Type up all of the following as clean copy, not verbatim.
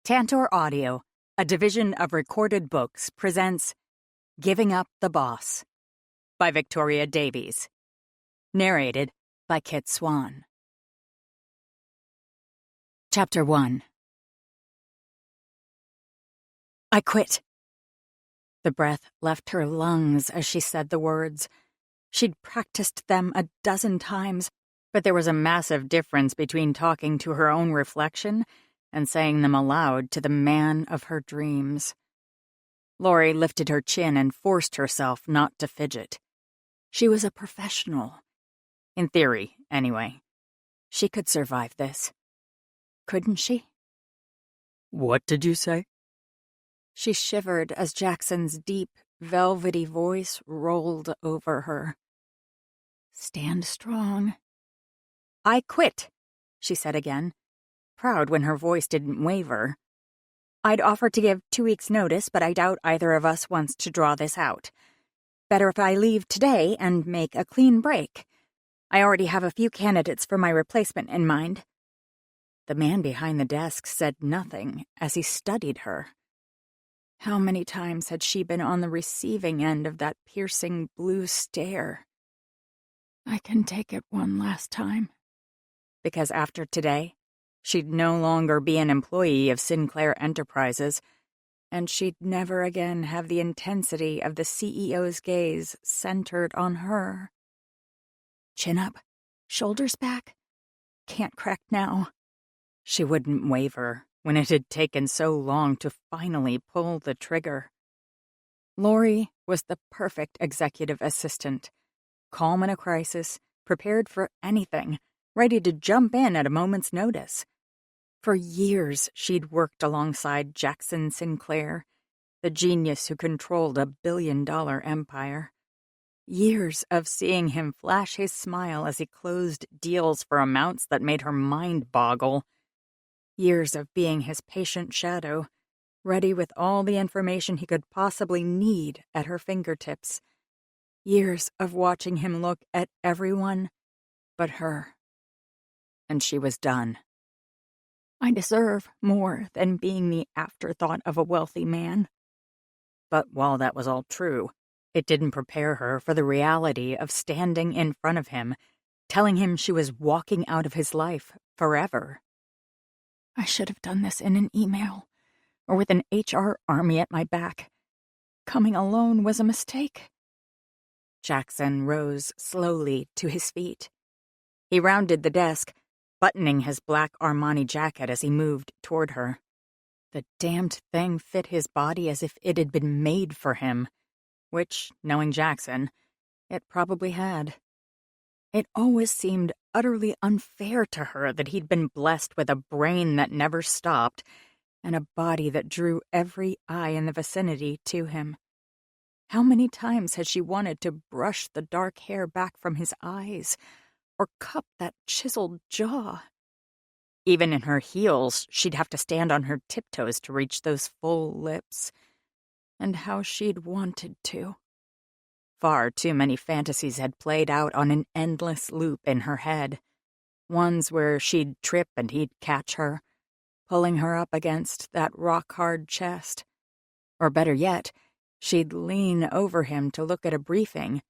Tantor Audio, a division of Recorded Books, presents Giving Up the Boss by Victoria Davies. Narrated by Kit Swan. Chapter 1. I quit. The breath left her lungs as she said the words. She'd practiced them a dozen times, but there was a massive difference between talking to her own reflection and saying them aloud to the man of her dreams. Lori lifted her chin and forced herself not to fidget. She was a professional. In theory, anyway. She could survive this. Couldn't she? What did you say? She shivered as Jackson's deep, velvety voice rolled over her. Stand strong. I quit, she said again, proud when her voice didn't waver. I'd offered to give 2 weeks' notice, but I doubt either of us wants to draw this out. Better if I leave today and make a clean break. I already have a few candidates for my replacement in mind. The man behind the desk said nothing as he studied her. How many times had she been on the receiving end of that piercing blue stare? I can take it one last time. Because after today, she'd no longer be an employee of Sinclair Enterprises, and she'd never again have the intensity of the CEO's gaze centered on her. Chin up, shoulders back. Can't crack now. She wouldn't waver when it had taken so long to finally pull the trigger. Lori was the perfect executive assistant, calm in a crisis, prepared for anything, ready to jump in at a moment's notice. For years, she'd worked alongside Jackson Sinclair, the genius who controlled a billion-dollar empire. Years of seeing him flash his smile as he closed deals for amounts that made her mind boggle. Years of being his patient shadow, ready with all the information he could possibly need at her fingertips. Years of watching him look at everyone but her. And she was done. I deserve more than being the afterthought of a wealthy man. But while that was all true, it didn't prepare her for the reality of standing in front of him, telling him she was walking out of his life forever. I should have done this in an email, or with an HR army at my back. Coming alone was a mistake. Jackson rose slowly to his feet. He rounded the desk, buttoning his black Armani jacket as he moved toward her. The damned thing fit his body as if it had been made for him, which, knowing Jackson, it probably had. It always seemed utterly unfair to her that he'd been blessed with a brain that never stopped and a body that drew every eye in the vicinity to him. How many times had she wanted to brush the dark hair back from his eyes or cup that chiseled jaw? Even in her heels, she'd have to stand on her tiptoes to reach those full lips. And how she'd wanted to. Far too many fantasies had played out on an endless loop in her head. Ones where she'd trip and he'd catch her, pulling her up against that rock-hard chest. Or better yet, she'd lean over him to look at a briefing,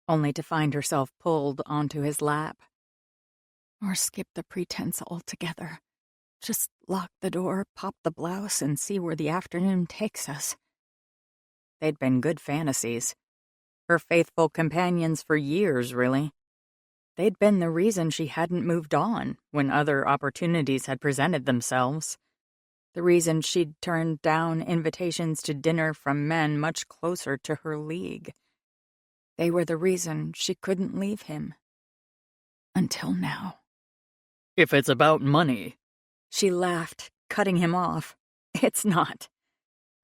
only to find herself pulled onto his lap. Or skip the pretense altogether. Just lock the door, pop the blouse, and see where the afternoon takes us. They'd been good fantasies. Her faithful companions for years, really. They'd been the reason she hadn't moved on when other opportunities had presented themselves. The reason she'd turned down invitations to dinner from men much closer to her league. They were the reason she couldn't leave him. Until now. If it's about money. She laughed, cutting him off. It's not.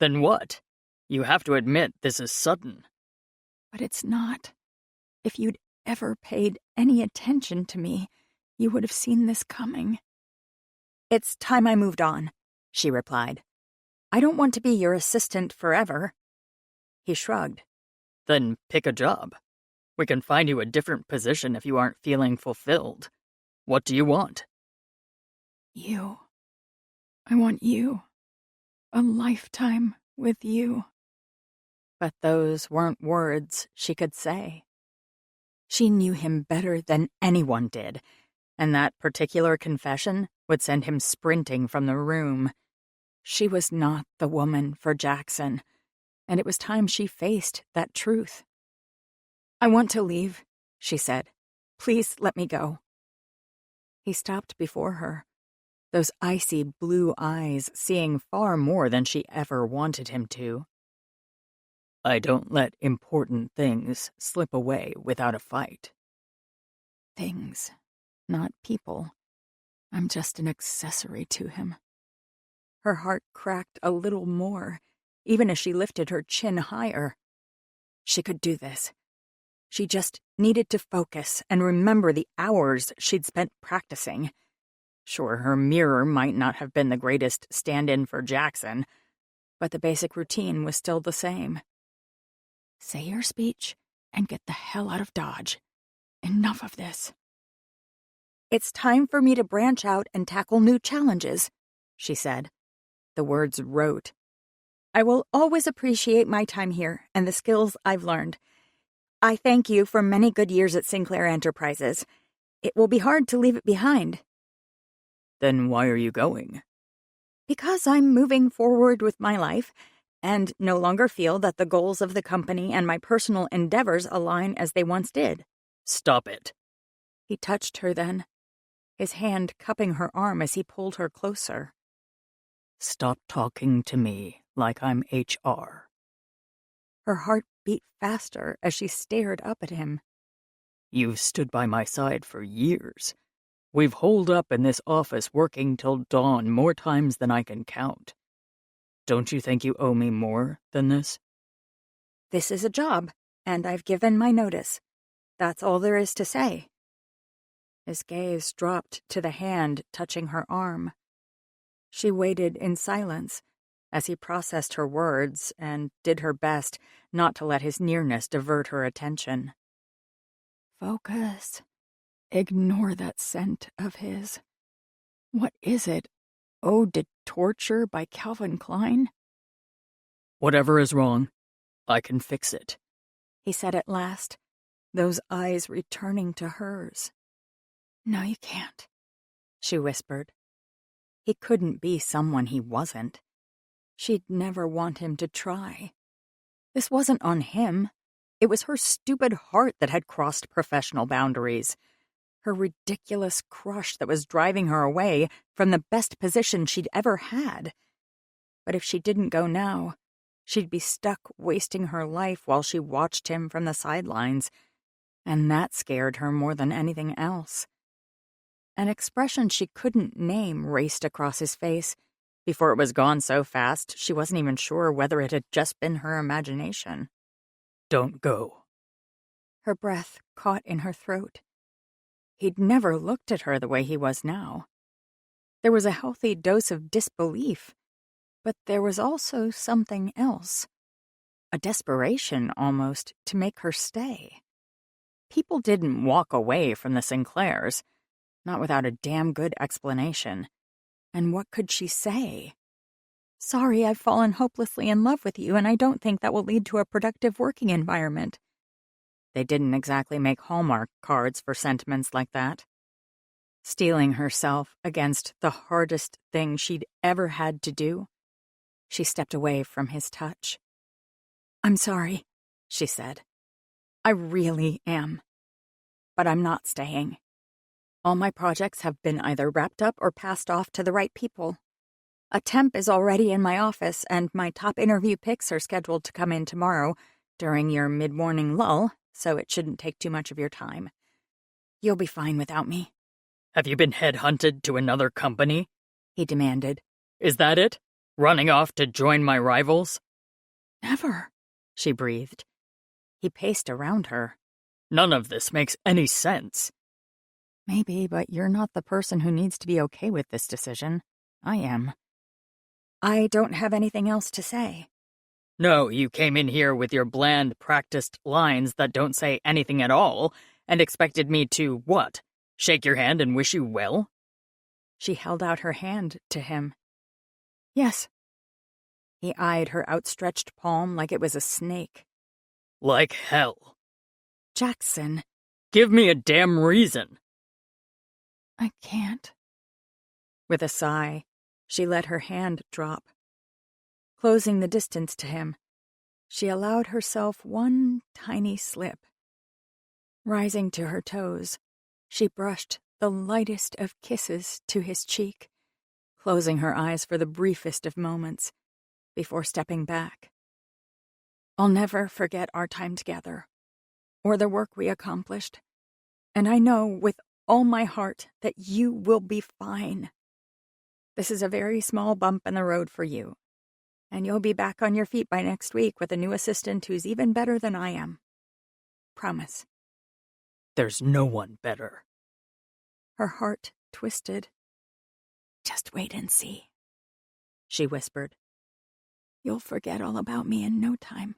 Then what? You have to admit this is sudden. But it's not. If you'd ever paid any attention to me, you would have seen this coming. It's time I moved on, she replied. I don't want to be your assistant forever. He shrugged. Then pick a job. We can find you a different position if you aren't feeling fulfilled. What do you want? You. I want you. a lifetime with you. But those weren't words she could say. She knew him better than anyone did, and that particular confession would send him sprinting from the room. She was not the woman for Jackson, and it was time she faced that truth. "I want to leave," she said. "Please let me go." He stopped before her, those icy blue eyes seeing far more than she ever wanted him to. I don't let important things slip away without a fight. Things, not people. I'm just an accessory to him. Her heart cracked a little more, even as she lifted her chin higher. She could do this. She just needed to focus and remember the hours she'd spent practicing. Sure, her mirror might not have been the greatest stand-in for Jackson, but the basic routine was still the same. Say your speech and get the hell out of Dodge. Enough of this. "It's time for me to branch out and tackle new challenges," she said. The words wrote. "I will always appreciate my time here and the skills I've learned. I thank you for many good years at Sinclair Enterprises. It will be hard to leave it behind." Then why are you going? "Because I'm moving forward with my life and no longer feel that the goals of the company and my personal endeavors align as they once did." Stop it. He touched her then, his hand cupping her arm as he pulled her closer. Stop talking to me like I'm HR. Her heart beat faster as she stared up at him. You've stood by my side for years. We've holed up in this office working till dawn more times than I can count. Don't you think you owe me more than this? This is a job, and I've given my notice. That's all there is to say. His gaze dropped to the hand touching her arm. She waited in silence as he processed her words and did her best not to let his nearness divert her attention. Focus. Ignore that scent of his. What is it? Ode to Torture by Calvin Klein? Whatever is wrong, I can fix it, he said at last, those eyes returning to hers. No, you can't, she whispered. He couldn't be someone he wasn't. She'd never want him to try. This wasn't on him. It was her stupid heart that had crossed professional boundaries. Her ridiculous crush that was driving her away from the best position she'd ever had. But if she didn't go now, she'd be stuck wasting her life while she watched him from the sidelines, and that scared her more than anything else. An expression she couldn't name raced across his face. Before it was gone so fast, she wasn't even sure whether it had just been her imagination. Don't go. Her breath caught in her throat. He'd never looked at her the way he was now. There was a healthy dose of disbelief, but there was also something else. A desperation, almost, to make her stay. People didn't walk away from the Sinclairs, not without a damn good explanation. And what could she say? Sorry, I've fallen hopelessly in love with you, and I don't think that will lead to a productive working environment. They didn't exactly make Hallmark cards for sentiments like that. Steeling herself against the hardest thing she'd ever had to do, she stepped away from his touch. I'm sorry, she said. I really am. But I'm not staying. All my projects have been either wrapped up or passed off to the right people. A temp is already in my office, and my top interview picks are scheduled to come in tomorrow during your mid-morning lull, so it shouldn't take too much of your time. You'll be fine without me. Have you been headhunted to another company? He demanded. Is that it? Running off to join my rivals? Never, she breathed. He paced around her. None of this makes any sense. Maybe, but you're not the person who needs to be okay with this decision. I am. I don't have anything else to say. No, you came in here with your bland, practiced lines that don't say anything at all, and expected me to, what? Shake your hand and wish you well? She held out her hand to him. Yes. He eyed her outstretched palm like it was a snake. Like hell. Jackson. Give me a damn reason. I can't. With a sigh, she let her hand drop. Closing the distance to him, she allowed herself one tiny slip. Rising to her toes, she brushed the lightest of kisses to his cheek, closing her eyes for the briefest of moments before stepping back. I'll never forget our time together, or the work we accomplished, and I know with all my heart that you will be fine. This is a very small bump in the road for you, and you'll be back on your feet by next week with a new assistant who's even better than I am. Promise. There's no one better. Her heart twisted. Just wait and see, she whispered. You'll forget all about me in no time.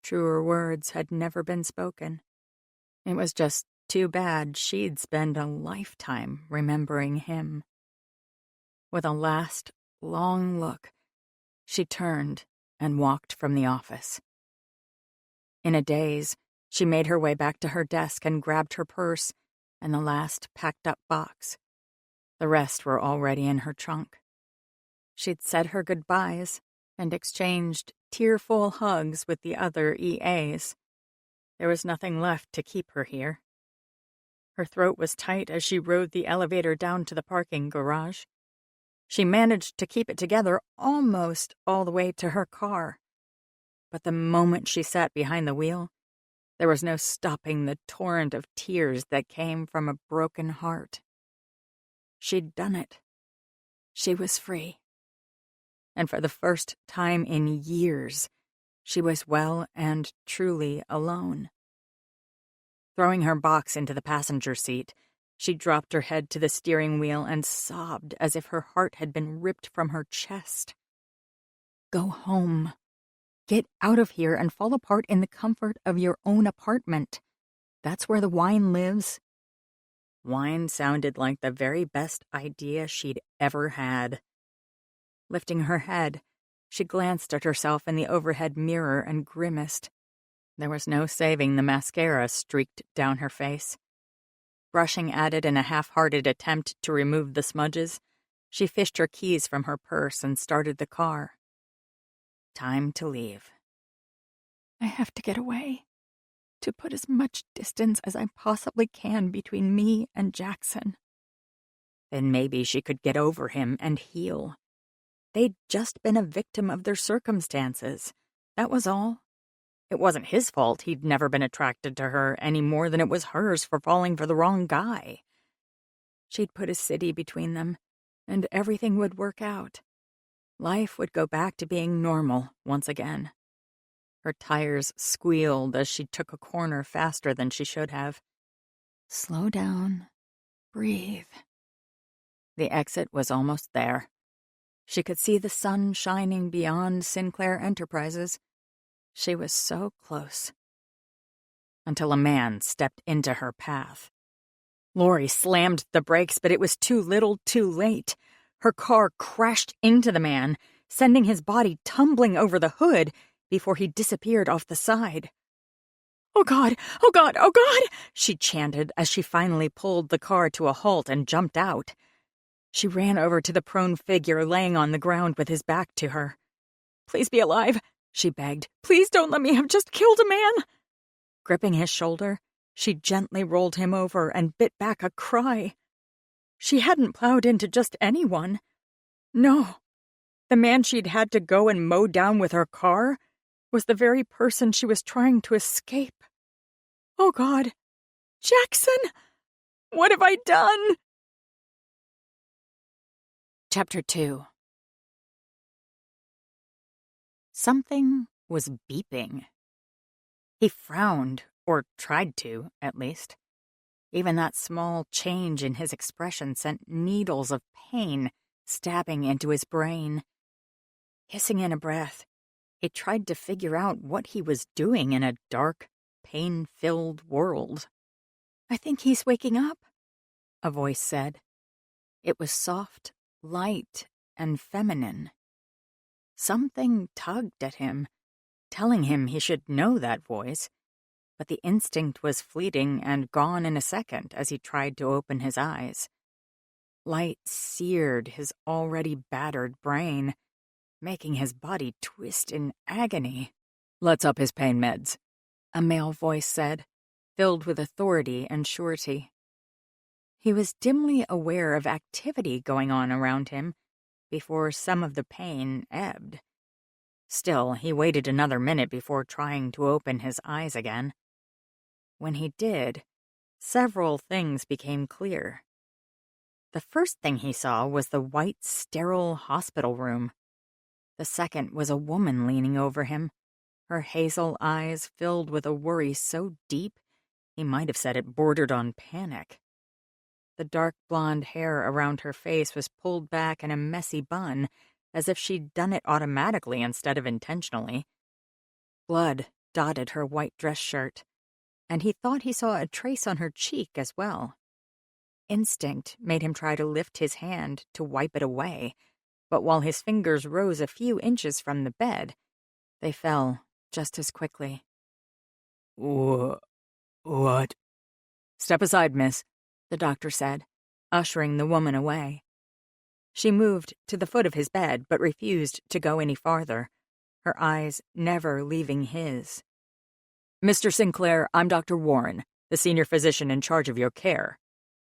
Truer words had never been spoken. It was just too bad she'd spend a lifetime remembering him. With a last, long look, she turned and walked from the office. In a daze, she made her way back to her desk and grabbed her purse and the last packed-up box. The rest were already in her trunk. She'd said her goodbyes and exchanged tearful hugs with the other EAs. There was nothing left to keep her here. Her throat was tight as she rode the elevator down to the parking garage. She managed to keep it together almost all the way to her car. But the moment she sat behind the wheel, there was no stopping the torrent of tears that came from a broken heart. She'd done it. She was free. And for the first time in years, she was well and truly alone. Throwing her box into the passenger seat, she dropped her head to the steering wheel and sobbed as if her heart had been ripped from her chest. Go home. Get out of here and fall apart in the comfort of your own apartment. That's where the wine lives. Wine sounded like the very best idea she'd ever had. Lifting her head, she glanced at herself in the overhead mirror and grimaced. There was no saving the mascara streaked down her face. Brushing at it in a half-hearted attempt to remove the smudges, she fished her keys from her purse and started the car. Time to leave. I have to get away. To put as much distance as I possibly can between me and Jackson. Then maybe she could get over him and heal. They'd just been a victim of their circumstances. That was all. It wasn't his fault he'd never been attracted to her any more than it was hers for falling for the wrong guy. She'd put a city between them, and everything would work out. Life would go back to being normal once again. Her tires squealed as she took a corner faster than she should have. Slow down. Breathe. The exit was almost there. She could see the sun shining beyond Sinclair Enterprises. She was so close. Until a man stepped into her path. Lori slammed the brakes, but it was too little, too late. Her car crashed into the man, sending his body tumbling over the hood before he disappeared off the side. "Oh God! Oh God! Oh God!" she chanted as she finally pulled the car to a halt and jumped out. She ran over to the prone figure laying on the ground with his back to her. "Please be alive," she begged. "Please don't let me have just killed a man." Gripping his shoulder, she gently rolled him over and bit back a cry. She hadn't plowed into just anyone. No, the man she'd had to go and mow down with her car was the very person she was trying to escape. Oh God, Jackson, what have I done? Chapter 2. Something was beeping. He frowned, or tried to, at least. Even that small change in his expression sent needles of pain stabbing into his brain. Hissing in a breath, he tried to figure out what he was doing in a dark, pain-filled world. "I think he's waking up," a voice said. It was soft, light, and feminine. Something tugged at him, telling him he should know that voice, but the instinct was fleeting and gone in a second as he tried to open his eyes. Light seared his already battered brain, making his body twist in agony. "Let's up his pain meds," a male voice said, filled with authority and surety. He was dimly aware of activity going on around him before some of the pain ebbed. Still, he waited another minute before trying to open his eyes again. When he did, several things became clear. The first thing he saw was the white, sterile hospital room. The second was a woman leaning over him, her hazel eyes filled with a worry so deep he might have said it bordered on panic. The dark blonde hair around her face was pulled back in a messy bun, as if she'd done it automatically instead of intentionally. Blood dotted her white dress shirt, and he thought he saw a trace on her cheek as well. Instinct made him try to lift his hand to wipe it away, but while his fingers rose a few inches from the bed, they fell just as quickly. What? "Step aside, miss," the doctor said, ushering the woman away. She moved to the foot of his bed but refused to go any farther, her eyes never leaving his. "Mr. Sinclair, I'm Dr. Warren, the senior physician in charge of your care."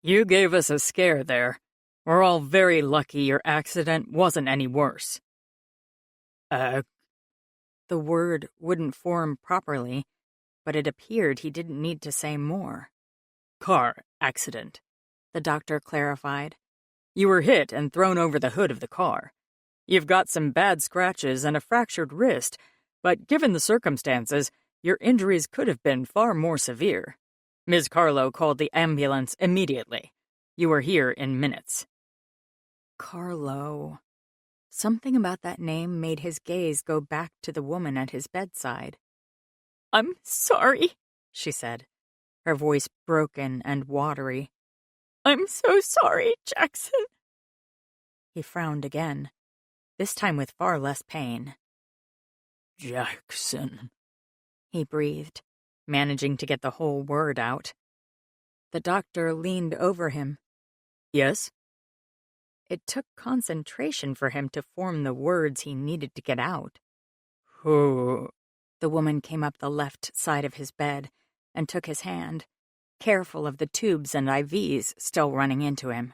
"You gave us a scare there. We're all very lucky your accident wasn't any worse." The word wouldn't form properly, but it appeared he didn't need to say more. "Car accident," the doctor clarified. "You were hit and thrown over the hood of the car. You've got some bad scratches and a fractured wrist, but given the circumstances, your injuries could have been far more severe. Ms. Carlo called the ambulance immediately. You were here in minutes." Carlo. Something about that name made his gaze go back to the woman at his bedside. "I'm sorry," she said, her voice broken and watery. "I'm so sorry, Jackson." He frowned again, this time with far less pain. "Jackson," he breathed, managing to get the whole word out. The doctor leaned over him. "Yes?" It took concentration for him to form the words he needed to get out. "Who?" The woman came up the left side of his bed and took his hand, careful of the tubes and IVs still running into him.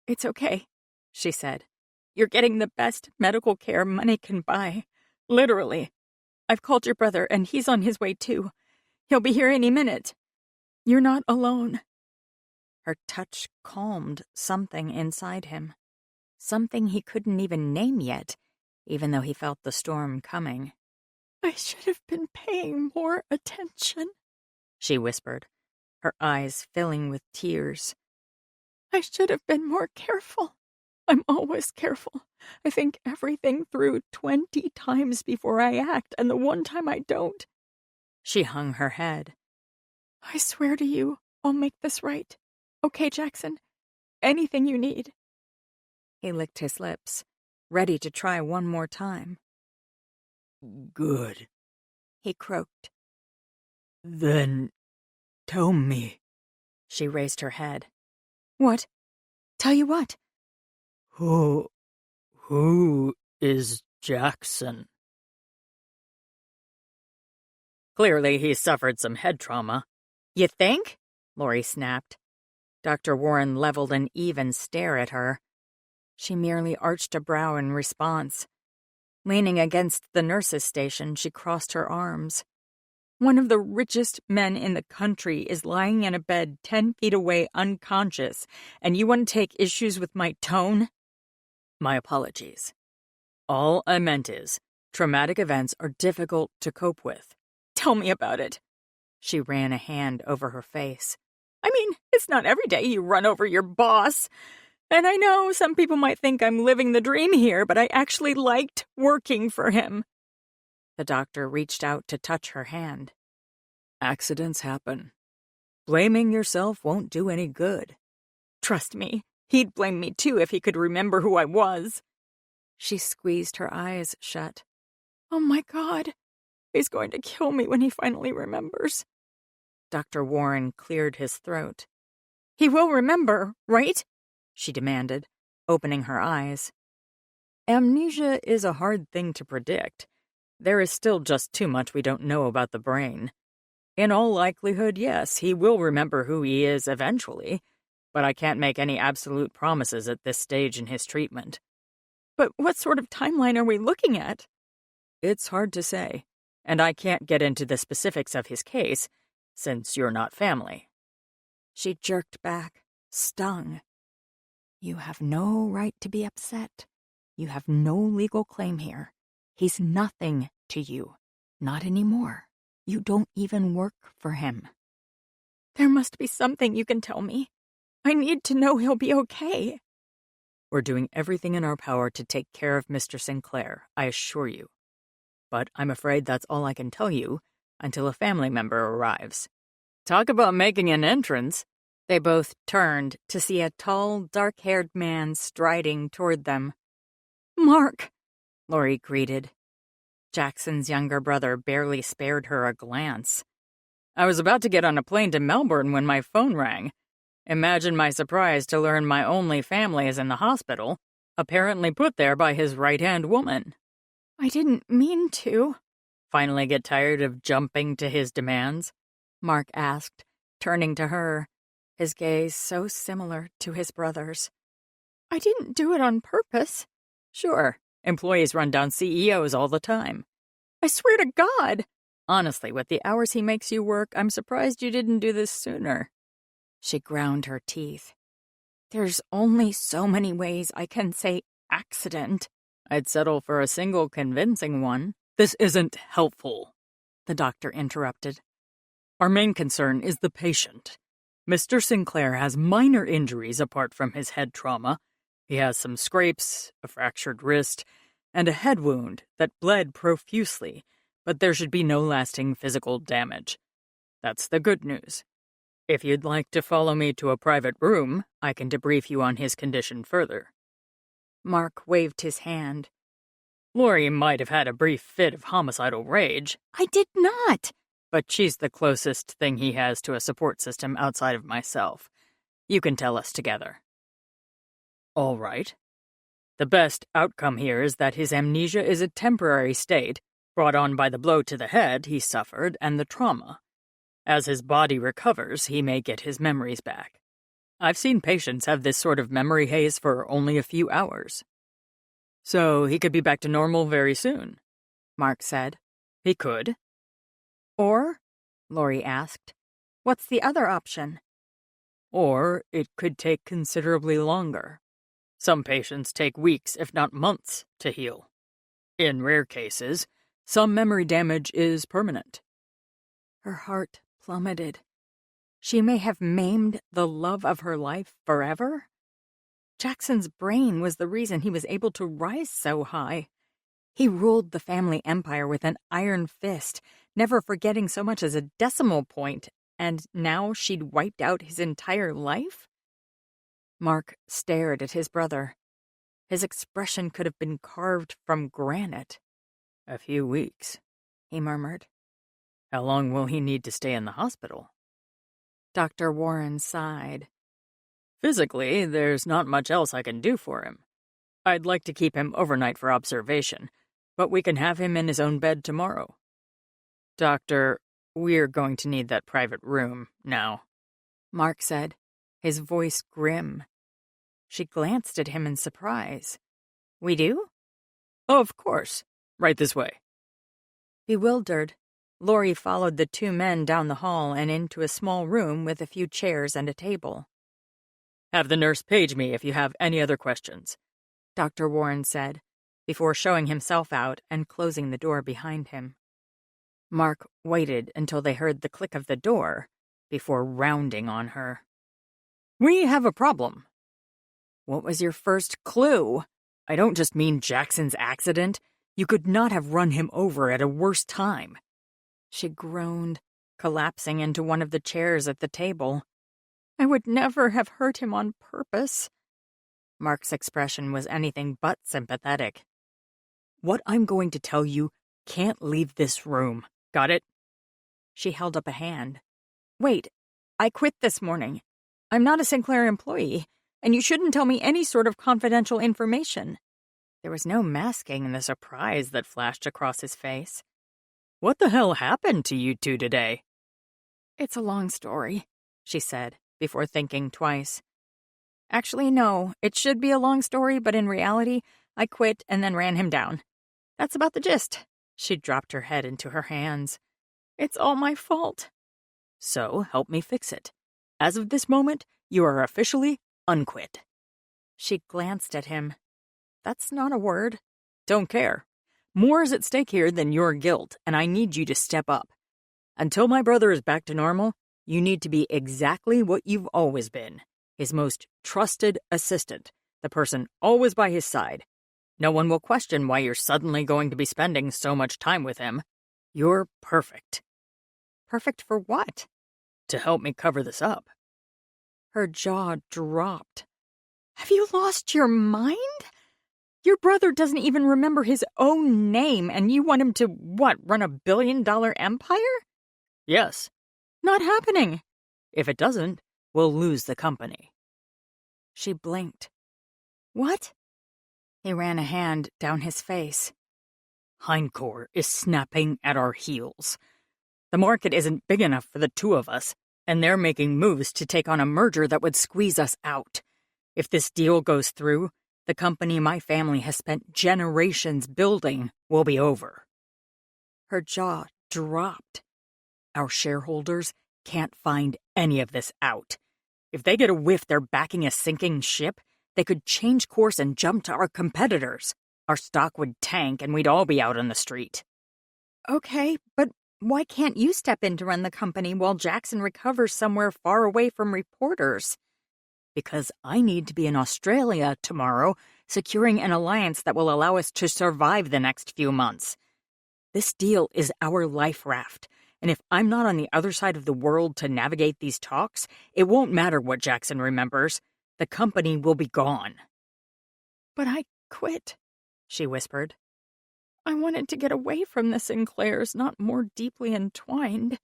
"It's okay," she said. "You're getting the best medical care money can buy. Literally. I've called your brother, and he's on his way too. He'll be here any minute. You're not alone." Her touch calmed something inside him, something he couldn't even name yet, even though he felt the storm coming. "I should have been paying more attention," she whispered, her eyes filling with tears. "I should have been more careful. I'm always careful. I think everything through 20 times before I act, and the one time I don't." She hung her head. "I swear to you, I'll make this right. Okay, Jackson? Anything you need." He licked his lips, ready to try one more time. "Good," he croaked. "Then tell me." She raised her head. "What? Tell you what?" Who is Jackson?" "Clearly he suffered some head trauma." "You think?" Lori snapped. Dr. Warren leveled an even stare at her. She merely arched a brow in response. Leaning against the nurse's station, she crossed her arms. "One of the richest men in the country is lying in a bed 10 feet away unconscious, and you want to take issues with my tone?" "My apologies. All I meant is, traumatic events are difficult to cope with." "Tell me about it." She ran a hand over her face. "I mean, it's not every day you run over your boss. And I know some people might think I'm living the dream here, but I actually liked working for him." The doctor reached out to touch her hand. "Accidents happen. Blaming yourself won't do any good." "Trust me, he'd blame me too if he could remember who I was." She squeezed her eyes shut. Oh my God, he's going to kill me when he finally remembers. Dr. Warren cleared his throat. He will remember, right? She demanded, opening her eyes. Amnesia is a hard thing to predict. There is still just too much we don't know about the brain. In all likelihood, yes, he will remember who he is eventually, but I can't make any absolute promises at this stage in his treatment. But what sort of timeline are we looking at? It's hard to say, and I can't get into the specifics of his case, since you're not family. She jerked back, stung. You have no right to be upset. You have no legal claim here. He's nothing to you. Not anymore. You don't even work for him. There must be something you can tell me. I need to know he'll be okay. We're doing everything in our power to take care of Mr. Sinclair, I assure you. But I'm afraid that's all I can tell you until a family member arrives. Talk about making an entrance. They both turned to see a tall, dark-haired man striding toward them. Mark, Lori greeted. Jackson's younger brother barely spared her a glance. I was about to get on a plane to Melbourne when my phone rang. Imagine my surprise to learn my only family is in the hospital, apparently put there by his right-hand woman. I didn't mean to. Finally get tired of jumping to his demands? Mark asked, turning to her, his gaze so similar to his brother's. I didn't do it on purpose. Sure, employees run down CEOs all the time. I swear to God. Honestly, with the hours he makes you work, I'm surprised you didn't do this sooner. She ground her teeth. There's only so many ways I can say accident. I'd settle for a single convincing one. This isn't helpful, the doctor interrupted. Our main concern is the patient. Mr. Sinclair has minor injuries apart from his head trauma. He has some scrapes, a fractured wrist, and a head wound that bled profusely, but there should be no lasting physical damage. That's the good news. If you'd like to follow me to a private room, I can debrief you on his condition further. Mark waved his hand. Lori might have had a brief fit of homicidal rage. I did not! But she's the closest thing he has to a support system outside of myself. You can tell us together. All right. The best outcome here is that his amnesia is a temporary state, brought on by the blow to the head he suffered and the trauma. As his body recovers, he may get his memories back. I've seen patients have this sort of memory haze for only a few hours. So he could be back to normal very soon, Mark said. He could. Or, Lori asked, what's the other option? Or it could take considerably longer. Some patients take weeks, if not months, to heal. In rare cases, some memory damage is permanent. Her heart plummeted. She may have maimed the love of her life forever? Jackson's brain was the reason he was able to rise so high. He ruled the family empire with an iron fist, never forgetting so much as a decimal point, and now she'd wiped out his entire life? Mark stared at his brother. His expression could have been carved from granite. A few weeks, he murmured. How long will he need to stay in the hospital? Dr. Warren sighed. Physically, there's not much else I can do for him. I'd like to keep him overnight for observation, but we can have him in his own bed tomorrow. Doctor, we're going to need that private room now, Mark said, his voice grim. She glanced at him in surprise. We do? Of course. Right this way. Bewildered, Lori followed the two men down the hall and into a small room with a few chairs and a table. Have the nurse page me if you have any other questions, Dr. Warren said, before showing himself out and closing the door behind him. Mark waited until they heard the click of the door before rounding on her. We have a problem. What was your first clue? I don't just mean Jackson's accident. You could not have run him over at a worse time. She groaned, collapsing into one of the chairs at the table. I would never have hurt him on purpose. Mark's expression was anything but sympathetic. what I'm going to tell you can't leave this room. Got it? She held up a hand. Wait, I quit this morning. I'm not a Sinclair employee, and you shouldn't tell me any sort of confidential information. There was no masking the surprise that flashed across his face. What the hell happened to you two today? It's a long story, she said, before thinking twice. Actually, no, it should be a long story, but in reality, I quit and then ran him down. That's about the gist. She dropped her head into her hands. It's all my fault. So help me fix it. As of this moment, you are officially unquit. She glanced at him. That's not a word. Don't care. More is at stake here than your guilt, and I need you to step up. Until my brother is back to normal, you need to be exactly what you've always been. His most trusted assistant, the person always by his side. No one will question why you're suddenly going to be spending so much time with him. You're perfect. Perfect for what? To help me cover this up. Her jaw dropped. Have you lost your mind? Your brother doesn't even remember his own name, and you want him to, what, run a billion-dollar empire? Yes. Not happening. If it doesn't, we'll lose the company. She blinked. What? He ran a hand down his face. Hindcore is snapping at our heels. The market isn't big enough for the two of us, and they're making moves to take on a merger that would squeeze us out. If this deal goes through, the company my family has spent generations building will be over. Her jaw dropped. Our shareholders can't find any of this out. If they get a whiff they're backing a sinking ship, they could change course and jump to our competitors. Our stock would tank and we'd all be out on the street. Okay, but why can't you step in to run the company while Jackson recovers somewhere far away from reporters? Because I need to be in Australia tomorrow, securing an alliance that will allow us to survive the next few months. This deal is our life raft, and if I'm not on the other side of the world to navigate these talks, it won't matter what Jackson remembers. The company will be gone. But I quit, she whispered. I wanted to get away from the Sinclairs, not more deeply entwined.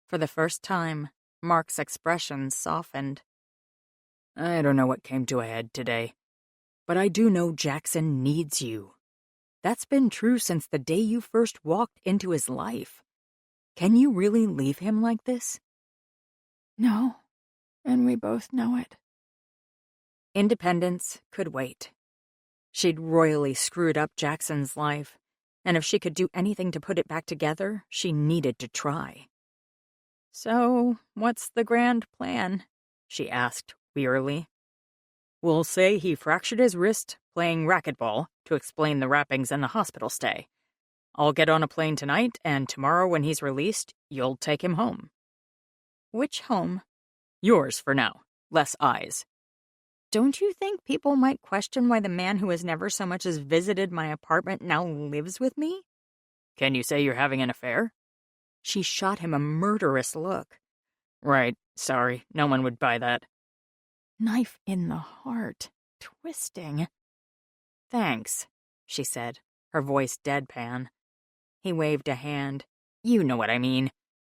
For the first time, Mark's expression softened. I don't know what came to a head today, but I do know Jackson needs you. That's been true since the day you first walked into his life. Can you really leave him like this? No, and we both know it. Independence could wait. She'd royally screwed up Jackson's life, and if she could do anything to put it back together, she needed to try. So, what's the grand plan? She asked wearily. We'll say he fractured his wrist playing racquetball to explain the wrappings and the hospital stay. I'll get on a plane tonight, and tomorrow when he's released, you'll take him home. Which home? Yours for now. Less eyes. Don't you think people might question why the man who has never so much as visited my apartment now lives with me? Can you say you're having an affair? She shot him a murderous look. Right, sorry, no one would buy that. Knife in the heart, twisting. Thanks, she said, her voice deadpan. He waved a hand. You know what I mean.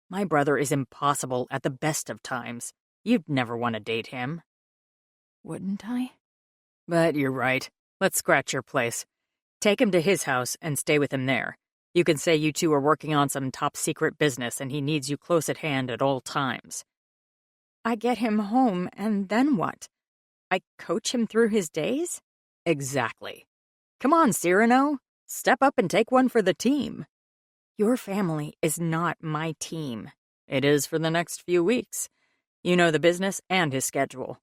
My brother is impossible at the best of times. You'd never want to date him. Wouldn't I? But you're right. Let's scratch your place. Take him to his house and stay with him there. You can say you two are working on some top-secret business and he needs you close at hand at all times. I get him home, and then what? I coach him through his days? Exactly. Come on, Cyrano. Step up and take one for the team. Your family is not my team. It is for the next few weeks. You know the business and his schedule.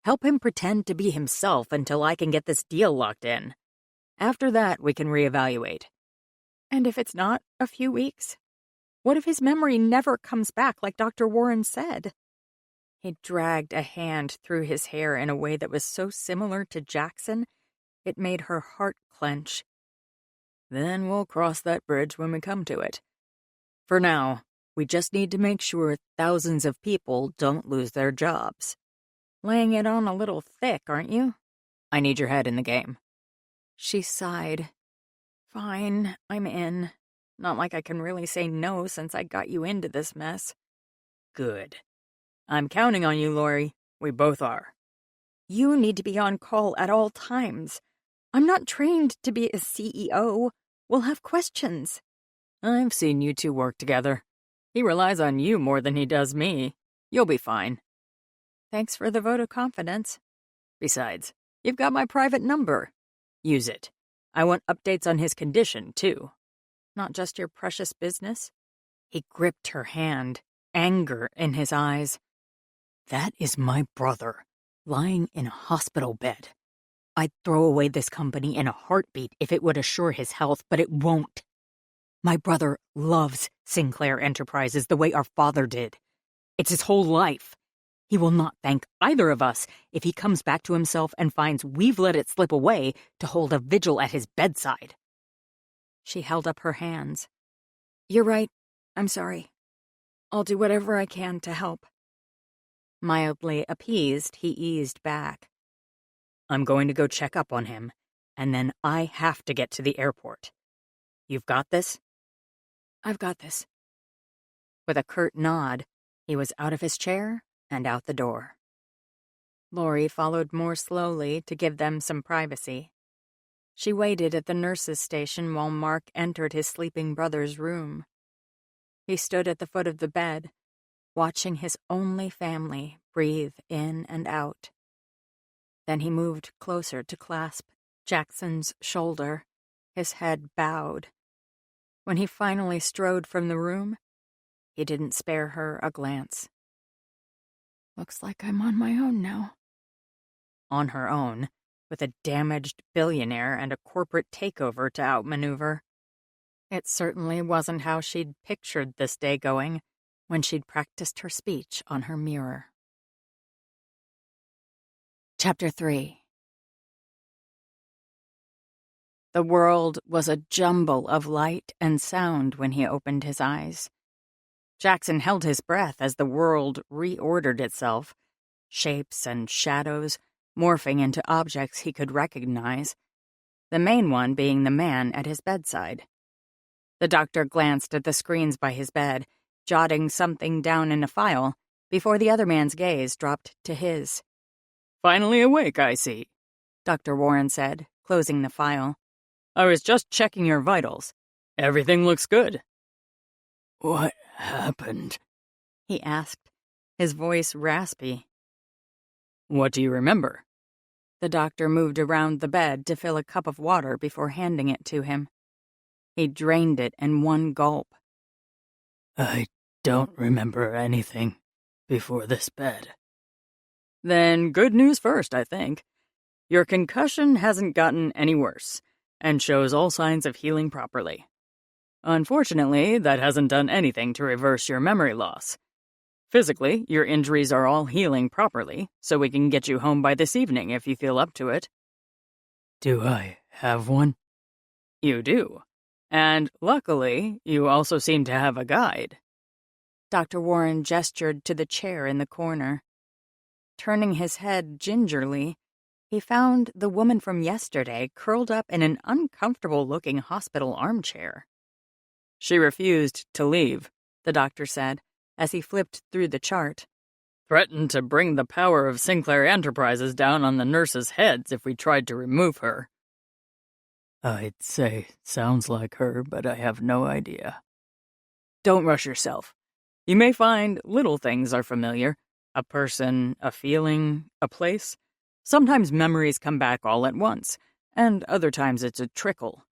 Help him pretend to be himself until I can get this deal locked in. After that, we can reevaluate. And if it's not a few weeks? What if his memory never comes back like Dr. Warren said? He dragged a hand through his hair in a way that was so similar to Jackson, it made her heart clench. Then we'll cross that bridge when we come to it. For now, we just need to make sure thousands of people don't lose their jobs. Laying it on a little thick, aren't you? I need your head in the game. She sighed. Fine, I'm in. Not like I can really say no since I got you into this mess. Good. I'm counting on you, Lori. We both are. You need to be on call at all times. I'm not trained to be a CEO. We'll have questions. I've seen you two work together. He relies on you more than he does me. You'll be fine. Thanks for the vote of confidence. Besides, you've got my private number. Use it. I want updates on his condition, too. Not just your precious business. He gripped her hand, anger in his eyes. That is my brother, lying in a hospital bed. I'd throw away this company in a heartbeat if it would assure his health, but it won't. My brother loves Sinclair Enterprises the way our father did. It's his whole life. He will not thank either of us if he comes back to himself and finds we've let it slip away to hold a vigil at his bedside. She held up her hands. You're right. I'm sorry. I'll do whatever I can to help. Mildly appeased, he eased back. I'm going to go check up on him, and then I have to get to the airport. You've got this? I've got this. With a curt nod, he was out of his chair and out the door. Lori followed more slowly to give them some privacy. She waited at the nurse's station while Mark entered his sleeping brother's room. He stood at the foot of the bed, watching his only family breathe in and out. Then he moved closer to clasp Jackson's shoulder, his head bowed. When he finally strode from the room, he didn't spare her a glance. Looks like I'm on my own now. On her own, with a damaged billionaire and a corporate takeover to outmaneuver. It certainly wasn't how she'd pictured this day going when she'd practiced her speech on her mirror. Chapter 3. The world was a jumble of light and sound when he opened his eyes. Jackson held his breath as the world reordered itself, shapes and shadows morphing into objects he could recognize, the main one being the man at his bedside. The doctor glanced at the screens by his bed, jotting something down in a file, before the other man's gaze dropped to his. "Finally awake, I see," Dr. Warren said, closing the file. "I was just checking your vitals. Everything looks good." "What happened?" he asked, his voice raspy. "What do you remember?" The doctor moved around the bed to fill a cup of water before handing it to him. He drained it in one gulp. "I don't remember anything before this bed." "Then good news first, I think. Your concussion hasn't gotten any worse, and shows all signs of healing properly. Unfortunately, that hasn't done anything to reverse your memory loss. Physically, your injuries are all healing properly, so we can get you home by this evening if you feel up to it." "Do I have one?" "You do. And luckily, you also seem to have a guide." Dr. Warren gestured to the chair in the corner. Turning his head gingerly, he found the woman from yesterday curled up in an uncomfortable-looking hospital armchair. "She refused to leave," the doctor said, as he flipped through the chart. "Threatened to bring the power of Sinclair Enterprises down on the nurses' heads if we tried to remove her." "I'd say sounds like her, but I have no idea." "Don't rush yourself. You may find little things are familiar. A person, a feeling, a place. Sometimes memories come back all at once, and other times it's a trickle.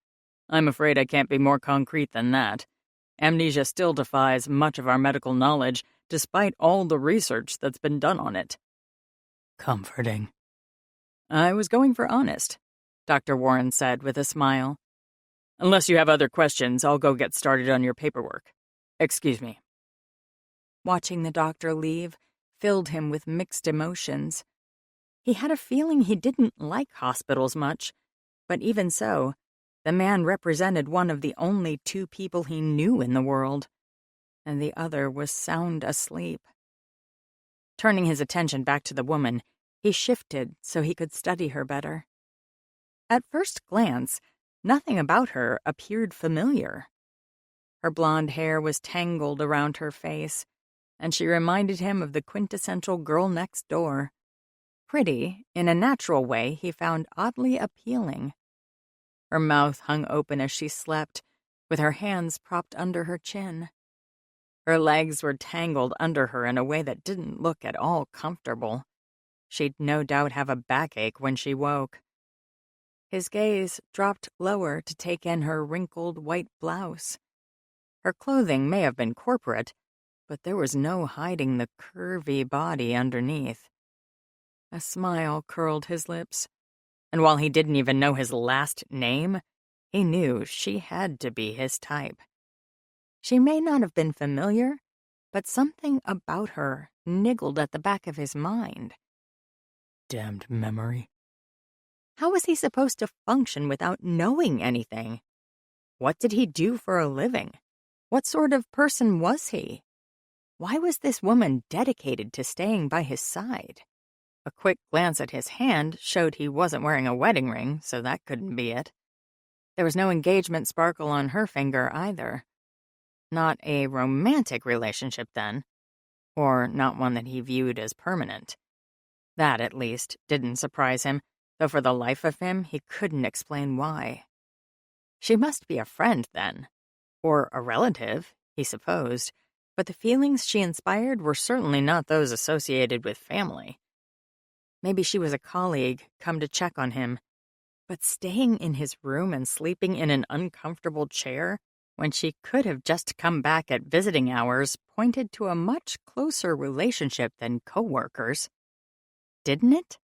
I'm afraid I can't be more concrete than that. Amnesia still defies much of our medical knowledge, despite all the research that's been done on it." "Comforting." "I was going for honest," Dr. Warren said with a smile. "Unless you have other questions, I'll go get started on your paperwork. Excuse me." Watching the doctor leave filled him with mixed emotions. He had a feeling he didn't like hospitals much, but even so, the man represented one of the only two people he knew in the world, and the other was sound asleep. Turning his attention back to the woman, he shifted so he could study her better. At first glance, Nothing about her appeared familiar. Her blonde hair was tangled around her face, and she reminded him of the quintessential girl next door. Pretty, in a natural way he found oddly appealing. Her mouth hung open as she slept, with her hands propped under her chin. Her legs were tangled under her in a way that didn't look at all comfortable. She'd no doubt have a backache when she woke. His gaze dropped lower to take in her wrinkled white blouse. Her clothing may have been corporate, but there was no hiding the curvy body underneath. A smile curled his lips, and while he didn't even know his last name, he knew she had to be his type. She may not have been familiar, but something about her niggled at the back of his mind. Damned memory. How was he supposed to function without knowing anything? What did he do for a living? What sort of person was he? Why was this woman dedicated to staying by his side? A quick glance at his hand showed he wasn't wearing a wedding ring, so that couldn't be it. There was no engagement sparkle on her finger either. Not a romantic relationship, then. Or not one that he viewed as permanent. That, at least, didn't surprise him, though for the life of him he couldn't explain why. She must be a friend, then. Or a relative, he supposed, but the feelings she inspired were certainly not those associated with family. Maybe she was a colleague, come to check on him. But staying in his room and sleeping in an uncomfortable chair, when she could have just come back at visiting hours, pointed to a much closer relationship than coworkers. Didn't it?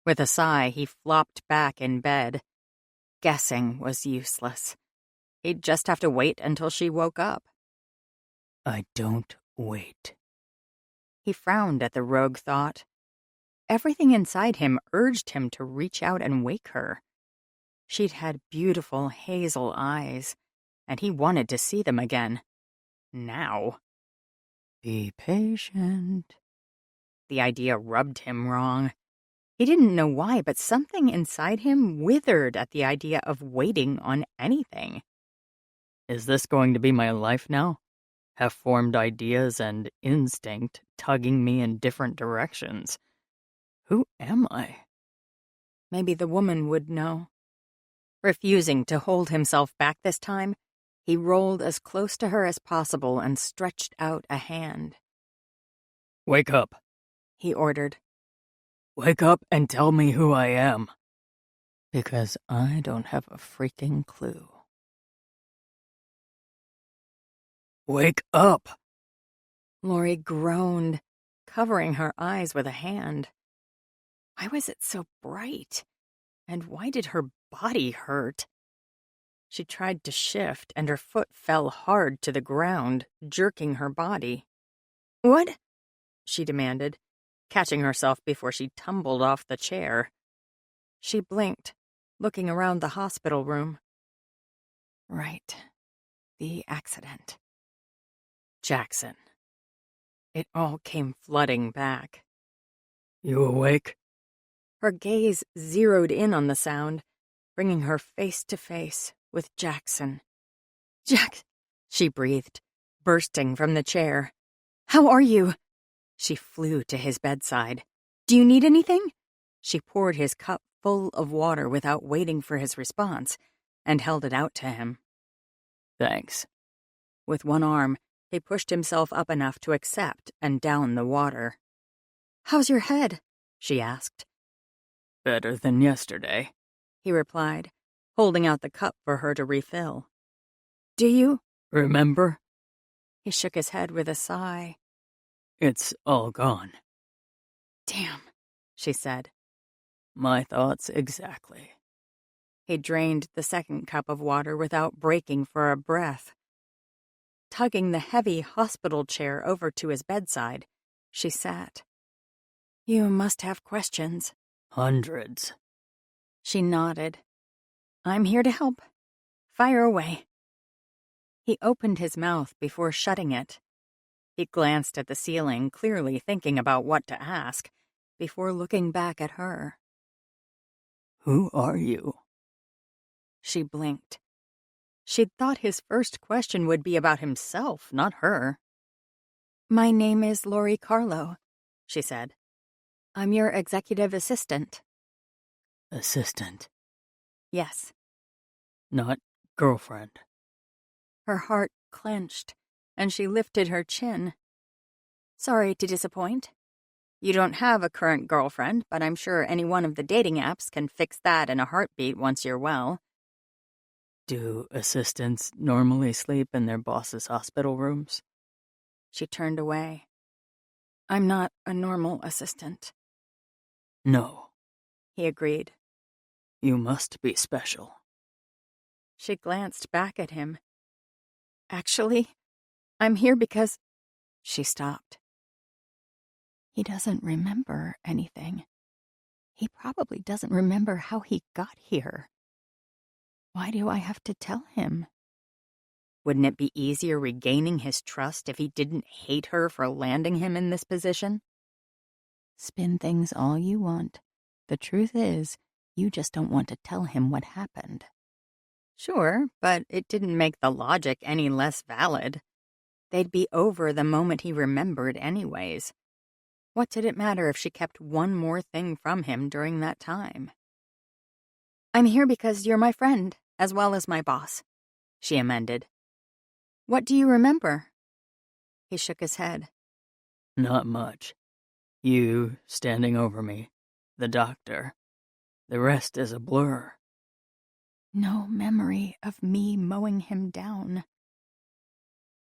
With a sigh, he flopped back in bed. Guessing was useless. He'd just have to wait until she woke up. I don't wait. He frowned at the rogue thought. Everything inside him urged him to reach out and wake her. She'd had beautiful hazel eyes, and he wanted to see them again. Now. Be patient. The idea rubbed him wrong. He didn't know why, but something inside him withered at the idea of waiting on anything. Is this going to be my life now? Have formed ideas and instinct tugging me in different directions. Who am I? Maybe the woman would know. Refusing to hold himself back this time, he rolled as close to her as possible and stretched out a hand. Wake up, he ordered. Wake up and tell me who I am. Because I don't have a freaking clue. Wake up! Lori groaned, covering her eyes with a hand. Why was it so bright? And why did her body hurt? She tried to shift, and her foot fell hard to the ground, jerking her body. "What?" she demanded, catching herself before she tumbled off the chair. She blinked, looking around the hospital room. Right. The accident. Jackson. It all came flooding back. You awake? Her gaze zeroed in on the sound, bringing her face to face with Jackson. "Jack," she breathed, bursting from the chair. "How are you?" She flew to his bedside. "Do you need anything?" She poured his cup full of water without waiting for his response, and held it out to him. Thanks. With one arm, he pushed himself up enough to accept and down the water. "How's your head?" she asked. Better than yesterday, he replied, holding out the cup for her to refill. "Do you remember?" He shook his head with a sigh. It's all gone. "Damn," she said. My thoughts exactly. He drained the second cup of water without breaking for a breath. Tugging the heavy hospital chair over to his bedside, she sat. "You must have questions." Hundreds. She nodded. "I'm here to help. Fire away." He opened his mouth before shutting it. He glanced at the ceiling, clearly thinking about what to ask, before looking back at her. Who are you? She blinked. She'd thought his first question would be about himself, not her. My name is Lori Carlo, she said. I'm your executive assistant. Assistant, Yes. not girlfriend. Her heart clenched, and she lifted her chin. Sorry to disappoint. You don't have a current girlfriend, but I'm sure any one of the dating apps can fix that in a heartbeat once you're well. Do assistants normally sleep in their boss's hospital rooms? She turned away. I'm not a normal assistant. No, He agreed. you must be special. She glanced back at him. Actually, I'm here because... She stopped. He doesn't remember anything. He probably doesn't remember how he got here. Why do I have to tell him? Wouldn't it be easier regaining his trust if he didn't hate her for landing him in this position? Spin things all you want. The truth is, you just don't want to tell him what happened. Sure, but it didn't make the logic any less valid. They'd be over the moment he remembered anyways. What did it matter if she kept one more thing from him during that time? I'm here because you're my friend, as well as my boss, she amended. What do you remember? He shook his head. Not much. You standing over me, the doctor. The rest is a blur. No memory of me mowing him down.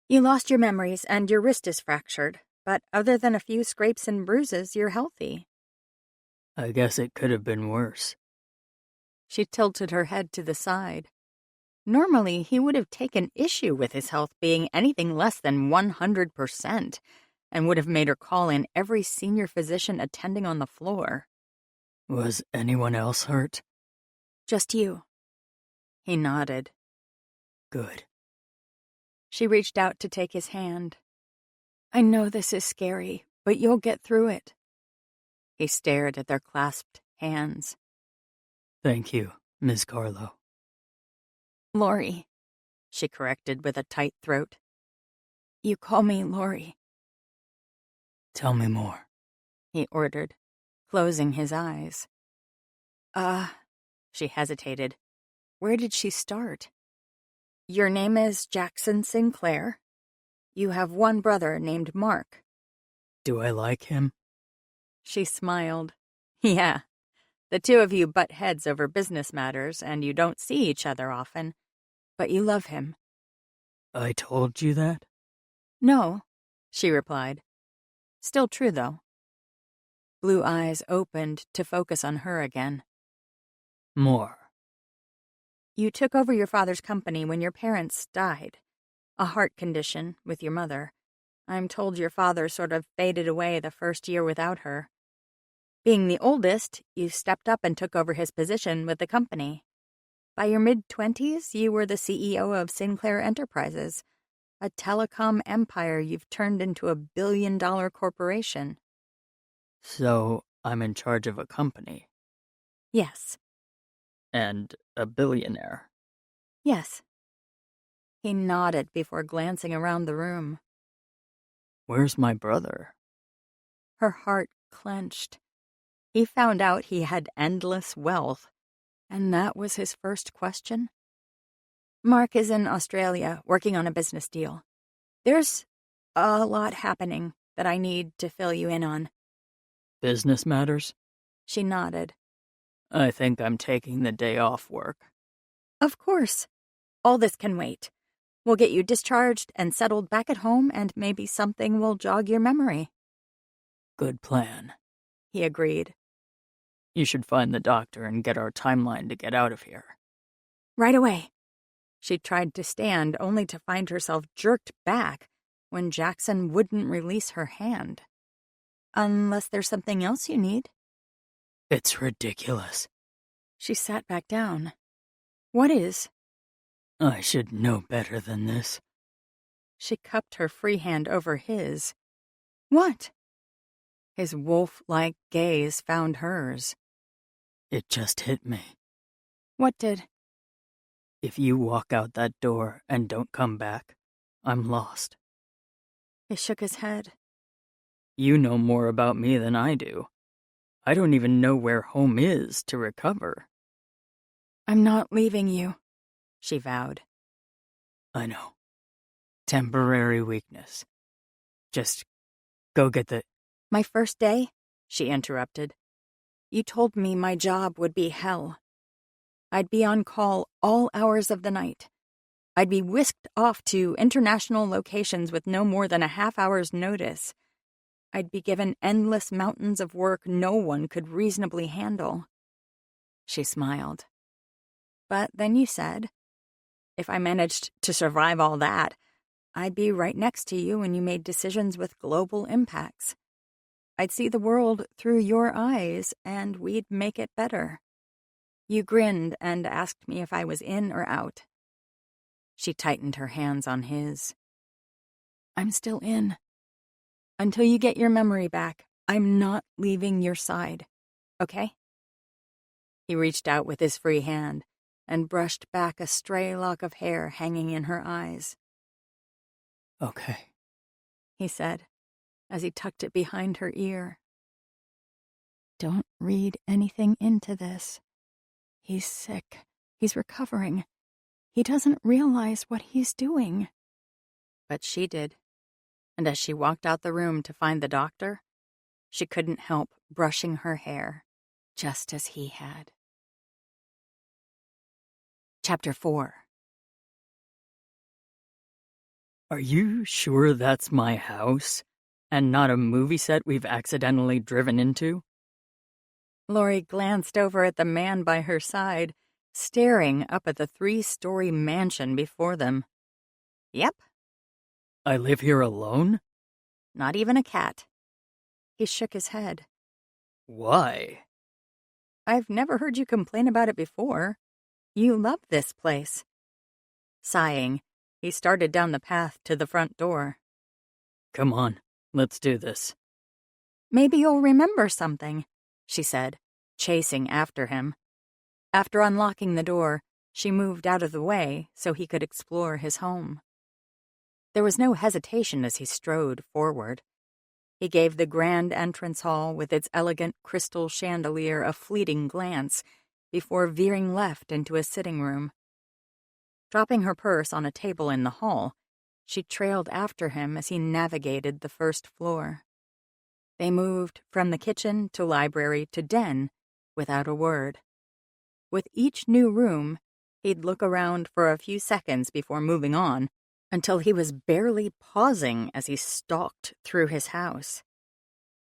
You lost your memories and your wrist is fractured, but other than a few scrapes and bruises, you're healthy. I guess it could have been worse. She tilted her head to the side. Normally, he would have taken issue with his health being anything less than 100% and would have made her call in every senior physician attending on the floor. Was anyone else hurt? Just you. He nodded. Good. She reached out to take his hand. I know this is scary, but you'll get through it. He stared at their clasped hands. Thank you, Ms. Carlo. Lori, she corrected with a tight throat. You call me Lori. Tell me more, He ordered, closing his eyes. She hesitated. Where did she start? Your name is Jackson Sinclair. You have one brother named Mark. Do I like him? She smiled. Yeah, the two of you butt heads over business matters and you don't see each other often, but you love him. I told you that? No, she replied. Still true, though. Blue eyes opened to focus on her again. More. You took over your father's company when your parents died. A heart condition with your mother. I'm told your father sort of faded away the first year without her. Being the oldest, you stepped up and took over his position with the company. By your mid-20s, you were the CEO of Sinclair Enterprises, a telecom empire you've turned into a billion-dollar corporation. So I'm in charge of a company. Yes. And a billionaire. Yes. He nodded before glancing around the room. Where's my brother? Her heart clenched. He found out he had endless wealth, and that was his first question. Mark is in Australia working on a business deal. There's a lot happening that I need to fill you in on. Business matters? She nodded. I think I'm taking the day off work. Of course. All this can wait. We'll get you discharged and settled back at home, and maybe something will jog your memory. Good plan. He agreed. You should find the doctor and get our timeline to get out of here. Right away. She tried to stand, only to find herself jerked back when Jackson wouldn't release her hand. Unless there's something else you need. It's ridiculous. She sat back down. What is? I should know better than this. She cupped her free hand over his. What? His wolf-like gaze found hers. It just hit me. What did? If you walk out that door and don't come back, I'm lost. He shook his head. You know more about me than I do. I don't even know where home is to recover. I'm not leaving you, she vowed. I know. Temporary weakness. Just go get the... My first day, she interrupted. You told me my job would be hell. I'd be on call all hours of the night. I'd be whisked off to international locations with no more than a half-hour's notice. I'd be given endless mountains of work no one could reasonably handle. She smiled. But then you said, if I managed to survive all that, I'd be right next to you when you made decisions with global impacts. I'd see the world through your eyes, and we'd make it better. You grinned and asked me if I was in or out. She tightened her hands on his. I'm still in. Until you get your memory back, I'm not leaving your side. Okay? He reached out with his free hand and brushed back a stray lock of hair hanging in her eyes. Okay, he said, as he tucked it behind her ear. Don't read anything into this. He's sick. He's recovering. He doesn't realize what he's doing. But she did. And as she walked out the room to find the doctor, she couldn't help brushing her hair, just as he had. Chapter 4. Are you sure that's my house, and not a movie set we've accidentally driven into? Lori glanced over at the man by her side, staring up at the 3-story mansion before them. Yep. I live here alone? Not even a cat. He shook his head. Why? I've never heard you complain about it before. You love this place. Sighing, he started down the path to the front door. Come on, let's do this. Maybe you'll remember something, she said, chasing after him. After unlocking the door, she moved out of the way so he could explore his home. There was no hesitation as he strode forward. He gave the grand entrance hall with its elegant crystal chandelier a fleeting glance before veering left into a sitting room. Dropping her purse on a table in the hall, she trailed after him as he navigated the first floor. They moved from the kitchen to library to den without a word. With each new room, he'd look around for a few seconds before moving on, until he was barely pausing as he stalked through his house.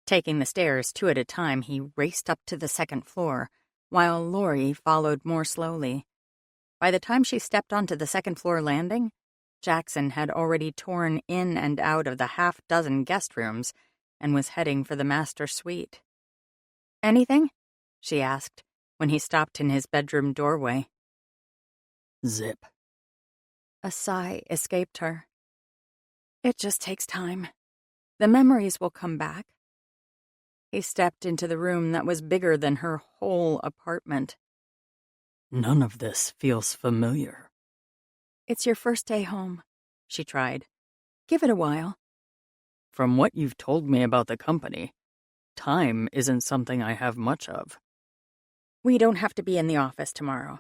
Taking the stairs 2 at a time, he raced up to the second floor, while Lori followed more slowly. By the time she stepped onto the second-floor landing, Jackson had already torn in and out of the half-dozen guest rooms and was heading for the master suite. Anything? She asked, when he stopped in his bedroom doorway. Zip. A sigh escaped her. It just takes time. The memories will come back. He stepped into the room that was bigger than her whole apartment. None of this feels familiar. It's your first day home, she tried. Give it a while. From what you've told me about the company, time isn't something I have much of. We don't have to be in the office tomorrow.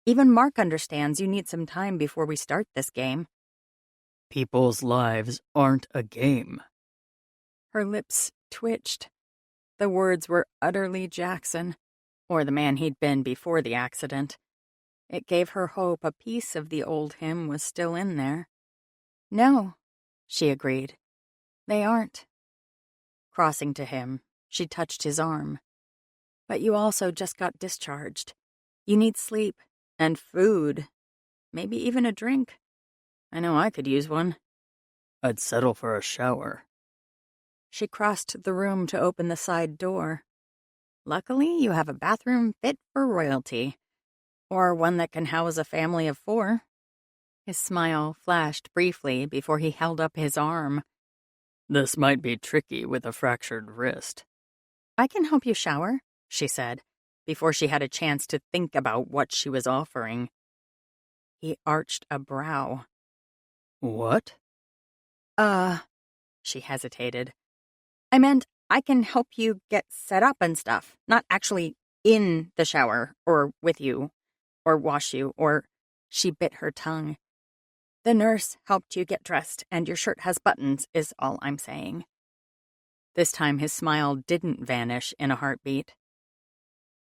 Even Mark understands you need some time before we start this game. People's lives aren't a game. Her lips twitched. The words were utterly Jackson, or the man he'd been before the accident. It gave her hope a piece of the old him was still in there. No, she agreed. They aren't. Crossing to him, she touched his arm. But you also just got discharged. You need sleep. And food. Maybe even a drink. I know I could use one. I'd settle for a shower. She crossed the room to open the side door. Luckily, you have a bathroom fit for royalty. Or one that can house a family of 4. His smile flashed briefly before he held up his arm. This might be tricky with a fractured wrist. I can help you shower, she said, before she had a chance to think about what she was offering. He arched a brow. What? She hesitated. I meant I can help you get set up and stuff, not actually in the shower, or with you, or wash you, or... She bit her tongue. The nurse helped you get dressed, and your shirt has buttons, is all I'm saying. This time his smile didn't vanish in a heartbeat.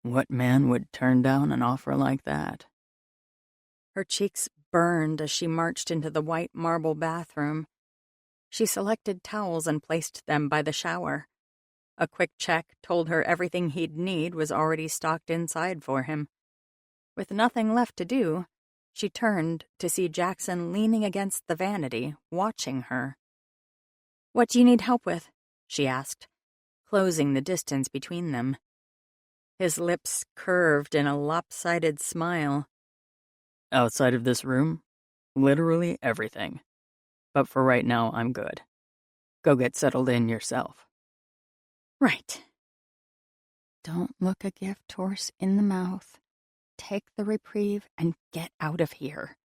What man would turn down an offer like that? Her cheeks burned as she marched into the white marble bathroom. She selected towels and placed them by the shower. A quick check told her everything he'd need was already stocked inside for him. With nothing left to do, she turned to see Jackson leaning against the vanity, watching her. "What do you need help with?" she asked, closing the distance between them. His lips curved in a lopsided smile. Outside of this room, literally everything. But for right now, I'm good. Go get settled in yourself. Right. Don't look a gift horse in the mouth. Take the reprieve and get out of here.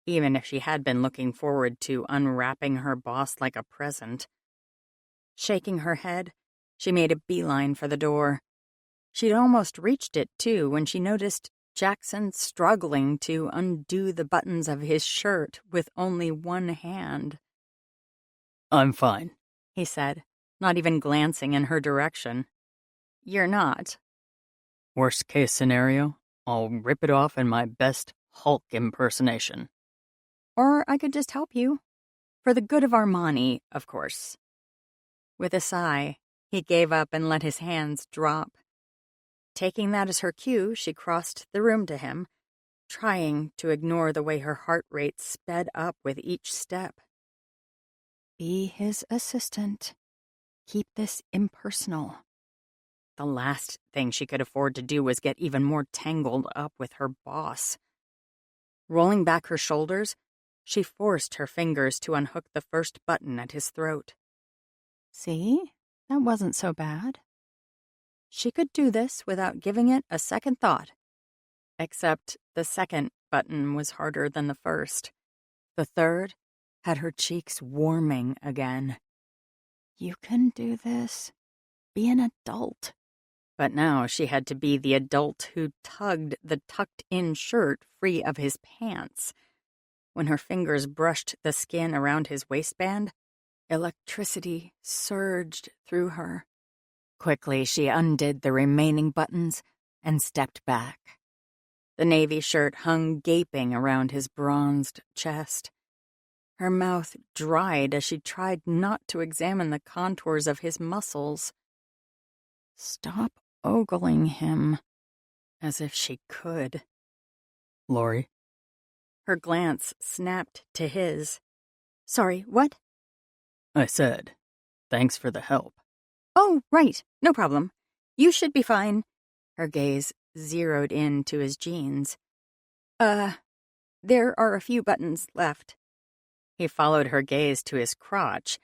Even if she had been looking forward to unwrapping her boss like a present. Shaking her head, she made a beeline for the door. She'd almost reached it, too, when she noticed Jackson struggling to undo the buttons of his shirt with only one hand. I'm fine, he said, not even glancing in her direction. You're not. Worst case scenario, I'll rip it off in my best Hulk impersonation. Or I could just help you. For the good of Armani, of course. With a sigh, he gave up and let his hands drop. Taking that as her cue, she crossed the room to him, trying to ignore the way her heart rate sped up with each step. Be his assistant. Keep this impersonal. The last thing she could afford to do was get even more tangled up with her boss. Rolling back her shoulders, she forced her fingers to unhook the first button at his throat. See? That wasn't so bad. She could do this without giving it a second thought. Except the second button was harder than the first. The third had her cheeks warming again. You can do this. Be an adult. But now she had to be the adult who tugged the tucked-in shirt free of his pants. When her fingers brushed the skin around his waistband, electricity surged through her. Quickly, she undid the remaining buttons and stepped back. The navy shirt hung gaping around his bronzed chest. Her mouth dried as she tried not to examine the contours of his muscles. Stop ogling him. As if she could. Lori? Her glance snapped to his. Sorry, what? I said, thanks for the help. Oh, right. No problem. You should be fine. Her gaze zeroed in to his jeans. There are a few buttons left. He followed her gaze to his crotch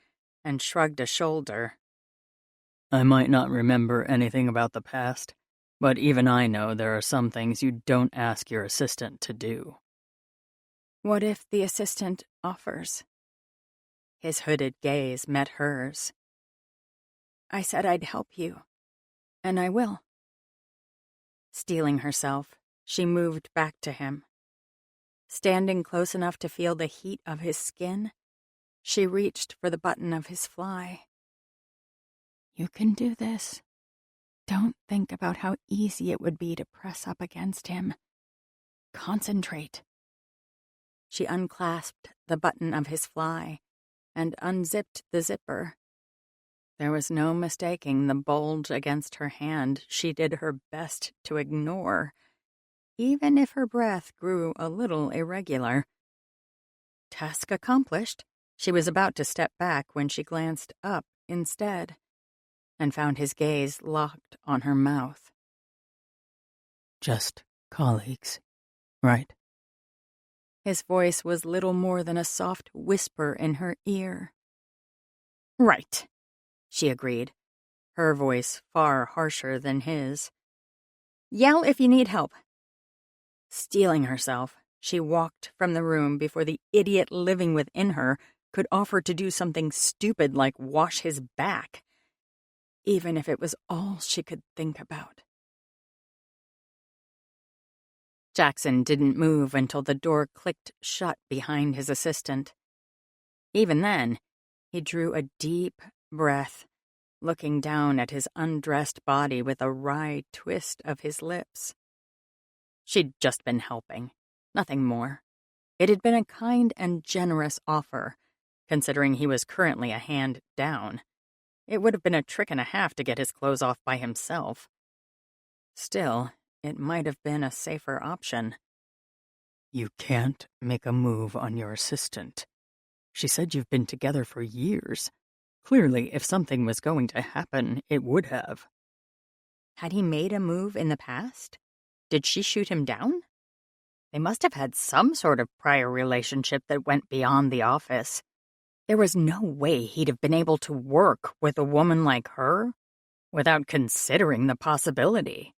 and shrugged a shoulder. I might not remember anything about the past, but even I know there are some things you don't ask your assistant to do. What if the assistant offers? His hooded gaze met hers. I said I'd help you, and I will. Steeling herself, she moved back to him. Standing close enough to feel the heat of his skin, she reached for the button of his fly. You can do this. Don't think about how easy it would be to press up against him. Concentrate. She unclasped the button of his fly and unzipped the zipper. There was no mistaking the bulge against her hand she did her best to ignore, even if her breath grew a little irregular. Task accomplished, she was about to step back when she glanced up instead and found his gaze locked on her mouth. Just colleagues, right? His voice was little more than a soft whisper in her ear. Right, she agreed, her voice far harsher than his. Yell if you need help. Steeling herself, She walked from the room before the idiot living within her could offer to do something stupid like wash his back, even if it was all she could think about. Jackson didn't move until the door clicked shut behind his assistant. Even then, he drew a deep breath, looking down at his undressed body with a wry twist of his lips. She'd just been helping, nothing more. It had been a kind and generous offer, considering he was currently a hand down. It would have been a trick and a half to get his clothes off by himself. Still, it might have been a safer option. You can't make a move on your assistant. She said you've been together for years. Clearly, if something was going to happen, it would have. Had he made a move in the past? Did she shoot him down? They must have had some sort of prior relationship that went beyond the office. There was no way he'd have been able to work with a woman like her without considering the possibility.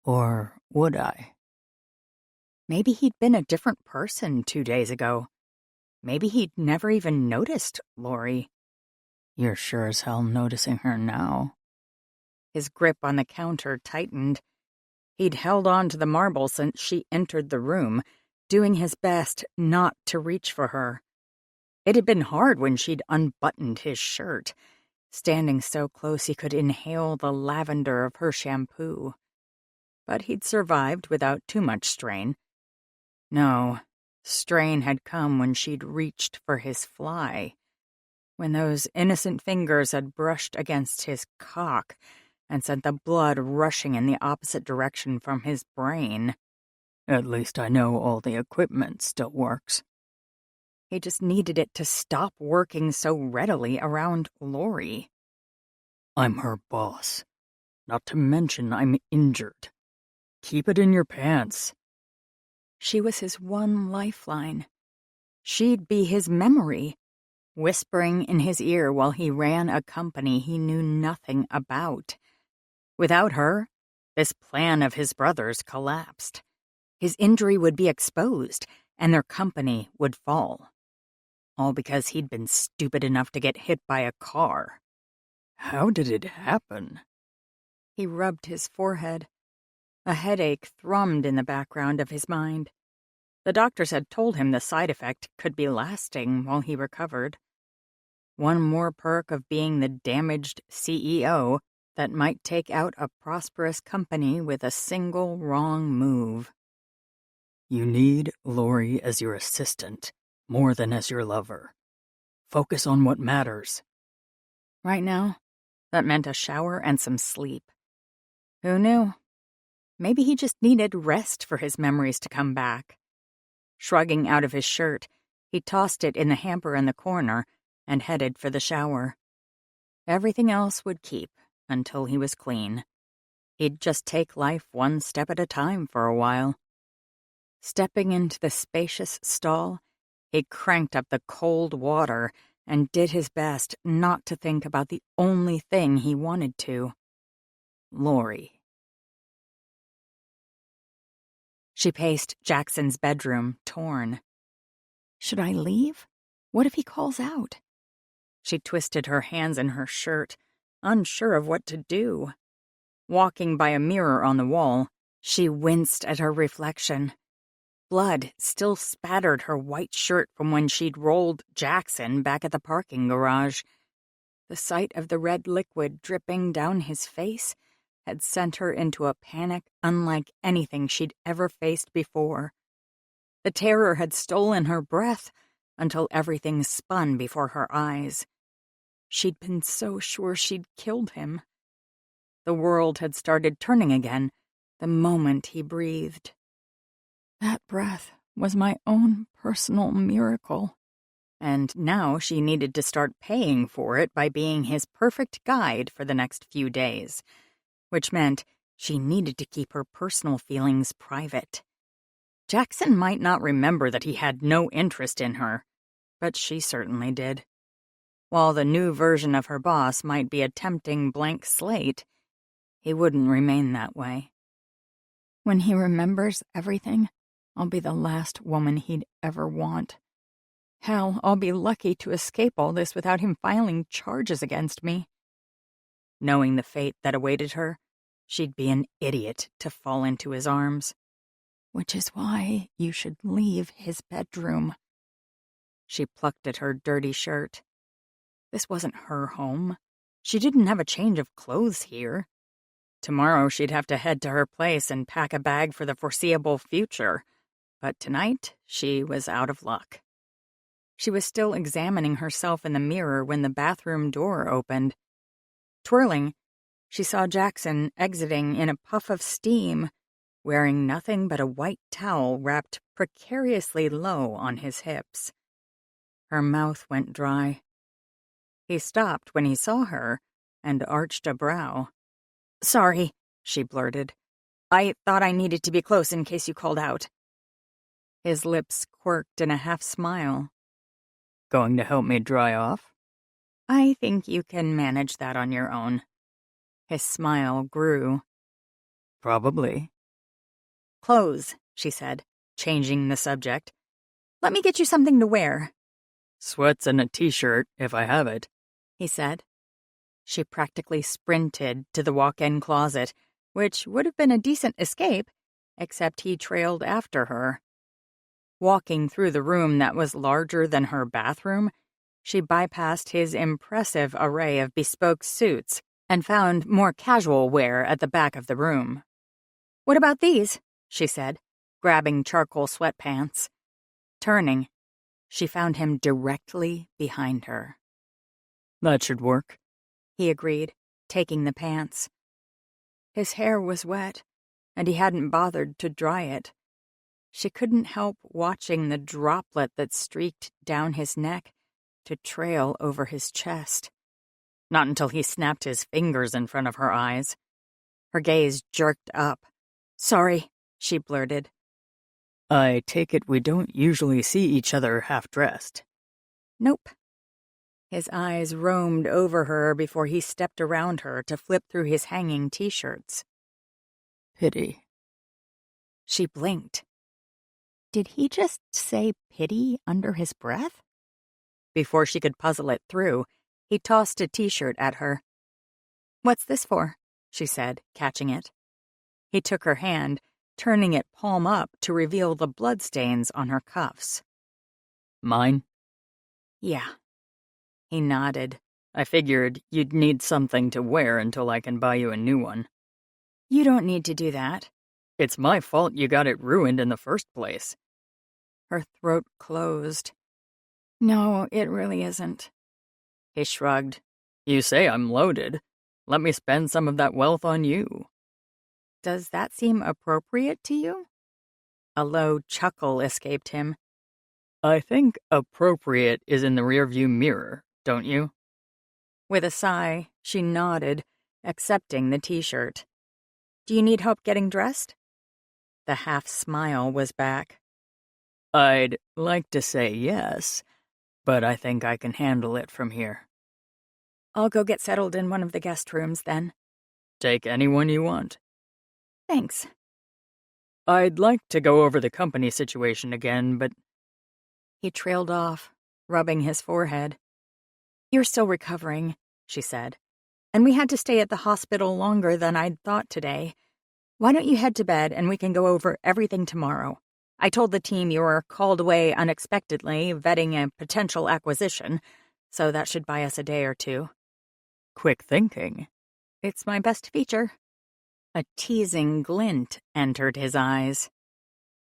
Or would I? Maybe he'd been a different person 2 days ago. Maybe he'd never even noticed Lori. You're sure as hell noticing her now. His grip on the counter tightened. He'd held on to the marble since she entered the room, doing his best not to reach for her. It had been hard when she'd unbuttoned his shirt, standing so close he could inhale the lavender of her shampoo. But he'd survived without too much strain. No, strain had come when she'd reached for his fly, when those innocent fingers had brushed against his cock and sent the blood rushing in the opposite direction from his brain. At least I know all the equipment still works. He just needed it to stop working so readily around Lori. I'm her boss. Not to mention I'm injured. Keep it in your pants. She was his one lifeline. She'd be his memory, whispering in his ear while he ran a company he knew nothing about. Without her, this plan of his brother's collapsed. His injury would be exposed, and their company would fall. All because he'd been stupid enough to get hit by a car. How did it happen? He rubbed his forehead. A headache thrummed in the background of his mind. The doctors had told him the side effect could be lasting while he recovered. One more perk of being the damaged CEO that might take out a prosperous company with a single wrong move. You need Lori as your assistant, more than as your lover. Focus on what matters. Right now, that meant a shower and some sleep. Who knew? Maybe he just needed rest for his memories to come back. Shrugging out of his shirt, he tossed it in the hamper in the corner and headed for the shower. Everything else would keep until he was clean. He'd just take life one step at a time for a while. Stepping into the spacious stall, he cranked up the cold water and did his best not to think about the only thing he wanted to. Lori. She paced Jackson's bedroom, torn. Should I leave? What if he calls out? She twisted her hands in her shirt, unsure of what to do. Walking by a mirror on the wall, she winced at her reflection. Blood still spattered her white shirt from when she'd rolled Jackson back at the parking garage. The sight of the red liquid dripping down his face had sent her into a panic unlike anything she'd ever faced before. The terror had stolen her breath until everything spun before her eyes. She'd been so sure she'd killed him. The world had started turning again the moment he breathed. That breath was my own personal miracle. And now she needed to start paying for it by being his perfect guide for the next few days, which meant she needed to keep her personal feelings private. Jackson might not remember that he had no interest in her, but she certainly did. While the new version of her boss might be a tempting blank slate, he wouldn't remain that way. When he remembers everything, I'll be the last woman he'd ever want. Hell, I'll be lucky to escape all this without him filing charges against me. Knowing the fate that awaited her, she'd be an idiot to fall into his arms. Which is why you should leave his bedroom. She plucked at her dirty shirt. This wasn't her home. She didn't have a change of clothes here. Tomorrow she'd have to head to her place and pack a bag for the foreseeable future. But tonight, she was out of luck. She was still examining herself in the mirror when the bathroom door opened. Twirling, she saw Jackson exiting in a puff of steam, wearing nothing but a white towel wrapped precariously low on his hips. Her mouth went dry. He stopped when he saw her and arched a brow. "Sorry," she blurted. "I thought I needed to be close in case you called out." His lips quirked in a half-smile. Going to help me dry off? "I think you can manage that on your own." His smile grew. Probably. "Clothes," she said, changing the subject. "Let me get you something to wear." Sweats and a t-shirt, if I have it, he said. She practically sprinted to the walk-in closet, which would have been a decent escape, except he trailed after her. Walking through the room that was larger than her bathroom, she bypassed his impressive array of bespoke suits and found more casual wear at the back of the room. "What about these?" she said, grabbing charcoal sweatpants. Turning, she found him directly behind her. That should work, he agreed, taking the pants. His hair was wet, and he hadn't bothered to dry it. She couldn't help watching the droplet that streaked down his neck to trail over his chest. Not until he snapped his fingers in front of her eyes. Her gaze jerked up. "Sorry," she blurted. I take it we don't usually see each other half-dressed. "Nope." His eyes roamed over her before he stepped around her to flip through his hanging t-shirts. Pity. She blinked. Did he just say pity under his breath? Before she could puzzle it through, he tossed a t-shirt at her. "What's this for?" she said, catching it. He took her hand, turning it palm up to reveal the bloodstains on her cuffs. Mine? "Yeah." He nodded. I figured you'd need something to wear until I can buy you a new one. "You don't need to do that." It's my fault you got it ruined in the first place. Her throat closed. "No, it really isn't." He shrugged. You say I'm loaded. Let me spend some of that wealth on you. "Does that seem appropriate to you?" A low chuckle escaped him. I think appropriate is in the rearview mirror, don't you? With a sigh, she nodded, accepting the t-shirt. "Do you need help getting dressed?" The half-smile was back. I'd like to say yes, but I think I can handle it from here. "I'll go get settled in one of the guest rooms, then." Take anyone you want. "Thanks." I'd like to go over the company situation again, but... He trailed off, rubbing his forehead. "You're still recovering," she said. "And we had to stay at the hospital longer than I'd thought today. Why don't you head to bed and we can go over everything tomorrow? I told the team you were called away unexpectedly, vetting a potential acquisition, so that should buy us a day or two." Quick thinking. "It's my best feature." A teasing glint entered his eyes.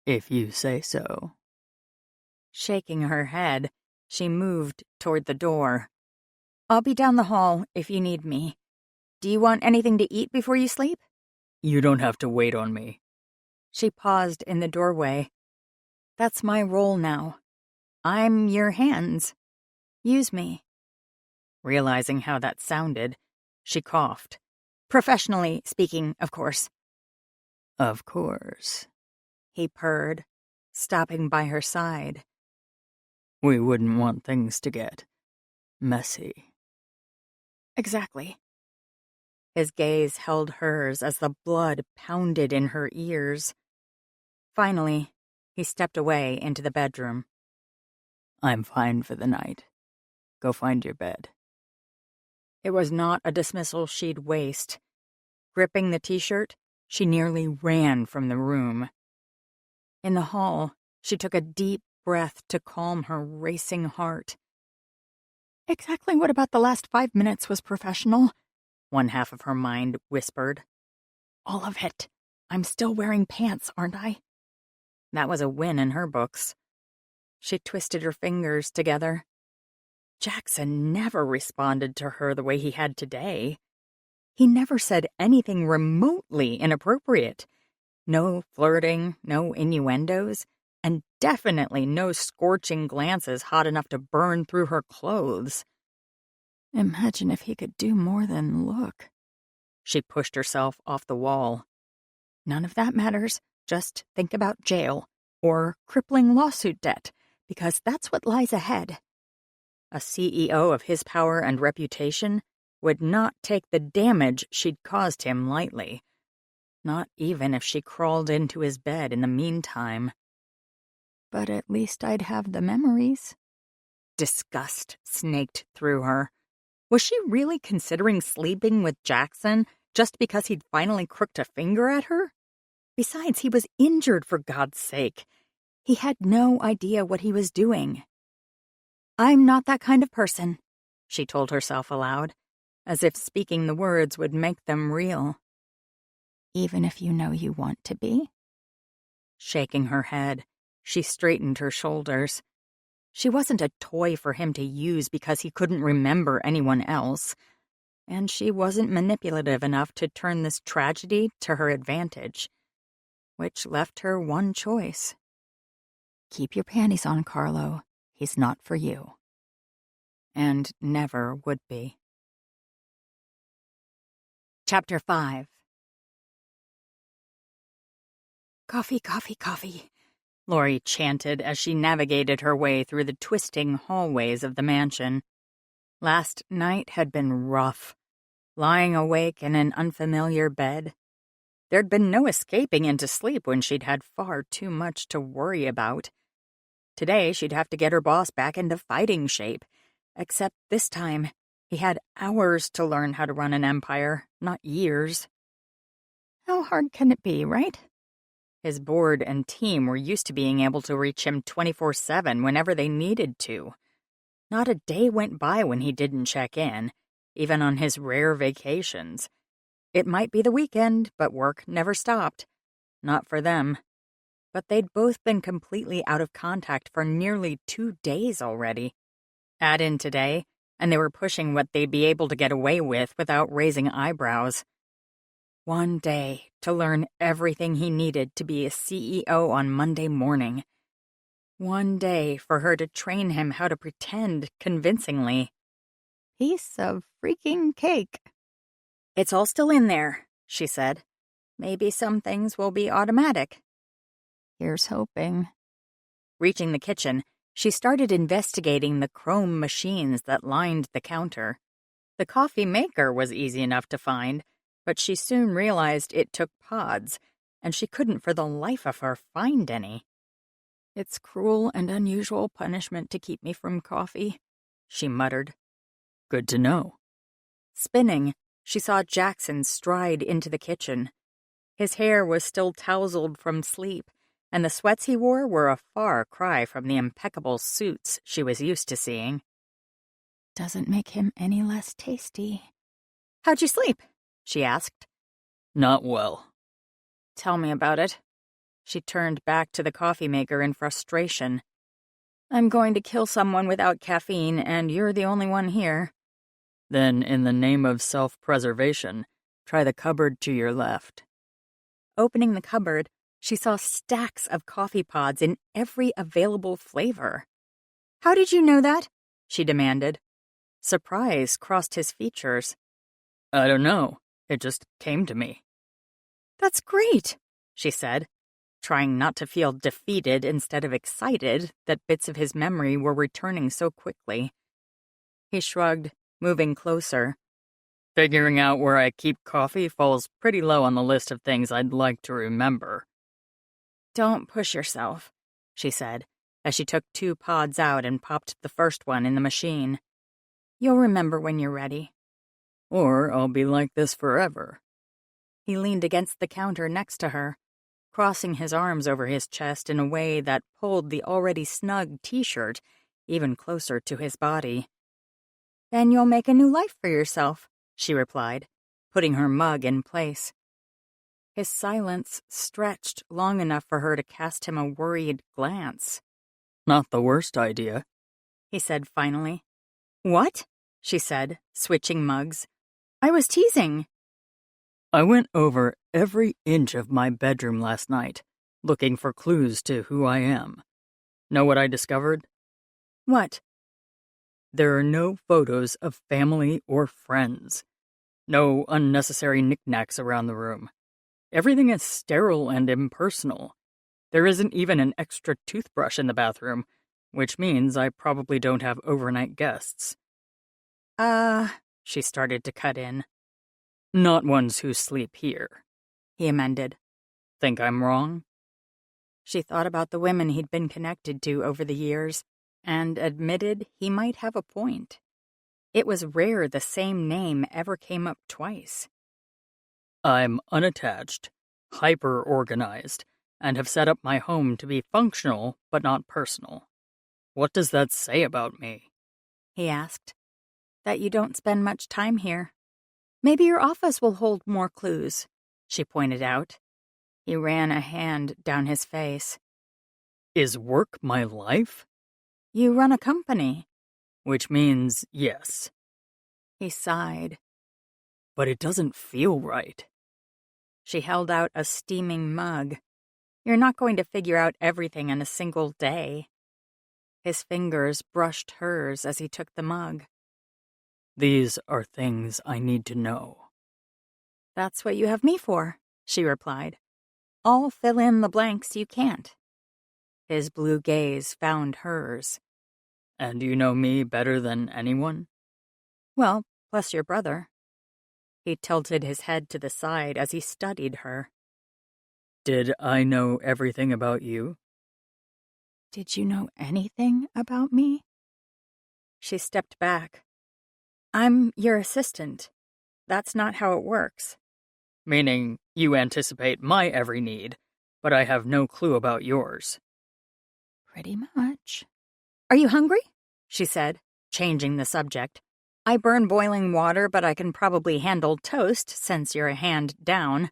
If you say so. Shaking her head, she moved toward the door. "I'll be down the hall if you need me. Do you want anything to eat before you sleep?" You don't have to wait on me. She paused in the doorway. "That's my role now. I'm your hands. Use me." Realizing how that sounded, she coughed. "Professionally speaking, of course." Of course. He purred, stopping by her side. We wouldn't want things to get messy. "Exactly." His gaze held hers as the blood pounded in her ears. Finally, He stepped away into the bedroom. I'm fine for the night. Go find your bed. It was not a dismissal she'd waste. Gripping the t-shirt, she nearly ran from the room. In the hall, she took a deep breath to calm her racing heart. Exactly what about the last 5 minutes was professional? One half of her mind whispered. All of it. I'm still wearing pants, aren't I? That was a win in her books. She twisted her fingers together. Jackson never responded to her the way he had today. He never said anything remotely inappropriate. No flirting, no innuendos, and definitely no scorching glances hot enough to burn through her clothes. Imagine if he could do more than look. She pushed herself off the wall. None of that matters. Just think about jail or crippling lawsuit debt, because that's what lies ahead. A CEO of his power and reputation would not take the damage she'd caused him lightly, not even if she crawled into his bed in the meantime. But at least I'd have the memories. Disgust snaked through her. Was she really considering sleeping with Jackson just because he'd finally crooked a finger at her? Besides, he was injured, for God's sake. He had no idea what he was doing. I'm not that kind of person, she told herself aloud, as if speaking the words would make them real. Even if you know you want to be? Shaking her head, she straightened her shoulders. She wasn't a toy for him to use because he couldn't remember anyone else, and she wasn't manipulative enough to turn this tragedy to her advantage, which left her one choice. Keep your panties on, Carlo. He's not for you. And never would be. Chapter 5. Coffee, coffee, coffee, Lori chanted as she navigated her way through the twisting hallways of the mansion. Last night had been rough, lying awake in an unfamiliar bed. There'd been no escaping into sleep when she'd had far too much to worry about. Today she'd have to get her boss back into fighting shape, except this time he had hours to learn how to run an empire, not years. How hard can it be, right? His board and team were used to being able to reach him 24/7 whenever they needed to. Not a day went by when he didn't check in, even on his rare vacations. It might be the weekend, but work never stopped. Not for them. But they'd both been completely out of contact for nearly 2 days already. Add in today, and they were pushing what they'd be able to get away with without raising eyebrows. One day to learn everything he needed to be a CEO on Monday morning. One day for her to train him how to pretend convincingly. Piece of freaking cake. It's all still in there, she said. Maybe some things will be automatic. Here's hoping. Reaching the kitchen, she started investigating the chrome machines that lined the counter. The coffee maker was easy enough to find, but she soon realized it took pods, and she couldn't for the life of her find any. It's cruel and unusual punishment to keep me from coffee, she muttered. Good to know. Spinning, she saw Jackson stride into the kitchen. His hair was still tousled from sleep, and the sweats he wore were a far cry from the impeccable suits she was used to seeing. Doesn't make him any less tasty. How'd you sleep? She asked. Not well. Tell me about it. She turned back to the coffee maker in frustration. I'm going to kill someone without caffeine, and you're the only one here. Then, in the name of self-preservation, try the cupboard to your left. Opening the cupboard, she saw stacks of coffee pods in every available flavor. How did you know that? She demanded. Surprise crossed his features. I don't know. It just came to me. That's great, she said, trying not to feel defeated instead of excited that bits of his memory were returning so quickly. He shrugged, moving closer. Figuring out where I keep coffee falls pretty low on the list of things I'd like to remember. Don't push yourself. she said, as she took 2 pods out and popped the first one in the machine. You'll remember when you're ready. Or I'll be like this forever. He leaned against the counter next to her, crossing his arms over his chest in a way that pulled the already snug t-shirt even closer to his body. Then you'll make a new life for yourself, she replied, putting her mug in place. His silence stretched long enough for her to cast him a worried glance. Not the worst idea, he said finally. What? She said, switching mugs. I was teasing. I went over every inch of my bedroom last night, looking for clues to who I am. Know what I discovered? What? There are no photos of family or friends. No unnecessary knickknacks around the room. Everything is sterile and impersonal. There isn't even an extra toothbrush in the bathroom, which means I probably don't have overnight guests. She started to cut in. Not ones who sleep here, he amended. Think I'm wrong? She thought about the women he'd been connected to over the years, and admitted he might have a point. It was rare the same name ever came up twice. I'm unattached, hyper-organized, and have set up my home to be functional but not personal. What does that say about me? He asked. That you don't spend much time here. Maybe your office will hold more clues, she pointed out. He ran a hand down his face. Is work my life? You run a company. Which means yes. He sighed. But it doesn't feel right. She held out a steaming mug. You're not going to figure out everything in a single day. His fingers brushed hers as he took the mug. These are things I need to know. That's what you have me for, she replied. I'll fill in the blanks you can't. His blue gaze found hers. And you know me better than anyone? Well, plus your brother. He tilted his head to the side as he studied her. Did I know everything about you? Did you know anything about me? She stepped back. I'm your assistant. That's not how it works. Meaning you anticipate my every need, but I have no clue about yours. Pretty much. Are you hungry? She said, changing the subject. I burn boiling water, but I can probably handle toast since you're a hand down.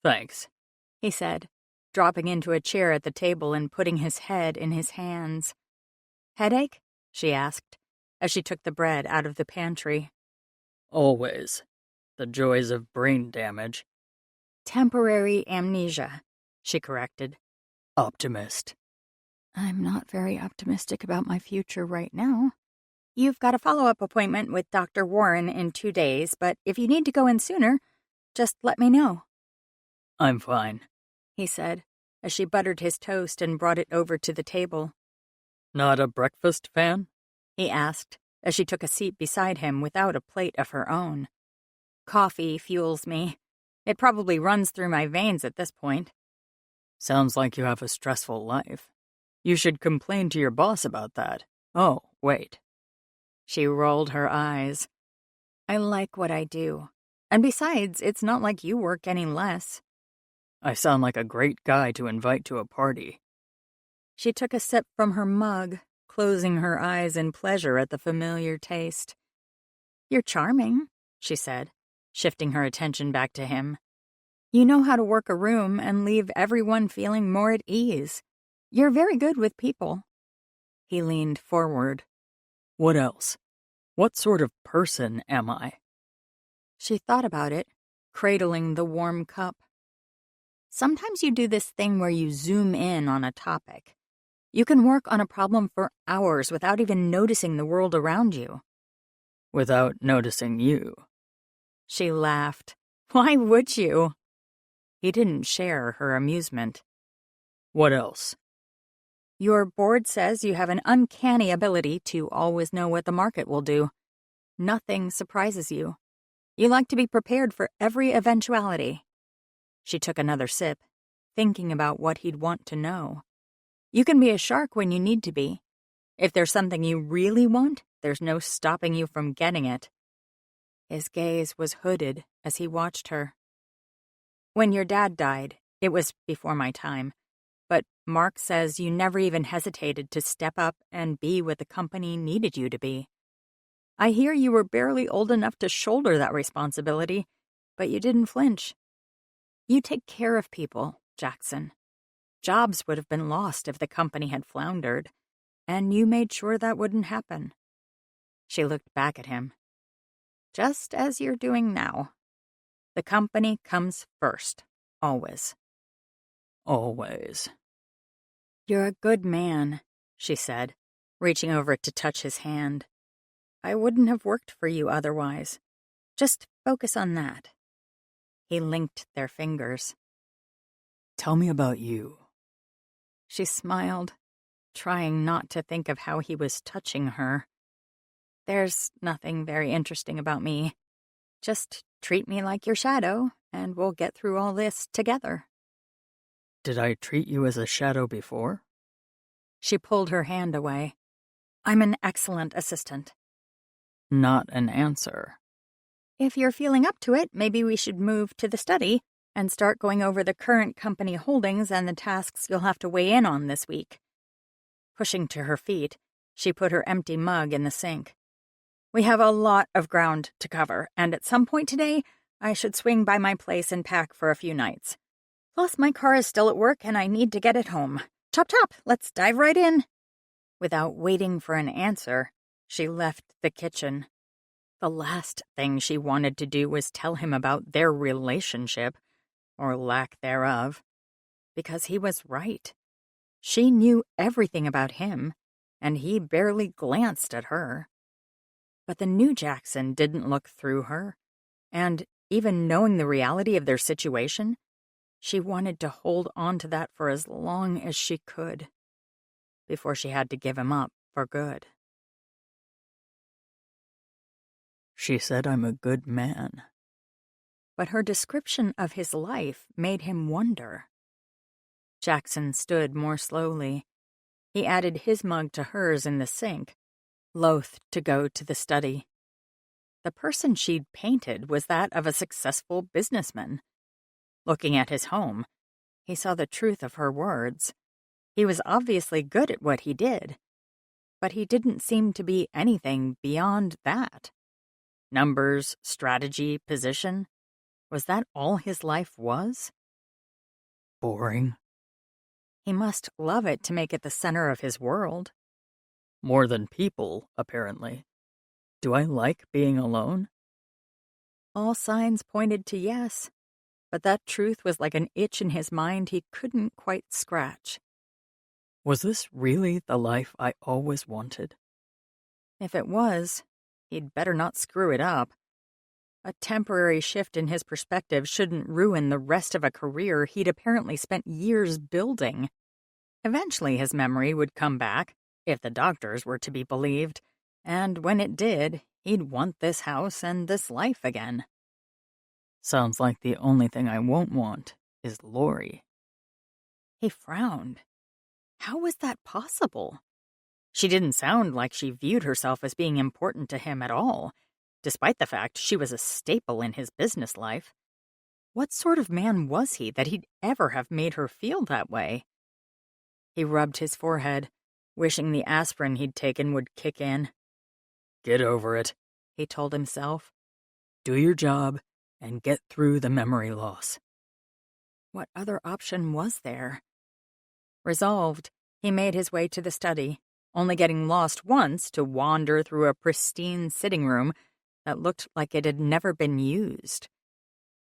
Thanks, he said, dropping into a chair at the table and putting his head in his hands. Headache? She asked, as she took the bread out of the pantry. Always. The joys of brain damage. Temporary amnesia, she corrected. Optimist. I'm not very optimistic about my future right now. You've got a follow-up appointment with Dr. Warren in 2 days, but if you need to go in sooner, just let me know. I'm fine, he said, as she buttered his toast and brought it over to the table. Not a breakfast fan? He asked, as she took a seat beside him without a plate of her own. Coffee fuels me. It probably runs through my veins at this point. Sounds like you have a stressful life. You should complain to your boss about that. Oh, wait. She rolled her eyes. I like what I do. And besides, it's not like you work any less. I sound like a great guy to invite to a party. She took a sip from her mug, closing her eyes in pleasure at the familiar taste. You're charming, she said, shifting her attention back to him. You know how to work a room and leave everyone feeling more at ease. You're very good with people. He leaned forward. What else? What sort of person am I? She thought about it, cradling the warm cup. Sometimes you do this thing where you zoom in on a topic. You can work on a problem for hours without even noticing the world around you. Without noticing you. She laughed. Why would you? He didn't share her amusement. What else? Your board says you have an uncanny ability to always know what the market will do. Nothing surprises you. You like to be prepared for every eventuality. She took another sip, thinking about what he'd want to know. You can be a shark when you need to be. If there's something you really want, there's no stopping you from getting it. His gaze was hooded as he watched her. When your dad died, it was before my time, but Mark says you never even hesitated to step up and be what the company needed you to be. I hear you were barely old enough to shoulder that responsibility, but you didn't flinch. You take care of people, Jackson. Jobs would have been lost if the company had floundered, and you made sure that wouldn't happen. She looked back at him. Just as you're doing now. The company comes first, always. Always. You're a good man, she said, reaching over to touch his hand. I wouldn't have worked for you otherwise. Just focus on that. He linked their fingers. Tell me about you. She smiled, trying not to think of how he was touching her. There's nothing very interesting about me. Just treat me like your shadow, and we'll get through all this together. Did I treat you as a shadow before? She pulled her hand away. I'm an excellent assistant. Not an answer. If you're feeling up to it, maybe we should move to the study and start going over the current company holdings and the tasks you'll have to weigh in on this week. Pushing to her feet, she put her empty mug in the sink. We have a lot of ground to cover, and at some point today, I should swing by my place and pack for a few nights. Plus, my car is still at work and I need to get it home. Chop chop, let's dive right in. Without waiting for an answer, she left the kitchen. The last thing she wanted to do was tell him about their relationship, or lack thereof, because he was right. She knew everything about him, and he barely glanced at her. But the new Jackson didn't look through her, and even knowing the reality of their situation, she wanted to hold on to that for as long as she could, before she had to give him up for good. She said I'm a good man. But her description of his life made him wonder. Jackson stood more slowly. He added his mug to hers in the sink, loath to go to the study. The person she'd painted was that of a successful businessman. Looking at his home, he saw the truth of her words. He was obviously good at what he did, but he didn't seem to be anything beyond that. Numbers, strategy, position. Was that all his life was? Boring. He must love it to make it the center of his world. More than people, apparently. Do I like being alone? All signs pointed to yes, but that truth was like an itch in his mind he couldn't quite scratch. Was this really the life I always wanted? If it was, he'd better not screw it up. A temporary shift in his perspective shouldn't ruin the rest of a career he'd apparently spent years building. Eventually his memory would come back, if the doctors were to be believed, and when it did, he'd want this house and this life again. Sounds like the only thing I won't want is Lori. He frowned. How was that possible? She didn't sound like she viewed herself as being important to him at all, despite the fact she was a staple in his business life. What sort of man was he that he'd ever have made her feel that way? He rubbed his forehead, wishing the aspirin he'd taken would kick in. Get over it, he told himself. Do your job and get through the memory loss. What other option was there? Resolved, he made his way to the study, only getting lost once to wander through a pristine sitting room that looked like it had never been used.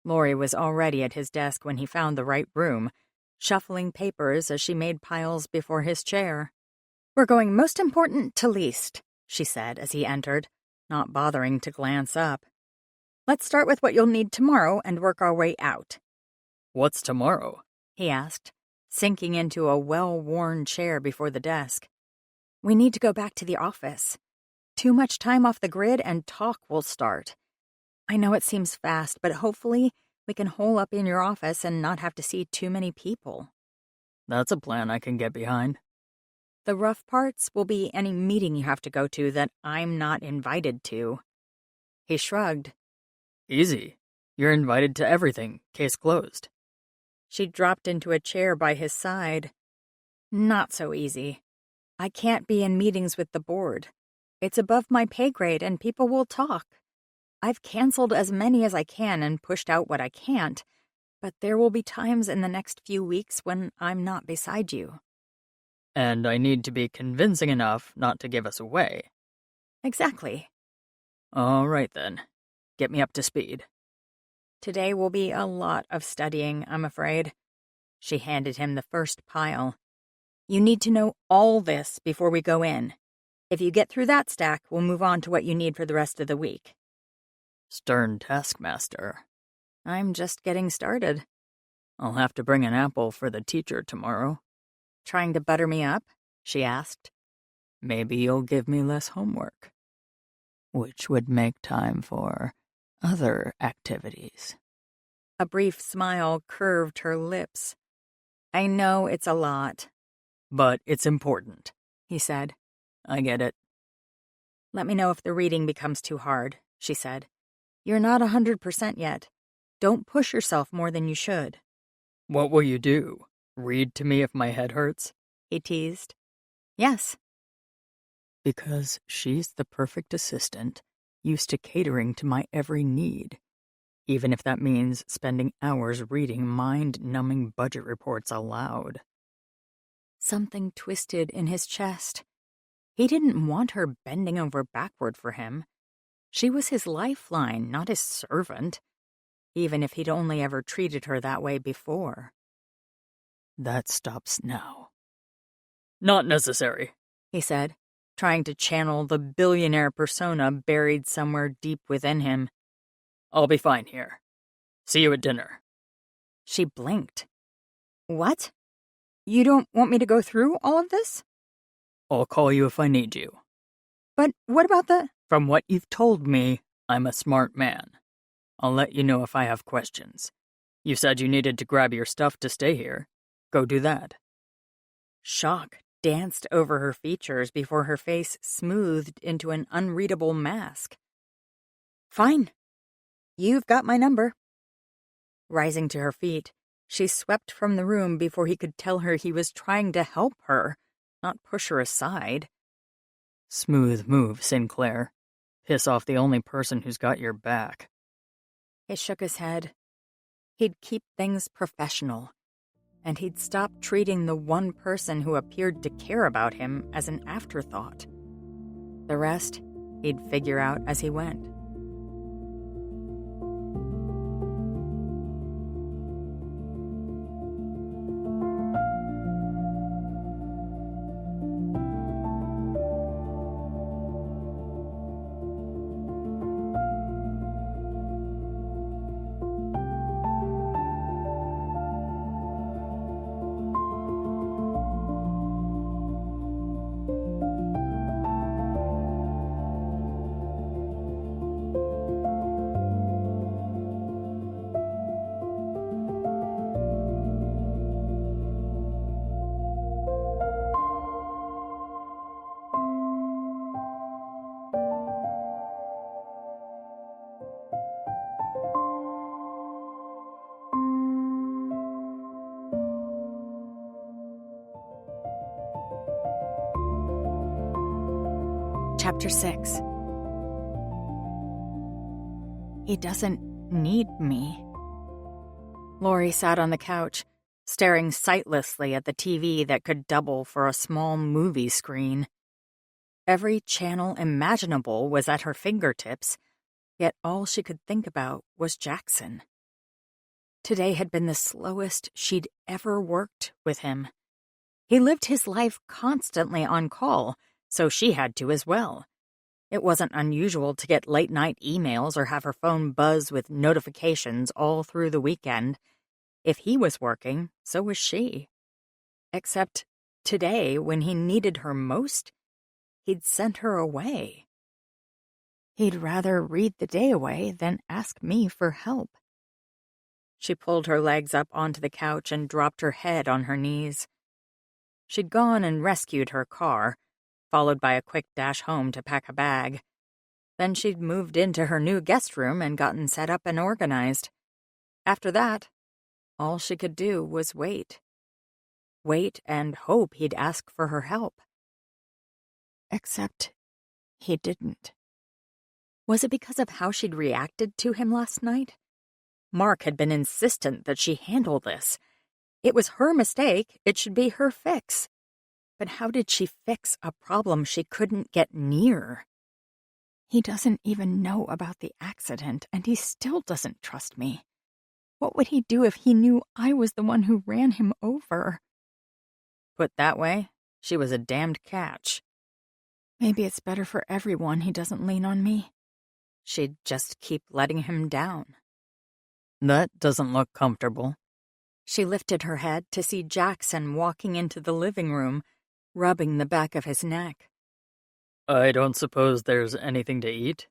Lori was already at his desk when he found the right room, shuffling papers as she made piles before his chair. We're going most important to least, she said as he entered, not bothering to glance up. Let's start with what you'll need tomorrow and work our way out. What's tomorrow? He asked, sinking into a well-worn chair before the desk. We need to go back to the office. Too much time off the grid and talk will start. I know it seems fast, but hopefully we can hole up in your office and not have to see too many people. That's a plan I can get behind. The rough parts will be any meeting you have to go to that I'm not invited to. He shrugged. Easy. You're invited to everything. Case closed. She dropped into a chair by his side. Not so easy. I can't be in meetings with the board. It's above my pay grade and people will talk. I've canceled as many as I can and pushed out what I can't, but there will be times in the next few weeks when I'm not beside you. And I need to be convincing enough not to give us away. Exactly. All right then. Get me up to speed. Today will be a lot of studying, I'm afraid. She handed him the first pile. You need to know all this before we go in. If you get through that stack, we'll move on to what you need for the rest of the week. Stern taskmaster. I'm just getting started. I'll have to bring an apple for the teacher tomorrow. Trying to butter me up? She asked. Maybe you'll give me less homework. Which would make time for other activities. A brief smile curved her lips. I know it's a lot. But it's important, he said. I get it. Let me know if the reading becomes too hard, she said. You're not 100% yet. Don't push yourself more than you should. What will you do? Read to me if my head hurts? He teased. Yes. Because she's the perfect assistant, used to catering to my every need, even if that means spending hours reading mind-numbing budget reports aloud. Something twisted in his chest. He didn't want her bending over backward for him. She was his lifeline, not his servant, even if he'd only ever treated her that way before. That stops now. Not necessary, he said, trying to channel the billionaire persona buried somewhere deep within him. I'll be fine here. See you at dinner. She blinked. What? You don't want me to go through all of this? I'll call you if I need you. But what about the... From what you've told me, I'm a smart man. I'll let you know if I have questions. You said you needed to grab your stuff to stay here. Go do that. Shock danced over her features before her face smoothed into an unreadable mask. Fine. You've got my number. Rising to her feet, she swept from the room before he could tell her he was trying to help her, not push her aside. Smooth move, Sinclair. Piss off the only person who's got your back. He shook his head. He'd keep things professional, and he'd stop treating the one person who appeared to care about him as an afterthought. The rest, he'd figure out as he went. Chapter 6. He doesn't need me. Lori sat on the couch, staring sightlessly at the TV that could double for a small movie screen. Every channel imaginable was at her fingertips, yet all she could think about was Jackson. Today had been the slowest she'd ever worked with him. He lived his life constantly on call, so she had to as well. It wasn't unusual to get late-night emails or have her phone buzz with notifications all through the weekend. If he was working, so was she. Except today, when he needed her most, he'd sent her away. He'd rather read the day away than ask me for help. She pulled her legs up onto the couch and dropped her head on her knees. She'd gone and rescued her car, followed by a quick dash home to pack a bag. Then she'd moved into her new guest room and gotten set up and organized. After that, all she could do was wait. Wait and hope he'd ask for her help. Except he didn't. Was it because of how she'd reacted to him last night? Mark had been insistent that she handle this. It was her mistake, it should be her fix. But how did she fix a problem she couldn't get near? He doesn't even know about the accident, and he still doesn't trust me. What would he do if he knew I was the one who ran him over? Put that way, she was a damned catch. Maybe it's better for everyone he doesn't lean on me. She'd just keep letting him down. That doesn't look comfortable. She lifted her head to see Jackson walking into the living room, rubbing the back of his neck. I don't suppose there's anything to eat?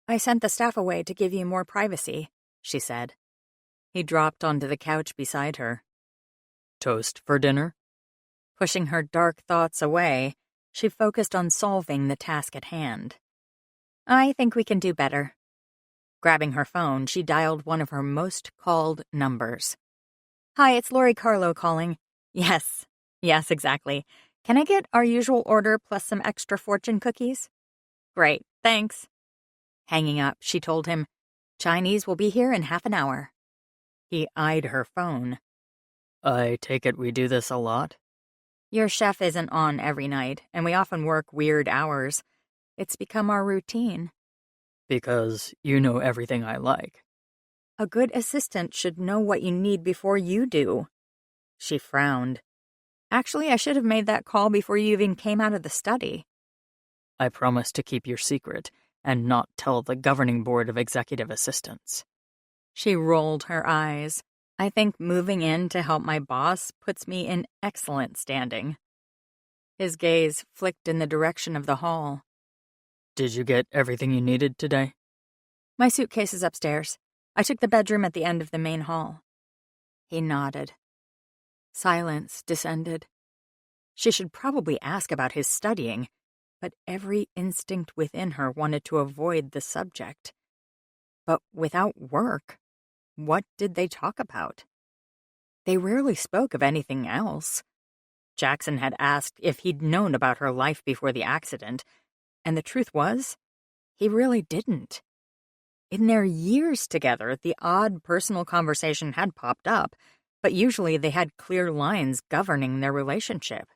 I sent the staff away to give you more privacy, she said. He dropped onto the couch beside her. Toast for dinner? Pushing her dark thoughts away, she focused on solving the task at hand. I think we can do better. Grabbing her phone, she dialed one of her most called numbers. Hi, it's Lori Carlo calling. Yes, exactly. Can I get our usual order plus some extra fortune cookies? Great, thanks. Hanging up, she told him, Chinese will be here in half an hour. He eyed her phone. I take it we do this a lot? Your chef isn't on every night, and we often work weird hours. It's become our routine. Because you know everything I like. A good assistant should know what you need before you do. She frowned. Actually, I should have made that call before you even came out of the study. I promise to keep your secret and not tell the governing board of executive assistants. She rolled her eyes. I think moving in to help my boss puts me in excellent standing. His gaze flicked in the direction of the hall. Did you get everything you needed today? My suitcase is upstairs. I took the bedroom at the end of the main hall. He nodded. Silence descended. She should probably ask about his studying, but every instinct within her wanted to avoid the subject. But without work, what did they talk about? They rarely spoke of anything else. Jackson had asked if he'd known about her life before the accident, and the truth was, he really didn't. In their years together, the odd personal conversation had popped up, but usually they had clear lines governing their relationship.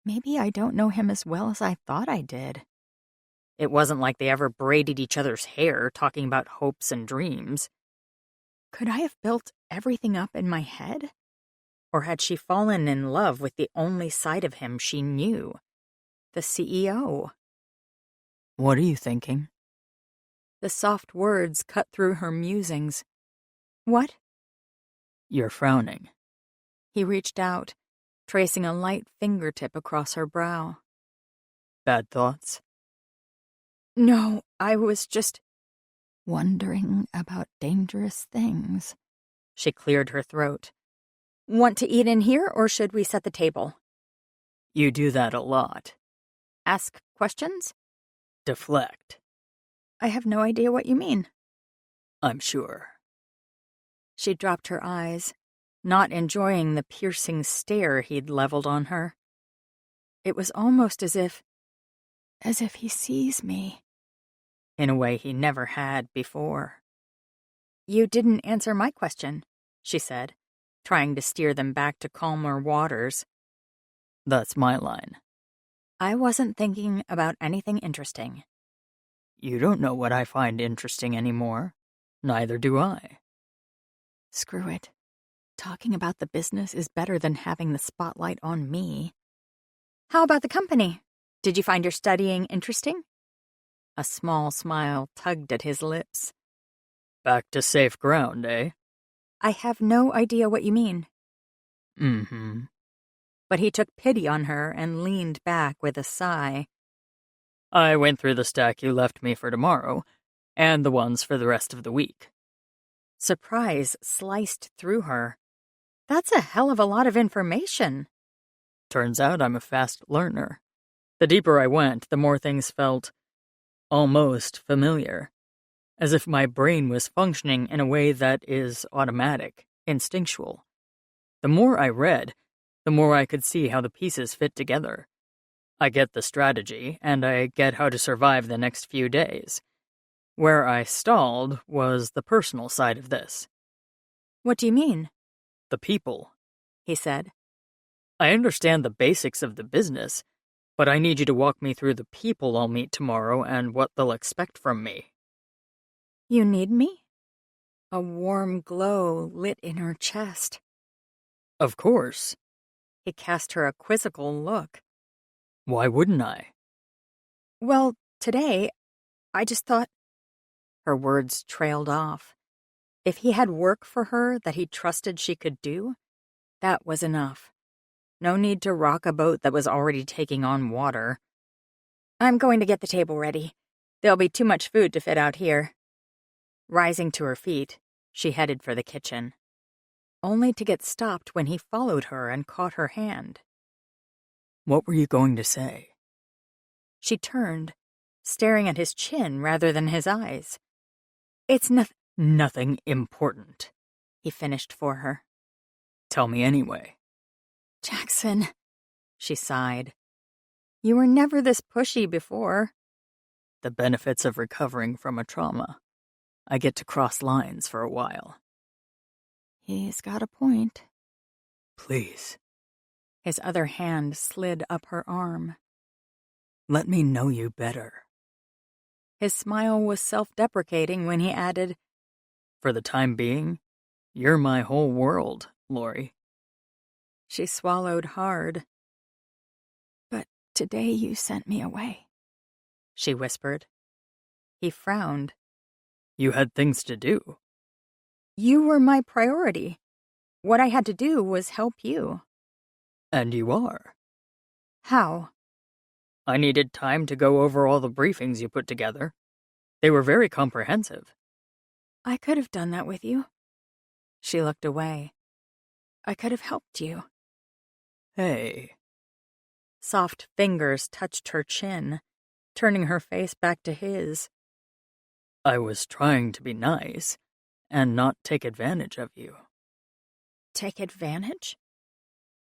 Maybe I don't know him as well as I thought I did. It wasn't like they ever braided each other's hair talking about hopes and dreams. Could I have built everything up in my head? Or had she fallen in love with the only side of him she knew? The CEO. What are you thinking? The soft words cut through her musings. What? You're frowning. He reached out, tracing a light fingertip across her brow. Bad thoughts? No, I was just wondering about dangerous things. She cleared her throat. Want to eat in here, or should we set the table? You do that a lot. Ask questions? Deflect. I have no idea what you mean. I'm sure. She dropped her eyes, not enjoying the piercing stare he'd leveled on her. It was almost as if he sees me. In a way he never had before. You didn't answer my question, she said, trying to steer them back to calmer waters. That's my line. I wasn't thinking about anything interesting. You don't know what I find interesting anymore. Neither do I. Screw it. Talking about the business is better than having the spotlight on me. How about the company? Did you find your studying interesting? A small smile tugged at his lips. Back to safe ground, eh? I have no idea what you mean. Mm-hmm. But he took pity on her and leaned back with a sigh. I went through the stack you left me for tomorrow, and the ones for the rest of the week. Surprise sliced through her. That's a hell of a lot of information. Turns out I'm a fast learner. The deeper I went, the more things felt almost familiar, as if my brain was functioning in a way that is automatic, instinctual. The more I read, the more I could see how the pieces fit together. I get the strategy, and I get how to survive the next few days. Where I stalled was the personal side of this. What do you mean? The people, He said. I understand the basics of the business, but I need you to walk me through the people I'll meet tomorrow and what they'll expect from me. You need me? A warm glow lit in her chest. Of course. He cast her a quizzical look. Why wouldn't I? Well, today, I just thought... Her words trailed off. If he had work for her that he trusted she could do, that was enough. No need to rock a boat that was already taking on water. I'm going to get the table ready. There'll be too much food to fit out here. Rising to her feet, she headed for the kitchen, only to get stopped when he followed her and caught her hand. What were you going to say? She turned, staring at his chin rather than his eyes. It's Nothing important, he finished for her. Tell me anyway. Jackson, she sighed. You were never this pushy before. The benefits of recovering from a trauma. I get to cross lines for a while. He's got a point. Please. His other hand slid up her arm. Let me know you better. His smile was self-deprecating when he added, For the time being, you're my whole world, Lori. She swallowed hard. But today you sent me away, she whispered. He frowned. You had things to do. You were my priority. What I had to do was help you. And you are. How? I needed time to go over all the briefings you put together. They were very comprehensive. I could have done that with you. She looked away. I could have helped you. Hey. Soft fingers touched her chin, turning her face back to his. I was trying to be nice and not take advantage of you. Take advantage?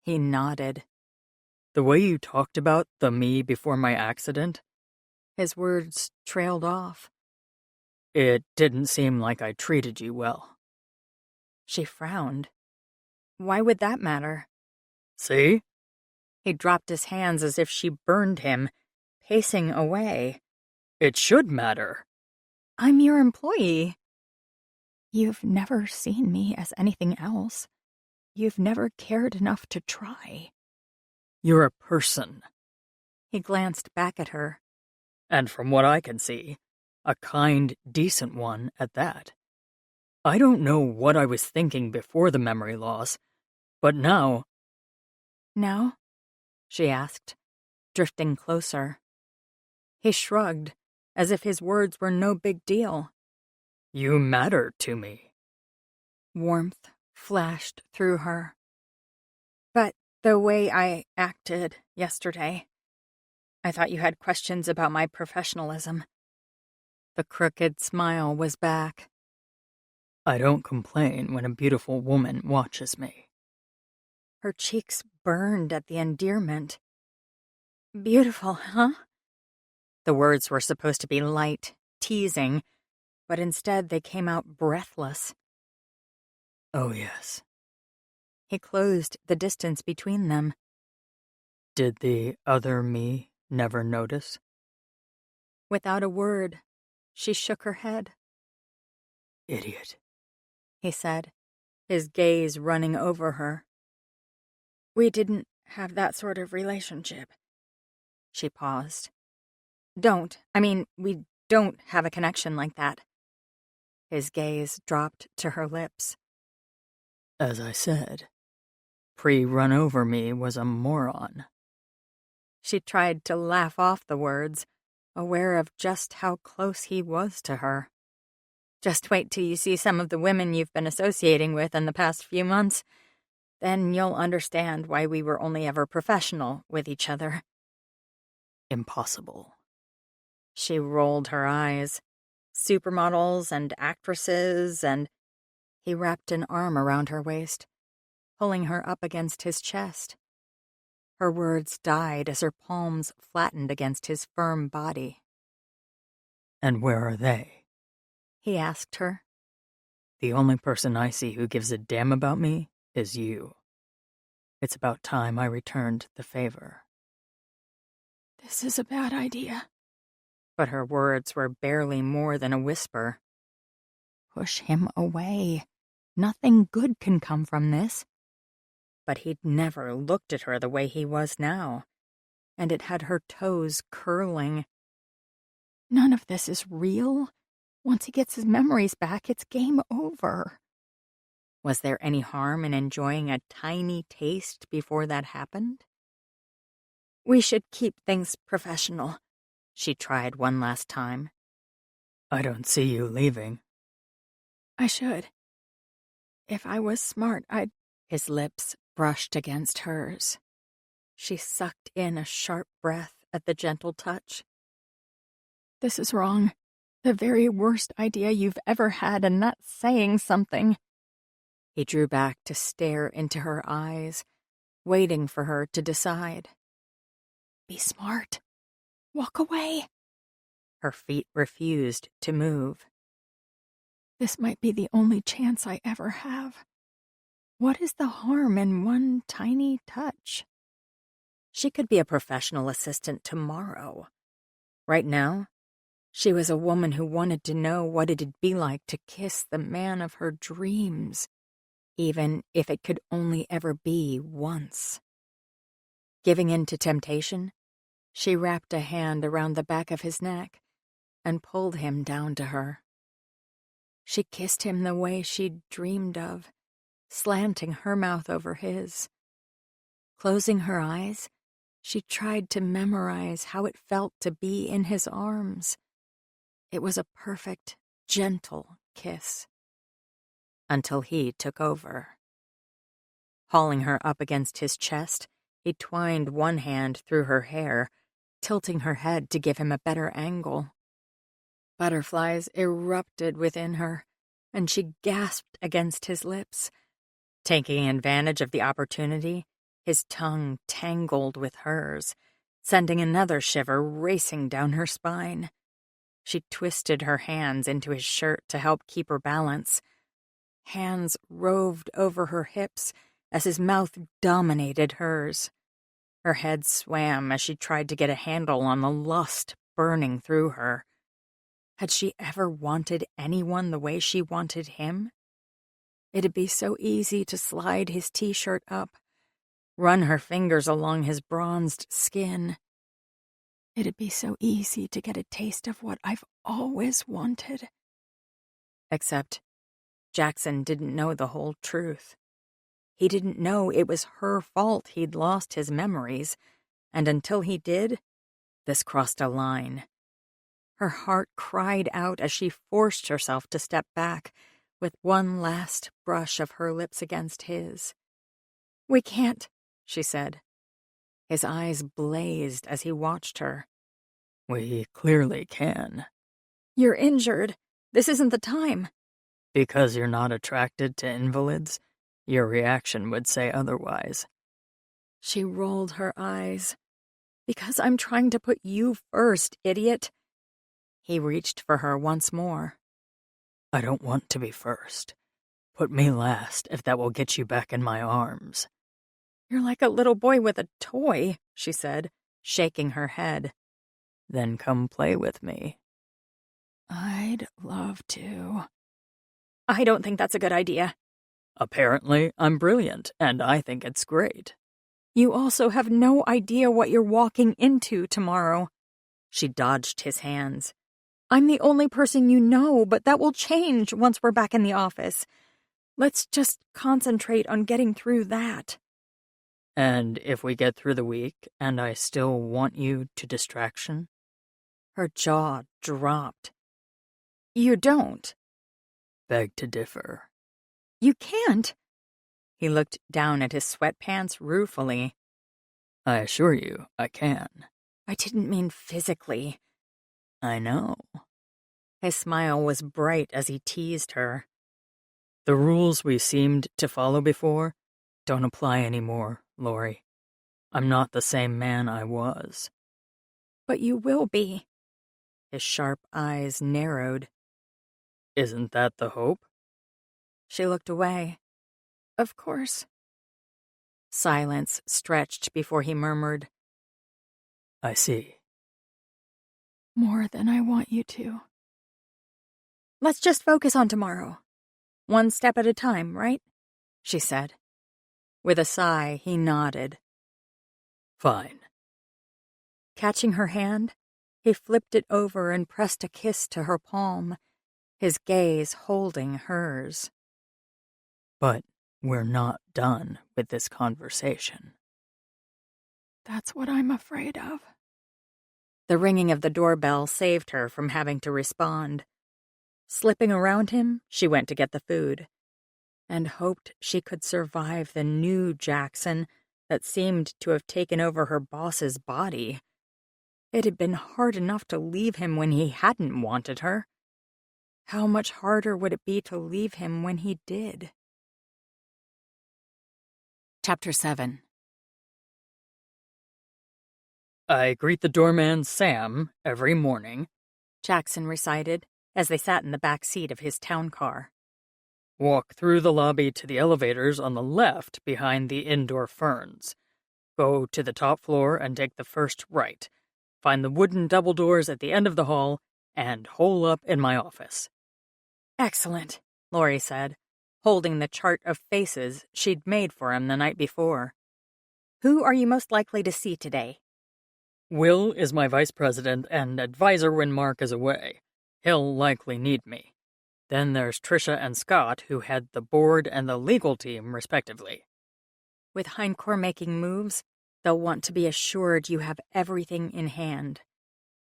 He nodded. The way you talked about the me before my accident, His words trailed off. it didn't seem like I treated you well. She frowned. Why would that matter? See? He dropped his hands as if she burned him, pacing away. It should matter. I'm your employee. You've never seen me as anything else. You've never cared enough to try. You're a person. He glanced back at her. And from what I can see, a kind, decent one at that. I don't know what I was thinking before the memory loss, but now... Now? She asked, drifting closer. He shrugged, as if his words were no big deal. You matter to me. Warmth flashed through her. But the way I acted yesterday, I thought you had questions about my professionalism. The crooked smile was back. I don't complain when a beautiful woman watches me. Her cheeks burned at the endearment. Beautiful, huh? The words were supposed to be light, teasing, but instead they came out breathless. Oh, yes. He closed the distance between them. Did the other me never notice? Without a word, she shook her head. Idiot, he said, his gaze running over her. We didn't have that sort of relationship. She paused. We don't have a connection like that. His gaze dropped to her lips. As I said, pre-run over me was a moron. She tried to laugh off the words, aware of just how close he was to her. Just wait till you see some of the women you've been associating with in the past few months. Then you'll understand why we were only ever professional with each other. Impossible. She rolled her eyes. Supermodels and actresses, and he wrapped an arm around her waist, pulling her up against his chest. Her words died as her palms flattened against his firm body. And where are they? He asked her. The only person I see who gives a damn about me is you. It's about time I returned the favor. This is a bad idea. But her words were barely more than a whisper. Push him away. Nothing good can come from this. But he'd never looked at her the way he was now, and it had her toes curling. None of this is real. Once he gets his memories back, it's game over. Was there any harm in enjoying a tiny taste before that happened? We should keep things professional, she tried one last time. I don't see you leaving. I should. If I was smart, I'd... His lips brushed against hers. She sucked in a sharp breath at the gentle touch. This is wrong. The very worst idea you've ever had, and that's saying something. He drew back to stare into her eyes, waiting for her to decide. Be smart. Walk away. Her feet refused to move. This might be the only chance I ever have. What is the harm in one tiny touch? She could be a professional assistant tomorrow. Right now, she was a woman who wanted to know what it'd be like to kiss the man of her dreams, even if it could only ever be once. Giving in to temptation, she wrapped a hand around the back of his neck and pulled him down to her. She kissed him the way she'd dreamed of, slanting her mouth over his. Closing her eyes, she tried to memorize how it felt to be in his arms. It was a perfect, gentle kiss. Until he took over. Hauling her up against his chest, he twined one hand through her hair, tilting her head to give him a better angle. Butterflies erupted within her, and she gasped against his lips. Taking advantage of the opportunity, his tongue tangled with hers, sending another shiver racing down her spine. She twisted her hands into his shirt to help keep her balance. Hands roved over her hips as his mouth dominated hers. Her head swam as she tried to get a handle on the lust burning through her. Had she ever wanted anyone the way she wanted him? It'd be so easy to slide his t-shirt up, run her fingers along his bronzed skin. It'd be so easy to get a taste of what I've always wanted. Except Jackson didn't know the whole truth. He didn't know it was her fault he'd lost his memories, and until he did, this crossed a line. Her heart cried out as she forced herself to step back, with one last brush of her lips against his. We can't, she said. His eyes blazed as he watched her. We clearly can. You're injured. This isn't the time. Because you're not attracted to invalids, your reaction would say otherwise. She rolled her eyes. Because I'm trying to put you first, idiot. He reached for her once more. I don't want to be first. Put me last if that will get you back in my arms. You're like a little boy with a toy, she said, shaking her head. Then come play with me. I'd love to. I don't think that's a good idea. Apparently, I'm brilliant, and I think it's great. You also have no idea what you're walking into tomorrow. She dodged his hands. I'm the only person you know, but that will change once we're back in the office. Let's just concentrate on getting through that. And if we get through the week, and I still want you to distraction? Her jaw dropped. You don't. Beg to differ. You can't. He looked down at his sweatpants ruefully. I assure you, I can. I didn't mean physically. I know. His smile was bright as he teased her. The rules we seemed to follow before don't apply anymore, Lori. I'm not the same man I was. But you will be. His sharp eyes narrowed. Isn't that the hope? She looked away. Of course. Silence stretched before he murmured, I see. More than I want you to. Let's just focus on tomorrow. One step at a time, right? She said. With a sigh, he nodded. Fine. Catching her hand, he flipped it over and pressed a kiss to her palm, his gaze holding hers. But we're not done with this conversation. That's what I'm afraid of. The ringing of the doorbell saved her from having to respond. Slipping around him, she went to get the food, and hoped she could survive the new Jackson that seemed to have taken over her boss's body. It had been hard enough to leave him when he hadn't wanted her. How much harder would it be to leave him when he did? Chapter 7. I greet the doorman Sam every morning, Jackson recited as they sat in the back seat of his town car. Walk through the lobby to the elevators on the left behind the indoor ferns. Go to the top floor and take the first right. Find the wooden double doors at the end of the hall and hole up in my office. Excellent, Lori said, holding the chart of faces she'd made for him the night before. Who are you most likely to see today? Will is my vice president and advisor when Mark is away. He'll likely need me. Then there's Trisha and Scott, who head the board and the legal team, respectively. With Hindcore making moves, they'll want to be assured you have everything in hand.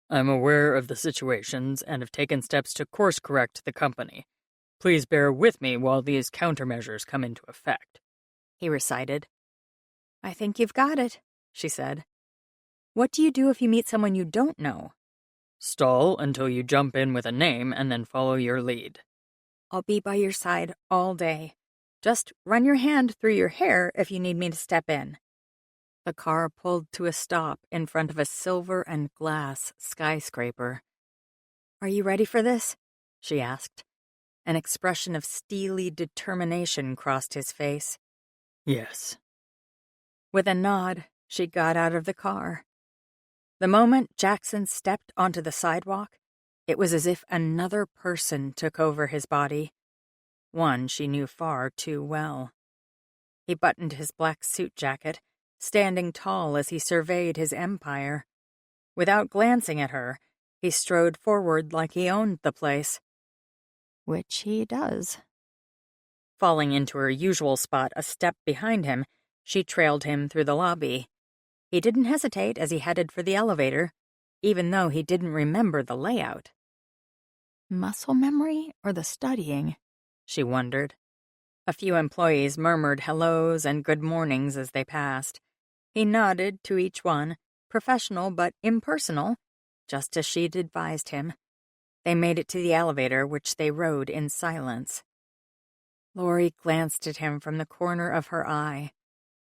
I'm aware of the situations and have taken steps to course-correct the company. Please bear with me while these countermeasures come into effect, he recited. I think you've got it, she said. What do you do if you meet someone you don't know? Stall until you jump in with a name and then follow your lead. I'll be by your side all day. Just run your hand through your hair if you need me to step in. The car pulled to a stop in front of a silver and glass skyscraper. Are you ready for this? She asked. An expression of steely determination crossed his face. Yes. With a nod, she got out of the car. The moment Jackson stepped onto the sidewalk, it was as if another person took over his body. One she knew far too well. He buttoned his black suit jacket, standing tall as he surveyed his empire. Without glancing at her, he strode forward like he owned the place. Which he does. Falling into her usual spot a step behind him, she trailed him through the lobby. He didn't hesitate as he headed for the elevator, even though he didn't remember the layout. Muscle memory or the studying? She wondered. A few employees murmured hellos and good mornings as they passed. He nodded to each one, professional but impersonal, just as she'd advised him. They made it to the elevator, which they rode in silence. Lori glanced at him from the corner of her eye.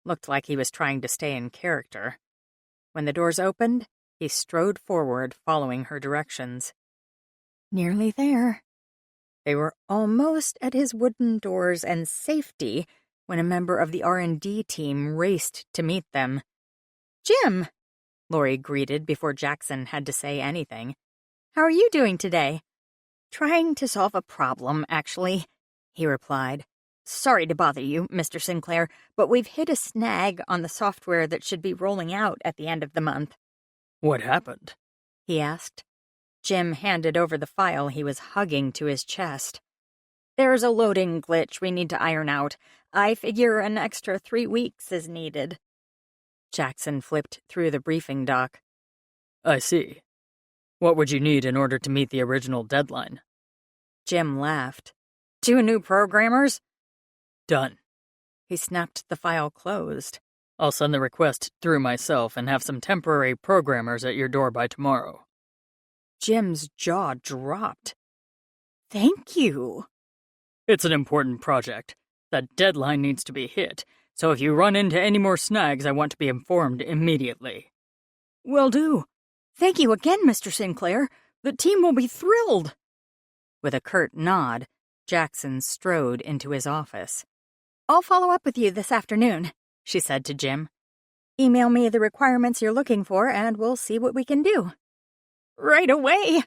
Looked like he was trying to stay in character. When the doors opened, he strode forward, following her directions. Nearly there. They were almost at his wooden doors and safety when a member of the R&D team raced to meet them. Jim! Lori greeted before Jackson had to say anything. How are you doing today? Trying to solve a problem, actually, he replied. Sorry to bother you, Mr. Sinclair, but we've hit a snag on the software that should be rolling out at the end of the month. What happened? He asked. Jim handed over the file he was hugging to his chest. There's a loading glitch we need to iron out. I figure an extra 3 weeks is needed. Jackson flipped through the briefing doc. I see. What would you need in order to meet the original deadline? Jim laughed. 2 new programmers? Done. He snapped the file closed. I'll send the request through myself and have some temporary programmers at your door by tomorrow. Jim's jaw dropped. Thank you. It's an important project. That deadline needs to be hit, so if you run into any more snags, I want to be informed immediately. Will do. Thank you again, Mr. Sinclair. The team will be thrilled. With a curt nod, Jackson strode into his office. I'll follow up with you this afternoon, she said to Jim. Email me the requirements you're looking for, and we'll see what we can do. Right away!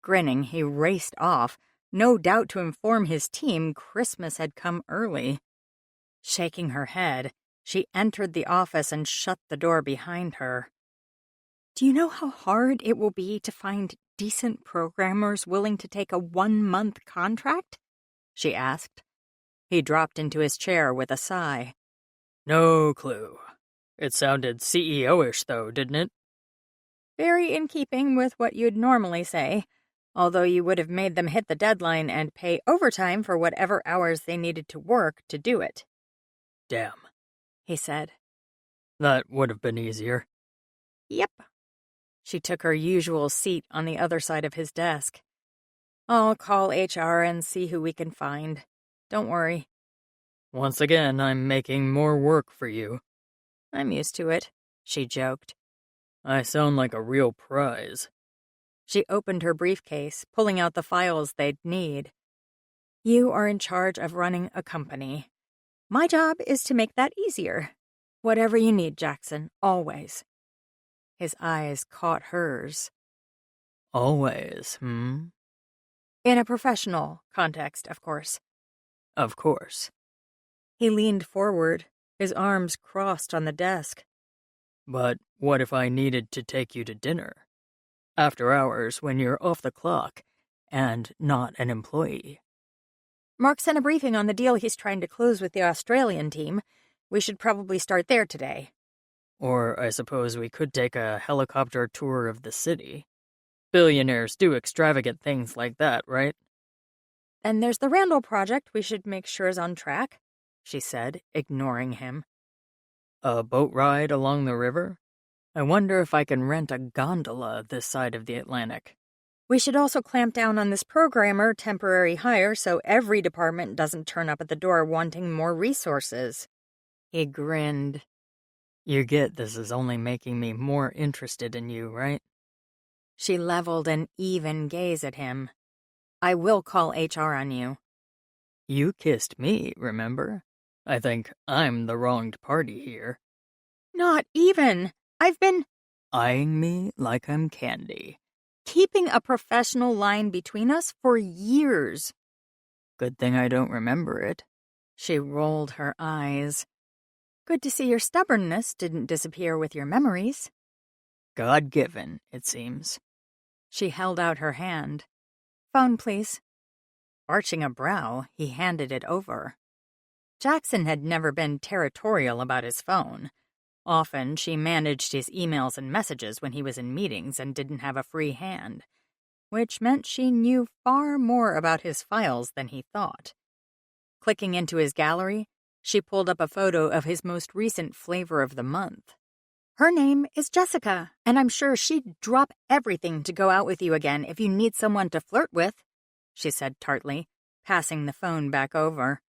Grinning, he raced off, no doubt to inform his team Christmas had come early. Shaking her head, she entered the office and shut the door behind her. Do you know how hard it will be to find decent programmers willing to take a 1-month contract? She asked. He dropped into his chair with a sigh. No clue. It sounded CEO-ish, though, didn't it? Very in keeping with what you'd normally say, although you would have made them hit the deadline and pay overtime for whatever hours they needed to work to do it. Damn, he said. That would have been easier. Yep. She took her usual seat on the other side of his desk. I'll call HR and see who we can find. Don't worry. Once again, I'm making more work for you. I'm used to it, she joked. I sound like a real prize. She opened her briefcase, pulling out the files they'd need. You are in charge of running a company. My job is to make that easier. Whatever you need, Jackson, always. His eyes caught hers. Always, In a professional context, of course. Of course. He leaned forward, his arms crossed on the desk. But what if I needed to take you to dinner? After hours, when you're off the clock, and not an employee. Mark sent a briefing on the deal he's trying to close with the Australian team. We should probably start there today. Or I suppose we could take a helicopter tour of the city. Billionaires do extravagant things like that, right? And there's the Randall project we should make sure is on track, she said, ignoring him. A boat ride along the river? I wonder if I can rent a gondola this side of the Atlantic. We should also clamp down on this programmer temporary hire so every department doesn't turn up at the door wanting more resources. He grinned. You get this is only making me more interested in you, right? She leveled an even gaze at him. I will call HR on you. You kissed me, remember? I think I'm the wronged party here. Not even. I've been eyeing me like I'm candy. Keeping a professional line between us for years. Good thing I don't remember it. She rolled her eyes. Good to see your stubbornness didn't disappear with your memories. God-given, it seems. She held out her hand. Phone, please. Arching a brow, he handed it over. Jackson had never been territorial about his phone. Often, she managed his emails and messages when he was in meetings and didn't have a free hand, which meant she knew far more about his files than he thought. Clicking into his gallery, she pulled up a photo of his most recent flavor of the month. Her name is Jessica, and I'm sure she'd drop everything to go out with you again if you need someone to flirt with, she said tartly, passing the phone back over.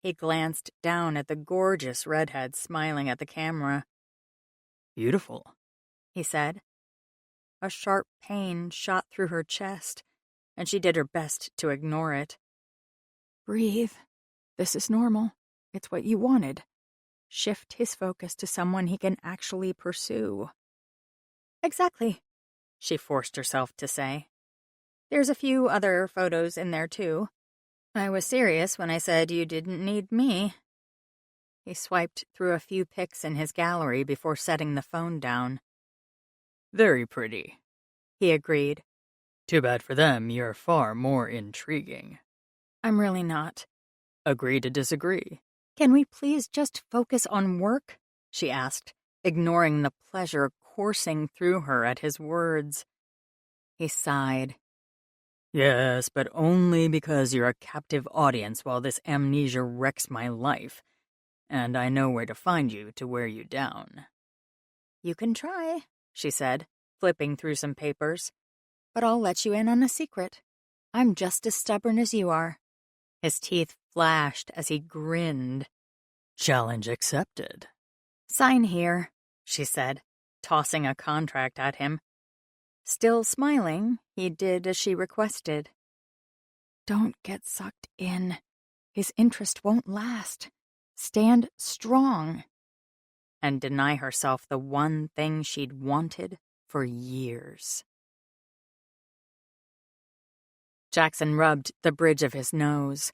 He glanced down at the gorgeous redhead smiling at the camera. Beautiful, he said. A sharp pain shot through her chest, and she did her best to ignore it. Breathe. This is normal. It's what you wanted. Shift his focus to someone he can actually pursue. Exactly, she forced herself to say. There's a few other photos in there, too. I was serious when I said you didn't need me. He swiped through a few pics in his gallery before setting the phone down. Very pretty, he agreed. Too bad for them, you're far more intriguing. I'm really not. Agree to disagree. Can we please just focus on work? She asked, ignoring the pleasure coursing through her at his words. He sighed. Yes, but only because you're a captive audience while this amnesia wrecks my life. and I know where to find you to wear you down. You can try, she said, flipping through some papers. But I'll let you in on a secret. I'm just as stubborn as you are. His teeth flashed as he grinned. Challenge accepted. Sign here, she said, tossing a contract at him. Still smiling, he did as she requested. Don't get sucked in. His interest won't last. Stand strong. And deny herself the one thing she'd wanted for years. Jackson rubbed the bridge of his nose.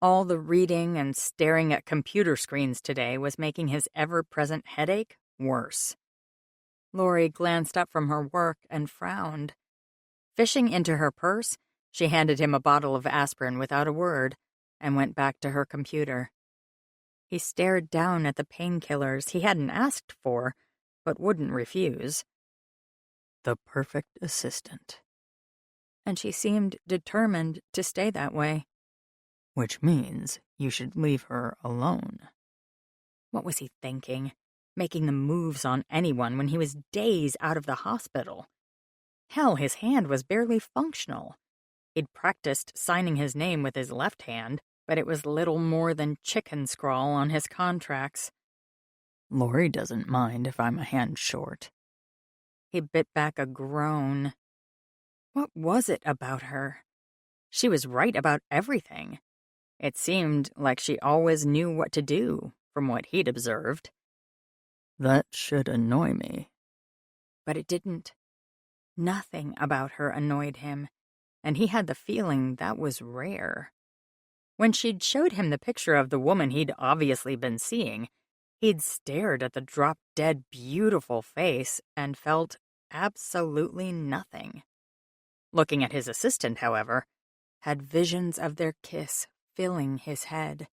All the reading and staring at computer screens today was making his ever-present headache worse. Lori glanced up from her work and frowned. Fishing into her purse, she handed him a bottle of aspirin without a word and went back to her computer. He stared down at the painkillers he hadn't asked for, but wouldn't refuse. The perfect assistant. And she seemed determined to stay that way. Which means you should leave her alone. What was he thinking? Making the moves on anyone when he was days out of the hospital. Hell, his hand was barely functional. He'd practiced signing his name with his left hand, but it was little more than chicken scrawl on his contracts. Lori doesn't mind if I'm a hand short. He bit back a groan. What was it about her? She was right about everything. It seemed like she always knew what to do, from what he'd observed. That should annoy me. But it didn't. Nothing about her annoyed him, and he had the feeling that was rare. When she'd showed him the picture of the woman he'd obviously been seeing, he'd stared at the drop-dead beautiful face and felt absolutely nothing. Looking at his assistant, however, had visions of their kiss filling his head.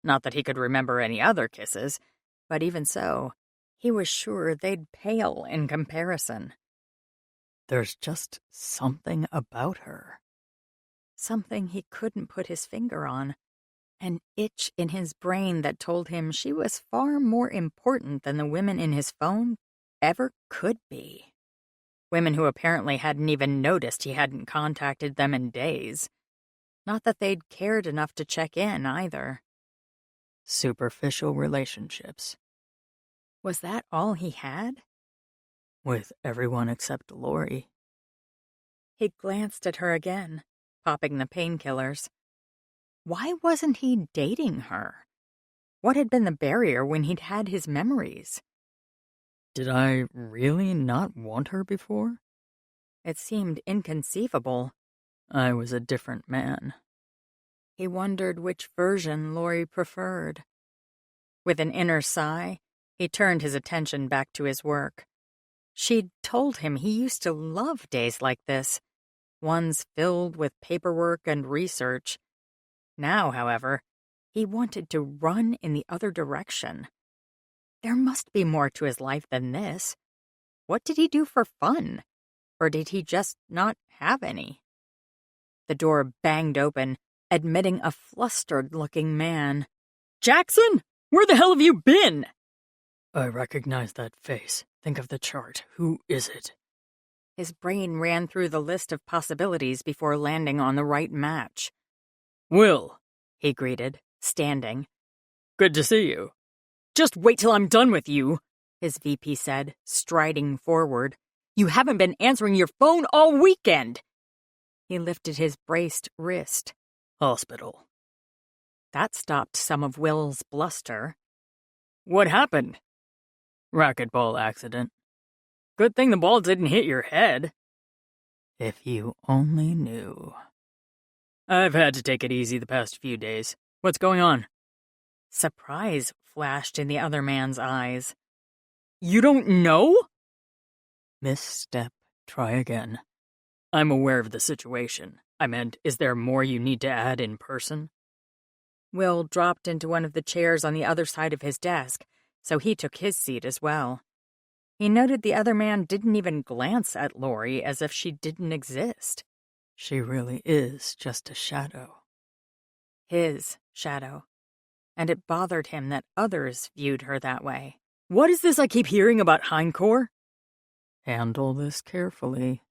Not that he could remember any other kisses, but even so, he was sure they'd pale in comparison. There's just something about her. Something he couldn't put his finger on. An itch in his brain that told him she was far more important than the women in his phone ever could be. Women who apparently hadn't even noticed he hadn't contacted them in days. Not that they'd cared enough to check in, either. Superficial relationships. Was that all he had? With everyone except Lori. He glanced at her again, popping the painkillers. Why wasn't he dating her? What had been the barrier when he'd had his memories? Did I really not want her before? It seemed inconceivable. I was a different man. He wondered which version Lori preferred. With an inner sigh, he turned his attention back to his work. She'd told him he used to love days like this, ones filled with paperwork and research. Now, however, he wanted to run in the other direction. There must be more to his life than this. What did he do for fun? Or did he just not have any? The door banged open, admitting a flustered-looking man. Jackson! Where the hell have you been? I recognize that face. Think of the chart. Who is it? His brain ran through the list of possibilities before landing on the right match. Will, he greeted, standing. Good to see you. Just wait till I'm done with you, his VP said, striding forward. You haven't been answering your phone all weekend. He lifted his braced wrist. Hospital. That stopped some of Will's bluster. What happened? Racquetball accident. Good thing the ball didn't hit your head. If you only knew. I've had to take it easy the past few days. What's going on? Surprise flashed in the other man's eyes. You don't know? Misstep. Try again. I'm aware of the situation. I meant, is there more you need to add in person? Will dropped into one of the chairs on the other side of his desk, so he took his seat as well. He noted the other man didn't even glance at Lori as if she didn't exist. She really is just a shadow. His shadow. and it bothered him that others viewed her that way. What is this I keep hearing about Hindcore? Handle this carefully.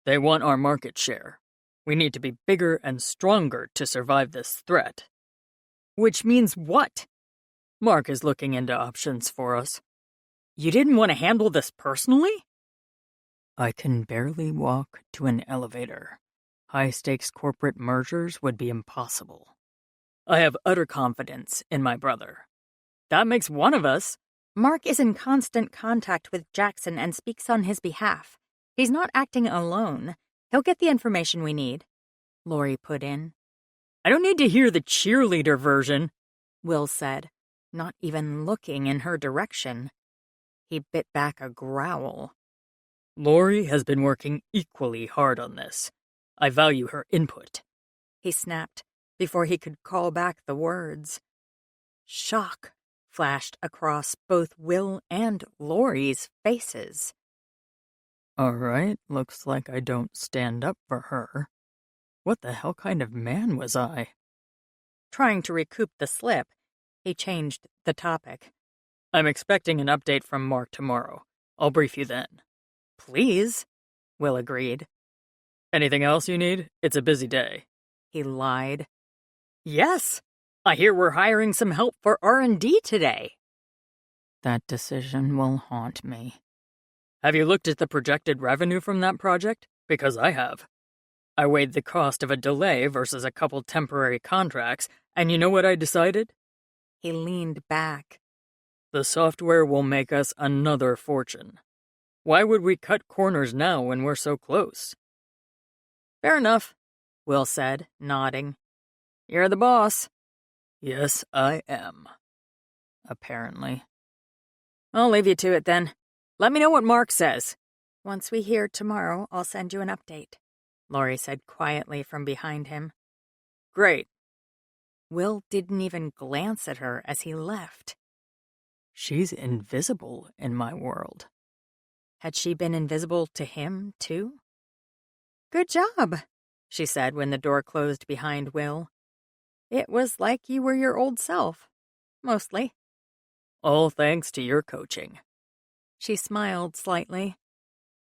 They want our market share. We need to be bigger and stronger to survive this threat. Which means what? Mark is looking into options for us. You didn't want to handle this personally? I can barely walk to an elevator. High-stakes corporate mergers would be impossible. I have utter confidence in my brother. That makes one of us. Mark is in constant contact with Jackson and speaks on his behalf. He's not acting alone. He'll get the information we need, Lori put in. I don't need to hear the cheerleader version, Will said, not even looking in her direction. He bit back a growl. Lori has been working equally hard on this. I value her input, he snapped before he could call back the words. Shock flashed across both Will and Lori's faces. All right, looks like I don't stand up for her. What the hell kind of man was I? Trying to recoup the slip, he changed the topic. I'm expecting an update from Mark tomorrow. I'll brief you then. Please, Will agreed. Anything else you need? It's a busy day. He lied. Yes, I hear we're hiring some help for R&D today. That decision will haunt me. Have you looked at the projected revenue from that project? Because I have. I weighed the cost of a delay versus a couple temporary contracts, and you know what I decided? He leaned back. The software will make us another fortune. Why would we cut corners now when we're so close? Fair enough, Will said, nodding. You're the boss. Yes, I am. Apparently. I'll leave you to it then. Let me know what Mark says. Once we hear tomorrow, I'll send you an update, Lori said quietly from behind him. Great. Will didn't even glance at her as he left. She's invisible in my world. Had she been invisible to him, too? Good job, she said when the door closed behind Will. It was like you were your old self. Mostly. All thanks to your coaching. She smiled slightly.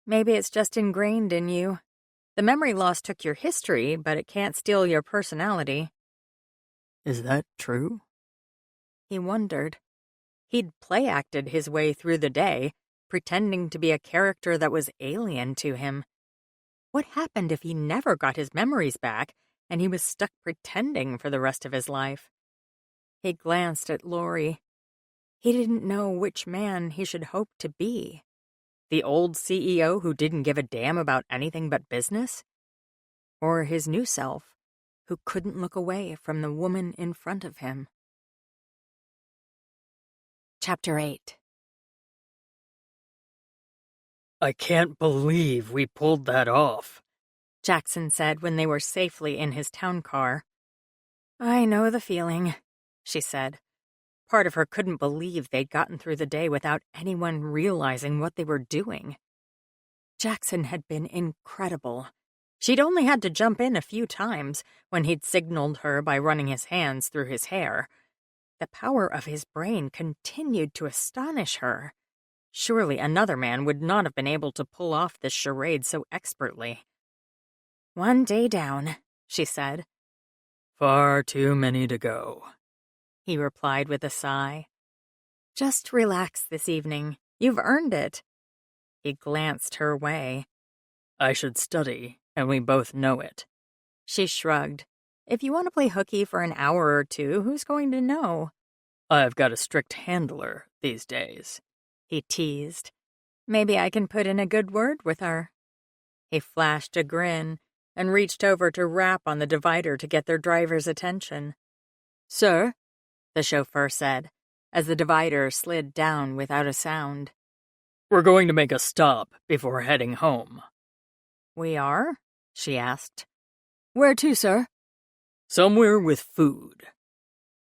Maybe it's just ingrained in you. The memory loss took your history, but it can't steal your personality. Is that true? He wondered. He'd play-acted his way through the day, pretending to be a character that was alien to him. What happened if he never got his memories back and he was stuck pretending for the rest of his life? He glanced at Lori. He didn't know which man he should hope to be. The old CEO who didn't give a damn about anything but business? Or his new self, who couldn't look away from the woman in front of him. Chapter 8. I can't believe we pulled that off, Jackson said when they were safely in his town car. I know the feeling, she said. Part of her couldn't believe they'd gotten through the day without anyone realizing what they were doing. Jackson had been incredible. She'd only had to jump in a few times when he'd signaled her by running his hands through his hair. The power of his brain continued to astonish her. Surely another man would not have been able to pull off this charade so expertly. One day down, she said. Far too many to go, he replied with a sigh. Just relax this evening. You've earned it. He glanced her way. I should study, and we both know it. She shrugged. If you want to play hooky for an hour or two, who's going to know? I've got a strict handler these days, he teased. Maybe I can put in a good word with her. He flashed a grin and reached over to rap on the divider to get their driver's attention. Sir, the chauffeur said, as the divider slid down without a sound. We're going to make a stop before heading home. We are? She asked. Where to, sir? Somewhere with food.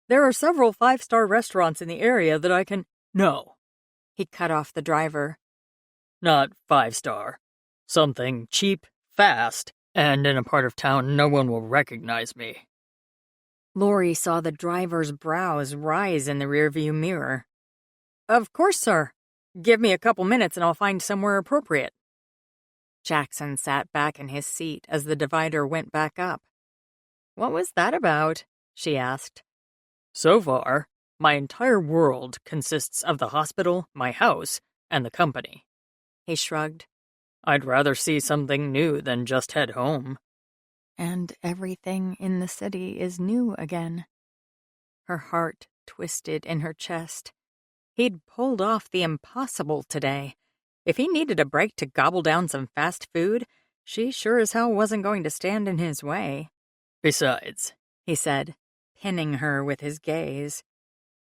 There are several 5-star restaurants in the area that I can... No. He cut off the driver. Not 5-star. Something cheap, fast, and in a part of town no one will recognize me. Lori saw the driver's brows rise in the rearview mirror. "Of course, sir. Give me a couple minutes and I'll find somewhere appropriate." Jackson sat back in his seat as the divider went back up. "What was that about?" she asked. So far, my entire world consists of the hospital, my house, and the company. He shrugged. I'd rather see something new than just head home. And everything in the city is new again. Her heart twisted in her chest. He'd pulled off the impossible today. If he needed a break to gobble down some fast food, she sure as hell wasn't going to stand in his way. Besides, He said, pinning her with his gaze.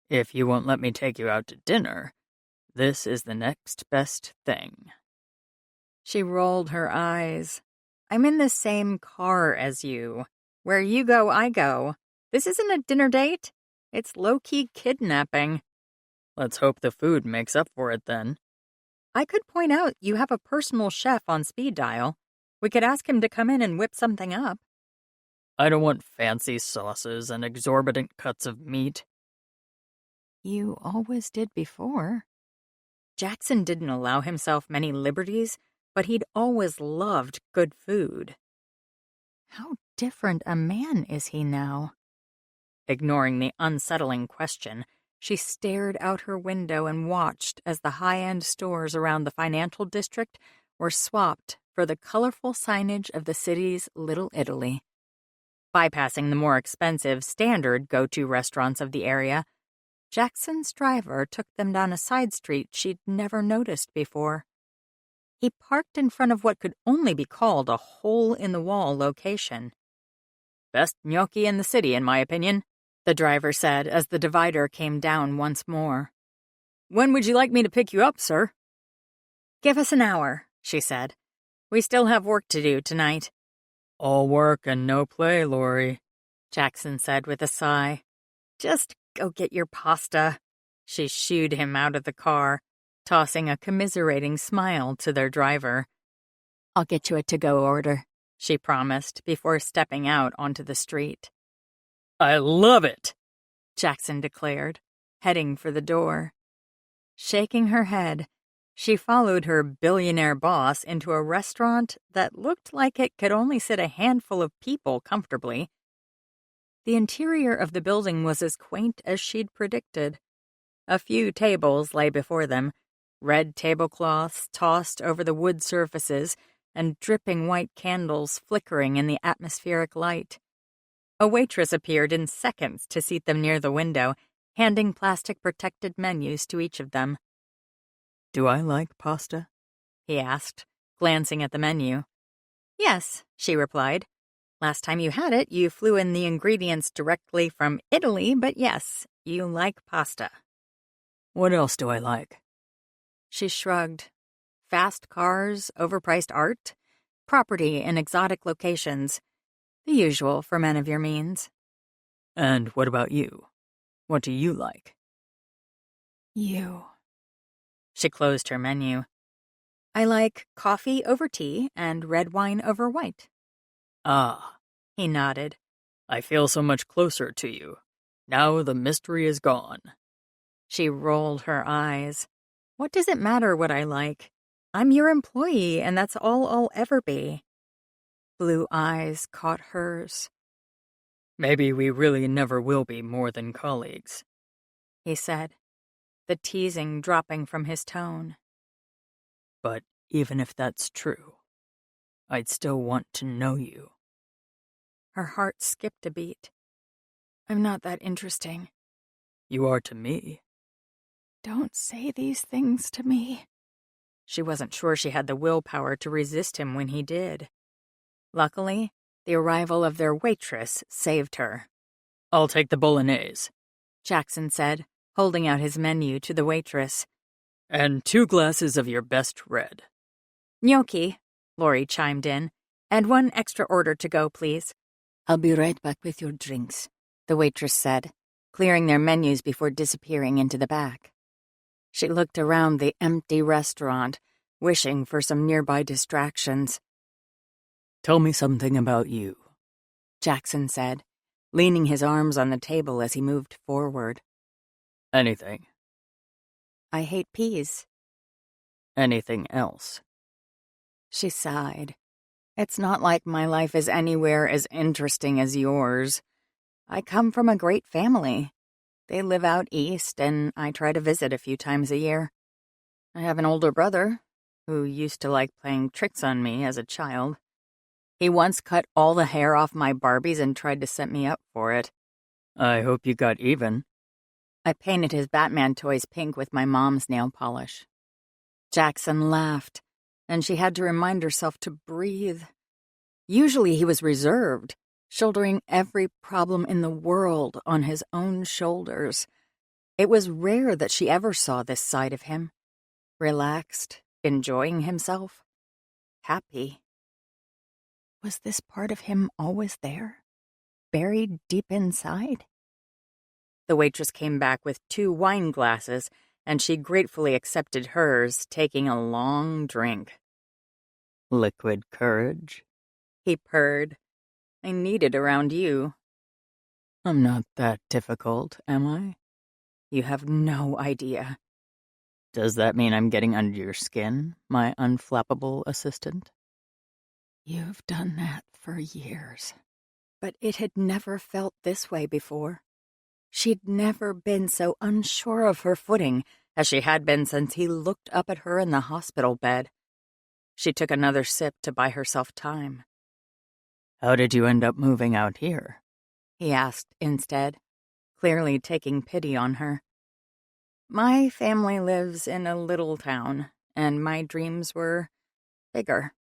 If you won't let me take you out to dinner, this is the next best thing. She rolled her eyes. I'm in the same car as you. Where you go, I go. This isn't a dinner date. It's low-key kidnapping. Let's hope the food makes up for it then. I could point out you have a personal chef on speed dial. We could ask him to come in and whip something up. I don't want fancy sauces and exorbitant cuts of meat. You always did before. Jackson didn't allow himself many liberties, but he'd always loved good food. How different a man is he now? Ignoring the unsettling question, she stared out her window and watched as the high-end stores around the financial district were swapped for the colorful signage of the city's Little Italy. Bypassing the more expensive, standard go-to restaurants of the area, Jackson's driver took them down a side street she'd never noticed before. He parked in front of what could only be called a hole-in-the-wall location. "Best gnocchi in the city, in my opinion," the driver said as the divider came down once more. "When would you like me to pick you up, sir?" "Give us an hour," she said. "We still have work to do tonight." All work and no play, Lori, Jackson said with a sigh. "Just go get your pasta." She shooed him out of the car, tossing a commiserating smile to their driver. "I'll get you a to-go order," she promised before stepping out onto the street. I love it, Jackson declared, heading for the door. Shaking her head, she followed her billionaire boss into a restaurant that looked like it could only sit a handful of people comfortably. The interior of the building was as quaint as she'd predicted. A few tables lay before them, red tablecloths tossed over the wood surfaces and dripping white candles flickering in the atmospheric light. A waitress appeared in seconds to seat them near the window, handing plastic-protected menus to each of them. Do I like pasta? He asked, glancing at the menu. Yes, she replied. Last time you had it, you flew in the ingredients directly from Italy, but yes, you like pasta. What else do I like? She shrugged. Fast cars, overpriced art, property in exotic locations. The usual for men of your means. And what about you? What do you like? You. She closed her menu. I like coffee over tea and red wine over white. Ah, he nodded. I feel so much closer to you. Now the mystery is gone. She rolled her eyes. What does it matter what I like? I'm your employee, and that's all I'll ever be. Blue eyes caught hers. Maybe we really never will be more than colleagues, he said, the teasing dropping from his tone. But even if that's true, I'd still want to know you. Her heart skipped a beat. I'm not that interesting. You are to me. Don't say these things to me. She wasn't sure she had the willpower to resist him when he did. Luckily, the arrival of their waitress saved her. I'll take the bolognese, Jackson said, holding out his menu to the waitress. And 2 glasses of your best red. Gnocchi, Lori chimed in, and 1 extra order to go, please. I'll be right back with your drinks, the waitress said, clearing their menus before disappearing into the back. She looked around the empty restaurant, wishing for some nearby distractions. Tell me something about you, Jackson said, leaning his arms on the table as he moved forward. Anything. I hate peas. Anything else? She sighed. It's not like my life is anywhere as interesting as yours. I come from a great family. They live out east, and I try to visit a few times a year. I have an older brother who used to like playing tricks on me as a child. He once cut all the hair off my Barbies and tried to set me up for it. I hope you got even. I painted his Batman toys pink with my mom's nail polish. Jackson laughed, and she had to remind herself to breathe. Usually he was reserved, shouldering every problem in the world on his own shoulders. It was rare that she ever saw this side of him. Relaxed, enjoying himself, happy. Was this part of him always there, buried deep inside? The waitress came back with 2 wine glasses, and she gratefully accepted hers, taking a long drink. Liquid courage? He purred. I need it around you. I'm not that difficult, am I? You have no idea. Does that mean I'm getting under your skin, my unflappable assistant? You've done that for years. But it had never felt this way before. She'd never been so unsure of her footing as she had been since he looked up at her in the hospital bed. She took another sip to buy herself time. How did you end up moving out here? He asked instead, clearly taking pity on her. My family lives in a little town, and my dreams were bigger.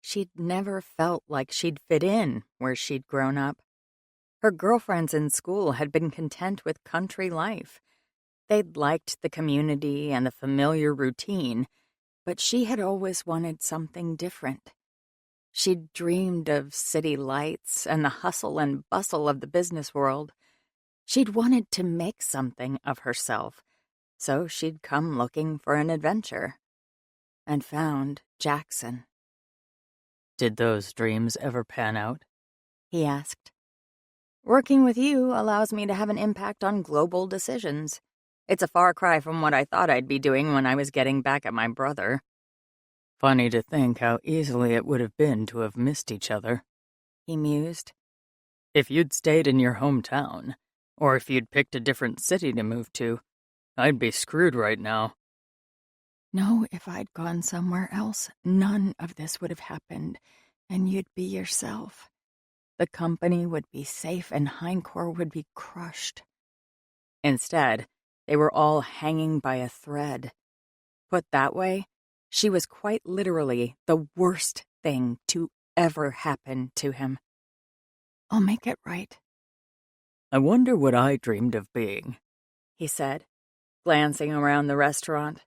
She'd never felt like she'd fit in where she'd grown up. Her girlfriends in school had been content with country life. They'd liked the community and the familiar routine, but she had always wanted something different. She'd dreamed of city lights and the hustle and bustle of the business world. She'd wanted to make something of herself, so she'd come looking for an adventure. And found Jackson. Did those dreams ever pan out? He asked. Working with you allows me to have an impact on global decisions. It's a far cry from what I thought I'd be doing when I was getting back at my brother. Funny to think how easily it would have been to have missed each other, he mused. If you'd stayed in your hometown, or if you'd picked a different city to move to, I'd be screwed right now. No, if I'd gone somewhere else, none of this would have happened, and you'd be yourself. The company would be safe and Hindcore would be crushed. Instead, they were all hanging by a thread. Put that way, she was quite literally the worst thing to ever happen to him. I'll make it right. I wonder what I dreamed of being, he said, glancing around the restaurant.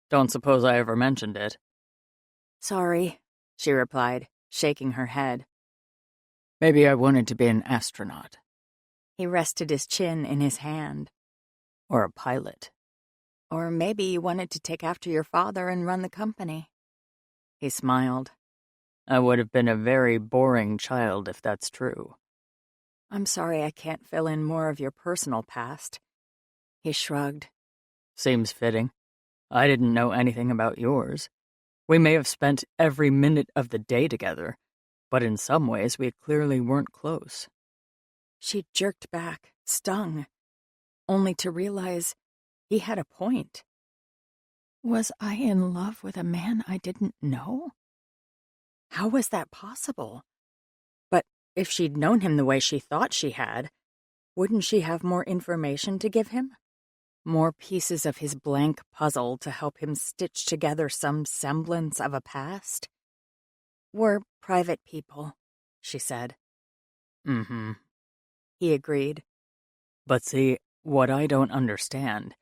Don't suppose I ever mentioned it. Sorry, she replied, shaking her head. Maybe I wanted to be an astronaut. He rested his chin in his hand. Or a pilot. Or maybe you wanted to take after your father and run the company. He smiled. I would have been a very boring child if that's true. I'm sorry I can't fill in more of your personal past. He shrugged. Seems fitting. I didn't know anything about yours. We may have spent every minute of the day together, but in some ways we clearly weren't close. She jerked back, stung, only to realize he had a point. Was I in love with a man I didn't know? How was that possible? But if she'd known him the way she thought she had, wouldn't she have more information to give him? More pieces of his blank puzzle to help him stitch together some semblance of a past? We're private people, she said. Mm-hmm. He agreed. But see, what I don't understand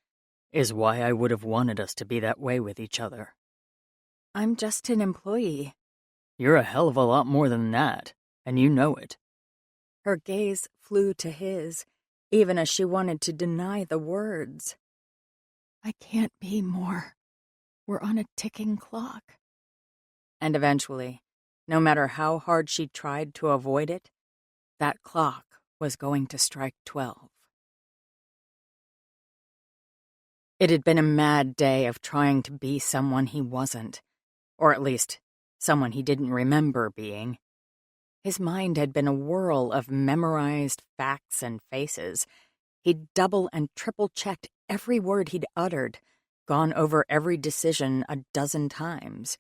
is why I would have wanted us to be that way with each other. I'm just an employee. You're a hell of a lot more than that, and you know it. Her gaze flew to his, even as she wanted to deny the words. I can't be more. We're on a ticking clock. And eventually, no matter how hard she tried to avoid it, that clock was going to strike 12. It had been a mad day of trying to be someone he wasn't, or at least someone he didn't remember being. His mind had been a whirl of memorized facts and faces. He'd double and triple-checked every word he'd uttered, gone over every decision a dozen times.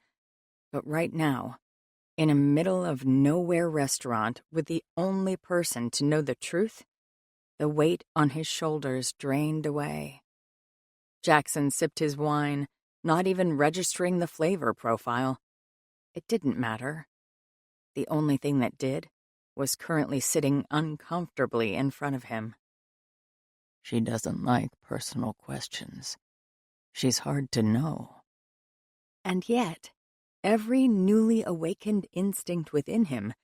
But right now, in a middle-of-nowhere restaurant with the only person to know the truth, the weight on his shoulders drained away. Jackson sipped his wine, not even registering the flavor profile. It didn't matter. The only thing that did was currently sitting uncomfortably in front of him. She doesn't like personal questions. She's hard to know. And yet, every newly awakened instinct within him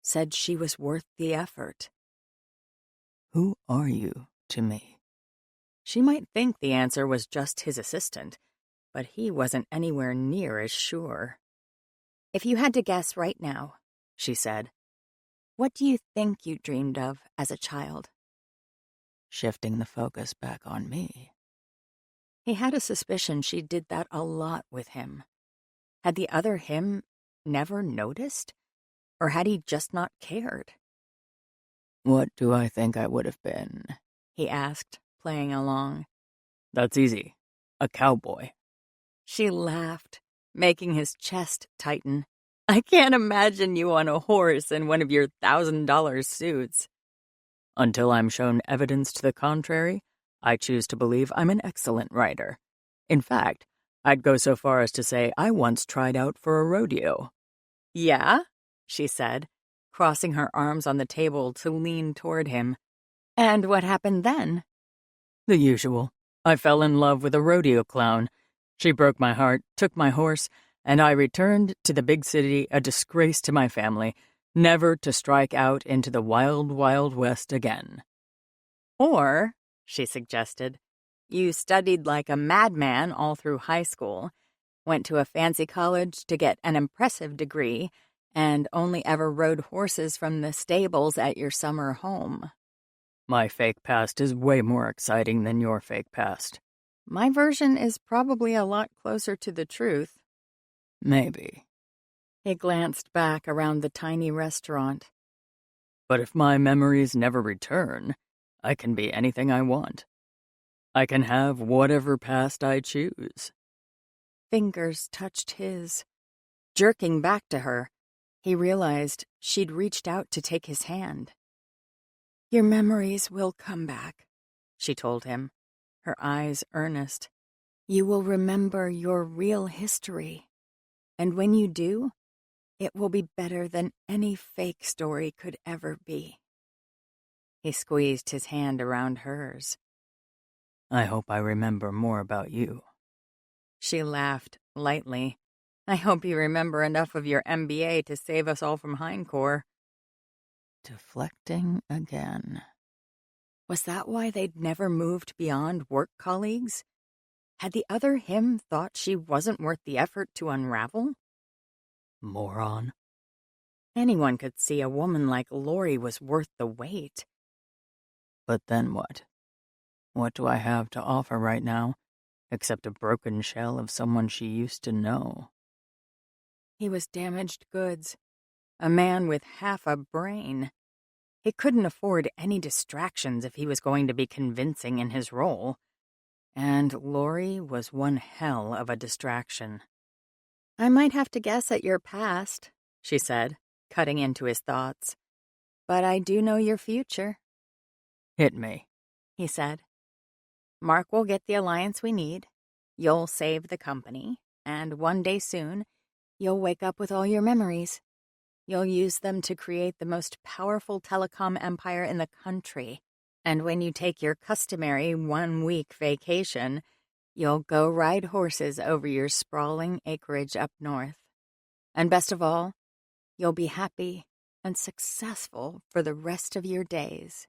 said she was worth the effort. Who are you to me? She might think the answer was just his assistant, but he wasn't anywhere near as sure. If you had to guess right now, she said, what do you think you dreamed of as a child? Shifting the focus back on me. He had a suspicion she did that a lot with him. Had the other him never noticed? Or had he just not cared? What do I think I would have been? He asked, playing along. That's easy. A cowboy. She laughed, making his chest tighten. I can't imagine you on a horse in one of your $1,000 suits. Until I'm shown evidence to the contrary, I choose to believe I'm an excellent rider. In fact, I'd go so far as to say I once tried out for a rodeo. Yeah? She said, crossing her arms on the table to lean toward him. And what happened then? The usual. I fell in love with a rodeo clown. She broke my heart, took my horse, and I returned to the big city a disgrace to my family, never to strike out into the wild, wild west again. Or, she suggested, you studied like a madman all through high school, went to a fancy college to get an impressive degree, and only ever rode horses from the stables at your summer home. My fake past is way more exciting than your fake past. My version is probably a lot closer to the truth. Maybe. He glanced back around the tiny restaurant. But if my memories never return, I can be anything I want. I can have whatever past I choose. Fingers touched his. Jerking back to her, he realized she'd reached out to take his hand. Your memories will come back, she told him, her eyes earnest. You will remember your real history. And when you do, it will be better than any fake story could ever be. He squeezed his hand around hers. I hope I remember more about you. She laughed lightly. I hope you remember enough of your MBA to save us all from hindcore. Deflecting again. Was that why they'd never moved beyond work colleagues? Had the other him thought she wasn't worth the effort to unravel? Moron. Anyone could see a woman like Lori was worth the wait. But then what? What do I have to offer right now, except a broken shell of someone she used to know? He was damaged goods. A man with half a brain. He couldn't afford any distractions if he was going to be convincing in his role. And Lori was one hell of a distraction. I might have to guess at your past, she said, cutting into his thoughts. But I do know your future. Hit me, he said. Mark will get the alliance we need. You'll save the company. And one day soon, you'll wake up with all your memories. You'll use them to create the most powerful telecom empire in the country. And when you take your customary 1-week vacation, you'll go ride horses over your sprawling acreage up north. And best of all, you'll be happy and successful for the rest of your days.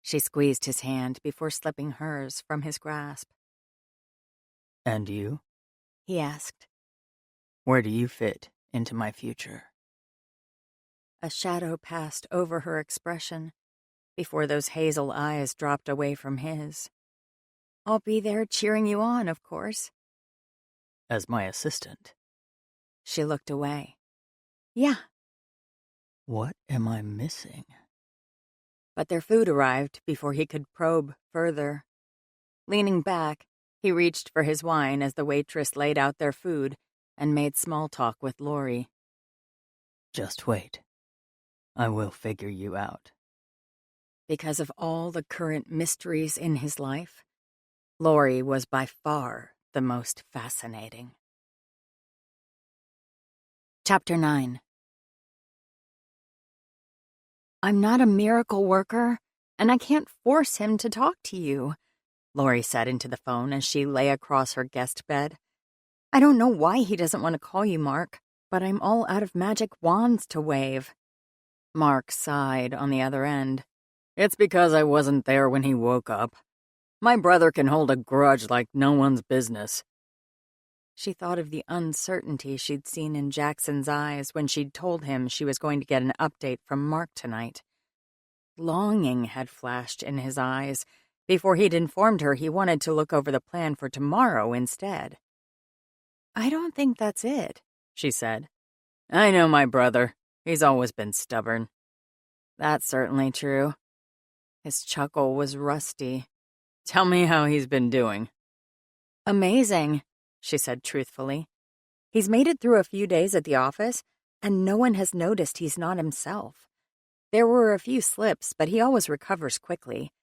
She squeezed his hand before slipping hers from his grasp. And you? He asked. Where do you fit into my future? A shadow passed over her expression. before those hazel eyes dropped away from his. "I'll be there cheering you on, of course." As my assistant. She looked away. "Yeah." What am I missing? But their food arrived before he could probe further. Leaning back, he reached for his wine as the waitress laid out their food and made small talk with Lori. Just wait. I will figure you out. Because of all the current mysteries in his life, Lori was by far the most fascinating. Chapter 9. "I'm not a miracle worker, and I can't force him to talk to you," Lori said into the phone as she lay across her guest bed. "I don't know why he doesn't want to call you, Mark, but I'm all out of magic wands to wave." Mark sighed on the other end. It's because I wasn't there when he woke up. My brother can hold a grudge like no one's business. She thought of the uncertainty she'd seen in Jackson's eyes when she'd told him she was going to get an update from Mark tonight. Longing had flashed in his eyes before he'd informed her he wanted to look over the plan for tomorrow instead. "I don't think that's it," she said. I know my brother. He's always been stubborn. "That's certainly true." His chuckle was rusty. Tell me how he's been doing. "Amazing," she said truthfully. "He's made it through a few days at the office, and no one has noticed he's not himself. There were a few slips, but he always recovers quickly.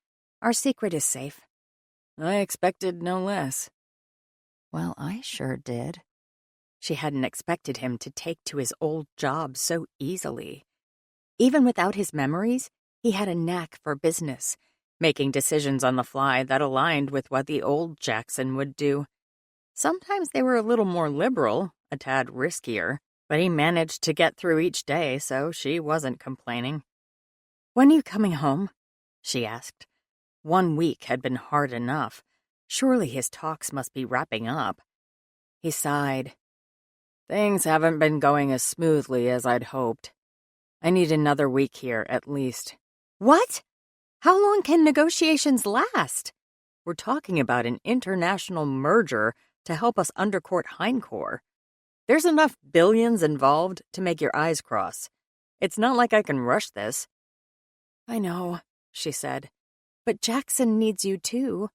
Our secret is safe." I expected no less. Well, I sure did. She hadn't expected him to take to his old job so easily. Even without his memories, he had a knack for business, making decisions on the fly that aligned with what the old Jackson would do. Sometimes they were a little more liberal, a tad riskier, but he managed to get through each day, so she wasn't complaining. "When are you coming home?" she asked. 1 week had been hard enough. Surely his talks must be wrapping up. He sighed. Things haven't been going as smoothly as I'd hoped. I need another week here, at least. "What? How long can negotiations last? We're talking about an international merger to help us undercourt hindcore. There's enough billions involved to make your eyes cross. It's not like I can rush this." "I know," she said, "but Jackson needs you too."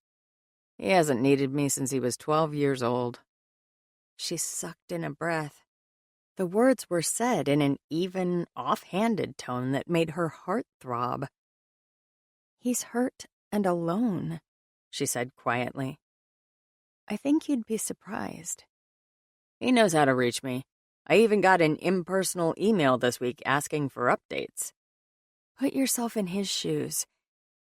He hasn't needed me since he was 12 years old. She sucked in a breath. The words were said in an even, off-handed tone that made her heart throb. "He's hurt and alone," she said quietly. "I think you'd be surprised." He knows how to reach me. I even got an impersonal email this week asking for updates. Put yourself in his shoes.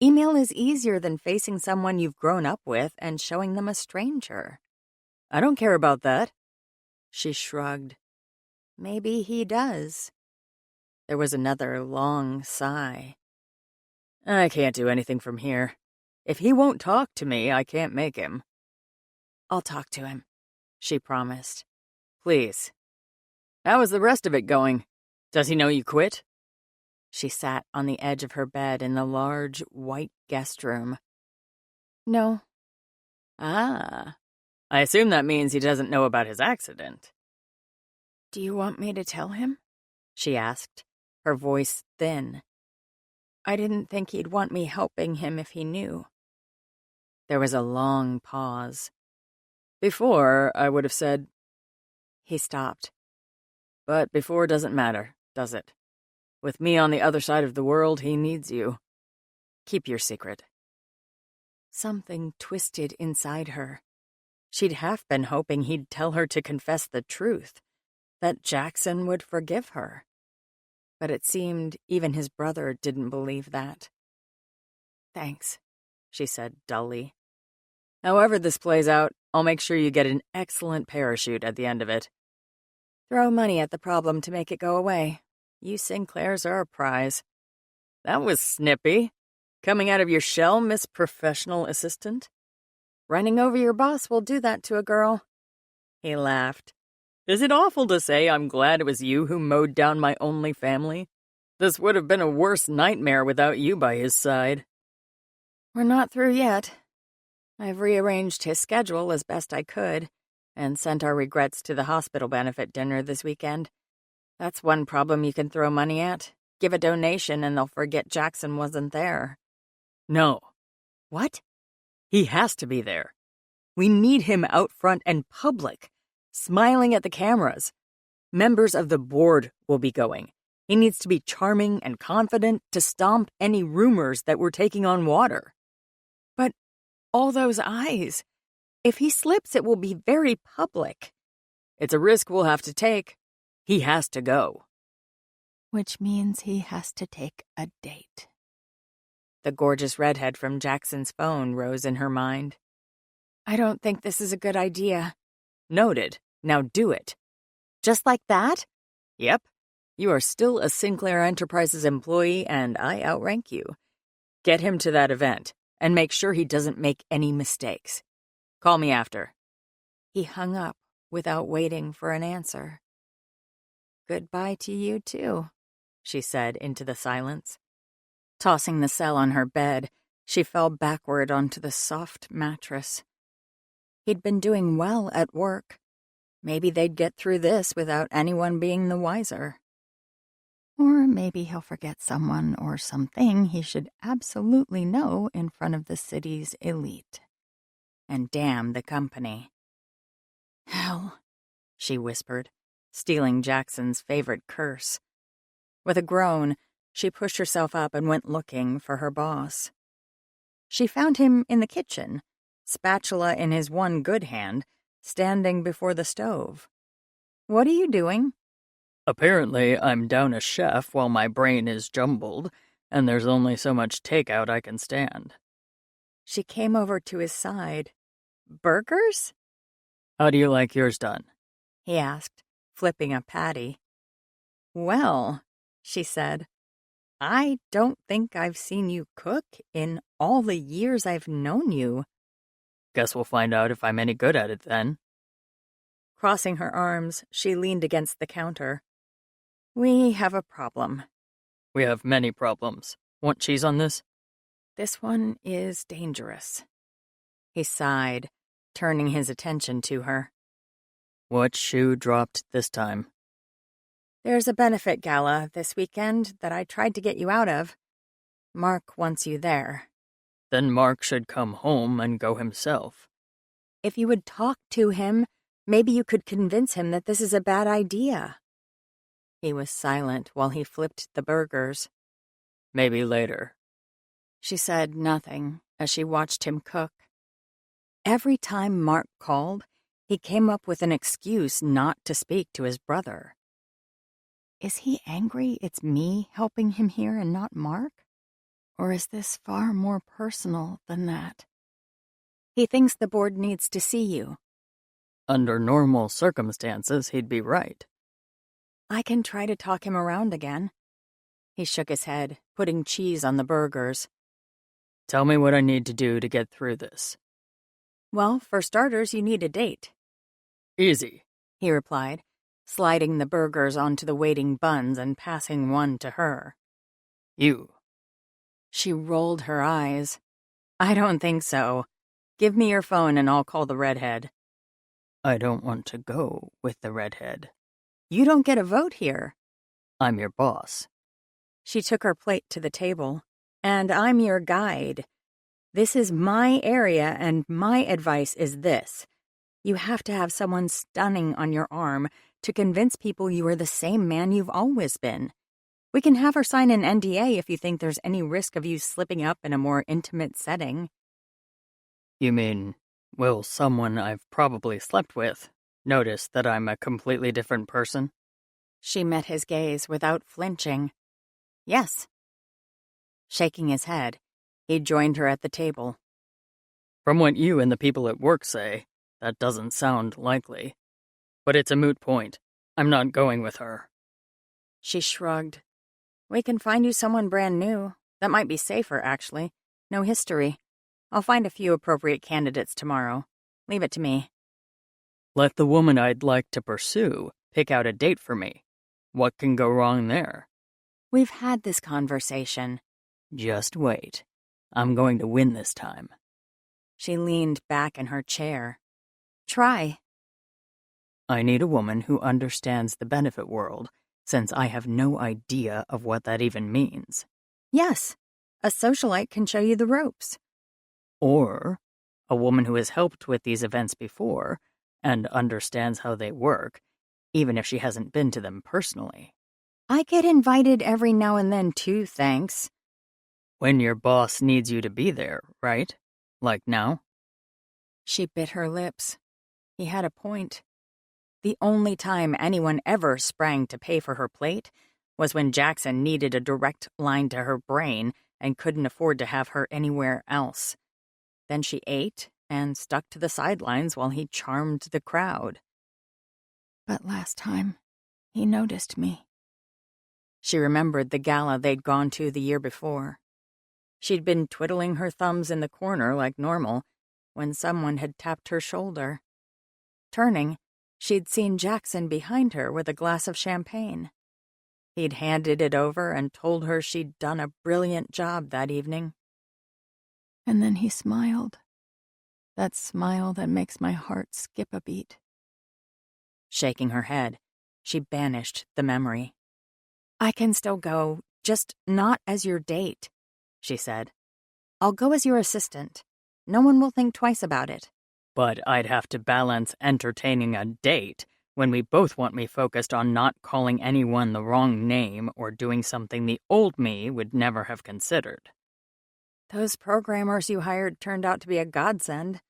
Email is easier than facing someone you've grown up with and showing them a stranger. I don't care about that. She shrugged. Maybe he does. There was another long sigh. I can't do anything from here. If he won't talk to me, I can't make him. "I'll talk to him," she promised. Please. How is the rest of it going? Does he know you quit? She sat on the edge of her bed in the large, white guest room. "No." Ah. I assume that means he doesn't know about his accident. "Do you want me to tell him?" she asked, her voice thin. "I didn't think he'd want me helping him if he knew." There was a long pause. Before, I would have said... He stopped. But before doesn't matter, does it? With me on the other side of the world, he needs you. Keep your secret. Something twisted inside her. She'd half been hoping he'd tell her to confess the truth, that Jackson would forgive her. But it seemed even his brother didn't believe that. "Thanks," she said dully. However this plays out, I'll make sure you get an excellent parachute at the end of it. Throw money at the problem to make it go away. You Sinclairs are a prize. That was snippy. Coming out of your shell, Miss Professional Assistant? Running over your boss will do that to a girl. He laughed. Is it awful to say I'm glad it was you who mowed down my only family? This would have been a worse nightmare without you by his side. We're not through yet. I've rearranged his schedule as best I could and sent our regrets to the hospital benefit dinner this weekend. That's one problem you can throw money at. Give a donation and they'll forget Jackson wasn't there. No. What? He has to be there. We need him out front and public, smiling at the cameras. Members of the board will be going. He needs to be charming and confident to stomp any rumors that we're taking on water. But all those eyes. If he slips, it will be very public. It's a risk we'll have to take. He has to go. Which means he has to take a date. The gorgeous redhead from Jackson's phone rose in her mind. I don't think this is a good idea. Noted. Now do it. Just like that? Yep. You are still a Sinclair Enterprises employee, and I outrank you. Get him to that event, and make sure he doesn't make any mistakes. Call me after. He hung up without waiting for an answer. Goodbye to you, too, she said into the silence. Tossing the cell on her bed, she fell backward onto the soft mattress. He'd been doing well at work. Maybe they'd get through this without anyone being the wiser. Or maybe he'll forget someone or something he should absolutely know in front of the city's elite. And damn the company. Hell, she whispered, stealing Jackson's favorite curse. With a groan, she pushed herself up and went looking for her boss. She found him in the kitchen, spatula in his one good hand, standing before the stove. What are you doing? Apparently, I'm down a chef while my brain is jumbled, and there's only so much takeout I can stand. She came over to his side. Burgers? How do you like yours done? He asked, flipping a patty. Well, she said, I don't think I've seen you cook in all the years I've known you. Guess we'll find out if I'm any good at it then. Crossing her arms, she leaned against the counter. We have a problem. We have many problems. Want cheese on this? This one is dangerous. He sighed, turning his attention to her. What shoe dropped this time? There's a benefit gala this weekend that I tried to get you out of. Mark wants you there. Then Mark should come home and go himself. If you would talk to him, maybe you could convince him that this is a bad idea. He was silent while he flipped the burgers. Maybe later. She said nothing as she watched him cook. Every time Mark called, he came up with an excuse not to speak to his brother. Is he angry it's me helping him here and not Mark? Or is this far more personal than that? He thinks the board needs to see you. Under normal circumstances, he'd be right. I can try to talk him around again. He shook his head, putting cheese on the burgers. Tell me what I need to do to get through this. Well, for starters, you need a date. Easy, he replied, sliding the burgers onto the waiting buns and passing one to her. You. She rolled her eyes. I don't think so. Give me your phone and I'll call the redhead. I don't want to go with the redhead. You don't get a vote here. I'm your boss. She took her plate to the table. And I'm your guide. This is my area, and my advice is this. You have to have someone stunning on your arm to convince people you are the same man you've always been. We can have her sign an NDA if you think there's any risk of you slipping up in a more intimate setting. You mean, will someone I've probably slept with notice that I'm a completely different person? She met his gaze without flinching. Yes. Shaking his head, he joined her at the table. From what you and the people at work say, that doesn't sound likely. But it's a moot point. I'm not going with her. She shrugged. We can find you someone brand new. That might be safer, actually. No history. I'll find a few appropriate candidates tomorrow. Leave it to me. Let the woman I'd like to pursue pick out a date for me. What can go wrong there? We've had this conversation. Just wait. I'm going to win this time. She leaned back in her chair. Try. I need a woman who understands the benefit world, since I have no idea of what that even means. Yes, a socialite can show you the ropes. Or a woman who has helped with these events before and understands how they work, even if she hasn't been to them personally. I get invited every now and then too, thanks. When your boss needs you to be there, right? Like now? She bit her lips. He had a point. The only time anyone ever sprang to pay for her plate was when Jackson needed a direct line to her brain and couldn't afford to have her anywhere else. Then she ate and stuck to the sidelines while he charmed the crowd. But last time, he noticed me. She remembered the gala they'd gone to the year before. She'd been twiddling her thumbs in the corner like normal when someone had tapped her shoulder. Turning, she'd seen Jackson behind her with a glass of champagne. He'd handed it over and told her she'd done a brilliant job that evening. And then he smiled. That smile that makes my heart skip a beat. Shaking her head, she banished the memory. I can still go, just not as your date, she said. I'll go as your assistant. No one will think twice about it. But I'd have to balance entertaining a date when we both want me focused on not calling anyone the wrong name or doing something the old me would never have considered. Those programmers you hired turned out to be a godsend.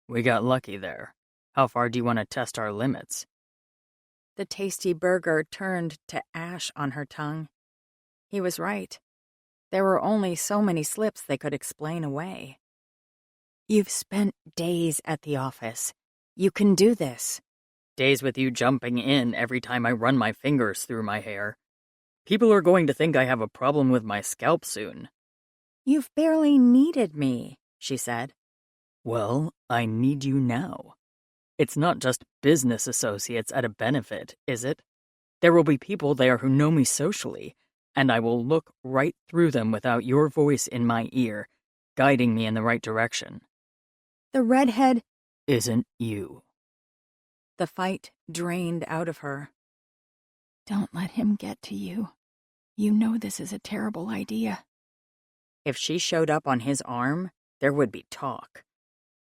We got lucky there. How far do you want to test our limits? The tasty burger turned to ash on her tongue. He was right. There were only so many slips they could explain away. You've spent days at the office. You can do this. Days with you jumping in every time I run my fingers through my hair. People are going to think I have a problem with my scalp soon. You've barely needed me, she said. Well, I need you now. It's not just business associates at a benefit, is it? There will be people there who know me socially, and I will look right through them without your voice in my ear, guiding me in the right direction. The redhead isn't you. The fight drained out of her. Don't let him get to you. You know this is a terrible idea. If she showed up on his arm, there would be talk.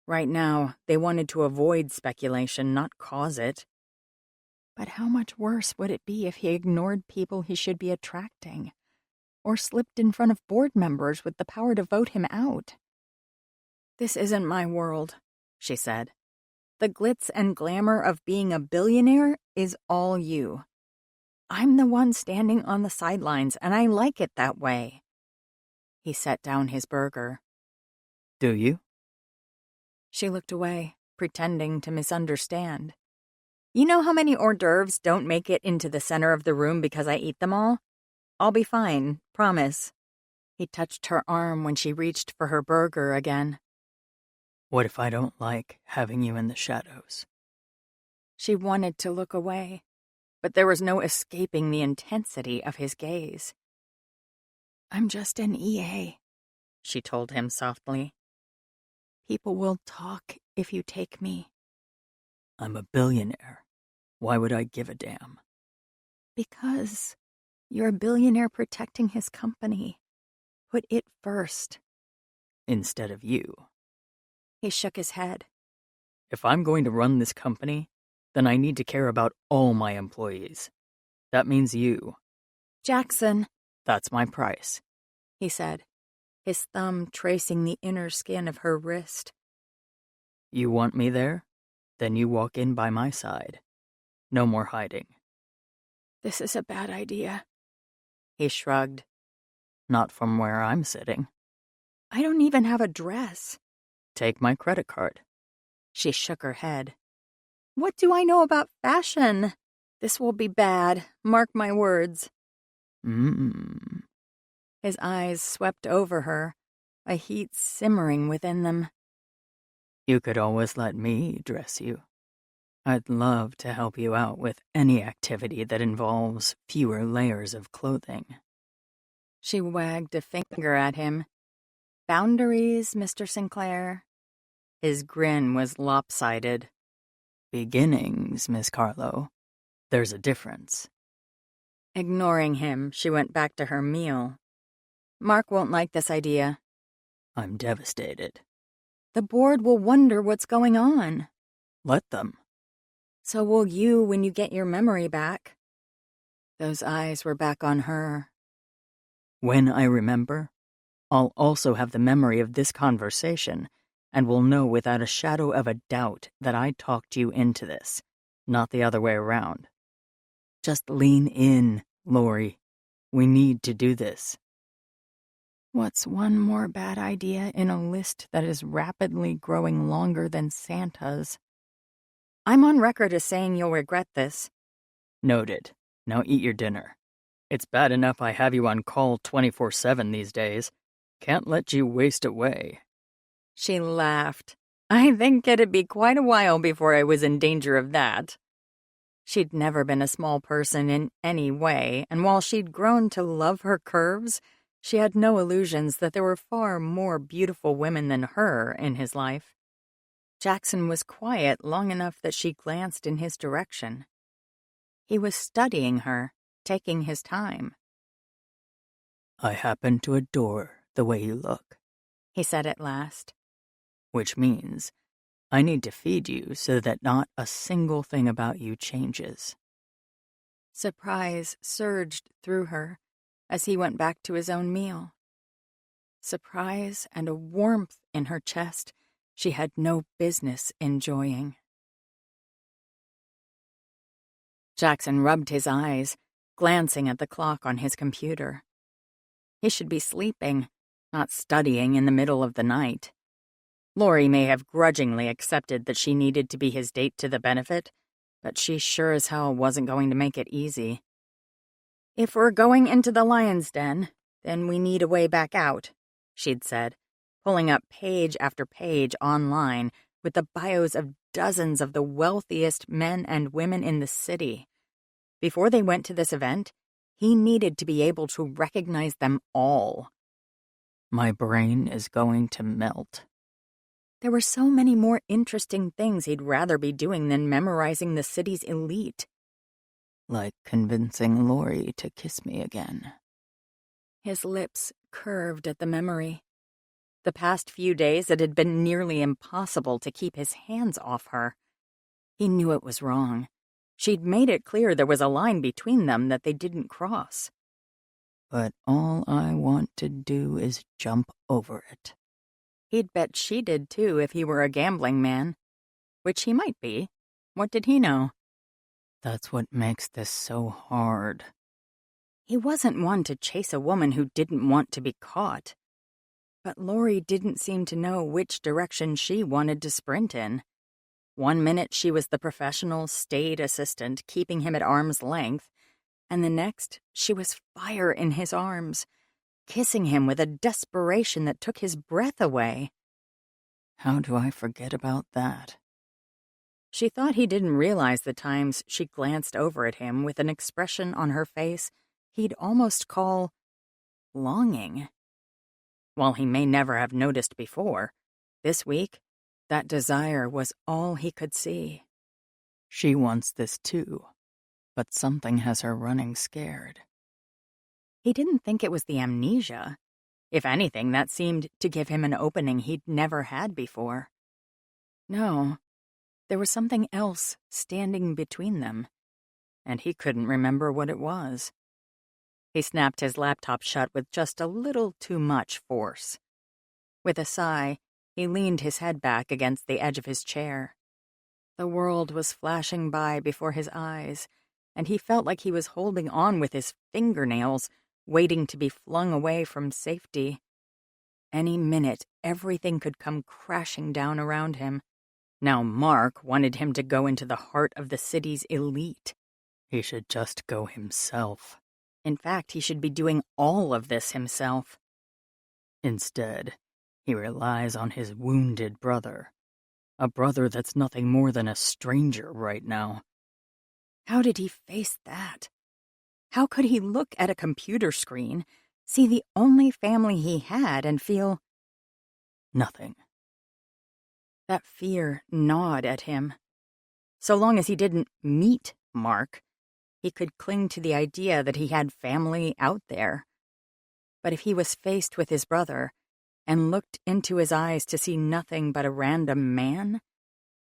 Right now, they wanted to avoid speculation, not cause it. But how much worse would it be if he ignored people he should be attracting, or slipped in front of board members with the power to vote him out? This isn't my world, she said. The glitz and glamour of being a billionaire is all you. I'm the one standing on the sidelines, and I like it that way. He set down his burger. Do you? She looked away, pretending to misunderstand. You know how many hors d'oeuvres don't make it into the center of the room because I eat them all? I'll be fine, promise. He touched her arm when she reached for her burger again. What if I don't like having you in the shadows? She wanted to look away, but there was no escaping the intensity of his gaze. I'm just an EA, she told him softly. People will talk if you take me. I'm a billionaire. Why would I give a damn? Because you're a billionaire protecting his company. Put it first. Instead of you. He shook his head. If I'm going to run this company, then I need to care about all my employees. That means you. Jackson. That's my price, he said, his thumb tracing the inner skin of her wrist. You want me there? Then you walk in by my side. No more hiding. This is a bad idea. He shrugged. Not from where I'm sitting. I don't even have a dress. Take my credit card. She shook her head. What do I know about fashion? This will be bad. Mark my words. His eyes swept over her, a heat simmering within them. You could always let me dress you. I'd love to help you out with any activity that involves fewer layers of clothing. She wagged a finger at him. Boundaries, Mr. Sinclair. His grin was lopsided. Beginnings, Miss Carlo. There's a difference. Ignoring him, she went back to her meal. Mark won't like this idea. I'm devastated. The board will wonder what's going on. Let them. So will you when you get your memory back. Those eyes were back on her. When I remember, I'll also have the memory of this conversation and will know without a shadow of a doubt that I talked you into this, not the other way around. Just lean in, Lori. We need to do this. What's one more bad idea in a list that is rapidly growing longer than Santa's? I'm on record as saying you'll regret this. Noted. Now eat your dinner. It's bad enough I have you on call 24/7 these days. Can't let you waste away. She laughed. I think it'd be quite a while before I was in danger of that. She'd never been a small person in any way, and while she'd grown to love her curves, she had no illusions that there were far more beautiful women than her in his life. Jackson was quiet long enough that she glanced in his direction. He was studying her, taking his time. I happen to adore the way you look, he said at last. Which means I need to feed you so that not a single thing about you changes. Surprise surged through her as he went back to his own meal. Surprise and a warmth in her chest she had no business enjoying. Jackson rubbed his eyes, glancing at the clock on his computer. He should be sleeping, not studying in the middle of the night. Lori may have grudgingly accepted that she needed to be his date to the benefit, but she sure as hell wasn't going to make it easy. If we're going into the lion's den, then we need a way back out, she'd said, pulling up page after page online with the bios of dozens of the wealthiest men and women in the city. Before they went to this event, he needed to be able to recognize them all. My brain is going to melt. There were so many more interesting things he'd rather be doing than memorizing the city's elite. Like convincing Lori to kiss me again. His lips curved at the memory. The past few days it had been nearly impossible to keep his hands off her. He knew it was wrong. She'd made it clear there was a line between them that they didn't cross. But all I want to do is jump over it. He'd bet she did too if he were a gambling man. Which he might be. What did he know? That's what makes this so hard. He wasn't one to chase a woman who didn't want to be caught. But Lori didn't seem to know which direction she wanted to sprint in. One minute she was the professional staid assistant keeping him at arm's length, and the next she was fire in his arms, kissing him with a desperation that took his breath away. How do I forget about that? She thought he didn't realize the times she glanced over at him with an expression on her face he'd almost call longing. While he may never have noticed before, this week, that desire was all he could see. She wants this too, but something has her running scared. He didn't think it was the amnesia. If anything, that seemed to give him an opening he'd never had before. No, there was something else standing between them, and he couldn't remember what it was. He snapped his laptop shut with just a little too much force. With a sigh, he leaned his head back against the edge of his chair. The world was flashing by before his eyes, and he felt like he was holding on with his fingernails, waiting to be flung away from safety. Any minute, everything could come crashing down around him. Now Mark wanted him to go into the heart of the city's elite. He should just go himself. In fact, he should be doing all of this himself. Instead, he relies on his wounded brother. A brother that's nothing more than a stranger right now. How did he face that? How could he look at a computer screen, see the only family he had and feel Nothing. that fear gnawed at him. So long as he didn't meet Mark, he could cling to the idea that he had family out there. But if he was faced with his brother and looked into his eyes to see nothing but a random man,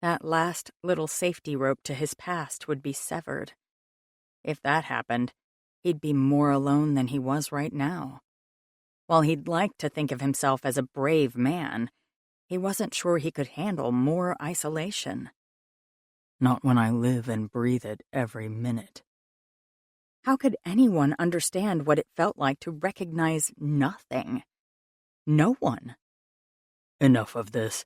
that last little safety rope to his past would be severed. If that happened, he'd be more alone than he was right now. While he'd like to think of himself as a brave man, he wasn't sure he could handle more isolation. Not when I live and breathe it every minute. How could anyone understand what it felt like to recognize nothing? No one. Enough of this.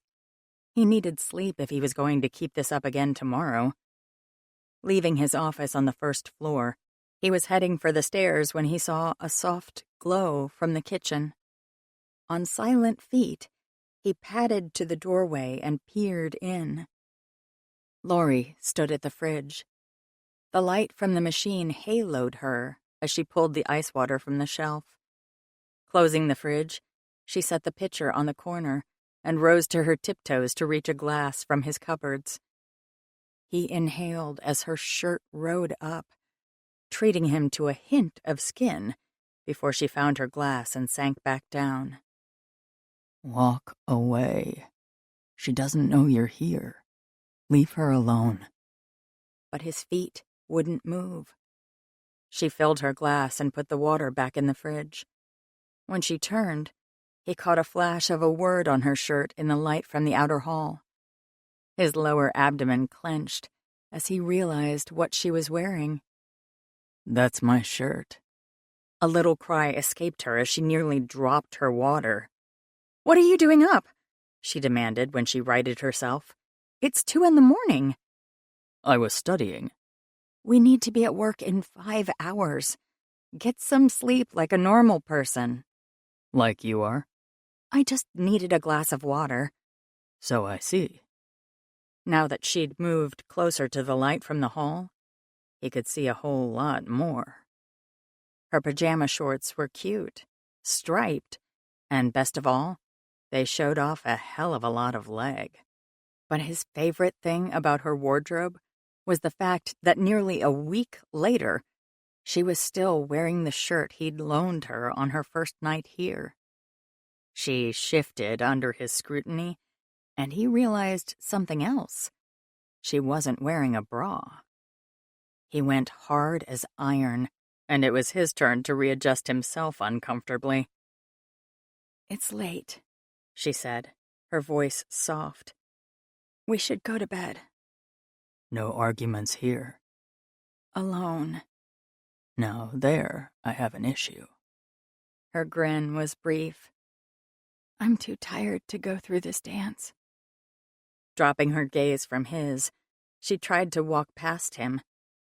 He needed sleep if he was going to keep this up again tomorrow. Leaving his office on the first floor, he was heading for the stairs when he saw a soft glow from the kitchen. On silent feet, he padded to the doorway and peered in. Lori stood at the fridge. The light from the machine haloed her as she pulled the ice water from the shelf. Closing the fridge, she set the pitcher on the corner and rose to her tiptoes to reach a glass from his cupboards. He inhaled as her shirt rode up, treating him to a hint of skin before she found her glass and sank back down. Walk away. She doesn't know you're here. Leave her alone. But his feet wouldn't move. She filled her glass and put the water back in the fridge. When she turned, he caught a flash of a word on her shirt in the light from the outer hall. His lower abdomen clenched as he realized what she was wearing. That's my shirt. A little cry escaped her as she nearly dropped her water. "What are you doing up?" she demanded when she righted herself. "It's 2 a.m. I was studying. We need to be at work in 5 hours. Get some sleep like a normal person." Like you are? I just needed a glass of water. So I see. Now that she'd moved closer to the light from the hall, he could see a whole lot more. Her pajama shorts were cute, striped, and best of all, they showed off a hell of a lot of leg. But his favorite thing about her wardrobe was the fact that nearly a week later, she was still wearing the shirt he'd loaned her on her first night here. She shifted under his scrutiny, and he realized something else. She wasn't wearing a bra. He went hard as iron, and it was his turn to readjust himself uncomfortably. "It's late," she said, her voice soft. "We should go to bed." No arguments here. "Alone." Now there, I have an issue. Her grin was brief. "I'm too tired to go through this dance." Dropping her gaze from his, she tried to walk past him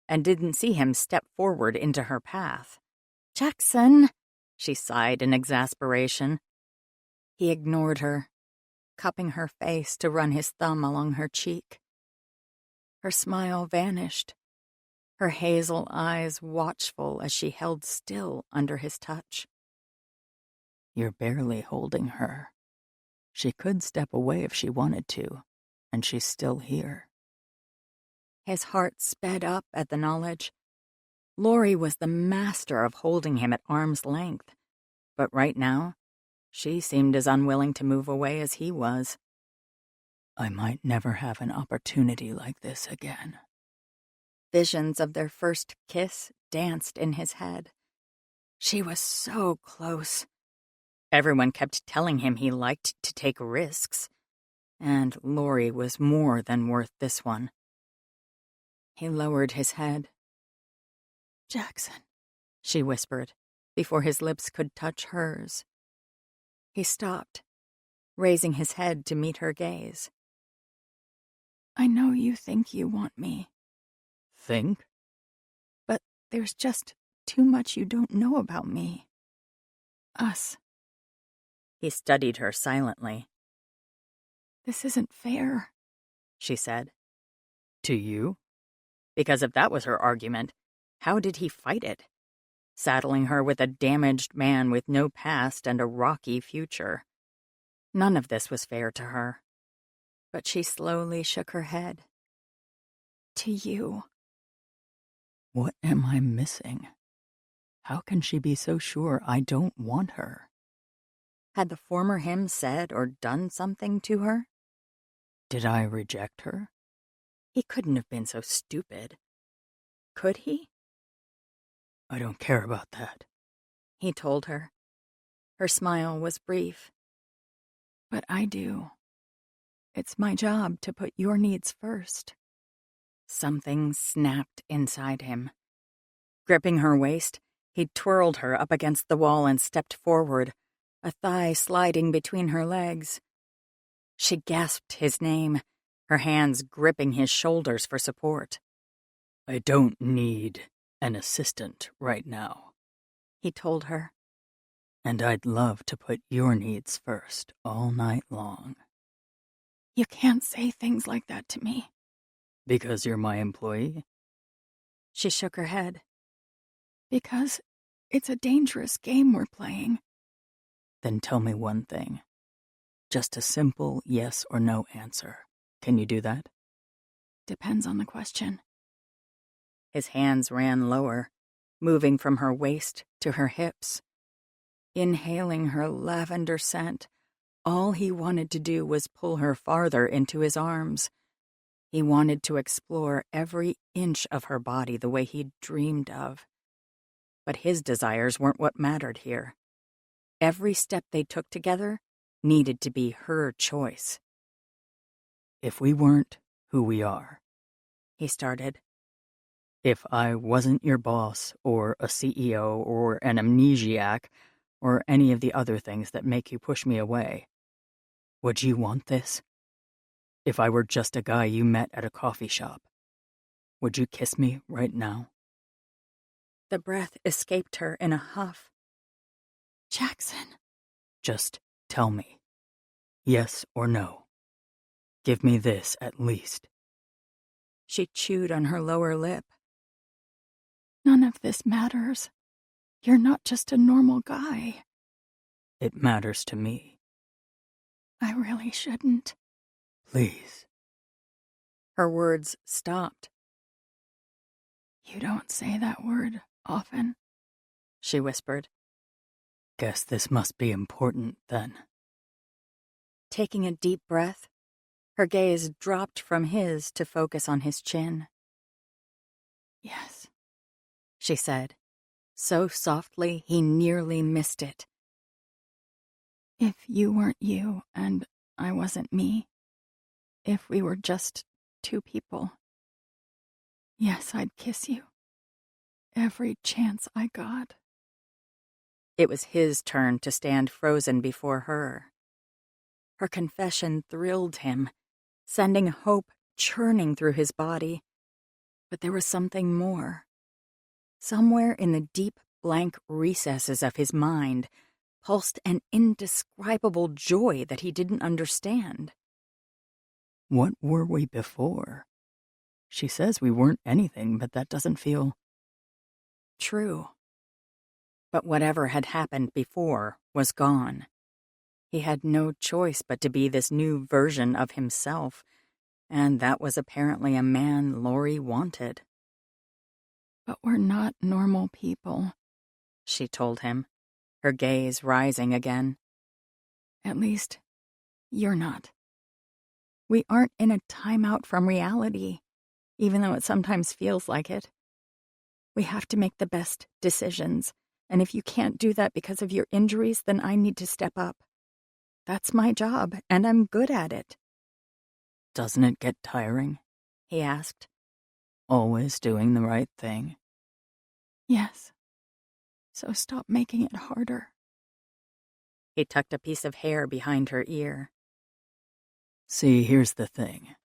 and didn't see him step forward into her path. "Jackson," she sighed in exasperation. He ignored her, cupping her face to run his thumb along her cheek. Her smile vanished, her hazel eyes watchful as she held still under his touch. You're barely holding her. She could step away if she wanted to, and she's still here. His heart sped up at the knowledge. Lori was the master of holding him at arm's length, but right now, she seemed as unwilling to move away as he was. I might never have an opportunity like this again. Visions of their first kiss danced in his head. She was so close. Everyone kept telling him he liked to take risks, and Lori was more than worth this one. He lowered his head. "Jackson," she whispered, before his lips could touch hers. He stopped, raising his head to meet her gaze. "I know you think you want me." Think? "But there's just too much you don't know about me. Us." He studied her silently. "This isn't fair," she said. To you? Because if that was her argument, how did he fight it? saddling her with a damaged man with no past and a rocky future. None of this was fair to her. But she slowly shook her head. To you. What am I missing? How can she be so sure I don't want her? Had the former him said or done something to her? Did I reject her? He couldn't have been so stupid. Could he? I don't care about that, he told her. Her smile was brief. But I do. It's my job to put your needs first. Something snapped inside him. Gripping her waist, he twirled her up against the wall and stepped forward, a thigh sliding between her legs. She gasped his name, her hands gripping his shoulders for support. I don't need an assistant right now, he told her. And I'd love to put your needs first all night long. You can't say things like that to me. Because you're my employee? She shook her head. Because it's a dangerous game we're playing. Then tell me one thing. Just a simple yes or no answer. Can you do that? Depends on the question. His hands ran lower, moving from her waist to her hips. Inhaling her lavender scent, all he wanted to do was pull her farther into his arms. He wanted to explore every inch of her body the way he'd dreamed of. But his desires weren't what mattered here. Every step they took together needed to be her choice. If we weren't who we are, he started. If I wasn't your boss, or a CEO, or an amnesiac, or any of the other things that make you push me away, would you want this? If I were just a guy you met at a coffee shop, would you kiss me right now? The breath escaped her in a huff. Jackson. Just tell me. Yes or no. Give me this at least. She chewed on her lower lip. None of this matters. You're not just a normal guy. It matters to me. I really shouldn't. Please. Her words stopped. You don't say that word often, she whispered. Guess this must be important then. Taking a deep breath, her gaze dropped from his to focus on his chin. Yes, she said, so softly he nearly missed it. If you weren't you and I wasn't me, if we were just two people, yes, I'd kiss you. Every chance I got. It was his turn to stand frozen before her. Her confession thrilled him, sending hope churning through his body. But there was something more. Somewhere in the deep, blank recesses of his mind pulsed an indescribable joy that he didn't understand. What were we before? She says we weren't anything, but that doesn't feel... True. But whatever had happened before was gone. He had no choice but to be this new version of himself, and that was apparently a man Lori wanted. But we're not normal people, she told him, her gaze rising again. At least, you're not. We aren't in a timeout from reality, even though it sometimes feels like it. We have to make the best decisions, and if you can't do that because of your injuries, then I need to step up. That's my job, and I'm good at it. Doesn't it get tiring? He asked. Always doing the right thing? Yes. So stop making it harder. He tucked a piece of hair behind her ear. See, here's the thing.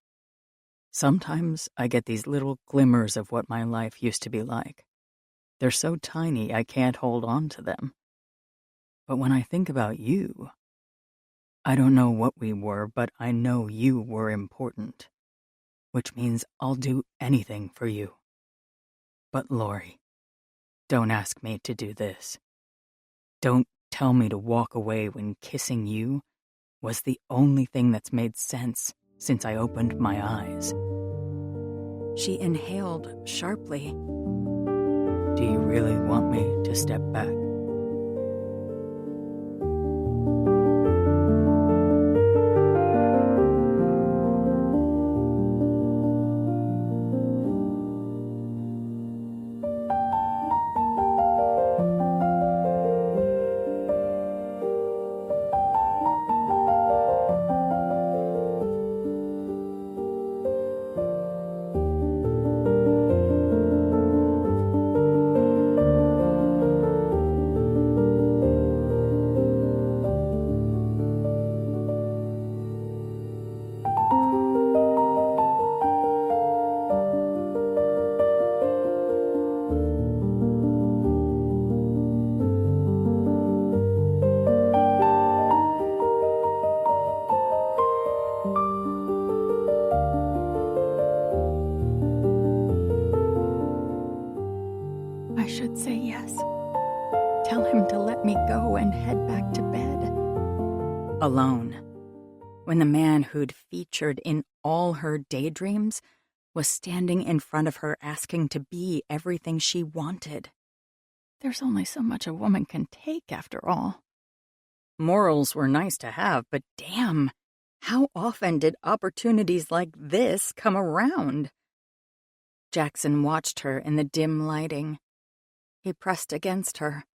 Sometimes I get these little glimmers of what my life used to be like. They're so tiny I can't hold on to them. But when I think about you, I don't know what we were, but I know you were important. Which means I'll do anything for you. But Lori, Don't ask me to do this. Don't tell me to walk away when kissing you was the only thing that's made sense since I opened my eyes. She inhaled sharply. Do you really want me to step back? I should say yes. Tell him to let me go and head back to bed. Alone, when the man who'd featured in all her daydreams was standing in front of her asking to be everything she wanted. There's only so much a woman can take, after all. Morals were nice to have, but damn, how often did opportunities like this come around? Jackson watched her in the dim lighting. He pressed against her,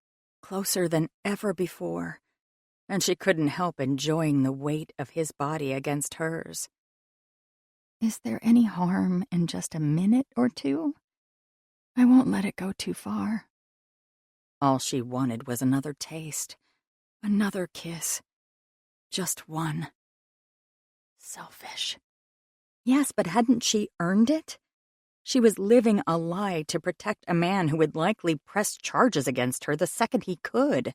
closer than ever before, and she couldn't help enjoying the weight of his body against hers. Is there any harm in just a minute or two? I won't let it go too far. All she wanted was another taste, another kiss. Just one. Selfish. Yes, but hadn't she earned it? She was living a lie to protect a man who would likely press charges against her the second he could.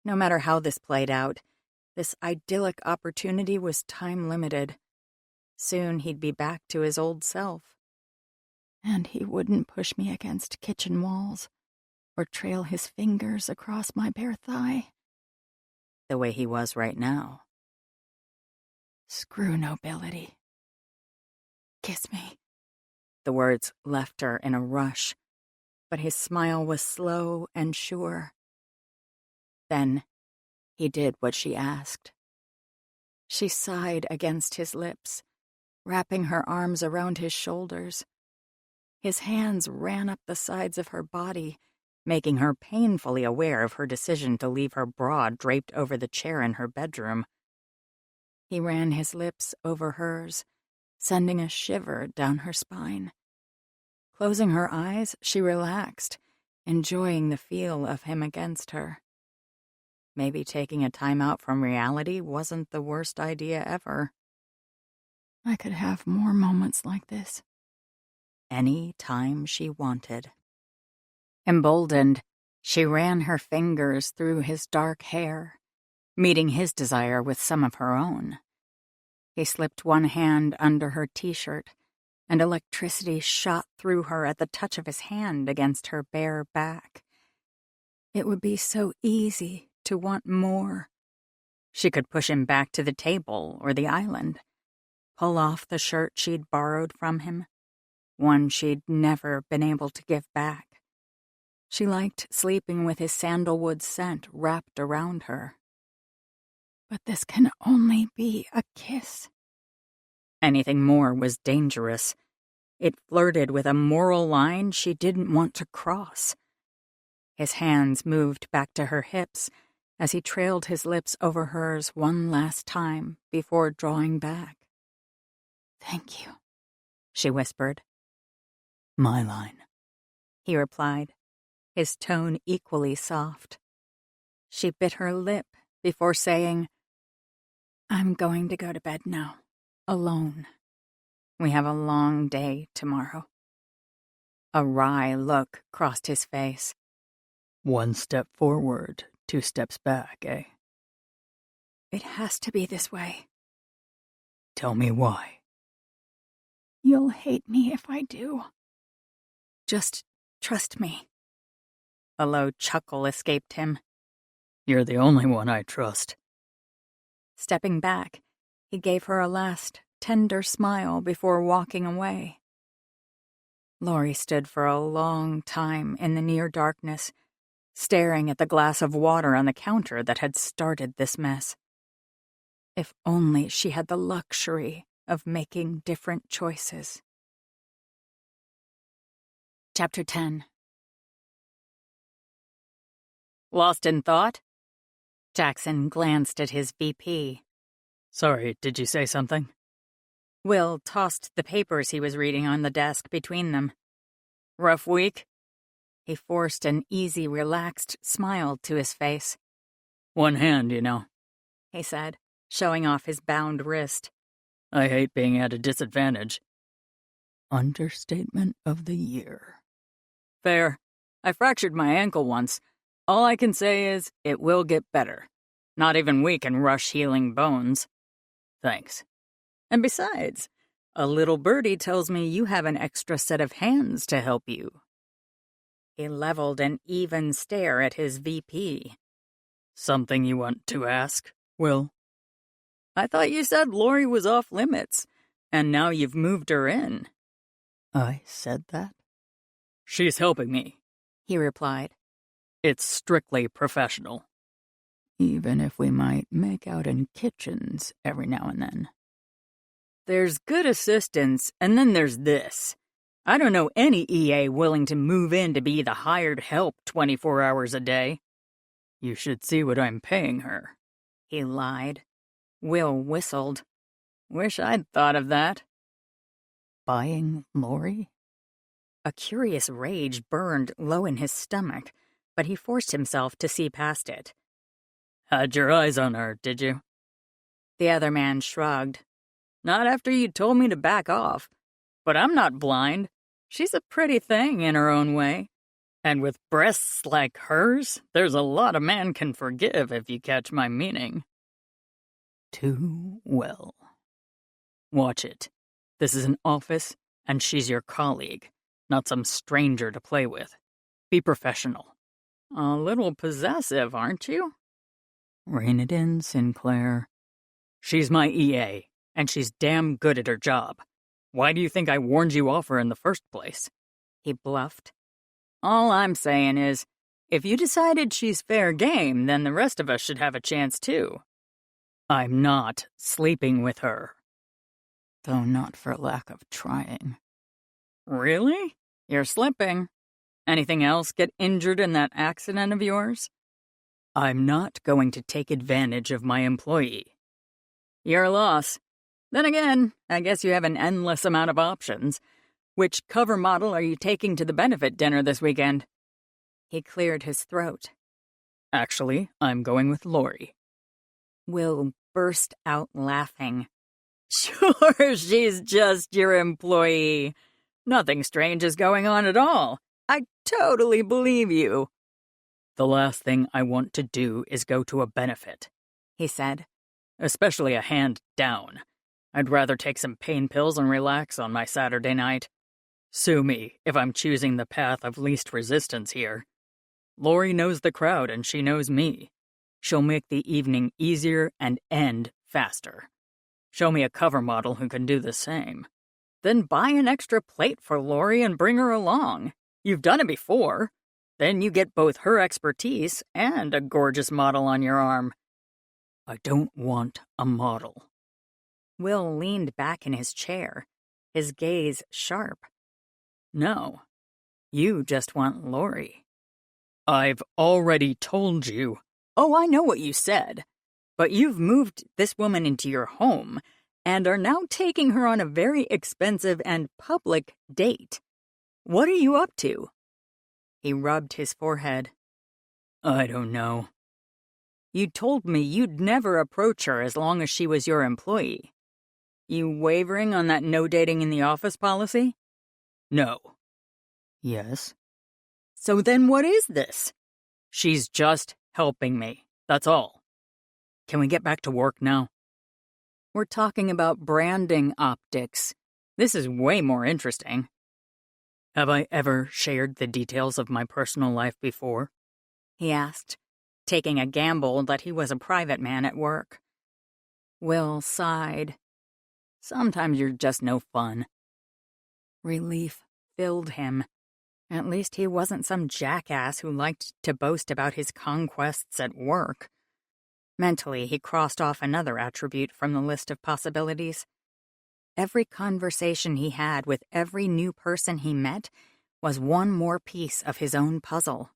No matter how this played out, this idyllic opportunity was time-limited. Soon he'd be back to his old self. And he wouldn't push me against kitchen walls or trail his fingers across my bare thigh. The way he was right now. Screw nobility. Kiss me. The words left her in a rush, but his smile was slow and sure. Then he did what she asked. She sighed against his lips, wrapping her arms around his shoulders. His hands ran up the sides of her body, making her painfully aware of her decision to leave her bra draped over the chair in her bedroom. He ran his lips over hers, sending a shiver down her spine. Closing her eyes, she relaxed, enjoying the feel of him against her. Maybe taking a time out from reality wasn't the worst idea ever. I could have more moments like this. Any time she wanted. Emboldened, she ran her fingers through his dark hair, meeting his desire with some of her own. He slipped one hand under her t-shirt, and electricity shot through her at the touch of his hand against her bare back. It would be so easy to want more. She could push him back to the table or the island, pull off the shirt she'd borrowed from him, one she'd never been able to give back. She liked sleeping with his sandalwood scent wrapped around her. But this can only be a kiss. Anything more was dangerous. It flirted with a moral line she didn't want to cross. His hands moved back to her hips as he trailed his lips over hers one last time before drawing back. Thank you, she whispered. My line, he replied, his tone equally soft. She bit her lip before saying, I'm going to go to bed now, alone. We have a long day tomorrow. A wry look crossed his face. 1 step forward, 2 steps back, eh? It has to be this way. Tell me why. You'll hate me if I do. Just trust me. A low chuckle escaped him. You're the only one I trust. Stepping back, he gave her a last, tender smile before walking away. Laurie stood for a long time in the near darkness, staring at the glass of water on the counter that had started this mess. If only she had the luxury of making different choices. Chapter 10. Lost in thought? Jackson glanced at his VP. Sorry, did you say something? Will tossed the papers he was reading on the desk between them. Rough week? He forced an easy, relaxed smile to his face. One hand, you know, He said, showing off his bound wrist. I hate being at a disadvantage. Understatement of the year. Fair. I fractured my ankle once. All I can say is, it will get better. Not even we can rush healing bones. Thanks. And besides, a little birdie tells me you have an extra set of hands to help you. He leveled an even stare at his VP. Something you want to ask, Will? I thought you said Laurie was off limits, and now you've moved her in. I said that? She's helping me, He replied. It's strictly professional. Even if we might make out in kitchens every now and then. There's good assistance, and then there's this. I don't know any EA willing to move in to be the hired help 24 hours a day. You should see what I'm paying her. He lied. Will whistled. Wish I'd thought of that. Buying Laurie? A curious rage burned low in his stomach, but he forced himself to see past it. Had your eyes on her, did you? The other man shrugged. Not after you told me to back off. But I'm not blind. She's a pretty thing in her own way. And with breasts like hers, there's a lot a man can forgive if you catch my meaning. Too well. Watch it. This is an office, and she's your colleague, not some stranger to play with. Be professional. A little possessive, aren't you? Rein it in, Sinclair. She's my EA, and she's damn good at her job. Why do you think I warned you off her in the first place? He bluffed. All I'm saying is, if you decided she's fair game, then the rest of us should have a chance too. I'm not sleeping with her. Though not for lack of trying. Really? You're slipping. Anything else get injured in that accident of yours? I'm not going to take advantage of my employee. Your loss. Then again, I guess you have an endless amount of options. Which cover model are you taking to the benefit dinner this weekend? He cleared his throat. Actually, I'm going with Laurie. Will burst out laughing. Sure, she's just your employee. Nothing strange is going on at all. I totally believe you. The last thing I want to do is go to a benefit, he said. Especially a hand down. I'd rather take some pain pills and relax on my Saturday night. Sue me if I'm choosing the path of least resistance here. Laurie knows the crowd and she knows me. She'll make the evening easier and end faster. Show me a cover model who can do the same. Then buy an extra plate for Laurie and bring her along. You've done it before. Then you get both her expertise and a gorgeous model on your arm. I don't want a model. Will leaned back in his chair, his gaze sharp. No, you just want Laurie. I've already told you. Oh, I know what you said. But you've moved this woman into your home and are now taking her on a very expensive and public date. What are you up to? He rubbed his forehead. I don't know. You told me you'd never approach her as long as she was your employee. You wavering on that no dating in the office policy? No. Yes. So then what is this? She's just helping me. That's all. Can we get back to work now? We're talking about branding optics. This is way more interesting. Have I ever shared the details of my personal life before? He asked, taking a gamble that he was a private man at work. Will sighed. Sometimes you're just no fun. Relief filled him. At least he wasn't some jackass who liked to boast about his conquests at work. Mentally, he crossed off another attribute from the list of possibilities. Every conversation he had with every new person he met was one more piece of his own puzzle.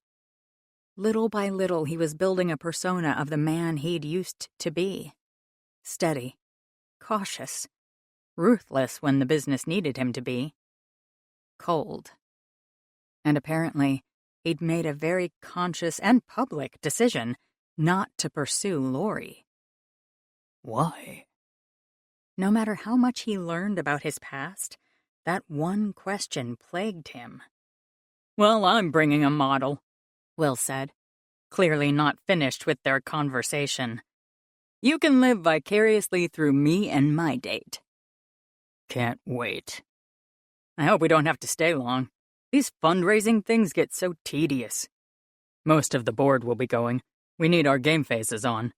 Little by little, he was building a persona of the man he'd used to be. Steady, cautious, ruthless when the business needed him to be, cold. And apparently, he'd made a very conscious and public decision not to pursue Lori. Why? No matter how much he learned about his past, that one question plagued him. Well, I'm bringing a model, Will said, clearly not finished with their conversation. You can live vicariously through me and my date. Can't wait. I hope we don't have to stay long. These fundraising things get so tedious. Most of the board will be going. We need our game faces on.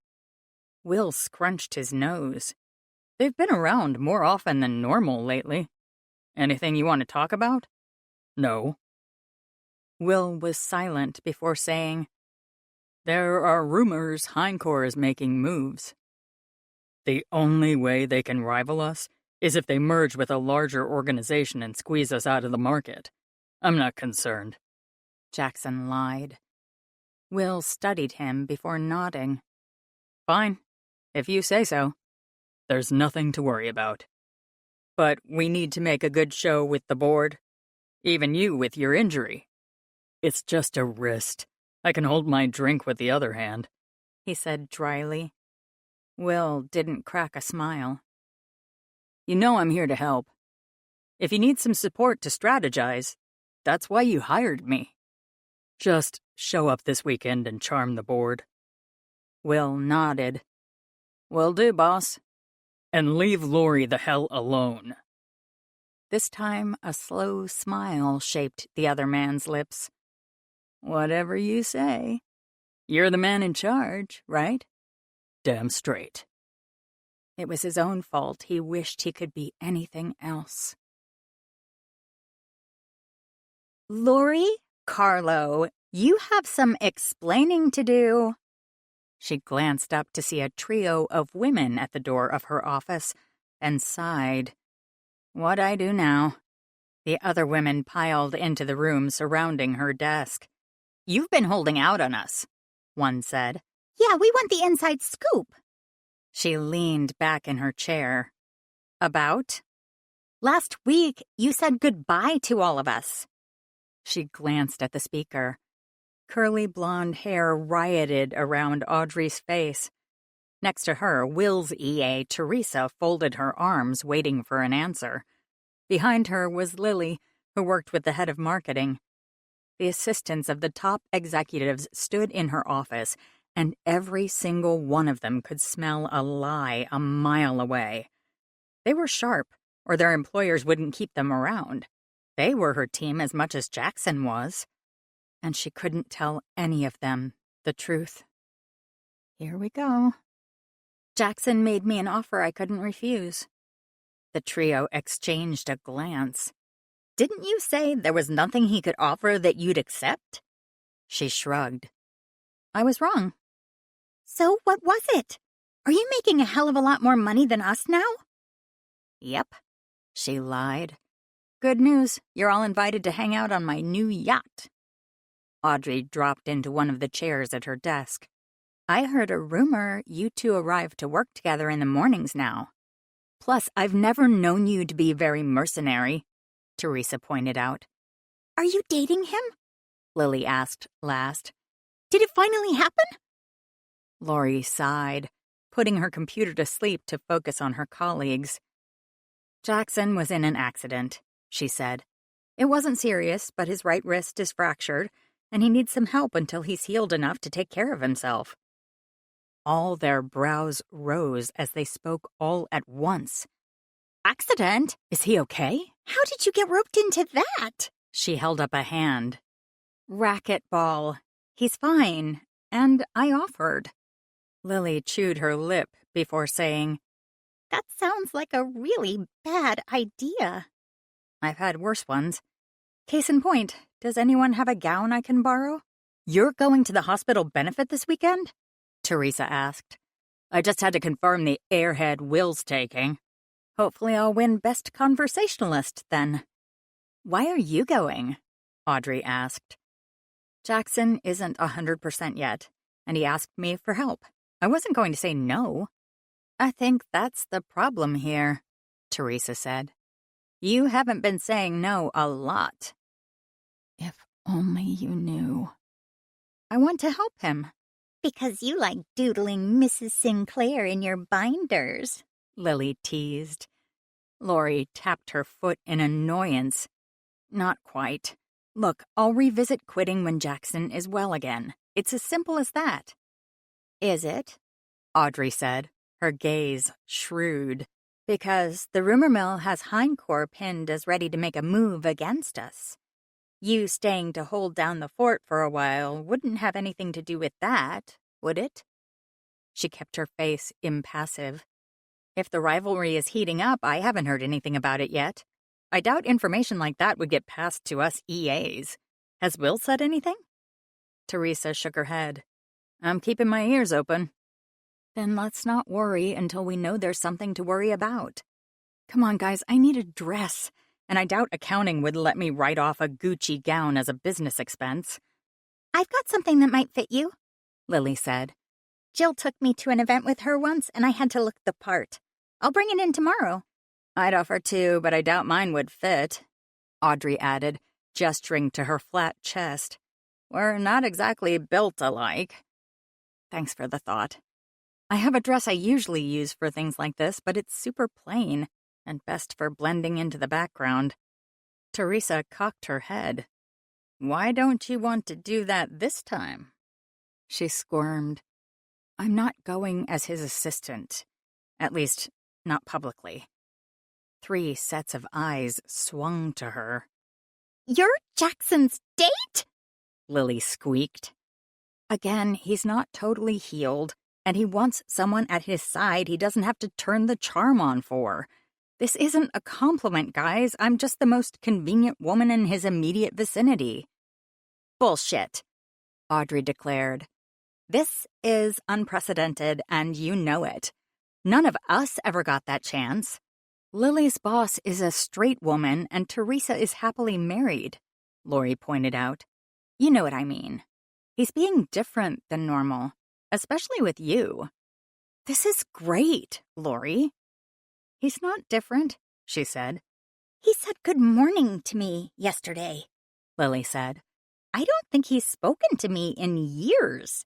Will scrunched his nose. They've been around more often than normal lately. Anything you want to talk about? No. Will was silent before saying, There are rumors Hindcore is making moves. The only way they can rival us is if they merge with a larger organization and squeeze us out of the market. I'm not concerned. Jackson lied. Will studied him before nodding. Fine, if you say so. There's nothing to worry about. But we need to make a good show with the board. Even you with your injury. It's just a wrist. I can hold my drink with the other hand, he said dryly. Will didn't crack a smile. You know I'm here to help. If you need some support to strategize, that's why you hired me. Just show up this weekend and charm the board. Will nodded. Will do, boss. And leave Lori the hell alone. This time, a slow smile shaped the other man's lips. Whatever you say. You're the man in charge, right? Damn straight. It was his own fault. He wished he could be anything else. Lori, Carlo, you have some explaining to do. She glanced up to see a trio of women at the door of her office and sighed. What'd I do now? The other women piled into the room surrounding her desk. You've been holding out on us, one said. Yeah, we want the inside scoop. She leaned back in her chair. About? Last week, you said goodbye to all of us. She glanced at the speaker. Curly blonde hair rioted around Audrey's face. Next to her, Will's EA, Teresa, folded her arms, waiting for an answer. Behind her was Lily, who worked with the head of marketing. The assistants of the top executives stood in her office, and every single one of them could smell a lie a mile away. They were sharp, or their employers wouldn't keep them around. They were her team as much as Jackson was. And she couldn't tell any of them the truth. Here we go. Jackson made me an offer I couldn't refuse. The trio exchanged a glance. Didn't you say there was nothing he could offer that you'd accept? She shrugged. I was wrong. So what was it? Are you making a hell of a lot more money than us now? Yep, she lied. Good news, you're all invited to hang out on my new yacht. Audrey dropped into one of the chairs at her desk. I heard a rumor you two arrive to work together in the mornings now. Plus, I've never known you to be very mercenary, Teresa pointed out. Are you dating him? Lily asked last. Did it finally happen? Lori sighed, putting her computer to sleep to focus on her colleagues. Jackson was in an accident, she said. It wasn't serious, but his right wrist is fractured, and he needs some help until he's healed enough to take care of himself. All their brows rose as they spoke all at once. Accident? Is he okay? How did you get roped into that? She held up a hand. Racquetball. He's fine. And I offered. Lily chewed her lip before saying, That sounds like a really bad idea. I've had worse ones. Case in point, does anyone have a gown I can borrow? You're going to the hospital benefit this weekend? Teresa asked. I just had to confirm the airhead Will's taking. Hopefully I'll win Best Conversationalist then. Why are you going? Audrey asked. Jackson isn't 100% yet, and he asked me for help. I wasn't going to say no. I think that's the problem here, Teresa said. You haven't been saying no a lot. If only you knew. I want to help him. Because you like doodling Mrs. Sinclair in your binders, Lily teased. Lori tapped her foot in annoyance. Not quite. Look, I'll revisit quitting when Jackson is well again. It's as simple as that. Is it? Audrey said, her gaze shrewd. Because the rumor mill has Hindcore pinned as ready to make a move against us. You staying to hold down the fort for a while wouldn't have anything to do with that, would it? She kept her face impassive. If the rivalry is heating up, I haven't heard anything about it yet. I doubt information like that would get passed to us EAs. Has Will said anything? Teresa shook her head. I'm keeping my ears open. Then let's not worry until we know there's something to worry about. Come on, guys, I need a dress. And I doubt accounting would let me write off a Gucci gown as a business expense. I've got something that might fit you, Lily said. Jill took me to an event with her once, and I had to look the part. I'll bring it in tomorrow. I'd offer to, but I doubt mine would fit, Audrey added, gesturing to her flat chest. We're not exactly built alike. Thanks for the thought. I have a dress I usually use for things like this, but it's super plain and best for blending into the background. Teresa cocked her head. Why don't you want to do that this time? She squirmed. I'm not going as his assistant. At least, not publicly. 3 sets of eyes swung to her. You're Jackson's date? Lily squeaked. Again, he's not totally healed, and he wants someone at his side he doesn't have to turn the charm on for. This isn't a compliment, guys. I'm just the most convenient woman in his immediate vicinity. Bullshit, Audrey declared. This is unprecedented, and you know it. None of us ever got that chance. Lily's boss is a straight woman, and Teresa is happily married, Lori pointed out. You know what I mean. He's being different than normal, especially with you. This is great, Lori. He's not different, she said. He said good morning to me yesterday, Lily said. I don't think he's spoken to me in years.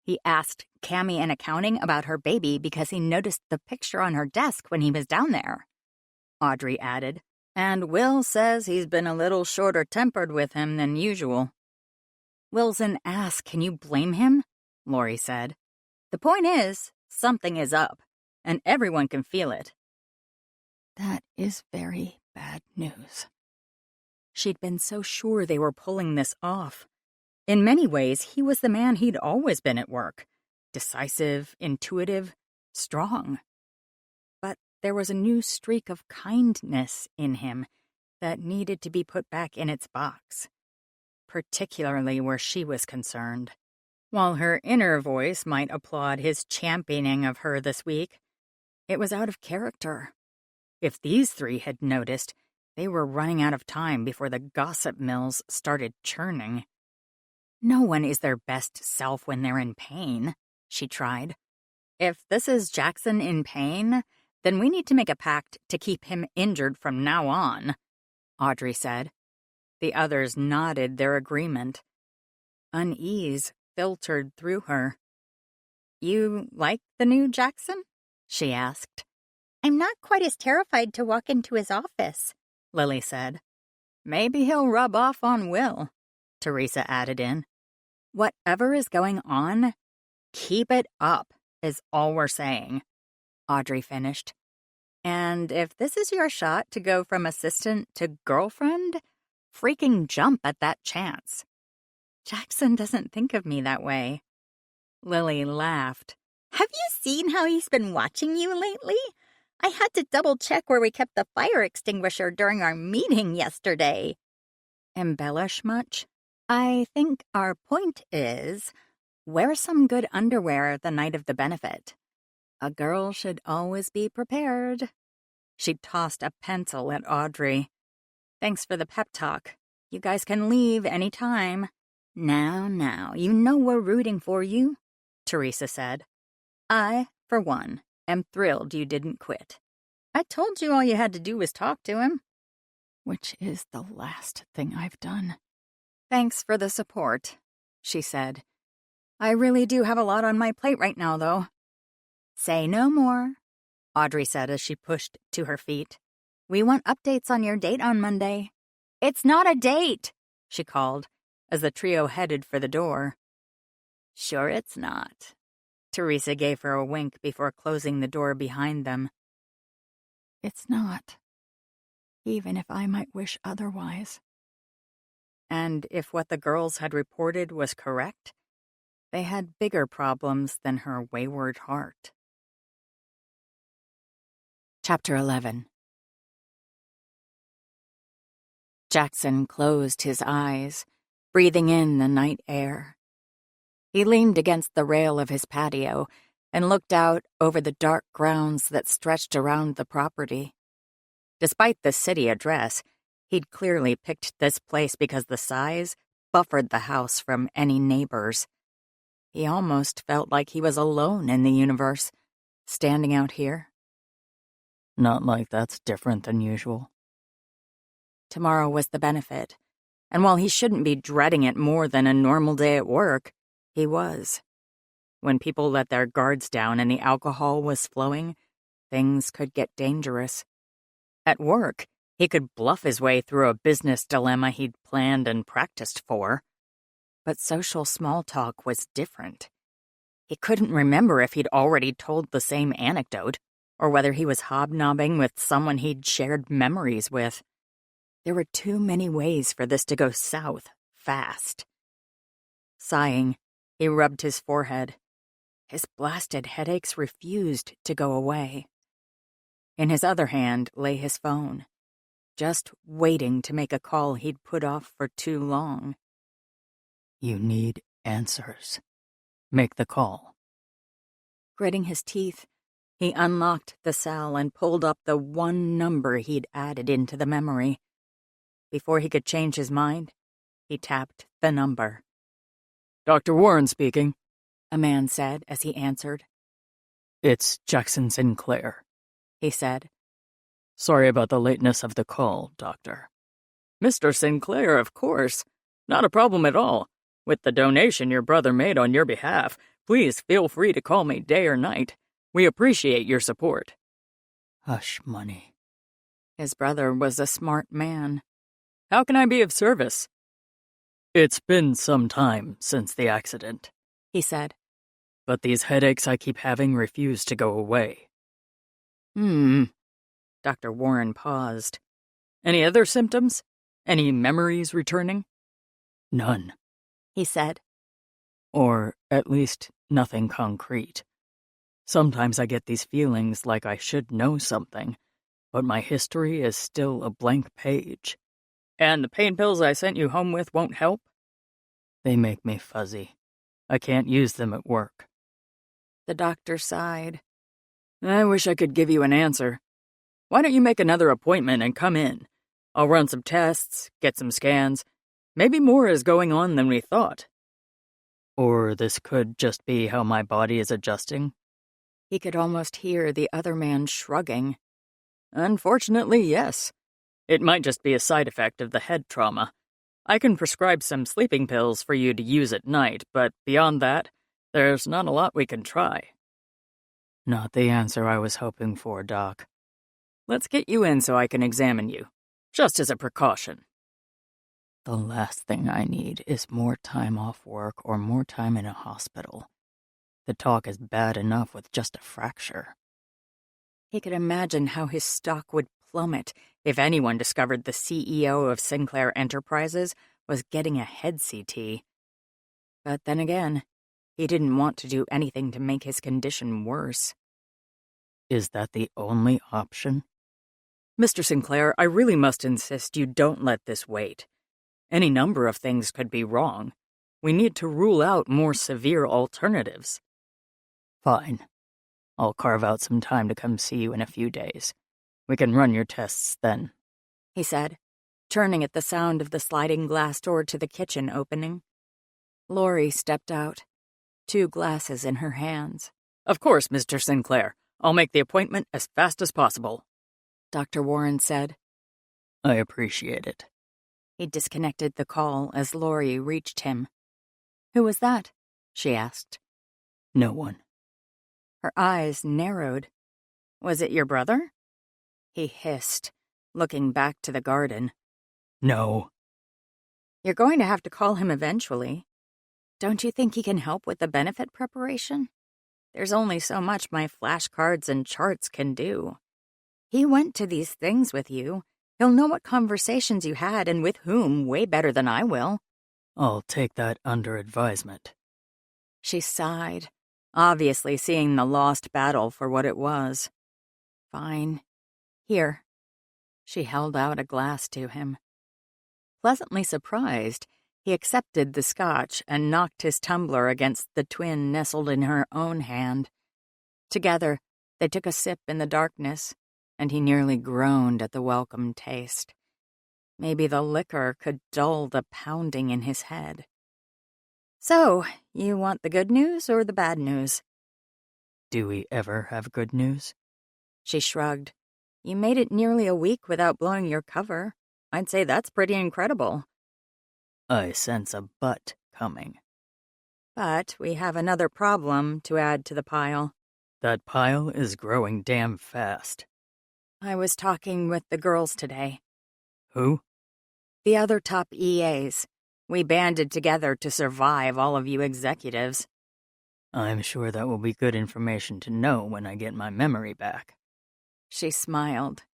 He asked Cammie in accounting about her baby because he noticed the picture on her desk when he was down there, Audrey added. And Will says he's been a little shorter-tempered with him than usual. Will's an ass, can you blame him? Lori said. The point is, something is up, and everyone can feel it. That is very bad news. She'd been so sure they were pulling this off. In many ways, he was the man he'd always been at work. Decisive, intuitive, strong. But there was a new streak of kindness in him that needed to be put back in its box, particularly where she was concerned. While her inner voice might applaud his championing of her this week, it was out of character. If these 3 had noticed, they were running out of time before the gossip mills started churning. No one is their best self when they're in pain, she tried. If this is Jackson in pain, then we need to make a pact to keep him injured from now on, Audrey said. The others nodded their agreement. Unease filtered through her. You like the new Jackson? She asked. I'm not quite as terrified to walk into his office, Lily said. Maybe he'll rub off on Will, Teresa added in. Whatever is going on, keep it up, is all we're saying, Audrey finished. And if this is your shot to go from assistant to girlfriend, freaking jump at that chance. Jackson doesn't think of me that way. Lily laughed. Have you seen how he's been watching you lately? I had to double-check where we kept the fire extinguisher during our meeting yesterday. Embellish much? I think our point is, wear some good underwear the night of the benefit. A girl should always be prepared. She tossed a pencil at Audrey. Thanks for the pep talk. You guys can leave any time. Now, you know we're rooting for you, Teresa said. I, for one, am thrilled you didn't quit. I told you all you had to do was talk to him. Which is the last thing I've done. Thanks for the support, she said. I really do have a lot on my plate right now, though. Say no more, Audrey said as she pushed to her feet. We want updates on your date on Monday. It's not a date, she called, as the trio headed for the door. Sure it's not. Teresa gave her a wink before closing the door behind them. It's not. Even if I might wish otherwise. And if what the girls had reported was correct, they had bigger problems than her wayward heart. Chapter 11. Jackson closed his eyes, breathing in the night air. He leaned against the rail of his patio and looked out over the dark grounds that stretched around the property. Despite the city address, he'd clearly picked this place because the size buffered the house from any neighbors. He almost felt like he was alone in the universe, standing out here. Not like that's different than usual. Tomorrow was the benefit, and while he shouldn't be dreading it more than a normal day at work, he was. When people let their guards down and the alcohol was flowing, things could get dangerous. At work, he could bluff his way through a business dilemma he'd planned and practiced for. But social small talk was different. He couldn't remember if he'd already told the same anecdote, or whether he was hobnobbing with someone he'd shared memories with. There were too many ways for this to go south fast. Sighing, he rubbed his forehead. His blasted headaches refused to go away. In his other hand lay his phone, just waiting to make a call he'd put off for too long. You need answers. Make the call. Gritting his teeth, he unlocked the cell and pulled up the one number he'd added into the memory. Before he could change his mind, he tapped the number. Dr. Warren speaking, a man said as he answered. It's Jackson Sinclair, he said. Sorry about the lateness of the call, Doctor. Mr. Sinclair, of course. Not a problem at all. With the donation your brother made on your behalf, please feel free to call me day or night. We appreciate your support. Hush money. His brother was a smart man. How can I be of service? It's been some time since the accident, he said. But these headaches I keep having refuse to go away. Dr. Warren paused. Any other symptoms? Any memories returning? None, he said. Or at least nothing concrete. Sometimes I get these feelings like I should know something, but my history is still a blank page. And the pain pills I sent you home with won't help? They make me fuzzy. I can't use them at work. The doctor sighed. I wish I could give you an answer. Why don't you make another appointment and come in? I'll run some tests, get some scans. Maybe more is going on than we thought. Or this could just be how my body is adjusting. He could almost hear the other man shrugging. Unfortunately, yes. It might just be a side effect of the head trauma. I can prescribe some sleeping pills for you to use at night, but beyond that, there's not a lot we can try. Not the answer I was hoping for, Doc. Let's get you in so I can examine you, just as a precaution. The last thing I need is more time off work or more time in a hospital. The talk is bad enough with just a fracture. He could imagine how his stock would plummet if anyone discovered the CEO of Sinclair Enterprises was getting a head CT. But then again, he didn't want to do anything to make his condition worse. Is that the only option? Mr. Sinclair, I really must insist you don't let this wait. Any number of things could be wrong. We need to rule out more severe alternatives. Fine. I'll carve out some time to come see you in a few days. We can run your tests then, he said, turning at the sound of the sliding glass door to the kitchen opening. Lori stepped out, 2 glasses in her hands. Of course, Mr. Sinclair. I'll make the appointment as fast as possible, Dr. Warren said. I appreciate it. He disconnected the call as Lori reached him. Who was that? She asked. No one. Her eyes narrowed. Was it your brother? He hissed, looking back to the garden. No. You're going to have to call him eventually. Don't you think he can help with the benefit preparation? There's only so much my flashcards and charts can do. He went to these things with you. He'll know what conversations you had and with whom way better than I will. I'll take that under advisement. She sighed, obviously seeing the lost battle for what it was. Fine. Here. She held out a glass to him. Pleasantly surprised, he accepted the scotch and knocked his tumbler against the twin nestled in her own hand. Together, they took a sip in the darkness, and he nearly groaned at the welcome taste. Maybe the liquor could dull the pounding in his head. So, you want the good news or the bad news? Do we ever have good news? She shrugged. You made it nearly a week without blowing your cover. I'd say that's pretty incredible. I sense a but coming. But we have another problem to add to the pile. That pile is growing damn fast. I was talking with the girls today. Who? The other top EAs. We banded together to survive all of you executives. I'm sure that will be good information to know when I get my memory back. She smiled.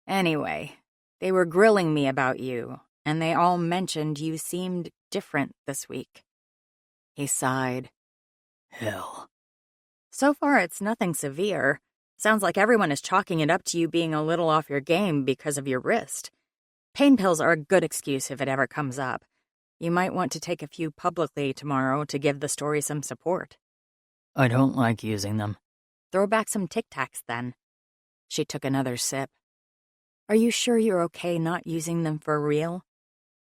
Anyway, they were grilling me about you, and they all mentioned you seemed different this week. He sighed. Hell. So far, it's nothing severe. Sounds like everyone is chalking it up to you being a little off your game because of your wrist. Pain pills are a good excuse if it ever comes up. You might want to take a few publicly tomorrow to give the story some support. I don't like using them. Throw back some Tic Tacs, then. She took another sip. Are you sure you're okay not using them for real?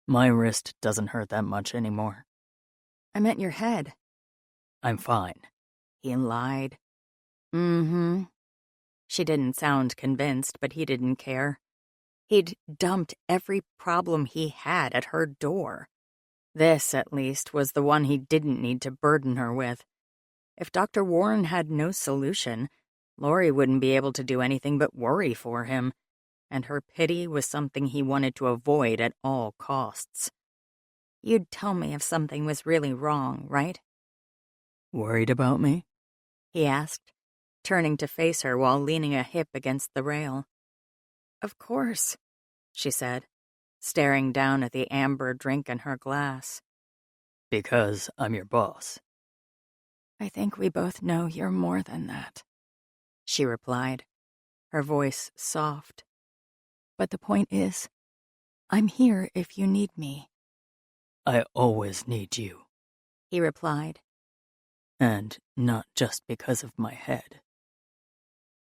My wrist doesn't hurt that much anymore. I meant your head. I'm fine. He lied. Mm-hmm. She didn't sound convinced, but he didn't care. He'd dumped every problem he had at her door. This, at least, was the one he didn't need to burden her with. If Dr. Warren had no solution, Lori wouldn't be able to do anything but worry for him, and her pity was something he wanted to avoid at all costs. You'd tell me if something was really wrong, right? Worried about me? He asked, turning to face her while leaning a hip against the rail. Of course, she said, staring down at the amber drink in her glass. Because I'm your boss. I think we both know you're more than that, she replied, her voice soft. But the point is, I'm here if you need me. I always need you, he replied. And not just because of my head.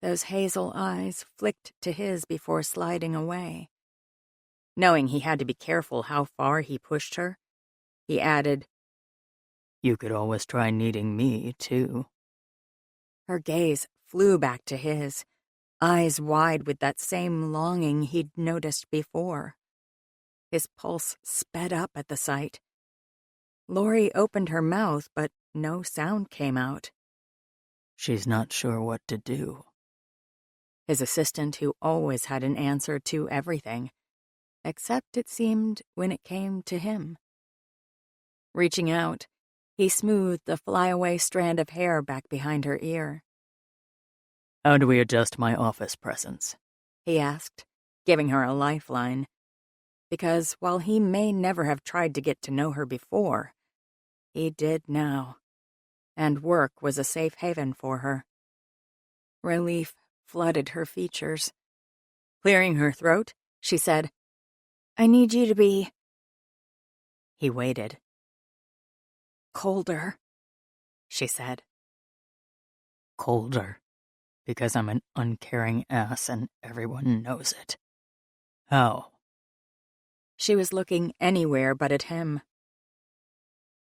Those hazel eyes flicked to his before sliding away. Knowing he had to be careful how far he pushed her, he added, You could always try needing me, too. Her gaze flew back to his, eyes wide with that same longing he'd noticed before. His pulse sped up at the sight. Lori opened her mouth, but no sound came out. She's not sure what to do. His assistant, who always had an answer to everything, except, it seemed, when it came to him. Reaching out, he smoothed the flyaway strand of hair back behind her ear. How do we adjust my office presence? He asked, giving her a lifeline. Because while he may never have tried to get to know her before, he did now, and work was a safe haven for her. Relief flooded her features. Clearing her throat, she said, "I need you to be—" He waited. "Colder," she said. Colder, because I'm an uncaring ass and everyone knows it. How? She was looking anywhere but at him.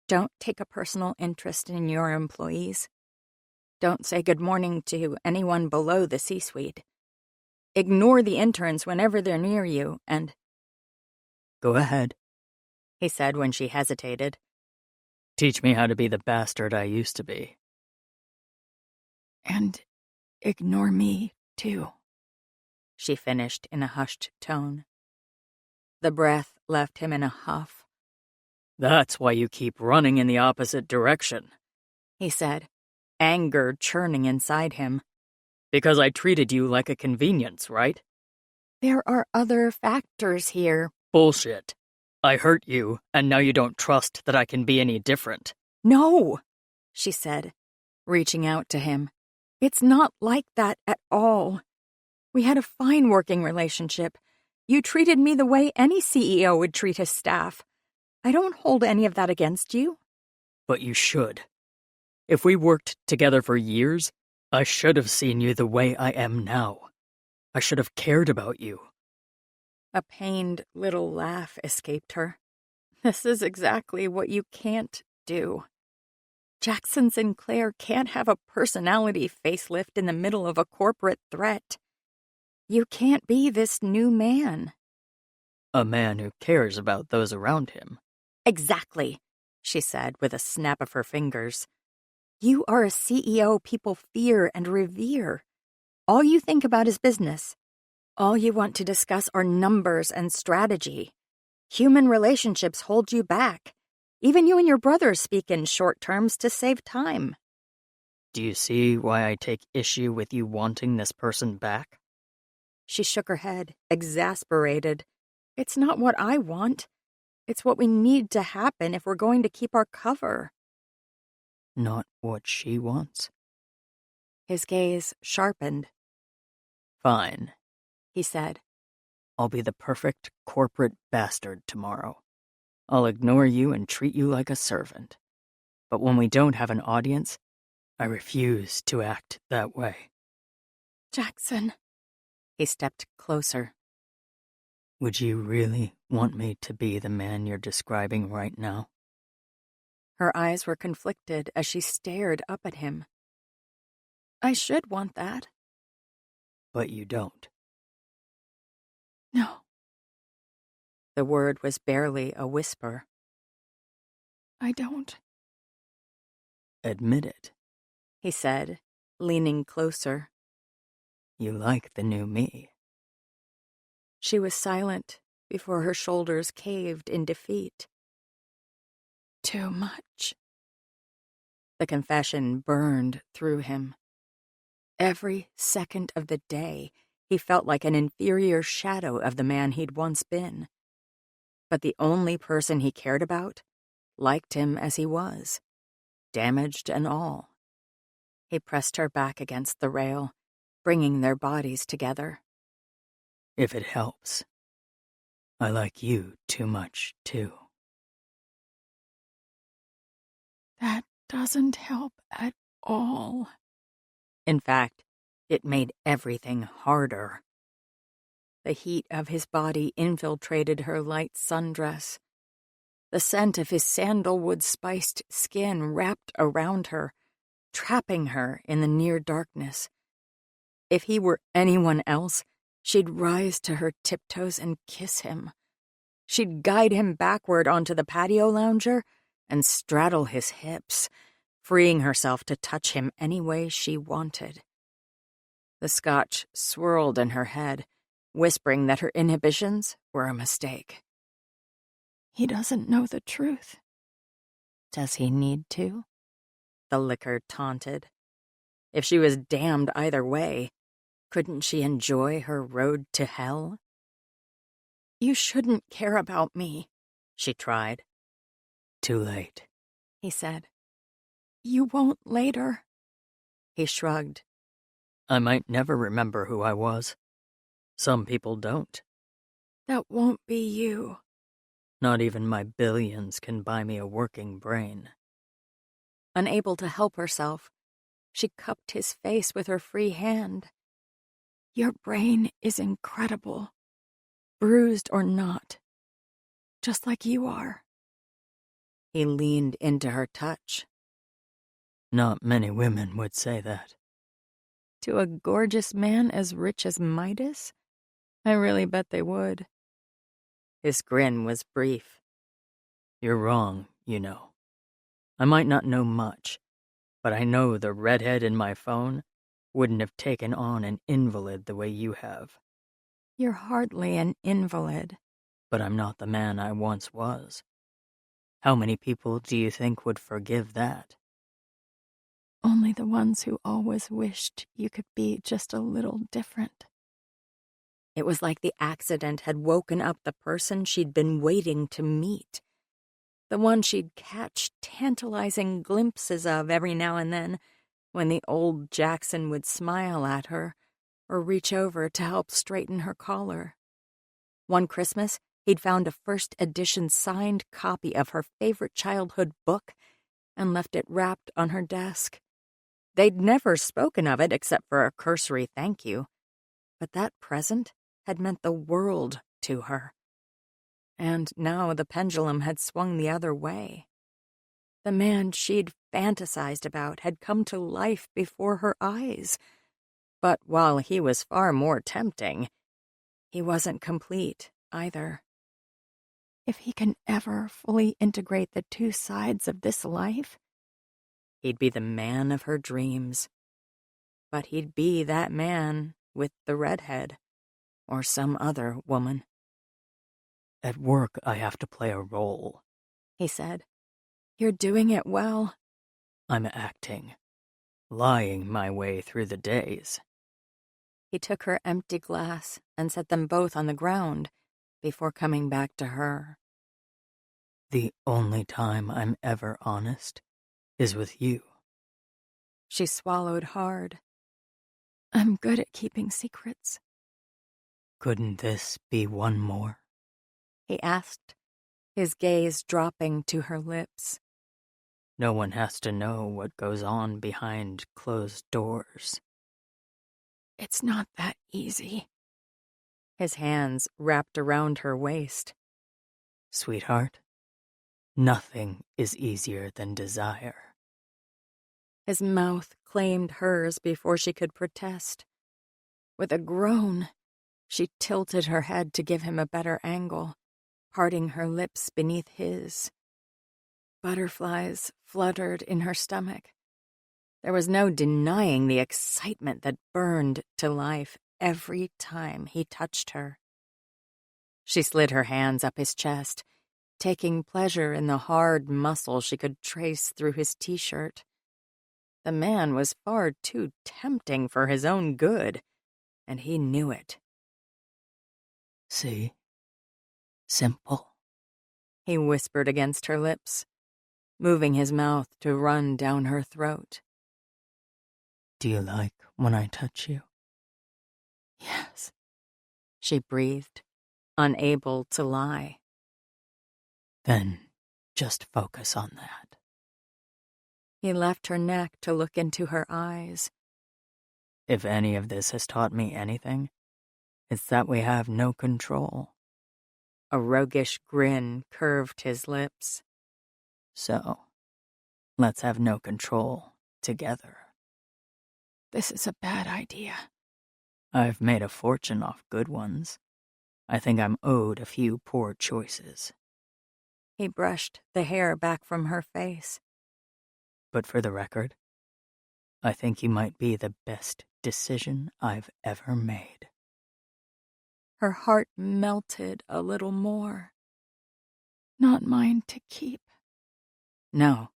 Don't take a personal interest in your employees. Don't say good morning to anyone below the C-suite. Ignore the interns whenever they're near you, and— Go ahead. he said when she hesitated. Teach me how to be the bastard I used to be. And ignore me, too, she finished in a hushed tone. The breath left him in a huff. That's why you keep running in the opposite direction, He said, anger churning inside him. Because I treated you like a convenience, right? There are other factors here. Bullshit. I hurt you, and now you don't trust that I can be any different. No, she said, reaching out to him. It's not like that at all. We had a fine working relationship. You treated me the way any CEO would treat his staff. I don't hold any of that against you. But you should. If we worked together for years, I should have seen you the way I am now. I should have cared about you. A pained little laugh escaped her. This is exactly what you can't do. Jackson Sinclair can't have a personality facelift in the middle of a corporate threat. You can't be this new man. A man who cares about those around him. Exactly, she said with a snap of her fingers. You are a CEO people fear and revere. All you think about is business. All you want to discuss are numbers and strategy. Human relationships hold you back. Even you and your brother speak in short terms to save time. Do you see why I take issue with you wanting this person back? She shook her head, exasperated. It's not what I want. It's what we need to happen if we're going to keep our cover. Not what she wants? His gaze sharpened. Fine, He said. I'll be the perfect corporate bastard tomorrow. I'll ignore you and treat you like a servant. But when we don't have an audience, I refuse to act that way. Jackson. He stepped closer. Would you really want me to be the man you're describing right now? Her eyes were conflicted as she stared up at him. I should want that. But you don't. No. The word was barely a whisper. I don't. Admit it. He said, leaning closer. You like the new me. She was silent before her shoulders caved in defeat. Too much. The confession burned through him. Every second of the day, he felt like an inferior shadow of the man he'd once been. But the only person he cared about liked him as he was, damaged and all. He pressed her back against the rail, bringing their bodies together. If it helps. I like you too much, too. That doesn't help at all. In fact, it made everything harder. The heat of his body infiltrated her light sundress. The scent of his sandalwood-spiced skin wrapped around her, trapping her in the near darkness. If he were anyone else, she'd rise to her tiptoes and kiss him. She'd guide him backward onto the patio lounger and straddle his hips, freeing herself to touch him any way she wanted. The scotch swirled in her head, whispering that her inhibitions were a mistake. He doesn't know the truth. Does he need to? The liquor taunted. If she was damned either way, couldn't she enjoy her road to hell? You shouldn't care about me, she tried. Too late, He said. You won't later. He shrugged. I might never remember who I was. Some people don't. That won't be you. Not even my billions can buy me a working brain. Unable to help herself, she cupped his face with her free hand. Your brain is incredible, bruised or not, just like you are. He leaned into her touch. Not many women would say that. To a gorgeous man as rich as Midas? I really bet they would. His grin was brief. You're wrong, you know. I might not know much, but I know the redhead in my phone wouldn't have taken on an invalid the way you have. You're hardly an invalid. But I'm not the man I once was. How many people do you think would forgive that? Only the ones who always wished you could be just a little different. It was like the accident had woken up the person she'd been waiting to meet. The one she'd catch tantalizing glimpses of every now and then, when the old Jackson would smile at her or reach over to help straighten her collar. One Christmas, he'd found a first edition signed copy of her favorite childhood book and left it wrapped on her desk. They'd never spoken of it except for a cursory thank you, but that present had meant the world to her. And now the pendulum had swung the other way. The man she'd fantasized about had come to life before her eyes. But while he was far more tempting, he wasn't complete either. If he can ever fully integrate the two sides of this life, he'd be the man of her dreams. But he'd be that man with the redhead, or some other woman. At work, I have to play a role, he said. You're doing it well. I'm acting, lying my way through the days. He took her empty glass and set them both on the ground before coming back to her. The only time I'm ever honest is with you. She swallowed hard. I'm good at keeping secrets. Couldn't this be one more? He asked, his gaze dropping to her lips. No one has to know what goes on behind closed doors. It's not that easy. His hands wrapped around her waist. Sweetheart, nothing is easier than desire. His mouth claimed hers before she could protest. With a groan, she tilted her head to give him a better angle, parting her lips beneath his. Butterflies fluttered in her stomach. There was no denying the excitement that burned to life every time he touched her. She slid her hands up his chest, taking pleasure in the hard muscle she could trace through his t-shirt. The man was far too tempting for his own good, and he knew it. See? Simple. He whispered against her lips, moving his mouth to run down her throat. Do you like when I touch you? Yes, she breathed, unable to lie. Then just focus on that. He left her neck to look into her eyes. If any of this has taught me anything, it's that we have no control. A roguish grin curved his lips. So, let's have no control together. This is a bad idea. I've made a fortune off good ones. I think I'm owed a few poor choices. He brushed the hair back from her face. But for the record, I think you might be the best decision I've ever made. Her heart melted a little more. Not mine to keep. No,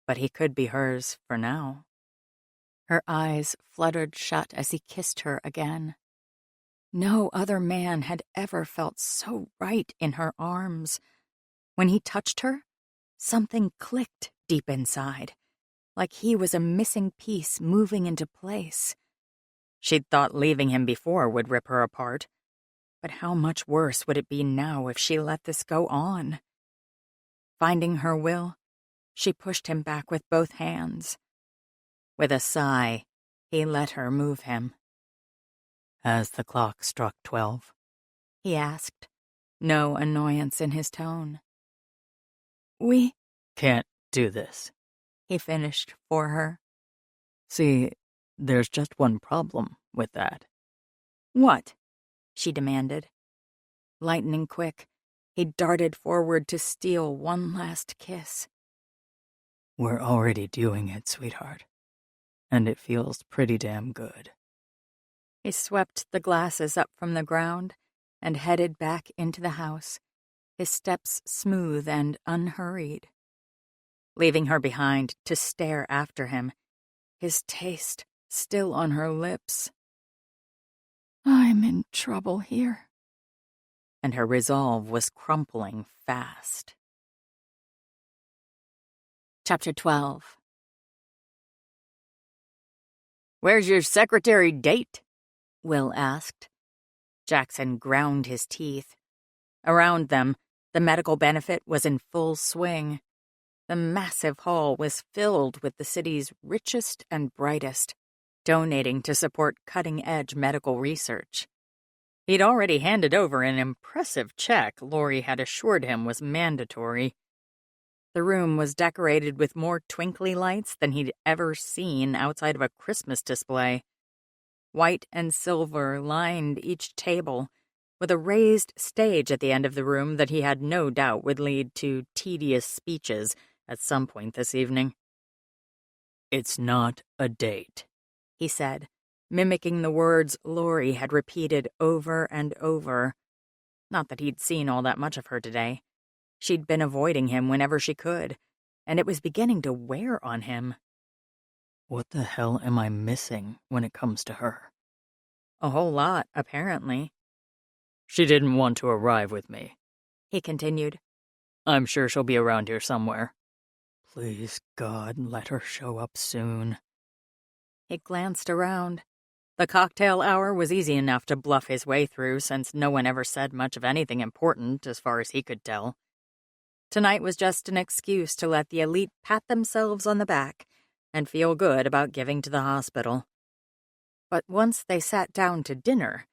but he could be hers for now. Her eyes fluttered shut as he kissed her again. No other man had ever felt so right in her arms. When he touched her, something clicked deep inside, like he was a missing piece moving into place. She'd thought leaving him before would rip her apart, but how much worse would it be now if she let this go on? Finding her will, she pushed him back with both hands. With a sigh, he let her move him. As the clock struck 12, He asked, no annoyance in his tone. We can't do this. He finished for her. See, there's just one problem with that. What? She demanded. Lightning quick, he darted forward to steal one last kiss. We're already doing it, sweetheart. And it feels pretty damn good. He swept the glasses up from the ground and headed back into the house, his steps smooth and unhurried. Leaving her behind to stare after him, his taste still on her lips. I'm in trouble here. And her resolve was crumpling fast. Chapter 12. Where's your secretary date? Will asked. Jackson ground his teeth. Around them, the medical benefit was in full swing. The massive hall was filled with the city's richest and brightest, donating to support cutting-edge medical research. He'd already handed over an impressive check Lori had assured him was mandatory. The room was decorated with more twinkly lights than he'd ever seen outside of a Christmas display. White and silver lined each table, with a raised stage at the end of the room that he had no doubt would lead to tedious speeches at some point this evening. It's not a date, he said, mimicking the words Lori had repeated over and over. Not that he'd seen all that much of her today. She'd been avoiding him whenever she could, and it was beginning to wear on him. What the hell am I missing when it comes to her? A whole lot, apparently. She didn't want to arrive with me, he continued. I'm sure she'll be around here somewhere. Please, God, let her show up soon. He glanced around. The cocktail hour was easy enough to bluff his way through since no one ever said much of anything important as far as he could tell. Tonight was just an excuse to let the elite pat themselves on the back and feel good about giving to the hospital. But once they sat down to dinner,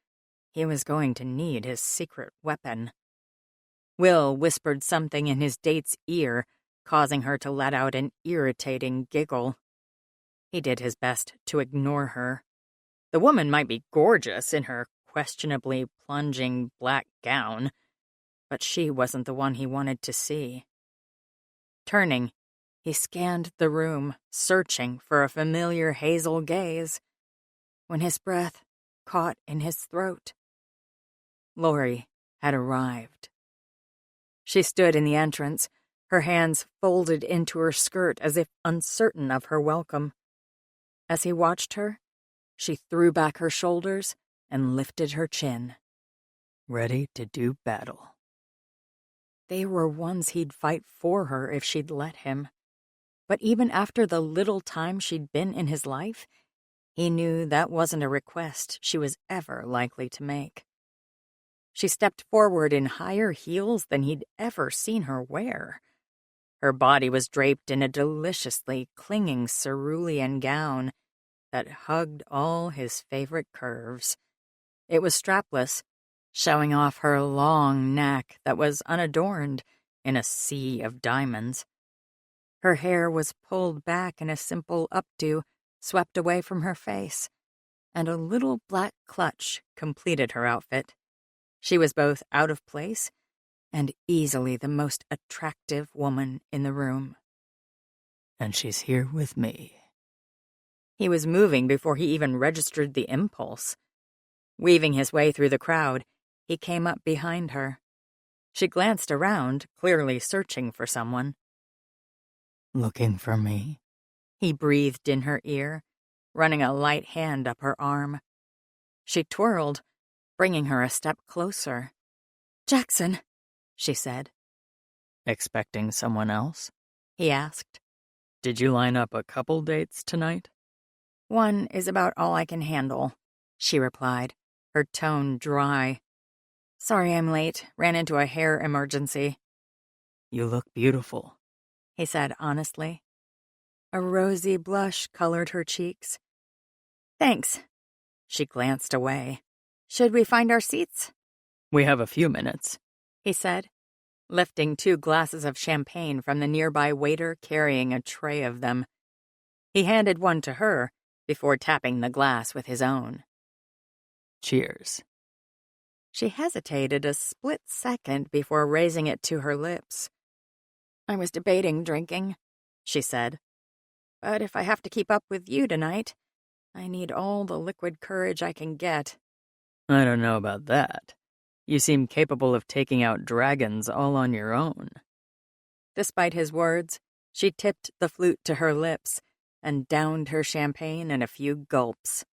he was going to need his secret weapon. Will whispered something in his date's ear, causing her to let out an irritating giggle. He did his best to ignore her. The woman might be gorgeous in her questionably plunging black gown, but she wasn't the one he wanted to see. Turning, he scanned the room, searching for a familiar hazel gaze, when his breath caught in his throat. Lori had arrived. She stood in the entrance, her hands folded into her skirt as if uncertain of her welcome. As he watched her, she threw back her shoulders and lifted her chin. Ready to do battle. They were ones he'd fight for her if she'd let him. But even after the little time she'd been in his life, he knew that wasn't a request she was ever likely to make. She stepped forward in higher heels than he'd ever seen her wear. Her body was draped in a deliciously clinging cerulean gown that hugged all his favorite curves. It was strapless, showing off her long neck that was unadorned in a sea of diamonds. Her hair was pulled back in a simple updo swept away from her face, and a little black clutch completed her outfit. She was both out of place and easily the most attractive woman in the room. And she's here with me. He was moving before he even registered the impulse. Weaving his way through the crowd, he came up behind her. She glanced around, clearly searching for someone. Looking for me? He breathed in her ear, running a light hand up her arm. She twirled, bringing her a step closer. "Jackson," she said. Expecting someone else? He asked. Did you line up a couple dates tonight? "One is about all I can handle," she replied, her tone dry. "Sorry I'm late. Ran into a hair emergency." You look beautiful, he said honestly. A rosy blush colored her cheeks. "Thanks." She glanced away. "Should we find our seats?" We have a few minutes, he said, lifting 2 glasses of champagne from the nearby waiter carrying a tray of them. He handed one to her before tapping the glass with his own. Cheers. She hesitated a split second before raising it to her lips. "I was debating drinking," she said. "But if I have to keep up with you tonight, I need all the liquid courage I can get." I don't know about that. You seem capable of taking out dragons all on your own. Despite his words, she tipped the flute to her lips and downed her champagne in a few gulps.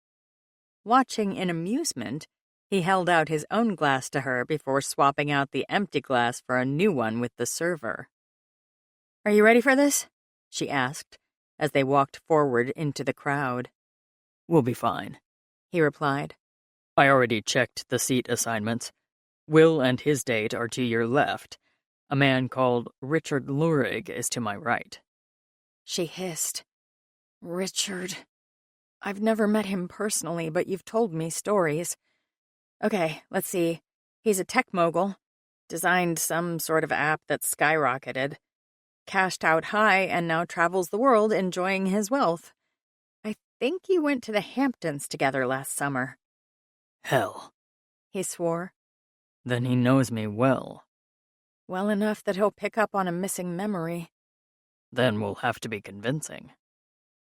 Watching in amusement, he held out his own glass to her before swapping out the empty glass for a new one with the server. "Are you ready for this?" she asked, as they walked forward into the crowd. We'll be fine, he replied. I already checked the seat assignments. Will and his date are to your left. A man called Richard Lurig is to my right. She hissed. "Richard. I've never met him personally, but you've told me stories. Okay, let's see. He's a tech mogul. Designed some sort of app that skyrocketed. Cashed out high and now travels the world enjoying his wealth. I think you went to the Hamptons together last summer." Hell. He swore. Then he knows me well. Well enough that he'll pick up on a missing memory. Then we'll have to be convincing.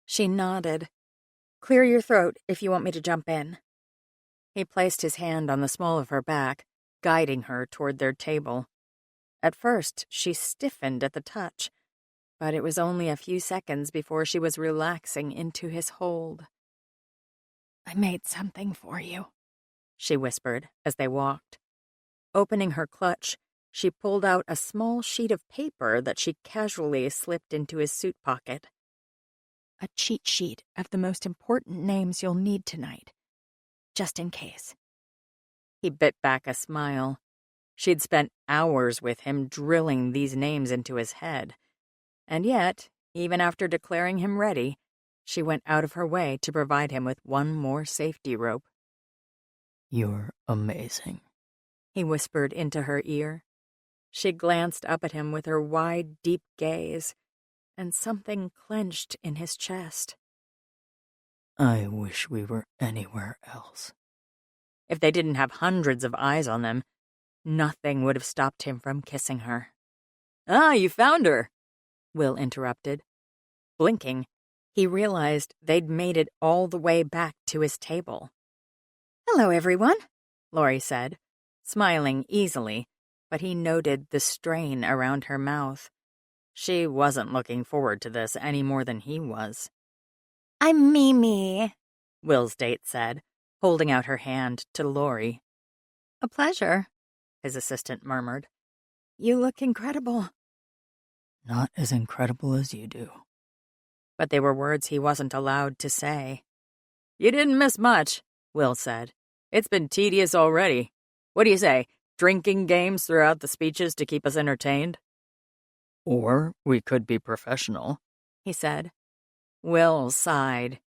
She nodded. "Clear your throat if you want me to jump in." He placed his hand on the small of her back, guiding her toward their table. At first, she stiffened at the touch, but it was only a few seconds before she was relaxing into his hold. "I made something for you," she whispered as they walked. Opening her clutch, she pulled out a small sheet of paper that she casually slipped into his suit pocket. "A cheat sheet of the most important names you'll need tonight, just in case." He bit back a smile. She'd spent hours with him drilling these names into his head. And yet, even after declaring him ready, she went out of her way to provide him with one more safety rope. You're amazing, he whispered into her ear. She glanced up at him with her wide, deep gaze, and something clenched in his chest. I wish we were anywhere else. If they didn't have hundreds of eyes on them, nothing would have stopped him from kissing her. "Ah, you found her," Will interrupted. Blinking, he realized they'd made it all the way back to his table. "Hello, everyone," Laurie said, smiling easily, but he noted the strain around her mouth. She wasn't looking forward to this any more than he was. "I'm Mimi," Will's date said, holding out her hand to Laurie. "A pleasure," his assistant murmured. "You look incredible." Not as incredible as you do. But they were words he wasn't allowed to say. "You didn't miss much," Will said. "It's been tedious already. What do you say, drinking games throughout the speeches to keep us entertained?" Or we could be professional, he said. Will sighed.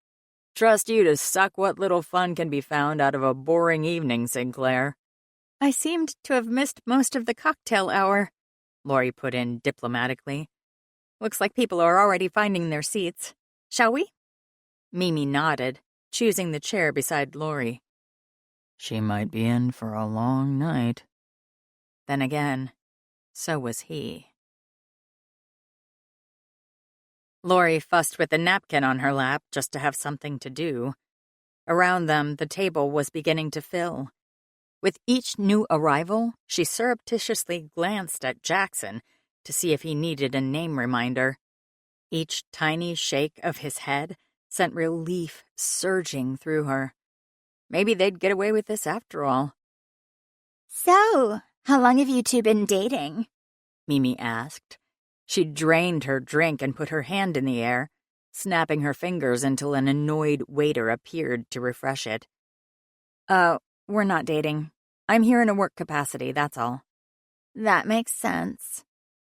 "Trust you to suck what little fun can be found out of a boring evening, Sinclair." "I seemed to have missed most of the cocktail hour," Laurie put in diplomatically. "Looks like people are already finding their seats. Shall we?" Mimi nodded, choosing the chair beside Laurie. She might be in for a long night. Then again, so was he. Laurie fussed with the napkin on her lap just to have something to do. Around them, the table was beginning to fill. With each new arrival, she surreptitiously glanced at Jackson to see if he needed a name reminder. Each tiny shake of his head sent relief surging through her. Maybe they'd get away with this after all. So, how long have you two been dating? Mimi asked. She drained her drink and put her hand in the air, snapping her fingers until an annoyed waiter appeared to refresh it. We're not dating. I'm here in a work capacity, that's all. That makes sense,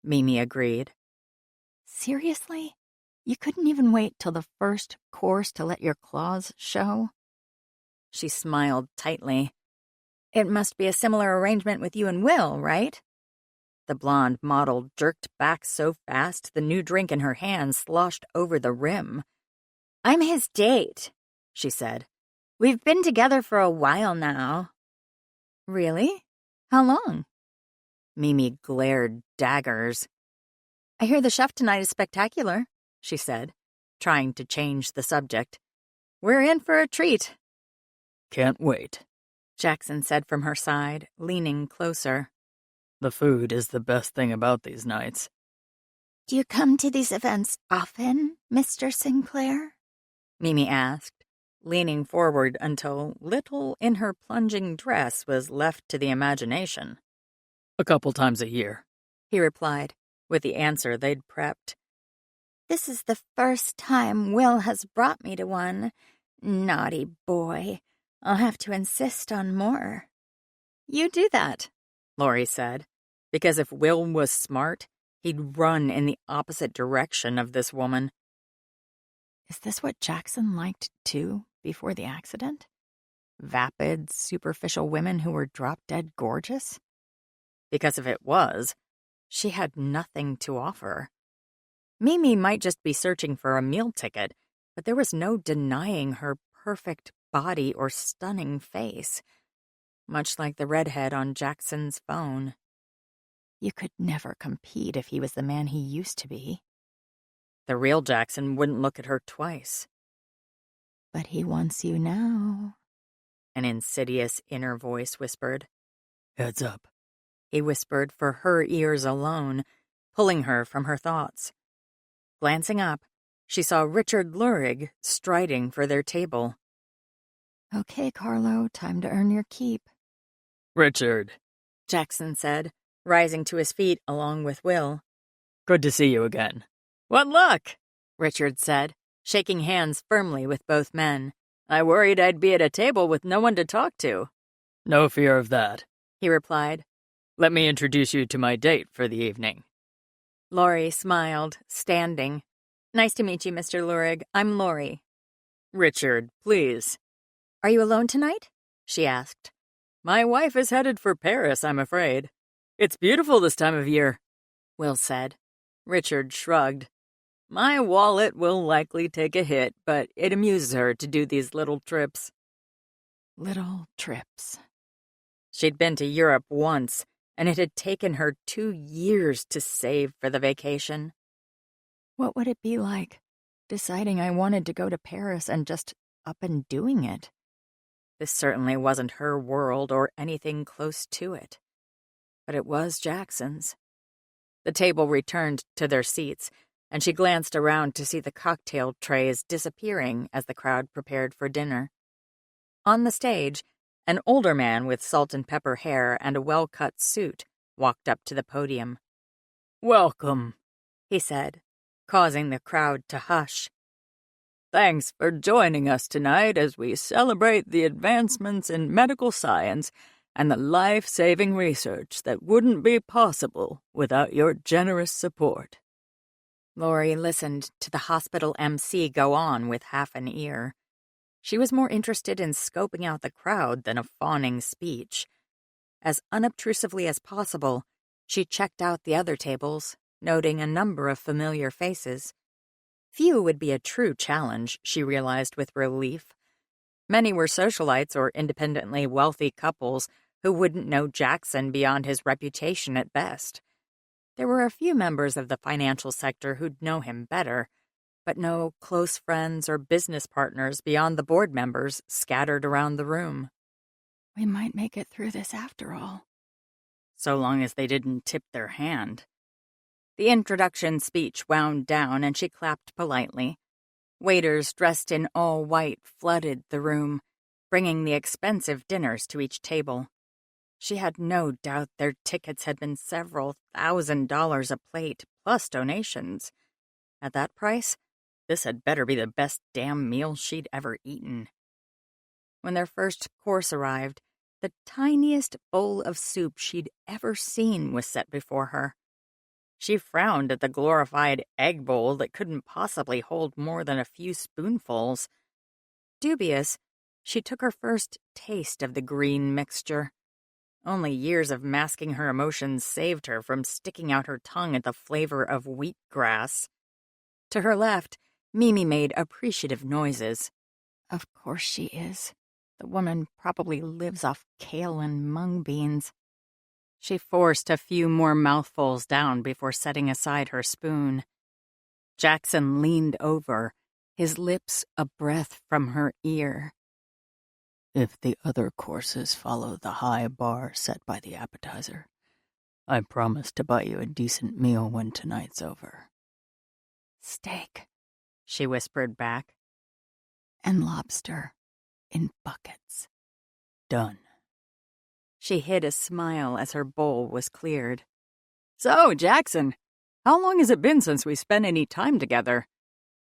Mimi agreed. Seriously? You couldn't even wait till the first course to let your claws show? She smiled tightly. It must be a similar arrangement with you and Will, right? The blonde model jerked back so fast the new drink in her hand sloshed over the rim. I'm his date, she said. We've been together for a while now. Really? How long? Mimi glared daggers. I hear the chef tonight is spectacular, she said, trying to change the subject. We're in for a treat. Can't wait, Jackson said from her side, leaning closer. The food is the best thing about these nights. Do you come to these events often, Mr. Sinclair? Mimi asked, leaning forward until little in her plunging dress was left to the imagination. A couple times a year, he replied, with the answer they'd prepped. This is the first time Will has brought me to one. Naughty boy. I'll have to insist on more. You do that, Laurie said, because if Will was smart, he'd run in the opposite direction of this woman. Is this what Jackson liked, too, before the accident? Vapid, superficial women who were drop-dead gorgeous? Because if it was, she had nothing to offer. Mimi might just be searching for a meal ticket, but there was no denying her perfect body or stunning face, much like the redhead on Jackson's phone. You could never compete if he was the man he used to be. The real Jackson wouldn't look at her twice. But he wants you now, an insidious inner voice whispered. Heads up, he whispered for her ears alone, pulling her from her thoughts. Glancing up, she saw Richard Lurig striding for their table. Okay, Carlo, time to earn your keep. Richard, Jackson said, rising to his feet along with Will. Good to see you again. What luck, Richard said, shaking hands firmly with both men. I worried I'd be at a table with no one to talk to. No fear of that, he replied. Let me introduce you to my date for the evening. Laurie smiled, standing. Nice to meet you, Mr. Lurig. I'm Laurie. Richard, please. Are you alone tonight? She asked. My wife is headed for Paris, I'm afraid. It's beautiful this time of year, Will said. Richard shrugged. My wallet will likely take a hit, but it amuses her to do these little trips. Little trips. She'd been to Europe once, and it had taken her 2 years to save for the vacation. What would it be like, deciding I wanted to go to Paris and just up and doing it? This certainly wasn't her world or anything close to it. But it was Jackson's. The table returned to their seats, and she glanced around to see the cocktail trays disappearing as the crowd prepared for dinner. On the stage, an older man with salt and pepper hair and a well-cut suit walked up to the podium. Welcome, he said, causing the crowd to hush. Thanks for joining us tonight as we celebrate the advancements in medical science and the life-saving research that wouldn't be possible without your generous support. Laurie listened to the hospital MC go on with half an ear. She was more interested in scoping out the crowd than a fawning speech. As unobtrusively as possible, she checked out the other tables, noting a number of familiar faces. Few would be a true challenge, she realized with relief. Many were socialites or independently wealthy couples who wouldn't know Jackson beyond his reputation at best. There were a few members of the financial sector who'd know him better, but no close friends or business partners beyond the board members scattered around the room. We might make it through this after all. So long as they didn't tip their hand. The introduction speech wound down and she clapped politely. Waiters dressed in all white flooded the room, bringing the expensive dinners to each table. She had no doubt their tickets had been several $1,000s a plate, plus donations. At that price, this had better be the best damn meal she'd ever eaten. When their first course arrived, the tiniest bowl of soup she'd ever seen was set before her. She frowned at the glorified egg bowl that couldn't possibly hold more than a few spoonfuls. Dubious, she took her first taste of the green mixture. Only years of masking her emotions saved her from sticking out her tongue at the flavor of wheatgrass. To her left, Mimi made appreciative noises. Of course she is. The woman probably lives off kale and mung beans. She forced a few more mouthfuls down before setting aside her spoon. Jackson leaned over, his lips a breath from her ear. If the other courses follow the high bar set by the appetizer, I promise to buy you a decent meal when tonight's over. Steak, she whispered back. And lobster in buckets. Done. She hid a smile as her bowl was cleared. So, Jackson, how long has it been since we spent any time together?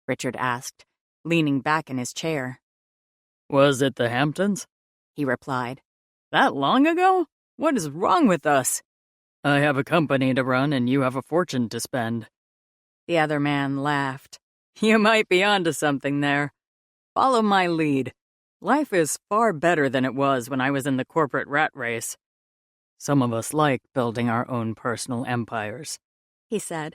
Richard asked, leaning back in his chair. Was it the Hamptons? He replied. That long ago? What is wrong with us? I have a company to run and you have a fortune to spend. The other man laughed. You might be onto something there. Follow my lead. Life is far better than it was when I was in the corporate rat race. Some of us like building our own personal empires, he said.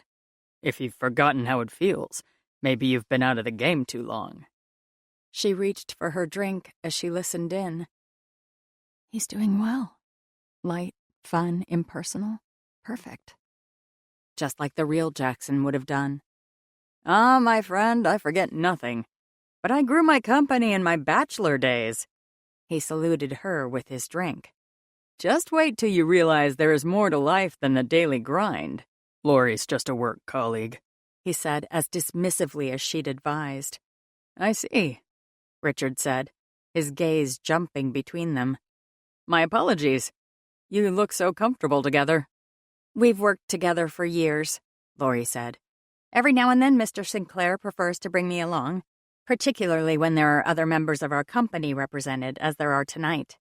If you've forgotten how it feels, maybe you've been out of the game too long. She reached for her drink as she listened in. He's doing well. Light, fun, impersonal. Perfect. Just like the real Jackson would have done. Ah, my friend, I forget nothing. But I grew my company in my bachelor days. He saluted her with his drink. Just wait till you realize there is more to life than the daily grind. Laurie's just a work colleague, he said as dismissively as she'd advised. I see, Richard said, his gaze jumping between them. My apologies. You look so comfortable together. We've worked together for years, Laurie said. Every now and then Mr. Sinclair prefers to bring me along, particularly when there are other members of our company represented, as there are tonight.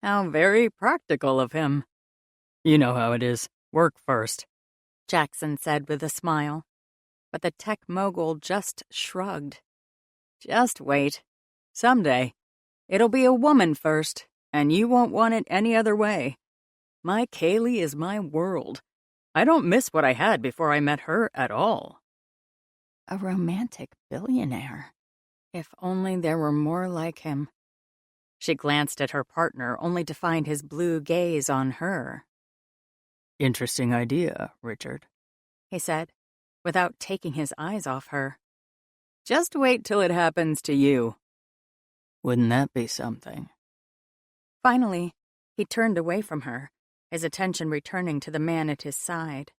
How very practical of him. You know how it is. Work first, Jackson said with a smile. But the tech mogul just shrugged. Just wait. Someday, it'll be a woman first, and you won't want it any other way. My Kaylee is my world. I don't miss what I had before I met her at all. A romantic billionaire. If only there were more like him. She glanced at her partner, only to find his blue gaze on her. Interesting idea, Richard, he said, without taking his eyes off her. Just wait till it happens to you. Wouldn't that be something? Finally, he turned away from her, his attention returning to the man at his side.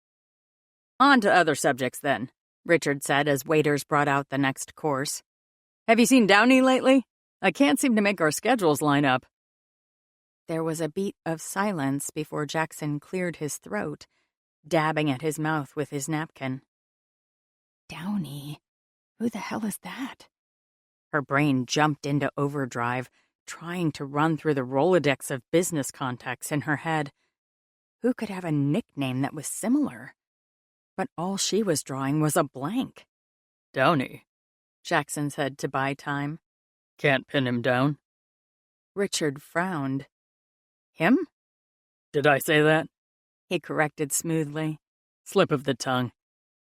On to other subjects, then, Richard said as waiters brought out the next course. Have you seen Downey lately? I can't seem to make our schedules line up. There was a beat of silence before Jackson cleared his throat, dabbing at his mouth with his napkin. Downey? Who the hell is that? Her brain jumped into overdrive, trying to run through the Rolodex of business contacts in her head. Who could have a nickname that was similar? But all she was drawing was a blank. Downey, Jackson said to buy time. Can't pin him down? Richard frowned. Him? Did I say that? He corrected smoothly. Slip of the tongue.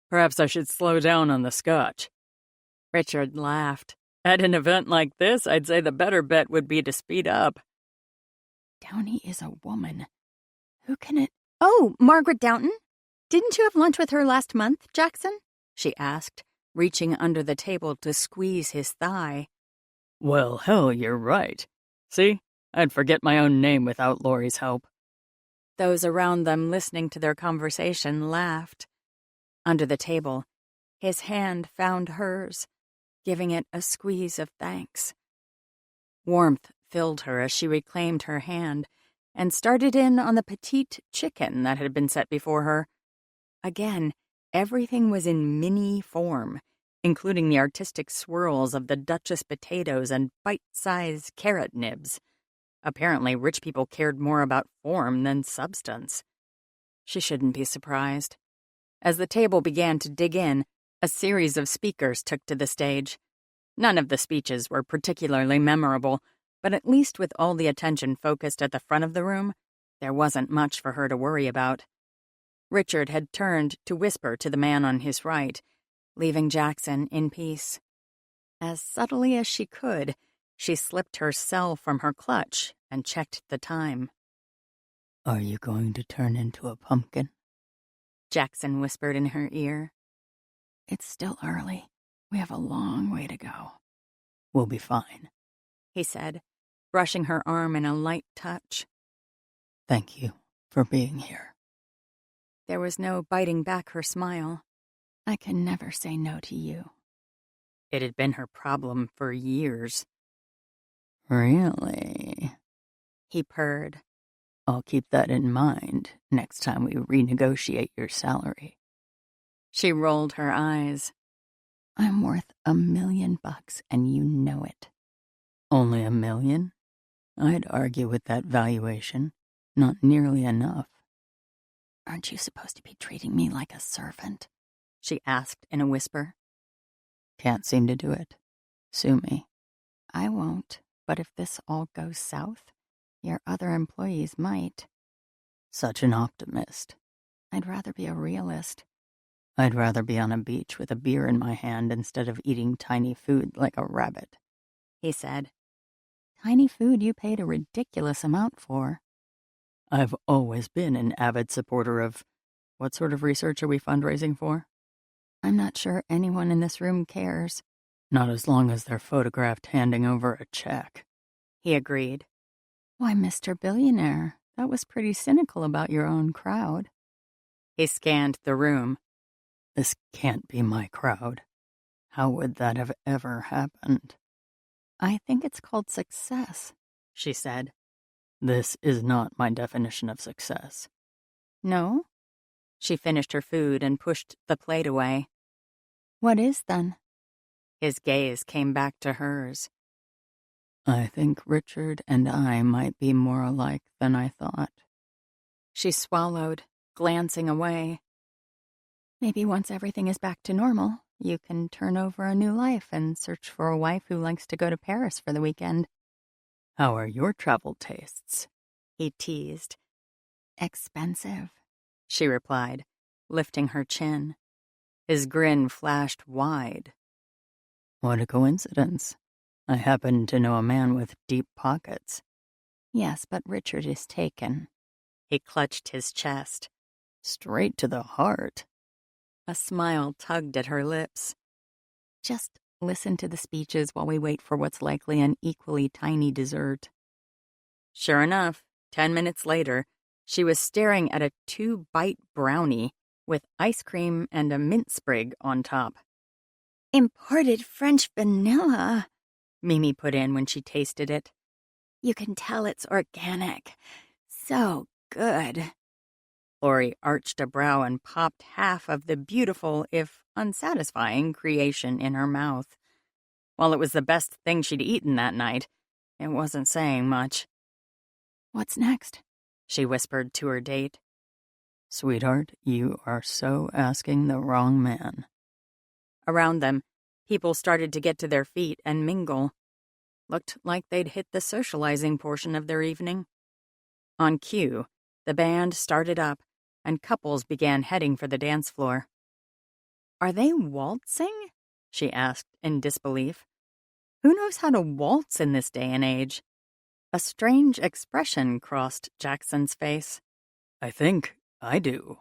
Perhaps I should slow down on the scotch. Richard laughed. At an event like this, I'd say the better bet would be to speed up. Downey is a woman. Who can it... Oh, Margaret Downton? Didn't you have lunch with her last month, Jackson? She asked, reaching under the table to squeeze his thigh. Well, hell, you're right. See? I'd forget my own name without Laurie's help. Those around them listening to their conversation laughed. Under the table, his hand found hers, giving it a squeeze of thanks. Warmth filled her as she reclaimed her hand, and started in on the petite chicken that had been set before her. Again, everything was in mini form, including the artistic swirls of the Duchess potatoes and bite-sized carrot nibs. Apparently, rich people cared more about form than substance. She shouldn't be surprised. As the table began to dig in, a series of speakers took to the stage. None of the speeches were particularly memorable, but at least with all the attention focused at the front of the room, there wasn't much for her to worry about. Richard had turned to whisper to the man on his right, leaving Jackson in peace. As subtly as she could, she slipped her cell from her clutch and checked the time. Are you going to turn into a pumpkin? Jackson whispered in her ear. It's still early. We have a long way to go. We'll be fine, he said, brushing her arm in a light touch. Thank you for being here. There was no biting back her smile. I can never say no to you. It had been her problem for years. Really? He purred. I'll keep that in mind next time we renegotiate your salary. She rolled her eyes. I'm worth $1 million and you know it. Only $1 million? I'd argue with that valuation. Not nearly enough. Aren't you supposed to be treating me like a servant? She asked in a whisper. Can't seem to do it. Sue me. I won't, but if this all goes south, your other employees might. Such an optimist. I'd rather be a realist. I'd rather be on a beach with a beer in my hand instead of eating tiny food like a rabbit, he said. Tiny food you paid a ridiculous amount for. I've always been an avid supporter of... What sort of research are we fundraising for? I'm not sure anyone in this room cares. Not as long as they're photographed handing over a check, he agreed. Why, Mr. Billionaire, that was pretty cynical about your own crowd. He scanned the room. This can't be my crowd. How would that have ever happened? I think it's called success, she said. This is not my definition of success. No? She finished her food and pushed the plate away. What is, then? His gaze came back to hers. I think Richard and I might be more alike than I thought. She swallowed, glancing away. Maybe once everything is back to normal, you can turn over a new life and search for a wife who likes to go to Paris for the weekend. How are your travel tastes? He teased. Expensive, she replied, lifting her chin. His grin flashed wide. What a coincidence. I happen to know a man with deep pockets. Yes, but Richard is taken. He clutched his chest. Straight to the heart. A smile tugged at her lips. Just listen to the speeches while we wait for what's likely an equally tiny dessert. Sure enough, 10 minutes later, she was staring at a 2-bite brownie with ice cream and a mint sprig on top. Imported French vanilla, Mimi put in when she tasted it. You can tell it's organic. So good. Lori arched a brow and popped half of the beautiful, if unsatisfying, creation in her mouth. While it was the best thing she'd eaten that night, it wasn't saying much. What's next? She whispered to her date. Sweetheart, you are so asking the wrong man. Around them, people started to get to their feet and mingle. Looked like they'd hit the socializing portion of their evening. On cue, the band started up, and couples began heading for the dance floor. Are they waltzing? She asked in disbelief. Who knows how to waltz in this day and age? A strange expression crossed Jackson's face. I think I do.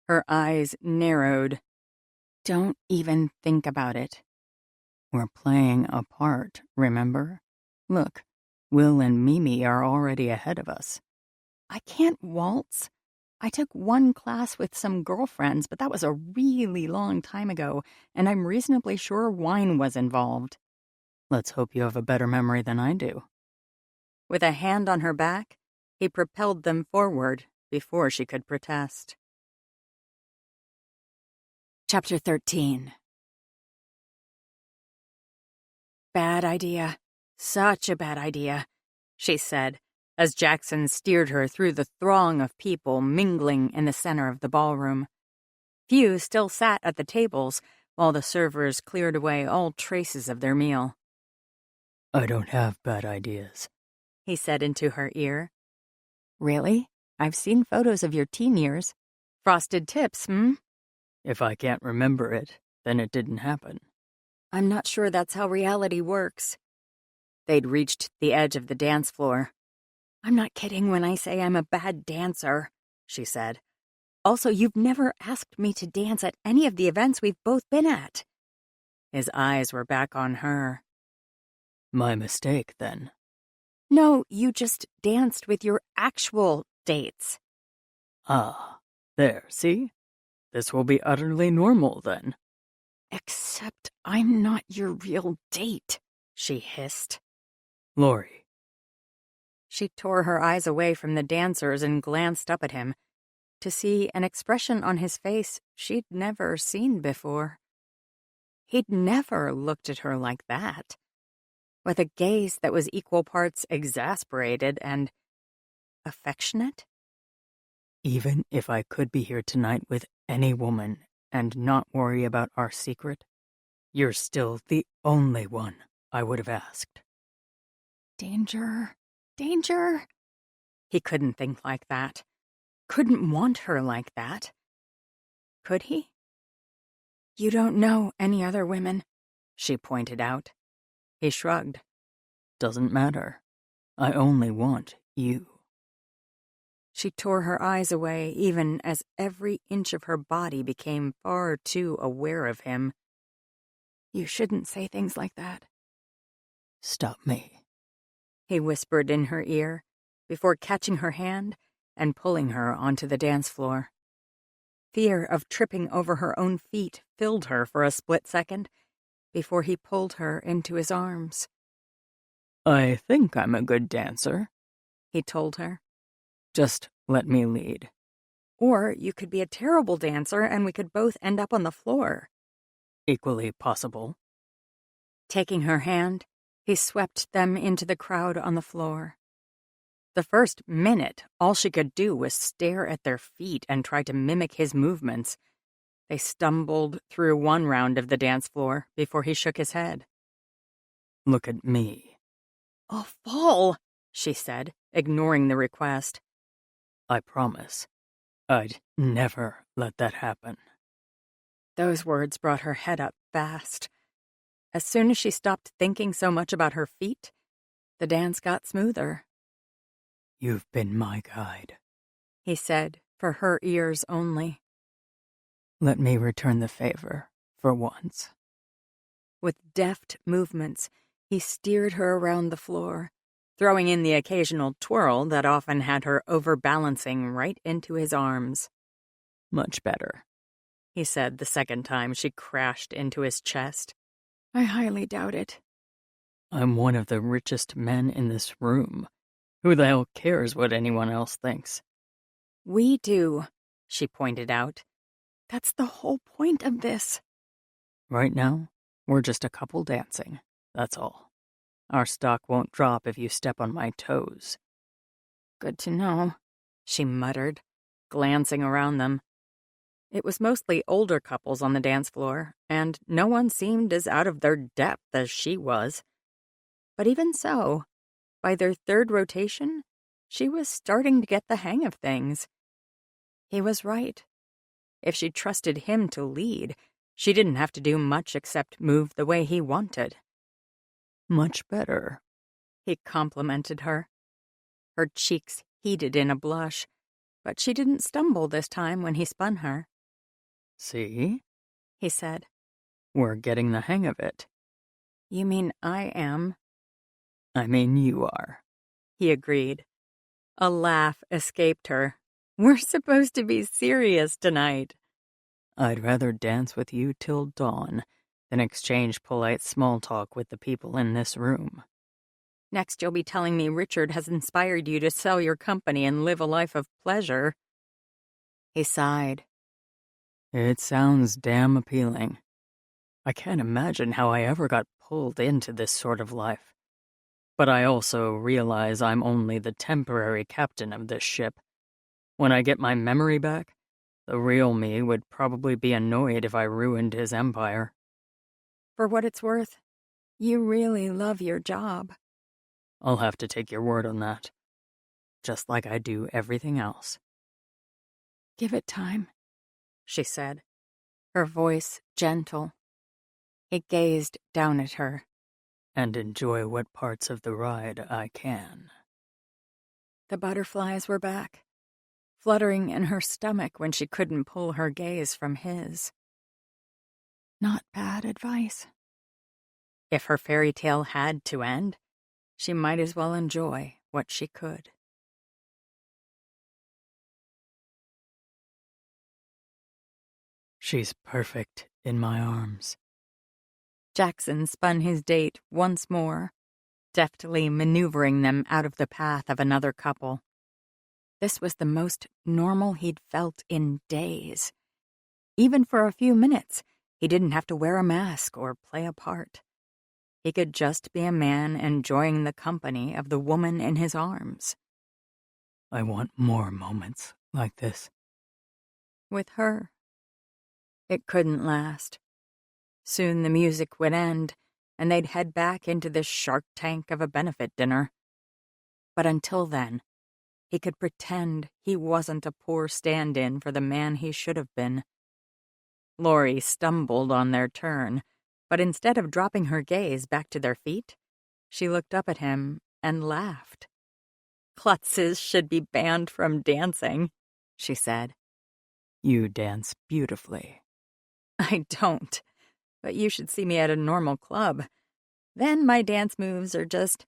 Her eyes narrowed. Don't even think about it. We're playing a part, remember? Look, Will and Mimi are already ahead of us. I can't waltz. I took one class with some girlfriends, but that was a really long time ago, and I'm reasonably sure wine was involved. Let's hope you have a better memory than I do. With a hand on her back, He propelled them forward before she could protest. Chapter 13. Bad idea. Such a bad idea, she said, as Jackson steered her through the throng of people mingling in the center of the ballroom. Few still sat at the tables while the servers cleared away all traces of their meal. I don't have bad ideas, he said into her ear. Really? I've seen photos of your teen years. Frosted tips, If I can't remember it, then it didn't happen. I'm not sure that's how reality works. They'd reached the edge of the dance floor. I'm not kidding when I say I'm a bad dancer, she said. Also, you've never asked me to dance at any of the events we've both been at. His eyes were back on her. My mistake, then. No, you just danced with your actual dates. Ah, there, see? This will be utterly normal, then. Except I'm not your real date, she hissed. Lori. She tore her eyes away from the dancers and glanced up at him, to see an expression on his face she'd never seen before. He'd never looked at her like that, with a gaze that was equal parts exasperated and affectionate. Even if I could be here tonight with any woman and not worry about our secret, you're still the only one I would have asked. Danger, danger. He couldn't think like that. Couldn't want her like that. Could he? You don't know any other women, she pointed out. He shrugged. Doesn't matter. I only want you. She tore her eyes away even as every inch of her body became far too aware of him. You shouldn't say things like that. Stop me, he whispered in her ear before catching her hand and pulling her onto the dance floor. Fear of tripping over her own feet filled her for a split second before he pulled her into his arms. I think I'm a good dancer, he told her. Just let me lead. Or you could be a terrible dancer and we could both end up on the floor. Equally possible. Taking her hand, he swept them into the crowd on the floor. The first minute, all she could do was stare at their feet and try to mimic his movements. They stumbled through one round of the dance floor before he shook his head. Look at me. I'll fall, she said, ignoring the request. I promise. I'd never let that happen. Those words brought her head up fast. As soon as she stopped thinking so much about her feet, the dance got smoother. You've been my guide, he said, for her ears only. Let me return the favor, for once. With deft movements, he steered her around the floor, throwing in the occasional twirl that often had her overbalancing right into his arms. Much better, he said the second time she crashed into his chest. I highly doubt it. I'm one of the richest men in this room. Who the hell cares what anyone else thinks? We do, she pointed out. That's the whole point of this. Right now, we're just a couple dancing, that's all. Our stock won't drop if you step on my toes. Good to know, she muttered, glancing around them. It was mostly older couples on the dance floor, and no one seemed as out of their depth as she was. But even so, by their third rotation, she was starting to get the hang of things. He was right. If she trusted him to lead, she didn't have to do much except move the way he wanted. Much better, he complimented her. Her cheeks heated in a blush, but she didn't stumble this time when he spun her. See? He said. We're getting the hang of it. You mean I am? I mean you are, he agreed. A laugh escaped her. We're supposed to be serious tonight. I'd rather dance with you till dawn than exchange polite small talk with the people in this room. Next, you'll be telling me Richard has inspired you to sell your company and live a life of pleasure. He sighed. It sounds damn appealing. I can't imagine how I ever got pulled into this sort of life. But I also realize I'm only the temporary captain of this ship. When I get my memory back, the real me would probably be annoyed if I ruined his empire. For what it's worth, you really love your job. I'll have to take your word on that. Just like I do everything else. Give it time, she said, her voice gentle. He gazed down at her. And enjoy what parts of the ride I can. The butterflies were back, fluttering in her stomach when she couldn't pull her gaze from his. Not bad advice. If her fairy tale had to end, she might as well enjoy what she could. She's perfect in my arms. Jackson spun his date once more, deftly maneuvering them out of the path of another couple. This was the most normal he'd felt in days. Even for a few minutes, he didn't have to wear a mask or play a part. He could just be a man enjoying the company of the woman in his arms. I want more moments like this. With her. It couldn't last. Soon the music would end, and they'd head back into this shark tank of a benefit dinner. But until then, he could pretend he wasn't a poor stand-in for the man he should have been. Lori stumbled on their turn, but instead of dropping her gaze back to their feet, she looked up at him and laughed. "Klutzes should be banned from dancing," she said. You dance beautifully. I don't, but you should see me at a normal club. Then my dance moves are just,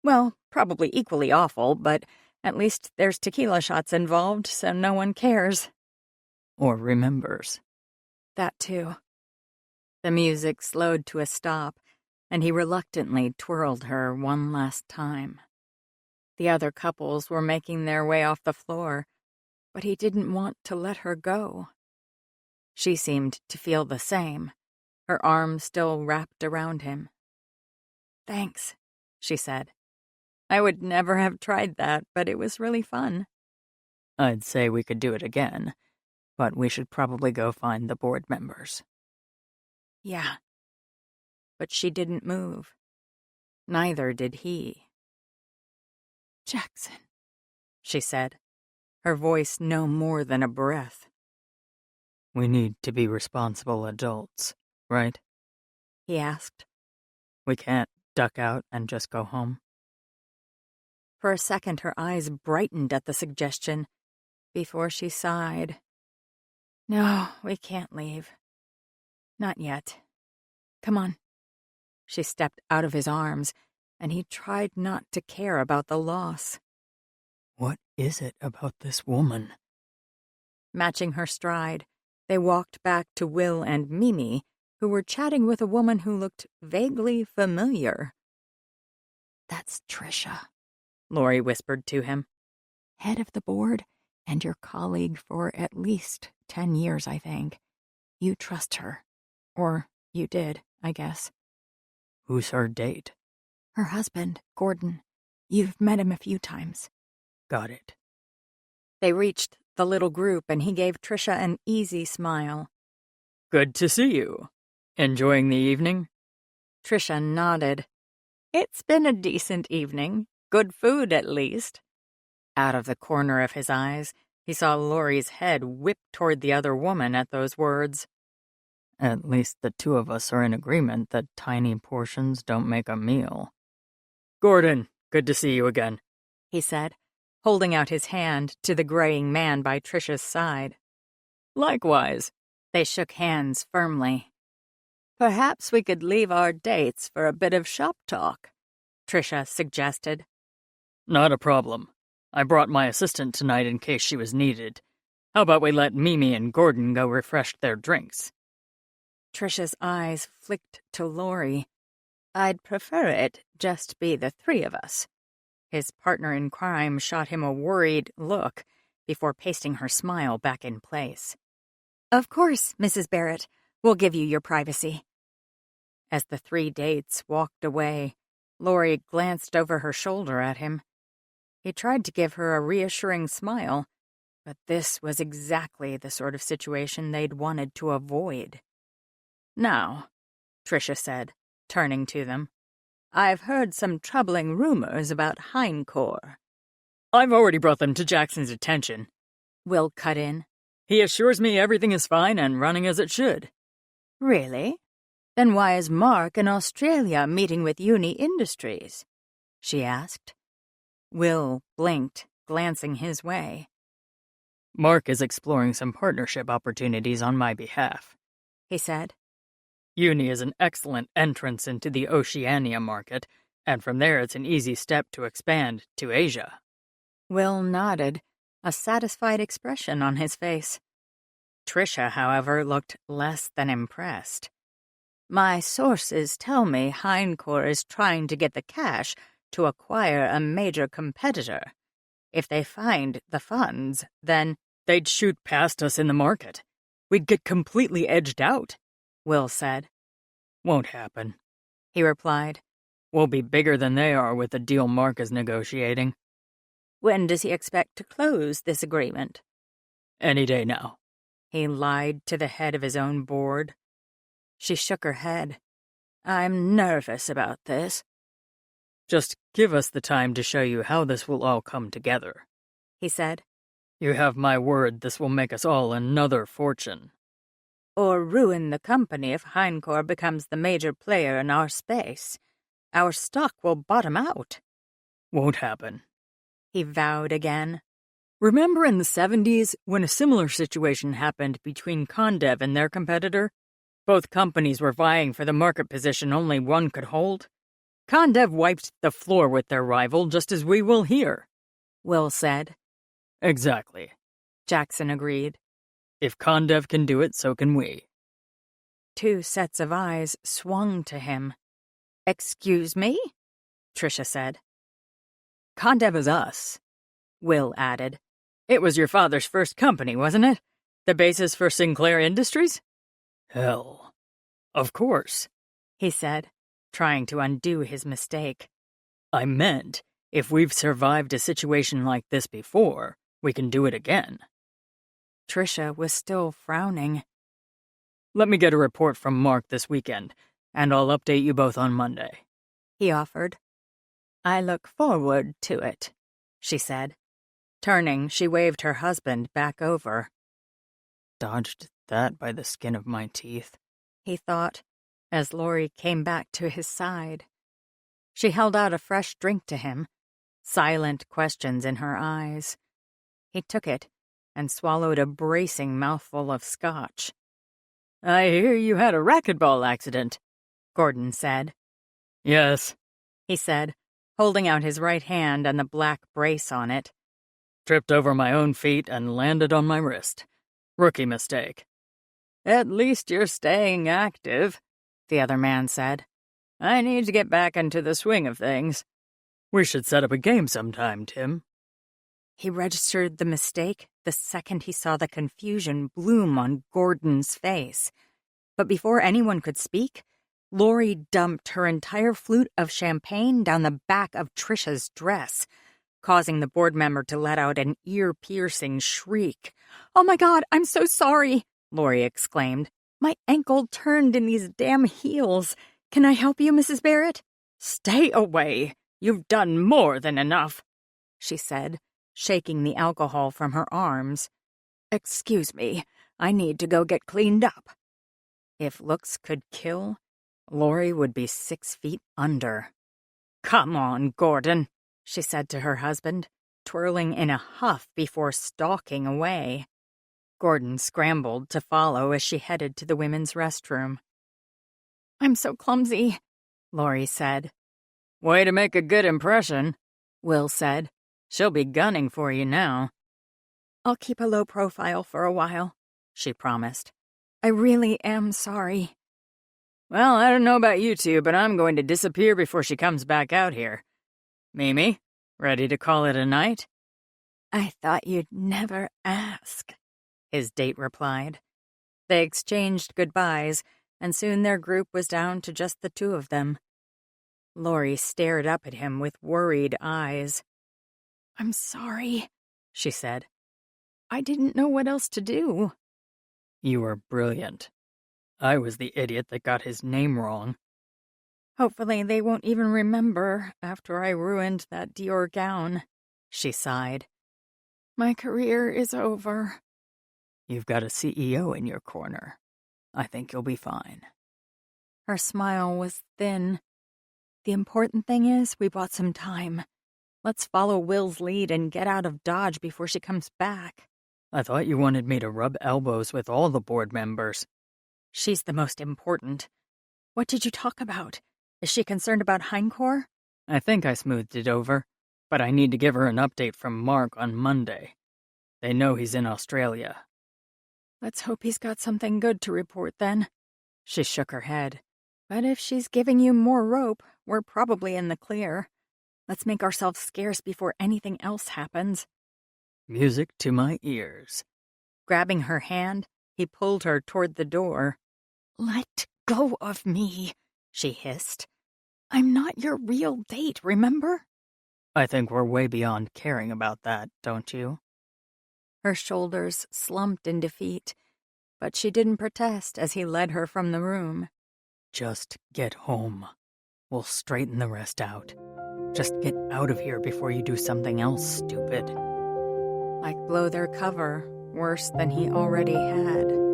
well, probably equally awful, but at least there's tequila shots involved, so no one cares. Or remembers. That too. The music slowed to a stop, and he reluctantly twirled her one last time. The other couples were making their way off the floor, but he didn't want to let her go. She seemed to feel the same, her arms still wrapped around him. "Thanks," she said. "I would never have tried that, but it was really fun." I'd say we could do it again, but we should probably go find the board members. Yeah. But she didn't move. Neither did he. "Jackson," she said, her voice no more than a breath. We need to be responsible adults, right? He asked. We can't duck out and just go home. For a second, her eyes brightened at the suggestion, before she sighed. "No, we can't leave. Not yet. Come on." She stepped out of his arms, and he tried not to care about the loss. What is it about this woman? Matching her stride, they walked back to Will and Mimi, who were chatting with a woman who looked vaguely familiar. "That's Trisha," Lori whispered to him. "Head of the board, and your colleague for at least 10 years, I think. You trust her. Or you did, I guess." Who's her date? "Her husband, Gordon. You've met him a few times." Got it. They reached the little group, and he gave Trisha an easy smile. Good to see you. Enjoying the evening? Trisha nodded. "It's been a decent evening. Good food, at least." Out of the corner of his eyes, he saw Lori's head whip toward the other woman at those words. At least the two of us are in agreement that tiny portions don't make a meal. Gordon, good to see you again, he said, holding out his hand to the graying man by Trisha's side. Likewise. They shook hands firmly. "Perhaps we could leave our dates for a bit of shop talk," Trisha suggested. Not a problem. I brought my assistant tonight in case she was needed. How about we let Mimi and Gordon go refresh their drinks? Trisha's eyes flicked to Lori. I'd prefer it just be the three of us. His partner in crime shot him a worried look before pasting her smile back in place. Of course, Mrs. Barrett. We'll give you your privacy. As the three dates walked away, Lori glanced over her shoulder at him. He tried to give her a reassuring smile, but this was exactly the sort of situation they'd wanted to avoid. Now, Tricia said, turning to them, I've heard some troubling rumors about Hindcore. I've already brought them to Jackson's attention. Will cut in. He assures me everything is fine and running as it should. Really? Then why is Mark in Australia meeting with Uni Industries? She asked. Will blinked, glancing his way. Mark is exploring some partnership opportunities on my behalf, he said. Uni is an excellent entrance into the Oceania market, and from there it's an easy step to expand to Asia. Will nodded, a satisfied expression on his face. Tricia, however, looked less than impressed. My sources tell me Hindcore is trying to get the cash to acquire a major competitor. If they find the funds, then they'd shoot past us in the market. We'd get completely edged out, Will said. Won't happen, he replied. We'll be bigger than they are with the deal Mark is negotiating. When does he expect to close this agreement? Any day now. He lied to the head of his own board. She shook her head. I'm nervous about this. Just give us the time to show you how this will all come together, he said. You have my word this will make us all another fortune. Or ruin the company if Hindcore becomes the major player in our space. Our stock will bottom out. Won't happen, he vowed again. Remember in the 70s when a similar situation happened between Condev and their competitor? Both companies were vying for the market position only one could hold. Condev wiped the floor with their rival just as we will here, Will said. Exactly, Jackson agreed. If Condev can do it, so can we. Two sets of eyes swung to him. Excuse me? Tricia said. Condev is us, Will added. It was your father's first company, wasn't it? The basis for Sinclair Industries? Hell, of course, he said, trying to undo his mistake. I meant, if we've survived a situation like this before, we can do it again. Tricia was still frowning. Let me get a report from Mark this weekend, and I'll update you both on Monday, he offered. I look forward to it, she said. Turning, she waved her husband back over. Dodged that by the skin of my teeth, he thought, as Lori came back to his side. She held out a fresh drink to him, silent questions in her eyes. He took it and swallowed a bracing mouthful of scotch. I hear you had a racquetball accident, Gordon said. Yes, he said, holding out his right hand and the black brace on it. Tripped over my own feet and landed on my wrist. Rookie mistake. At least you're staying active, the other man said. I need to get back into the swing of things. We should set up a game sometime, Tim. He registered the mistake the second he saw the confusion bloom on Gordon's face. But before anyone could speak, Lori dumped her entire flute of champagne down the back of Tricia's dress, causing the board member to let out an ear-piercing shriek. Oh my God, I'm so sorry, Lori exclaimed. My ankle turned in these damn heels. Can I help you, Mrs. Barrett? Stay away. You've done more than enough, she said, shaking the alcohol from her arms. Excuse me, I need to go get cleaned up. If looks could kill, Lori would be 6 feet under. Come on, Gordon, she said to her husband, twirling in a huff before stalking away. Gordon scrambled to follow as she headed to the women's restroom. I'm so clumsy, Lori said. Way to make a good impression, Will said. She'll be gunning for you now. I'll keep a low profile for a while, she promised. I really am sorry. Well, I don't know about you two, but I'm going to disappear before she comes back out here. Mimi, ready to call it a night? I thought you'd never ask, his date replied. They exchanged goodbyes, and soon their group was down to just the two of them. Lori stared up at him with worried eyes. I'm sorry, she said. I didn't know what else to do. You were brilliant. I was the idiot that got his name wrong. Hopefully they won't even remember after I ruined that Dior gown, she sighed. My career is over. You've got a CEO in your corner. I think you'll be fine. Her smile was thin. The important thing is we bought some time. Let's follow Will's lead and get out of Dodge before she comes back. I thought you wanted me to rub elbows with all the board members. She's the most important. What did you talk about? Is she concerned about Hindcore? I think I smoothed it over, but I need to give her an update from Mark on Monday. They know he's in Australia. Let's hope he's got something good to report then. She shook her head. But if she's giving you more rope, we're probably in the clear. Let's make ourselves scarce before anything else happens. Music to my ears. Grabbing her hand, he pulled her toward the door. Let go of me, she hissed. I'm not your real date, remember? I think we're way beyond caring about that, don't you? Her shoulders slumped in defeat, but she didn't protest as he led her from the room. Just get home. We'll straighten the rest out. Just get out of here before you do something else stupid. Like blow their cover, worse than he already had.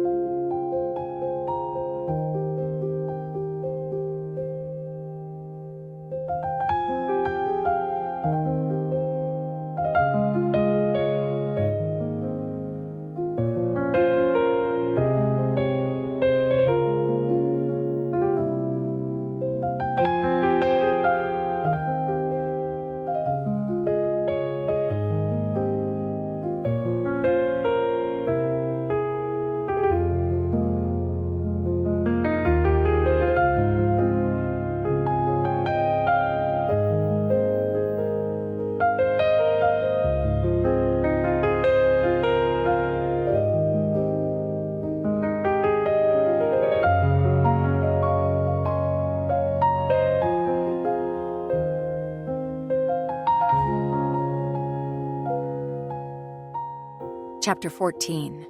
Chapter 14.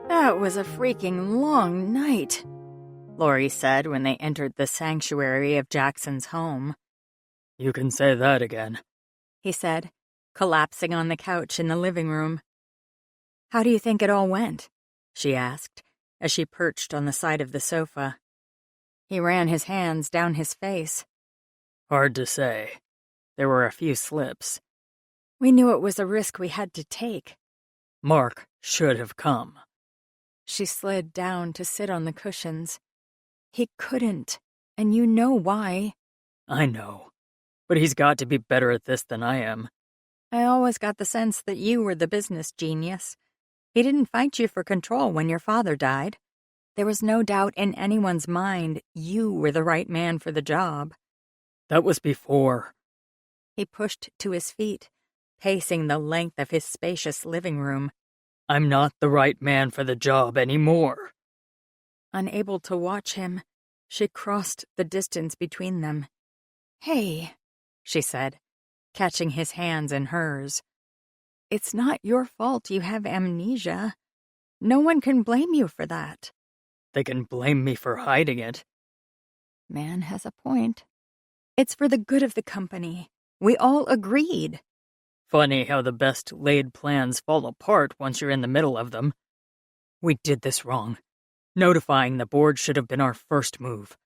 That was a freaking long night, Lori said when they entered the sanctuary of Jackson's home. You can say that again, he said, collapsing on the couch in the living room. How do you think it all went? She asked, as she perched on the side of the sofa. He ran his hands down his face. Hard to say. There were a few slips. We knew it was a risk we had to take. Mark should have come. She slid down to sit on the cushions. He couldn't, and you know why. I know, but he's got to be better at this than I am. I always got the sense that you were the business genius. He didn't fight you for control when your father died. There was no doubt in anyone's mind you were the right man for the job. That was before. He pushed to his feet, pacing the length of his spacious living room. I'm not the right man for the job anymore. Unable to watch him, she crossed the distance between them. Hey, she said, catching his hands in hers. It's not your fault you have amnesia. No one can blame you for that. They can blame me for hiding it. Man has a point. It's for the good of the company. We all agreed. Funny how the best laid plans fall apart once you're in the middle of them. We did this wrong. Notifying the board should have been our first move.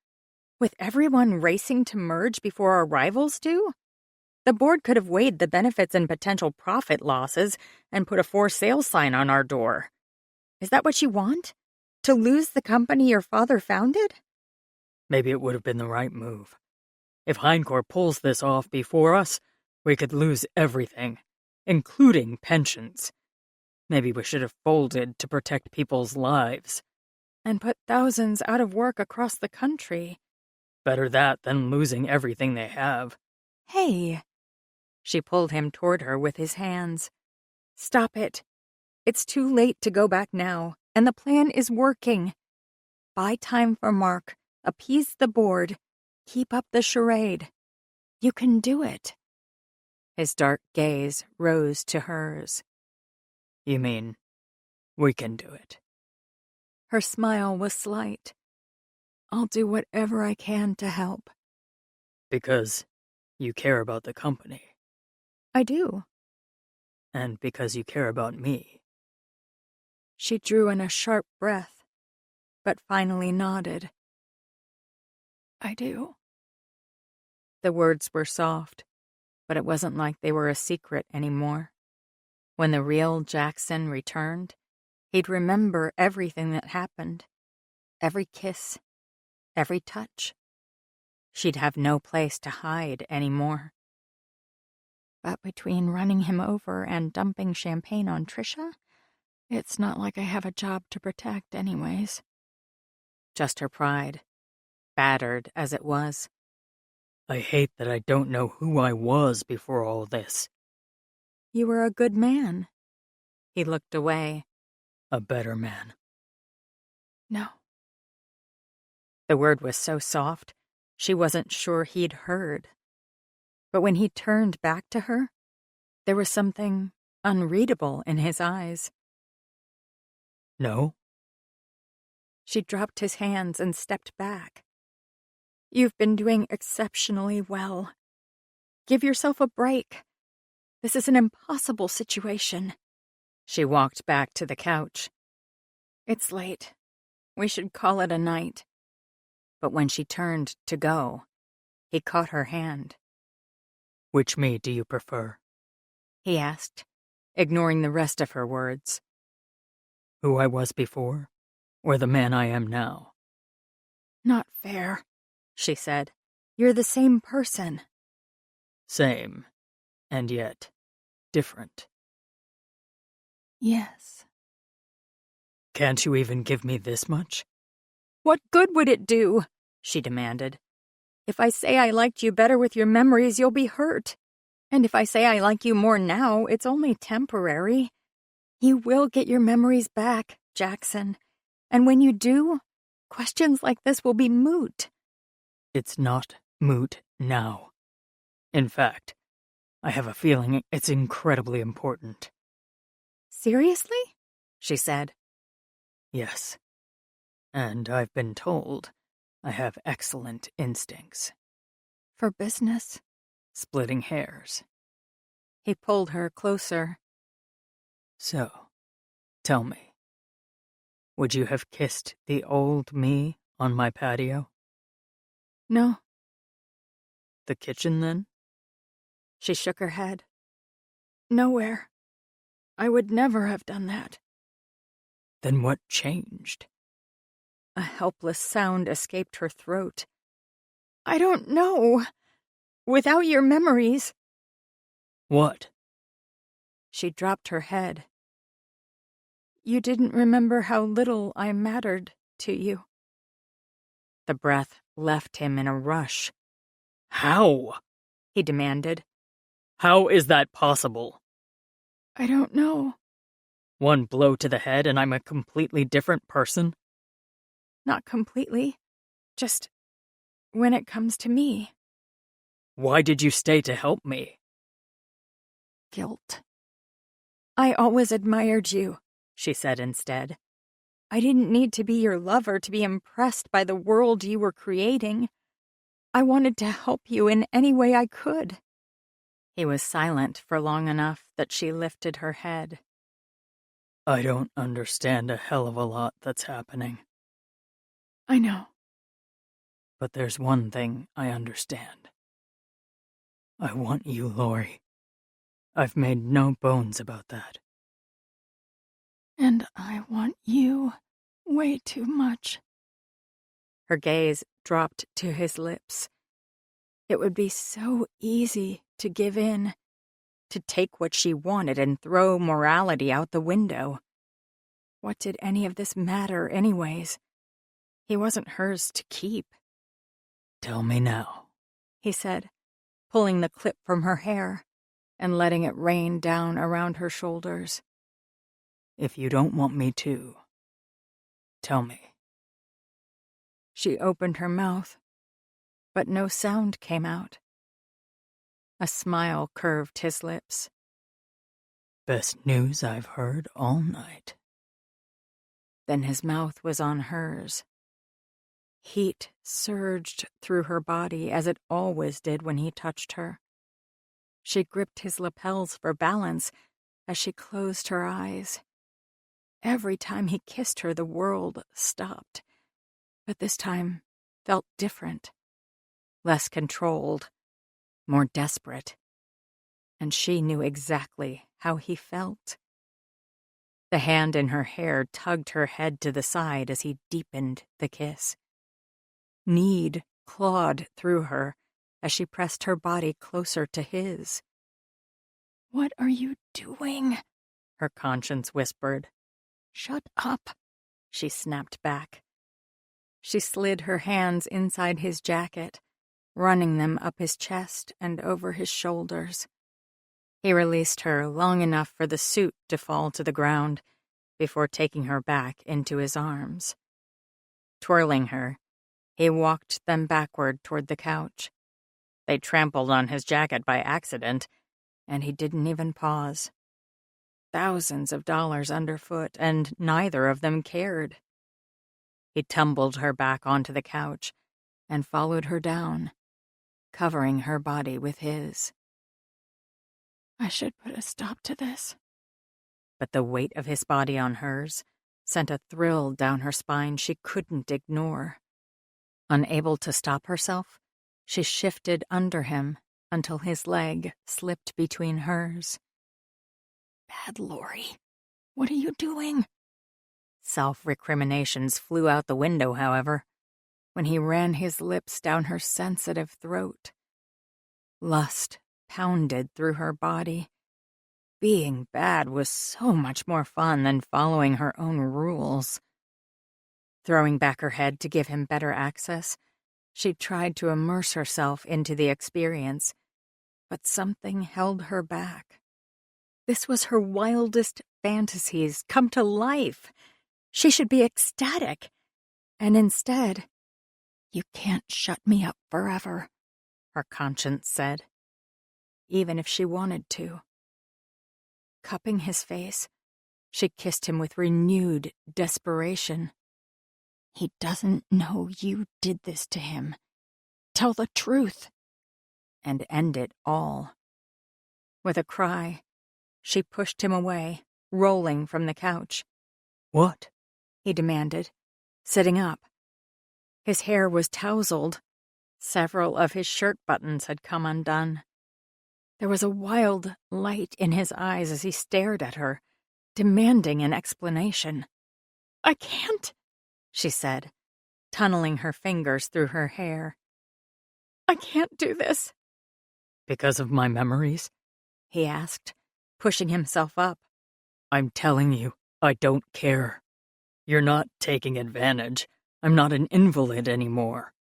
With everyone racing to merge before our rivals do? The board could have weighed the benefits and potential profit losses and put a for sale sign on our door. Is that what you want? To lose the company your father founded? Maybe it would have been the right move. If Hindcore pulls this off before us, we could lose everything, including pensions. Maybe we should have folded to protect people's lives. And put thousands out of work across the country. Better that than losing everything they have. Hey! She pulled him toward her with his hands. Stop it. It's too late to go back now, and the plan is working. Buy time for Mark, appease the board, keep up the charade. You can do it. His dark gaze rose to hers. You mean, we can do it? Her smile was slight. I'll do whatever I can to help. Because you care about the company. I do. And because you care about me. She drew in a sharp breath, but finally nodded. I do. The words were soft, but it wasn't like they were a secret anymore. When the real Jackson returned, he'd remember everything that happened. Every kiss, every touch. She'd have no place to hide anymore. But between running him over and dumping champagne on Trisha, it's not like I have a job to protect anyways. Just her pride, battered as it was. I hate that I don't know who I was before all this. You were a good man. He looked away. A better man. No. The word was so soft, she wasn't sure he'd heard. But when he turned back to her, there was something unreadable in his eyes. No? She dropped his hands and stepped back. You've been doing exceptionally well. Give yourself a break. This is an impossible situation. She walked back to the couch. It's late. We should call it a night. But when she turned to go, he caught her hand. Which me do you prefer? He asked, ignoring the rest of her words. Who I was before, or the man I am now? Not fair, she said. You're the same person. Same, and yet different. Yes. Can't you even give me this much? What good would it do? She demanded. If I say I liked you better with your memories, you'll be hurt. And if I say I like you more now, it's only temporary. You will get your memories back, Jackson. And when you do, questions like this will be moot. It's not moot now. In fact, I have a feeling it's incredibly important. Seriously? She said. Yes. And I've been told I have excellent instincts. For business? Splitting hairs. He pulled her closer. So, tell me, would you have kissed the old me on my patio? No. The kitchen, then? She shook her head. Nowhere. I would never have done that. Then what changed? A helpless sound escaped her throat. I don't know. Without your memories. What? She dropped her head. You didn't remember how little I mattered to you. The breath left him in a rush. How? He demanded. How is that possible? I don't know. One blow to the head and I'm a completely different person? Not completely. Just when it comes to me. Why did you stay to help me? Guilt. I always admired you, she said instead. I didn't need to be your lover to be impressed by the world you were creating. I wanted to help you in any way I could. He was silent for long enough that she lifted her head. I don't understand a hell of a lot that's happening. I know. But there's one thing I understand. I want you, Lori. I've made no bones about that. And I want you way too much. Her gaze dropped to his lips. It would be so easy to give in, to take what she wanted and throw morality out the window. What did any of this matter anyways? He wasn't hers to keep. Tell me now, he said, pulling the clip from her hair and letting it rain down around her shoulders. if you don't want me to. Tell me. She opened her mouth, but no sound came out. A smile curved his lips. Best news I've heard all night. Then his mouth was on hers. Heat surged through her body as it always did when he touched her. She gripped his lapels for balance as she closed her eyes. Every time he kissed her, the world stopped, but this time felt different, less controlled, more desperate. And she knew exactly how he felt. The hand in her hair tugged her head to the side as he deepened the kiss. Need clawed through her as she pressed her body closer to his. "What are you doing?" her conscience whispered. "Shut up," she snapped back. She slid her hands inside his jacket, running them up his chest and over his shoulders. He released her long enough for the suit to fall to the ground before taking her back into his arms. Twirling her, he walked them backward toward the couch. They trampled on his jacket by accident, and he didn't even pause. Thousands of dollars underfoot, and neither of them cared. He tumbled her back onto the couch and followed her down, covering her body with his. "I should put a stop to this." But the weight of his body on hers sent a thrill down her spine she couldn't ignore. Unable to stop herself, she shifted under him until his leg slipped between hers. "Bad Lori, what are you doing?" Self-recriminations flew out the window, however, when he ran his lips down her sensitive throat. Lust pounded through her body. Being bad was so much more fun than following her own rules. Throwing back her head to give him better access, she tried to immerse herself into the experience, but something held her back. This was her wildest fantasies come to life. She should be ecstatic. And instead, "You can't shut me up forever," her conscience said, even if she wanted to. Cupping his face, she kissed him with renewed desperation. "He doesn't know you did this to him. Tell the truth." And end it all. With a cry, she pushed him away, rolling from the couch. What? He demanded, sitting up. His hair was tousled. Several of his shirt buttons had come undone. There was a wild light in his eyes as he stared at her, demanding an explanation. "I can't," she said, tunneling her fingers through her hair. "I can't do this." Because of my memories? He asked, pushing himself up. I'm telling you, I don't care. You're not taking advantage. I'm not an invalid anymore.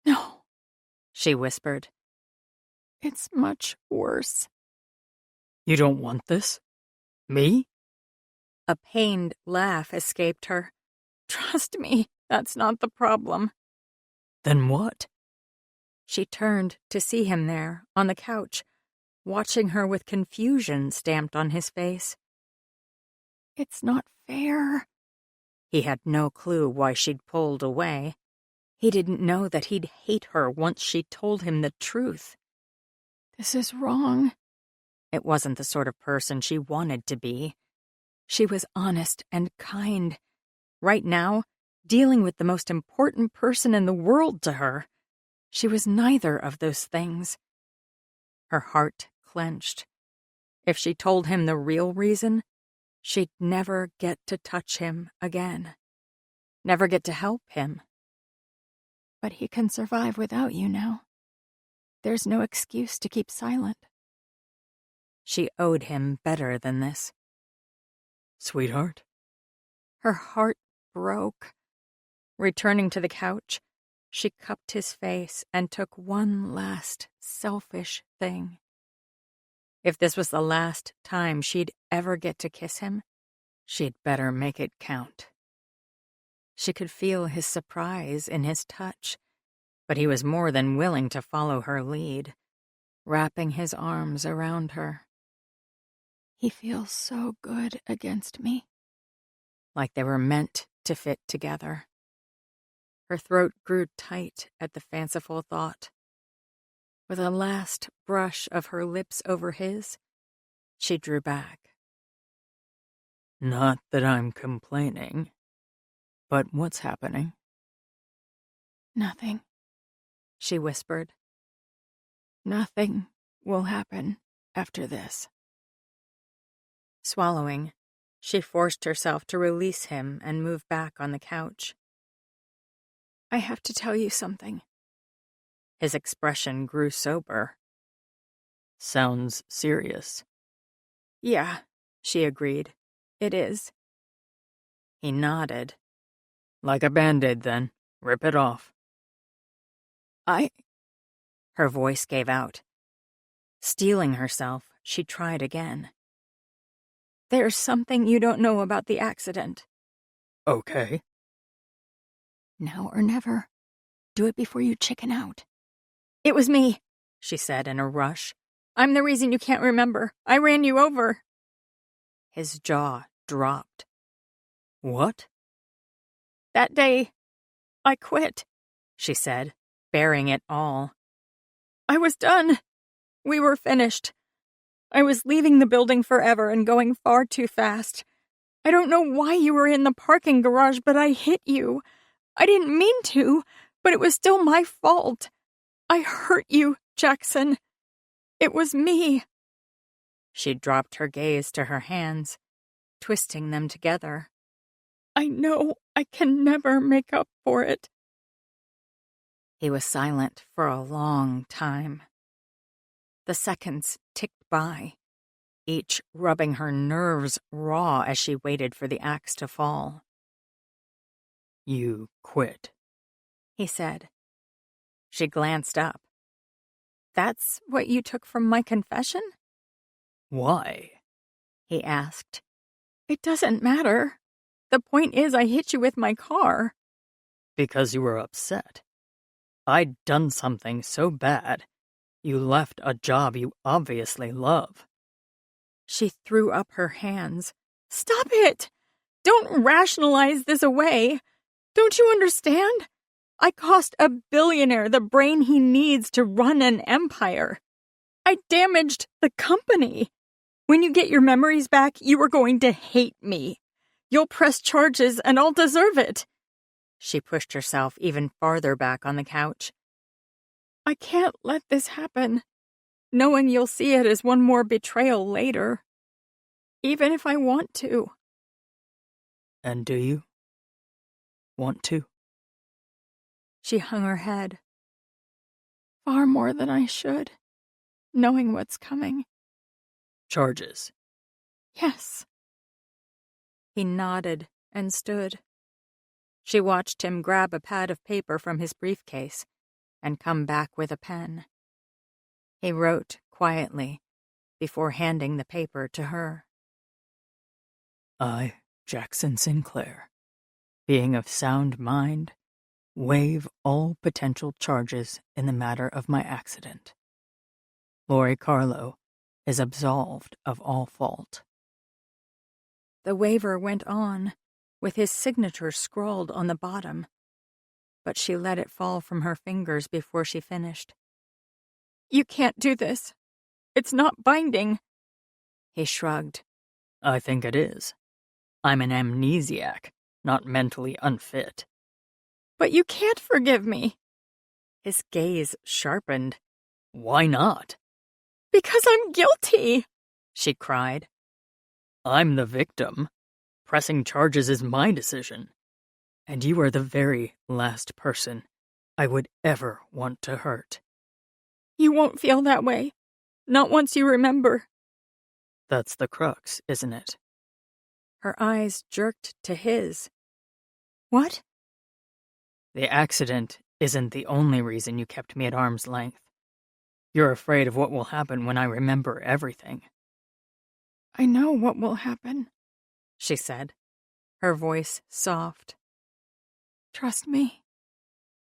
"No," she whispered. "It's much worse." You don't want this? Me? A pained laugh escaped her. "Trust me, that's not the problem." Then what? She turned to see him there, on the couch, watching her with confusion stamped on his face. "It's not fair." He had no clue why she'd pulled away. He didn't know that he'd hate her once she told him the truth. "This is wrong." It wasn't the sort of person she wanted to be. She was honest and kind. Right now, dealing with the most important person in the world to her, she was neither of those things. Her heart clenched. If she told him the real reason, she'd never get to touch him again. Never get to help him. "But he can survive without you now. There's no excuse to keep silent." She owed him better than this. Sweetheart? Her heart broke. Returning to the couch, she cupped his face and took one last selfish thing. If this was the last time she'd ever get to kiss him, she'd better make it count. She could feel his surprise in his touch, but he was more than willing to follow her lead, wrapping his arms around her. He feels so good against me. Like they were meant to fit together. Her throat grew tight at the fanciful thought. With a last brush of her lips over his, she drew back. Not that I'm complaining, but what's happening? Nothing, She whispered. nothing will happen after this. Swallowing, she forced herself to release him and move back on the couch. I have to tell you something. His expression grew sober. Sounds serious. Yeah, she agreed. It is. He nodded. Like a Band-Aid, then. Rip it off. Her voice gave out. Steeling herself, she tried again. There's something you don't know about the accident. Okay. Now or never. Do it before you chicken out. It was me, she said in a rush. I'm the reason you can't remember. I ran you over. His jaw dropped. What? That day, I quit, she said, bearing it all. I was done. We were finished. I was leaving the building forever and going far too fast. I don't know why you were in the parking garage, but I hit you. I didn't mean to, but it was still my fault. I hurt you, Jackson. It was me. She dropped her gaze to her hands, twisting them together. I know I can never make up for it. He was silent for a long time. The seconds ticked by, each rubbing her nerves raw as she waited for the axe to fall. You quit, he said. She glanced up. That's what you took from my confession? Why? He asked. It doesn't matter. The point is I hit you with my car. Because you were upset. I'd done something so bad. You left a job you obviously love. She threw up her hands. Stop it! Don't rationalize this away. Don't you understand? I cost a billionaire the brain he needs to run an empire. I damaged the company. When you get your memories back, you are going to hate me. You'll press charges and I'll deserve it. She pushed herself even farther back on the couch. I can't let this happen, knowing you'll see it as one more betrayal later. Even if I want to. And do you want to? She hung her head. Far more than I should, knowing what's coming. Charges. Yes. He nodded and stood. She watched him grab a pad of paper from his briefcase and come back with a pen. He wrote quietly before handing the paper to her. I, Jackson Sinclair, being of sound mind, waive all potential charges in the matter of my accident. Lori Carlo is absolved of all fault. The waiver went on, with his signature scrawled on the bottom, but she let it fall from her fingers before she finished. You can't do this. It's not binding. He shrugged. I think it is. I'm an amnesiac, not mentally unfit. But you can't forgive me. His gaze sharpened. Why not? Because I'm guilty, she cried. I'm the victim. Pressing charges is my decision. And you are the very last person I would ever want to hurt. You won't feel that way. Not once you remember. That's the crux, isn't it? Her eyes jerked to his. What? The accident isn't the only reason you kept me at arm's length. You're afraid of what will happen when I remember everything. I know what will happen, she said, her voice soft. Trust me.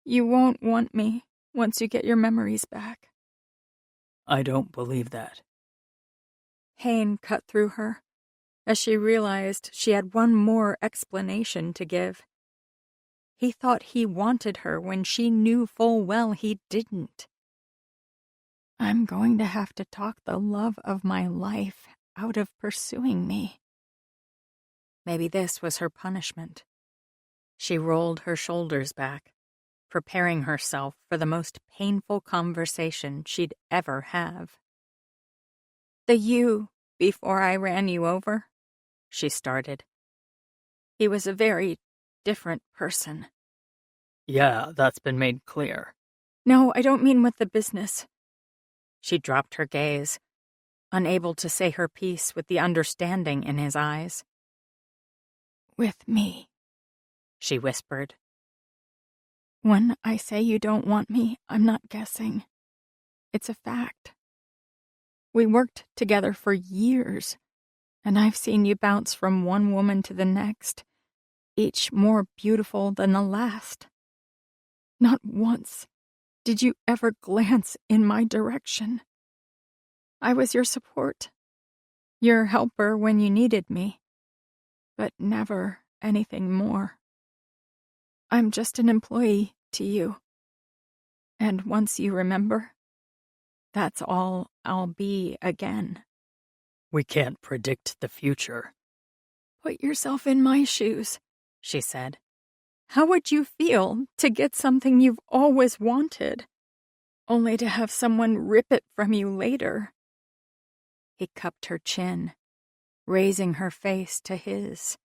You won't want me once you get your memories back. I don't believe that. Pain cut through her as she realized she had one more explanation to give. He thought he wanted her when she knew full well he didn't. I'm going to have to talk the love of my life out of pursuing me. Maybe this was her punishment. She rolled her shoulders back, preparing herself for the most painful conversation she'd ever have. The you before I ran you over, she started. He was a very different person. Yeah, that's been made clear. No, I don't mean with the business. She dropped her gaze, unable to say her piece with the understanding in his eyes. With me, she whispered. When I say you don't want me, I'm not guessing. It's a fact. We worked together for years, and I've seen you bounce from one woman to the next, each more beautiful than the last. Not once did you ever glance in my direction. I was your support, your helper when you needed me, but never anything more. I'm just an employee to you. And once you remember, that's all I'll be again. We can't predict the future. Put yourself in my shoes, she said. How would you feel to get something you've always wanted, only to have someone rip it from you later? He cupped her chin, raising her face to his.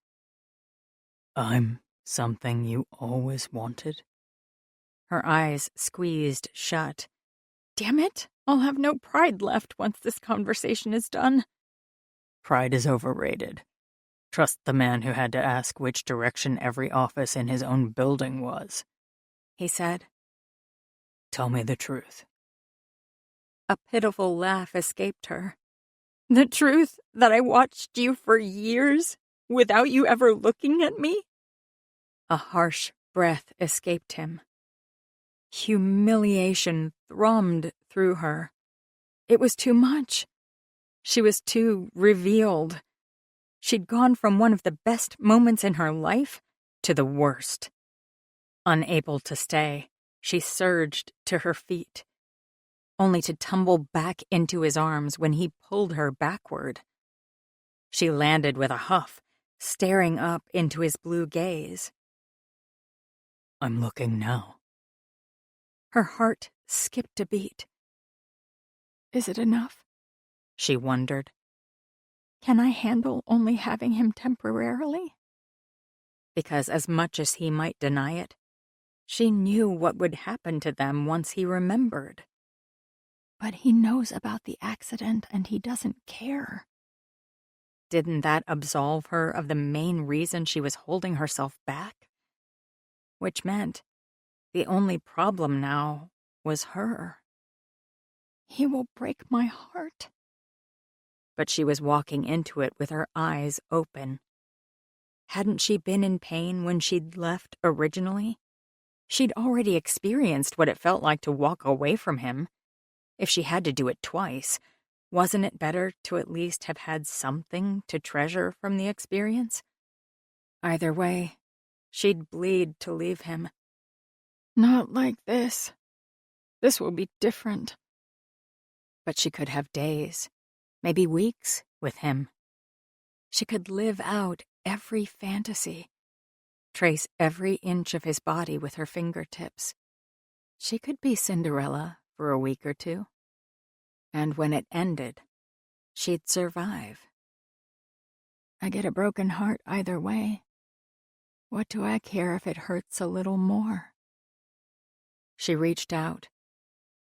I'm something you always wanted? Her eyes squeezed shut. Damn it, I'll have no pride left once this conversation is done. Pride is overrated. Trust the man who had to ask which direction every office in his own building was, he said. Tell me the truth. A pitiful laugh escaped her. The truth that I watched you for years without you ever looking at me? A harsh breath escaped him. Humiliation thrummed through her. It was too much. She was too revealed. She'd gone from one of the best moments in her life to the worst. Unable to stay, she surged to her feet, only to tumble back into his arms when he pulled her backward. She landed with a huff, staring up into his blue gaze. I'm looking now. Her heart skipped a beat. Is it enough? She wondered. Can I handle only having him temporarily? Because as much as he might deny it, she knew what would happen to them once he remembered. But he knows about the accident and he doesn't care. Didn't that absolve her of the main reason she was holding herself back? Which meant the only problem now was her. He will break my heart. But she was walking into it with her eyes open. Hadn't she been in pain when she'd left originally? She'd already experienced what it felt like to walk away from him. If she had to do it twice, wasn't it better to at least have had something to treasure from the experience? Either way, she'd bleed to leave him. Not like this. This will be different. But she could have days, maybe weeks, with him. She could live out every fantasy, trace every inch of his body with her fingertips. She could be Cinderella for a week or two. And when it ended, she'd survive. I get a broken heart either way. What do I care if it hurts a little more? She reached out,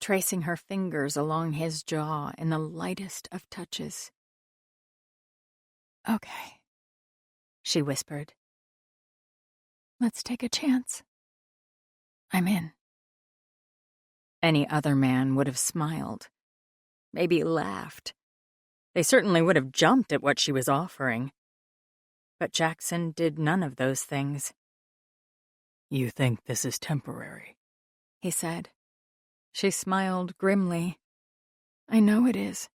tracing her fingers along his jaw in the lightest of touches. Okay, she whispered. Let's take a chance. I'm in. Any other man would have smiled, maybe laughed. They certainly would have jumped at what she was offering. But Jackson did none of those things. You think this is temporary? He said. She smiled grimly. I know it is.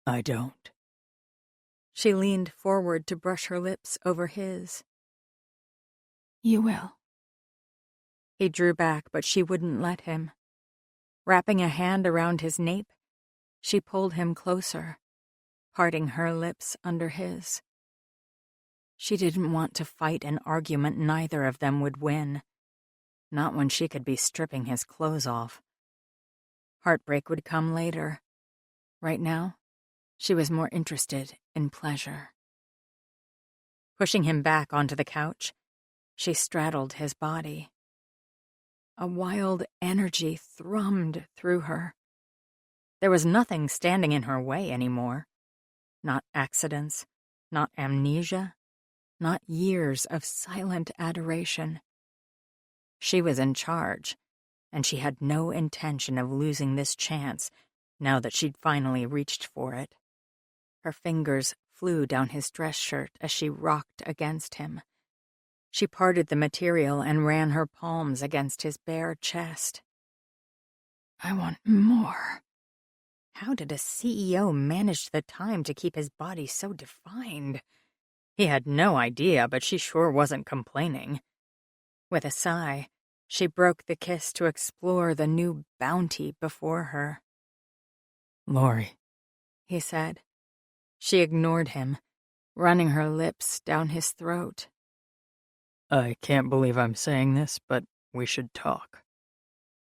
I don't. She leaned forward to brush her lips over his. You will. He drew back, but she wouldn't let him. Wrapping a hand around his nape, she pulled him closer, parting her lips under his. She didn't want to fight an argument neither of them would win. Not when she could be stripping his clothes off. Heartbreak would come later. Right now, she was more interested in pleasure. Pushing him back onto the couch, she straddled his body. A wild energy thrummed through her. There was nothing standing in her way anymore. Not accidents, not amnesia, not years of silent adoration. She was in charge, and she had no intention of losing this chance now that she'd finally reached for it. Her fingers flew down his dress shirt as she rocked against him. She parted the material and ran her palms against his bare chest. I want more. How did a CEO manage the time to keep his body so defined? He had no idea, but she sure wasn't complaining. With a sigh, she broke the kiss to explore the new bounty before her. Lori, He said. She ignored him, running her lips down his throat. I can't believe I'm saying this, but we should talk.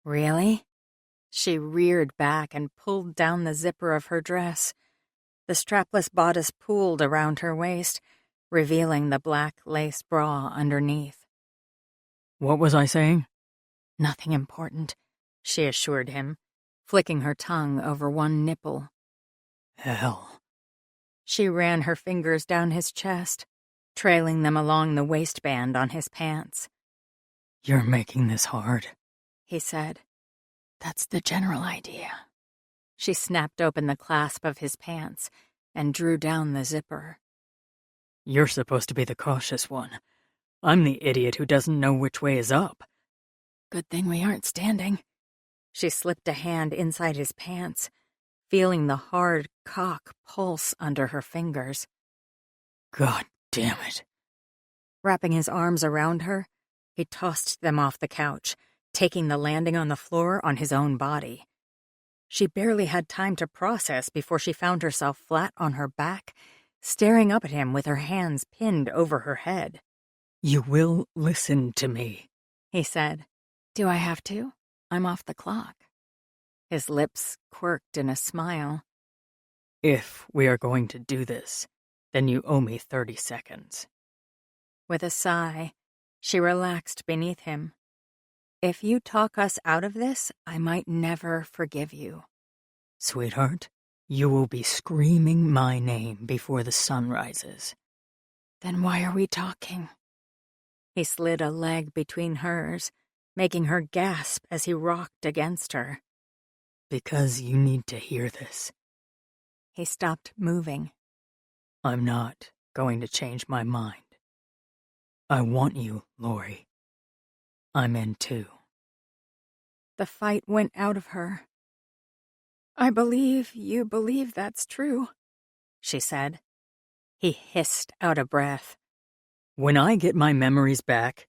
Really? She reared back and pulled down the zipper of her dress. The strapless bodice pooled around her waist, revealing the black lace bra underneath. What was I saying? Nothing important, she assured him, flicking her tongue over one nipple. Hell. She ran her fingers down his chest, trailing them along the waistband on his pants. You're making this hard, He said. That's the general idea. She snapped open the clasp of his pants and drew down the zipper. You're supposed to be the cautious one. I'm the idiot who doesn't know which way is up. Good thing we aren't standing. She slipped a hand inside his pants, feeling the hard cock pulse under her fingers. God damn it. Wrapping his arms around her, he tossed them off the couch, taking the landing on the floor on his own body. She barely had time to process before she found herself flat on her back, staring up at him with her hands pinned over her head. You will listen to me, He said. Do I have to? I'm off the clock. His lips quirked in a smile. If we are going to do this, then you owe me 30 seconds. With a sigh, she relaxed beneath him. If you talk us out of this, I might never forgive you. Sweetheart, you will be screaming my name before the sun rises. Then why are we talking? He slid a leg between hers, making her gasp as he rocked against her. Because you need to hear this. He stopped moving. I'm not going to change my mind. I want you, Lori. I'm in too. The fight went out of her. I believe you believe that's true, she said. He hissed out a breath. When I get my memories back,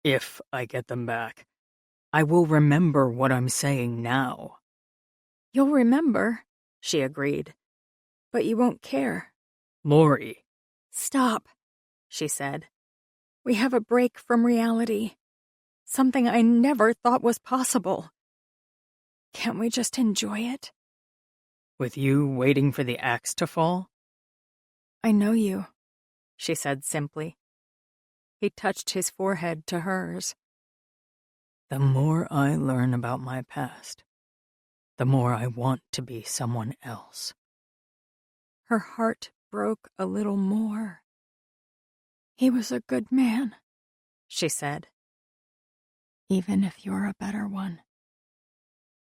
if I get them back, I will remember what I'm saying now. You'll remember, she agreed, but you won't care. Lori. Stop, she said. We have a break from reality. Something I never thought was possible. Can't we just enjoy it? With you waiting for the axe to fall? I know you, she said simply. He touched his forehead to hers. The more I learn about my past, the more I want to be someone else. Her heart broke a little more. He was a good man, she said. even if you're a better one.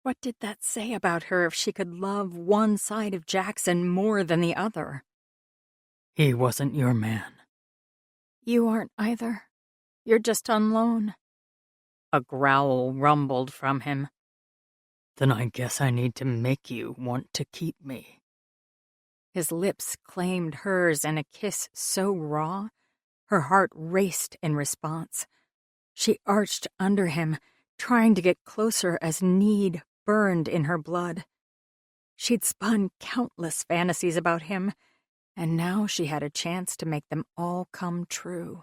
What did that say about her if she could love one side of Jackson more than the other? He wasn't your man. You aren't either. You're just on loan. A growl rumbled from him. Then I guess I need to make you want to keep me. His lips claimed hers in a kiss so raw, her heart raced in response. She arched under him, trying to get closer as need burned in her blood. She'd spun countless fantasies about him, and now she had a chance to make them all come true.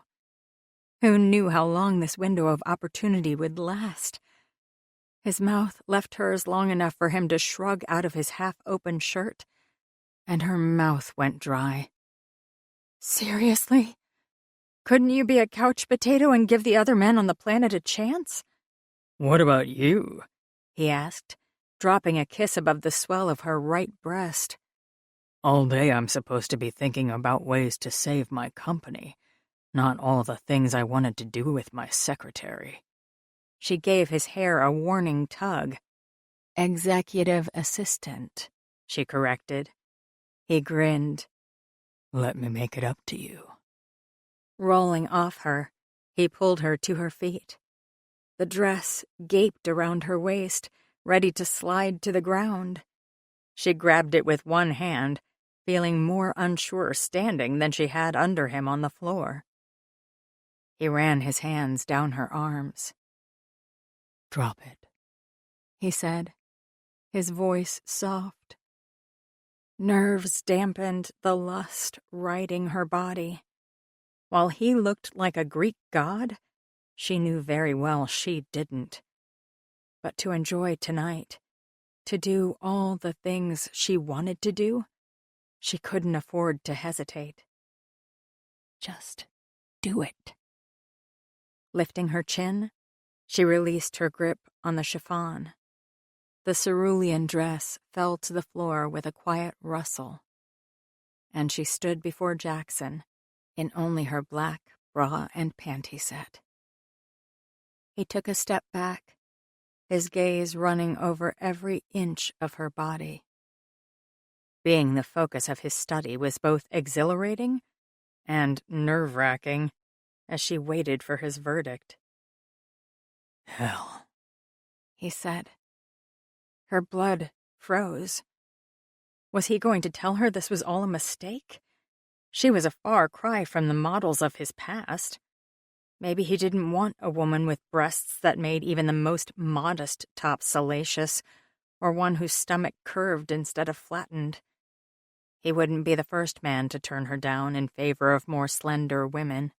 Who knew how long this window of opportunity would last? His mouth left hers long enough for him to shrug out of his half-open shirt, and her mouth went dry. Seriously? Couldn't you be a couch potato and give the other men on the planet a chance? What about you? He asked, dropping a kiss above the swell of her right breast. All day I'm supposed to be thinking about ways to save my company, not all the things I wanted to do with my secretary. She gave his hair a warning tug. Executive assistant, she corrected. He grinned. Let me make it up to you. Rolling off her, he pulled her to her feet. The dress gaped around her waist, ready to slide to the ground. She grabbed it with one hand, feeling more unsure standing than she had under him on the floor. He ran his hands down her arms. Drop it, he said, his voice soft. Nerves dampened the lust riding her body. While he looked like a Greek god, she knew very well she didn't. But to enjoy tonight, to do all the things she wanted to do, she couldn't afford to hesitate. just do it. Lifting her chin, she released her grip on the chiffon. The cerulean dress fell to the floor with a quiet rustle, and she stood before Jackson in only her black bra and panty set. He took a step back, his gaze running over every inch of her body. Being the focus of his study was both exhilarating and nerve-wracking as she waited for his verdict. Hell, he said. Her blood froze. Was he going to tell her this was all a mistake? She was a far cry from the models of his past. Maybe he didn't want a woman with breasts that made even the most modest top salacious, or one whose stomach curved instead of flattened. He wouldn't be the first man to turn her down in favor of more slender women.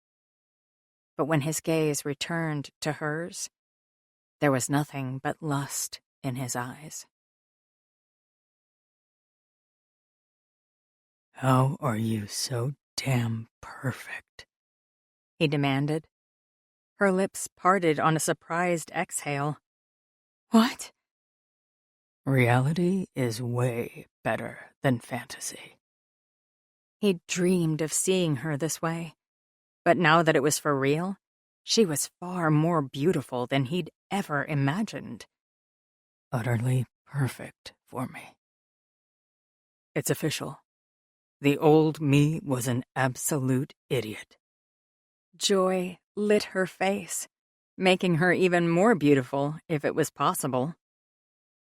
But when his gaze returned to hers, there was nothing but lust in his eyes. how are you so damn perfect? He demanded. Her lips parted on a surprised exhale. What? Reality is way better than fantasy. He'd dreamed of seeing her this way, but now that it was for real, she was far more beautiful than he'd ever imagined. Utterly perfect for me. It's official. The old me was an absolute idiot. Joy lit her face, making her even more beautiful if it was possible.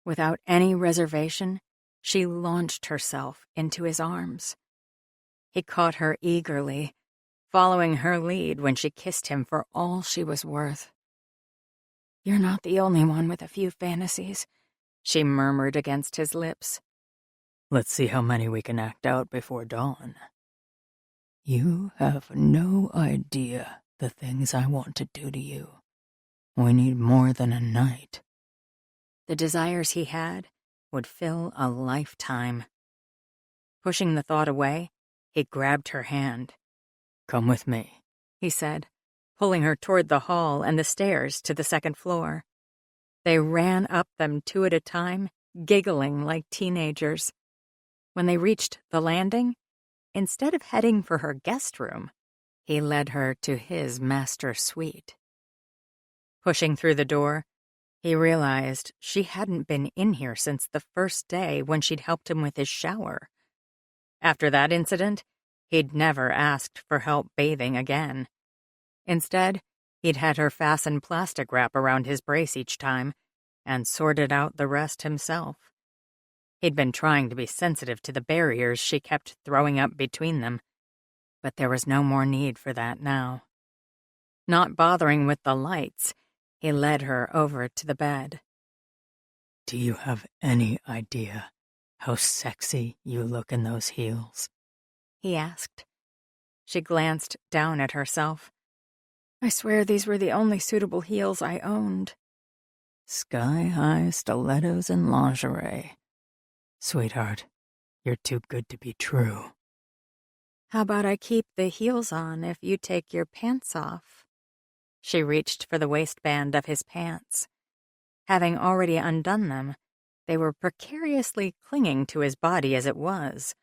Without any reservation, she launched herself into his arms. He caught her eagerly, following her lead when she kissed him for all she was worth. You're not the only one with a few fantasies, she murmured against his lips. Let's see how many we can act out before dawn. You have no idea the things I want to do to you. We need more than a night. The desires he had would fill a lifetime. Pushing the thought away, he grabbed her hand. Come with me, he said, pulling her toward the hall and the stairs to the second floor. They ran up them two at a time, giggling like teenagers. When they reached the landing, instead of heading for her guest room, he led her to his master suite. Pushing through the door, he realized she hadn't been in here since the first day when she'd helped him with his shower. After that incident, he'd never asked for help bathing again. Instead, he'd had her fasten plastic wrap around his brace each time and sorted out the rest himself. He'd been trying to be sensitive to the barriers she kept throwing up between them, but there was no more need for that now. Not bothering with the lights, he led her over to the bed. Do you have any idea how sexy you look in those heels? He asked. She glanced down at herself. I swear these were the only suitable heels I owned. Sky-high stilettos and lingerie. Sweetheart, you're too good to be true. How about I keep the heels on if you take your pants off? She reached for the waistband of his pants. Having already undone them, they were precariously clinging to his body as it was.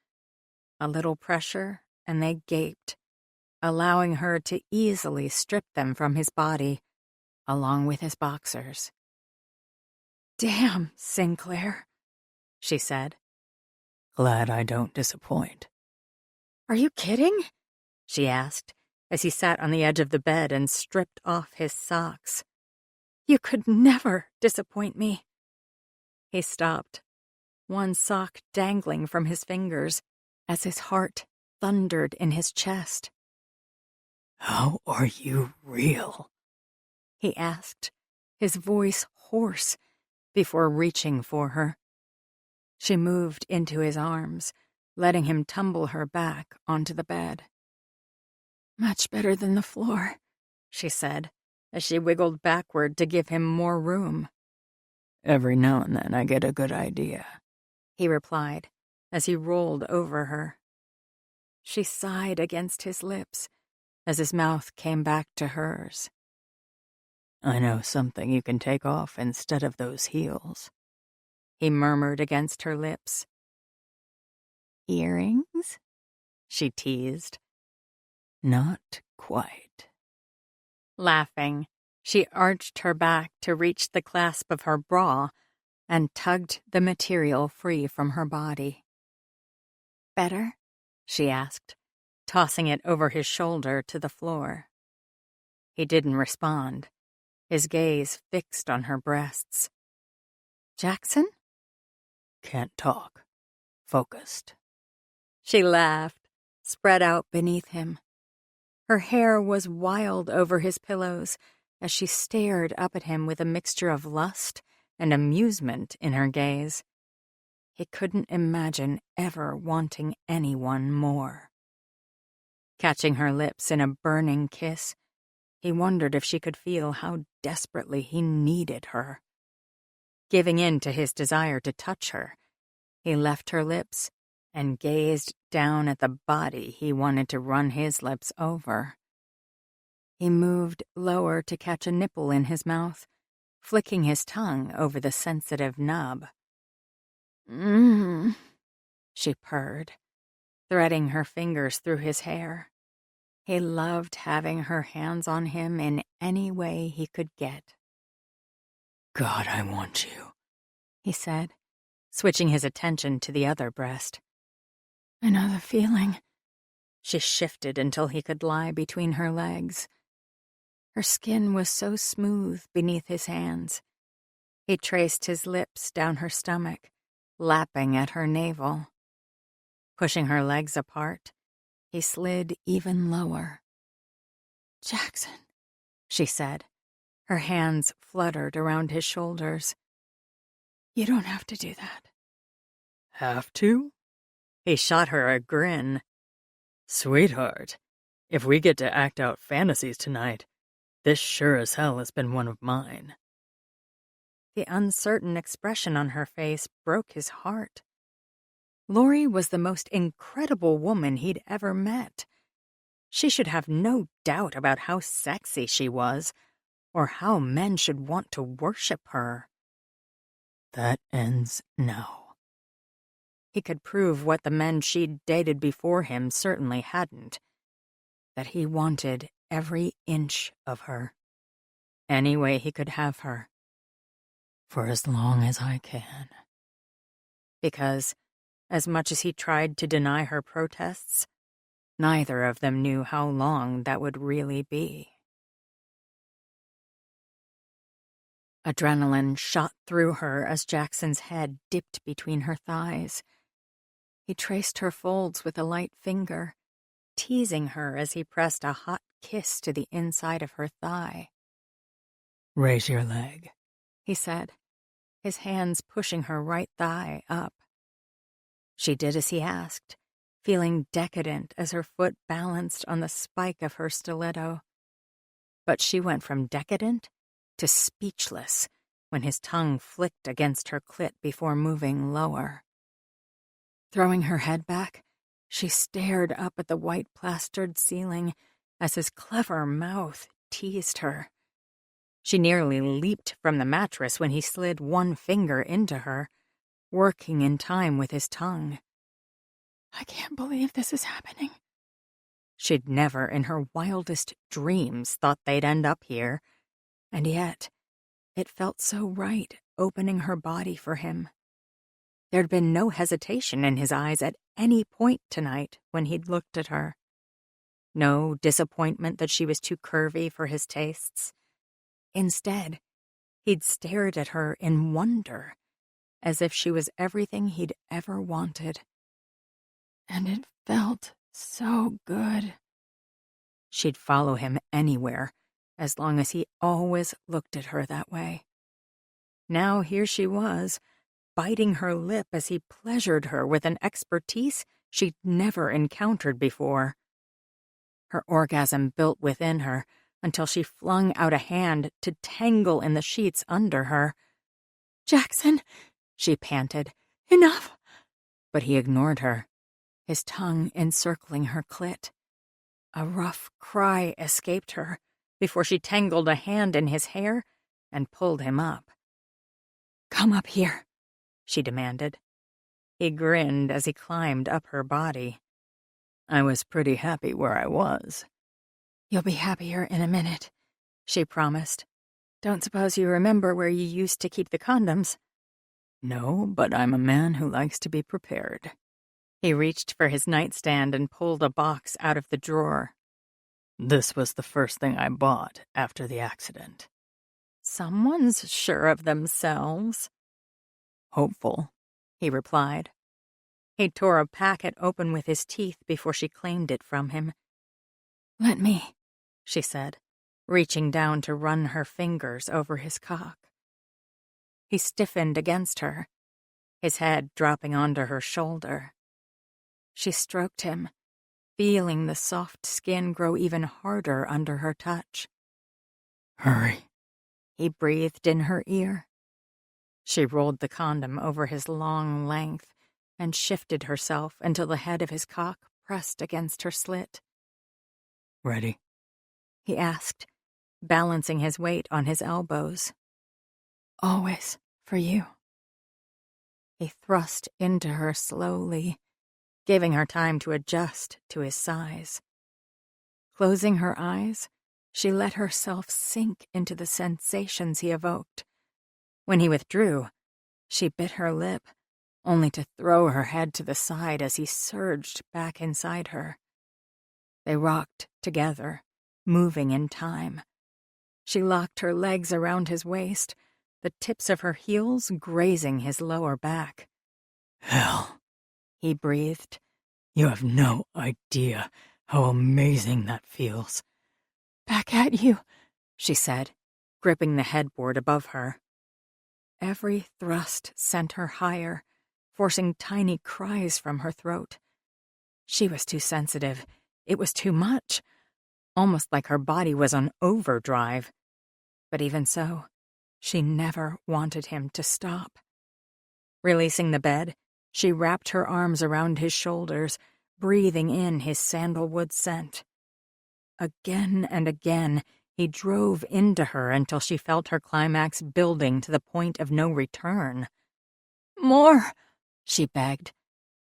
A little pressure, and they gaped, allowing her to easily strip them from his body, along with his boxers. Damn, Sinclair, she said. Glad I don't disappoint. Are you kidding? She asked, as he sat on the edge of the bed and stripped off his socks. You could never disappoint me. He stopped, one sock dangling from his fingers as his heart thundered in his chest. How are you real? He asked, his voice hoarse, before reaching for her. She moved into his arms, letting him tumble her back onto the bed. Much better than the floor, she said, as she wiggled backward to give him more room. Every now and then I get a good idea, he replied, as he rolled over her. She sighed against his lips, as his mouth came back to hers. I know something you can take off instead of those heels, he murmured against her lips. Earrings? She teased. Not quite. Laughing, she arched her back to reach the clasp of her bra and tugged the material free from her body. Better? She asked, tossing it over his shoulder to the floor. He didn't respond, his gaze fixed on her breasts. Jackson? Can't talk. Focused. She laughed, spread out beneath him. Her hair was wild over his pillows as she stared up at him with a mixture of lust and amusement in her gaze. He couldn't imagine ever wanting anyone more. Catching her lips in a burning kiss, he wondered if she could feel how desperately he needed her. Giving in to his desire to touch her, he left her lips and gazed down at the body he wanted to run his lips over. He moved lower to catch a nipple in his mouth, flicking his tongue over the sensitive nub. She purred, threading her fingers through his hair. He loved having her hands on him in any way he could get. God, I want you, he said, switching his attention to the other breast. I know the feeling. She shifted until he could lie between her legs. Her skin was so smooth beneath his hands. He traced his lips down her stomach, lapping at her navel. Pushing her legs apart, he slid even lower. Jackson, she said. Her hands fluttered around his shoulders. You don't have to do that. Have to? He shot her a grin. Sweetheart, if we get to act out fantasies tonight, this sure as hell has been one of mine. The uncertain expression on her face broke his heart. Lori was the most incredible woman he'd ever met. She should have no doubt about how sexy she was, or how men should want to worship her. That ends now. He could prove what the men she'd dated before him certainly hadn't, that he wanted every inch of her. any way he could have her. For as long as I can. Because, as much as he tried to deny her protests, neither of them knew how long that would really be. Adrenaline shot through her as Jackson's head dipped between her thighs. He traced her folds with a light finger, teasing her as he pressed a hot kiss to the inside of her thigh. Raise your leg, he said, his hands pushing her right thigh up. She did as he asked, feeling decadent as her foot balanced on the spike of her stiletto. But she went from decadent to speechless when his tongue flicked against her clit before moving lower. Throwing her head back, she stared up at the white-plastered ceiling as his clever mouth teased her. She nearly leaped from the mattress when he slid one finger into her, working in time with his tongue. I can't believe this is happening. She'd never in her wildest dreams thought they'd end up here, and yet it felt so right opening her body for him. There'd been no hesitation in his eyes at any point tonight when he'd looked at her. No disappointment that she was too curvy for his tastes. Instead, he'd stared at her in wonder, as if she was everything he'd ever wanted. And it felt so good. She'd follow him anywhere, as long as he always looked at her that way. Now here she was, biting her lip as he pleasured her with an expertise she'd never encountered before. Her orgasm built within her until she flung out a hand to tangle in the sheets under her. "Jackson," she panted, "enough!" But he ignored her, his tongue encircling her clit. A rough cry escaped her before she tangled a hand in his hair and pulled him up. "Come up here," she demanded. He grinned as he climbed up her body. I was pretty happy where I was. "You'll be happier in a minute," she promised. "Don't suppose you remember where you used to keep the condoms?" No, but I'm a man who likes to be prepared. He reached for his nightstand and pulled a box out of the drawer. This was the first thing I bought after the accident. "Someone's sure of themselves." Hopeful, he replied. He tore a packet open with his teeth before she claimed it from him. "Let me," she said, reaching down to run her fingers over his cock. He stiffened against her, his head dropping onto her shoulder. She stroked him, feeling the soft skin grow even harder under her touch. Hurry, he breathed in her ear. She rolled the condom over his long length and shifted herself until the head of his cock pressed against her slit. Ready? He asked, balancing his weight on his elbows. "Always for you." He thrust into her slowly, giving her time to adjust to his size. Closing her eyes, she let herself sink into the sensations he evoked. When he withdrew, she bit her lip, only to throw her head to the side as he surged back inside her. They rocked together, moving in time. She locked her legs around his waist, the tips of her heels grazing his lower back. Hell, he breathed. You have no idea how amazing that feels. "Back at you," she said, gripping the headboard above her. Every thrust sent her higher, forcing tiny cries from her throat. She was too sensitive. It was too much, almost like her body was on overdrive. But even so, she never wanted him to stop. Releasing the bed, she wrapped her arms around his shoulders, breathing in his sandalwood scent. Again and again, he drove into her until she felt her climax building to the point of no return. "More," she begged,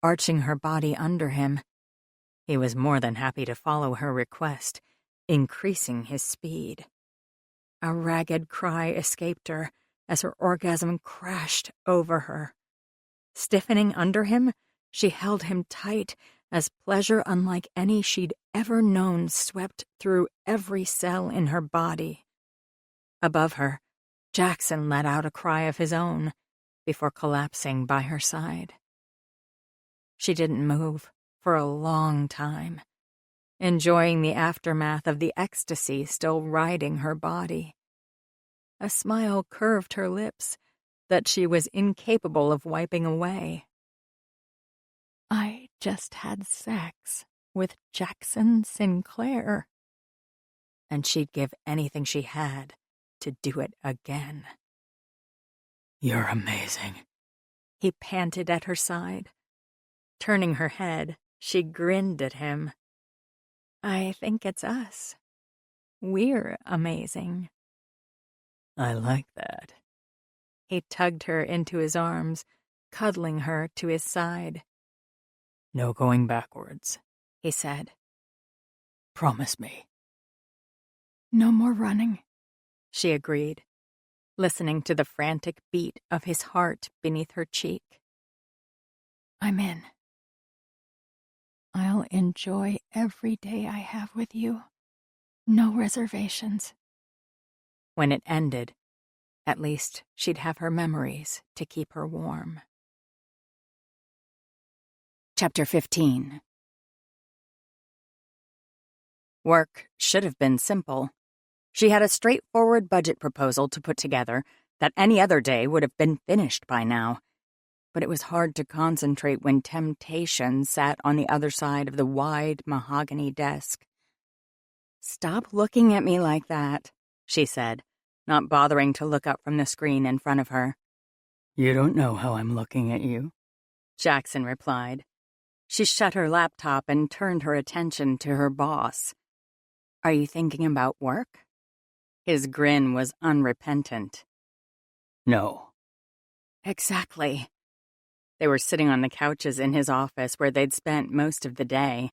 arching her body under him. He was more than happy to follow her request, increasing his speed. A ragged cry escaped her as her orgasm crashed over her. Stiffening under him, she held him tight as pleasure unlike any she'd ever known swept through every cell in her body. Above her, Jackson let out a cry of his own before collapsing by her side. She didn't move for a long time, enjoying the aftermath of the ecstasy still riding her body. A smile curved her lips that she was incapable of wiping away. I just had sex with Jackson Sinclair, and she'd give anything she had to do it again. You're amazing, He panted at her side. Turning her head, she grinned at him. I think it's us. We're amazing. I like that. He tugged her into his arms, cuddling her to his side. No going backwards, He said. promise me. No more running, she agreed, listening to the frantic beat of his heart beneath her cheek. I'm in. I'll enjoy every day I have with you. No reservations. When it ended, at least she'd have her memories to keep her warm. Chapter 15. Work should have been simple. She had a straightforward budget proposal to put together that any other day would have been finished by now. But it was hard to concentrate when temptation sat on the other side of the wide mahogany desk. Stop looking at me like that, she said, not bothering to look up from the screen in front of her. You don't know how I'm looking at you, Jackson replied. She shut her laptop and turned her attention to her boss. Are you thinking about work? His grin was unrepentant. No. Exactly. They were sitting on the couches in his office where they'd spent most of the day.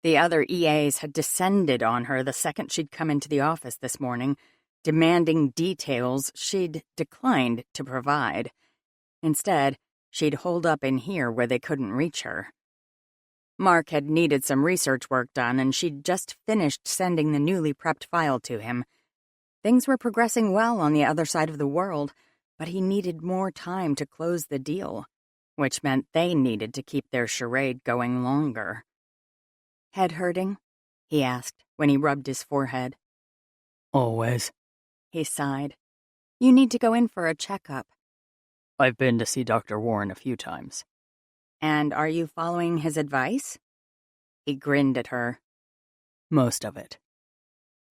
The other EAs had descended on her the second she'd come into the office this morning, demanding details she'd declined to provide. Instead, she'd holed up in here where they couldn't reach her. Mark had needed some research work done, and she'd just finished sending the newly prepped file to him. Things were progressing well on the other side of the world, but he needed more time to close the deal, which meant they needed to keep their charade going longer. Head hurting? He asked when he rubbed his forehead. Always. He sighed. You need to go in for a checkup. I've been to see Dr. Warren a few times. And are you following his advice? He grinned at her. Most of it.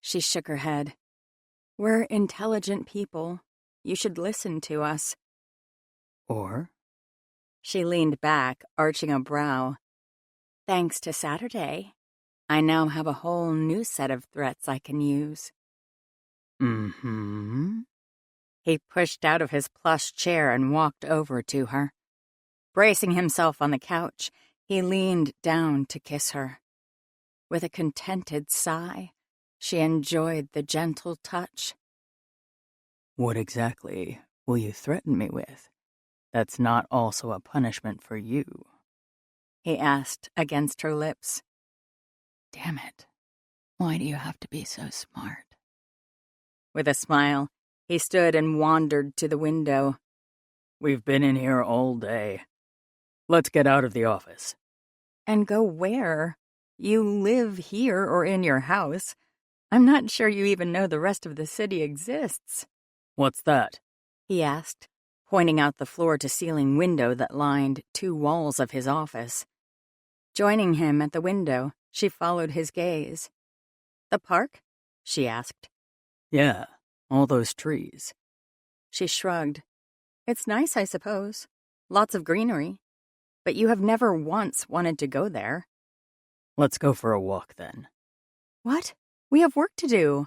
She shook her head. We're intelligent people. You should listen to us. Or? She leaned back, arching a brow. Thanks to Saturday, I now have a whole new set of threats I can use. Mm-hmm. He pushed out of his plush chair and walked over to her. Bracing himself on the couch, he leaned down to kiss her. With a contented sigh, she enjoyed the gentle touch. What exactly will you threaten me with? That's not also a punishment for you, he asked against her lips. Damn it. Why do you have to be so smart? With a smile, he stood and wandered to the window. We've been in here all day. Let's get out of the office. And go where? You live here or in your house. I'm not sure you even know the rest of the city exists. What's that? He asked, pointing out the floor-to-ceiling window that lined 2 walls of his office. Joining him at the window, she followed his gaze. The park? She asked. Yeah, all those trees. She shrugged. It's nice, I suppose. Lots of greenery. But you have never once wanted to go there. Let's go for a walk then. What? We have work to do.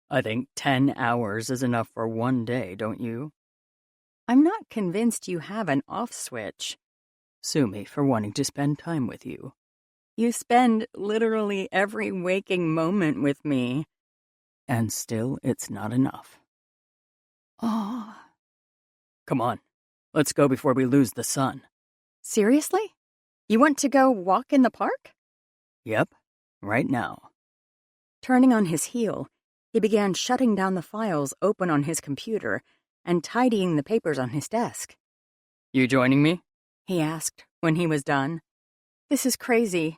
I think 10 hours is enough for one day, don't you? I'm not convinced you have an off switch. Sue me for wanting to spend time with you. You spend literally every waking moment with me. And still it's not enough. Oh. Come on, let's go before we lose the sun. Seriously? You want to go walk in the park? Yep, right now. Turning on his heel, he began shutting down the files open on his computer and tidying the papers on his desk. You joining me? He asked when he was done. This is crazy.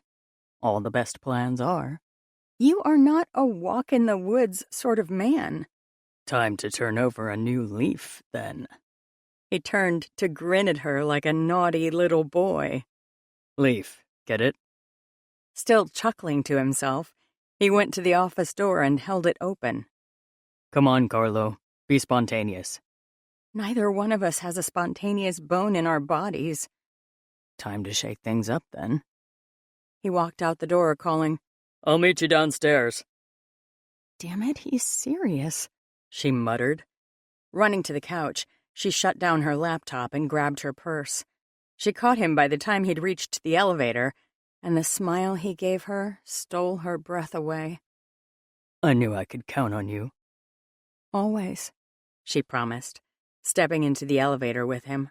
All the best plans are. You are not a walk-in-the-woods sort of man. Time to turn over a new leaf, then. He turned to grin at her like a naughty little boy. Leaf, get it? Still chuckling to himself, he went to the office door and held it open. Come on, Carlo. Be spontaneous. Neither one of us has a spontaneous bone in our bodies. Time to shake things up, then. He walked out the door, calling, I'll meet you downstairs. Damn it, he's serious, she muttered. Running to the couch, she shut down her laptop and grabbed her purse. She caught him by the time he'd reached the elevator, and the smile he gave her stole her breath away. I knew I could count on you. Always, she promised, stepping into the elevator with him.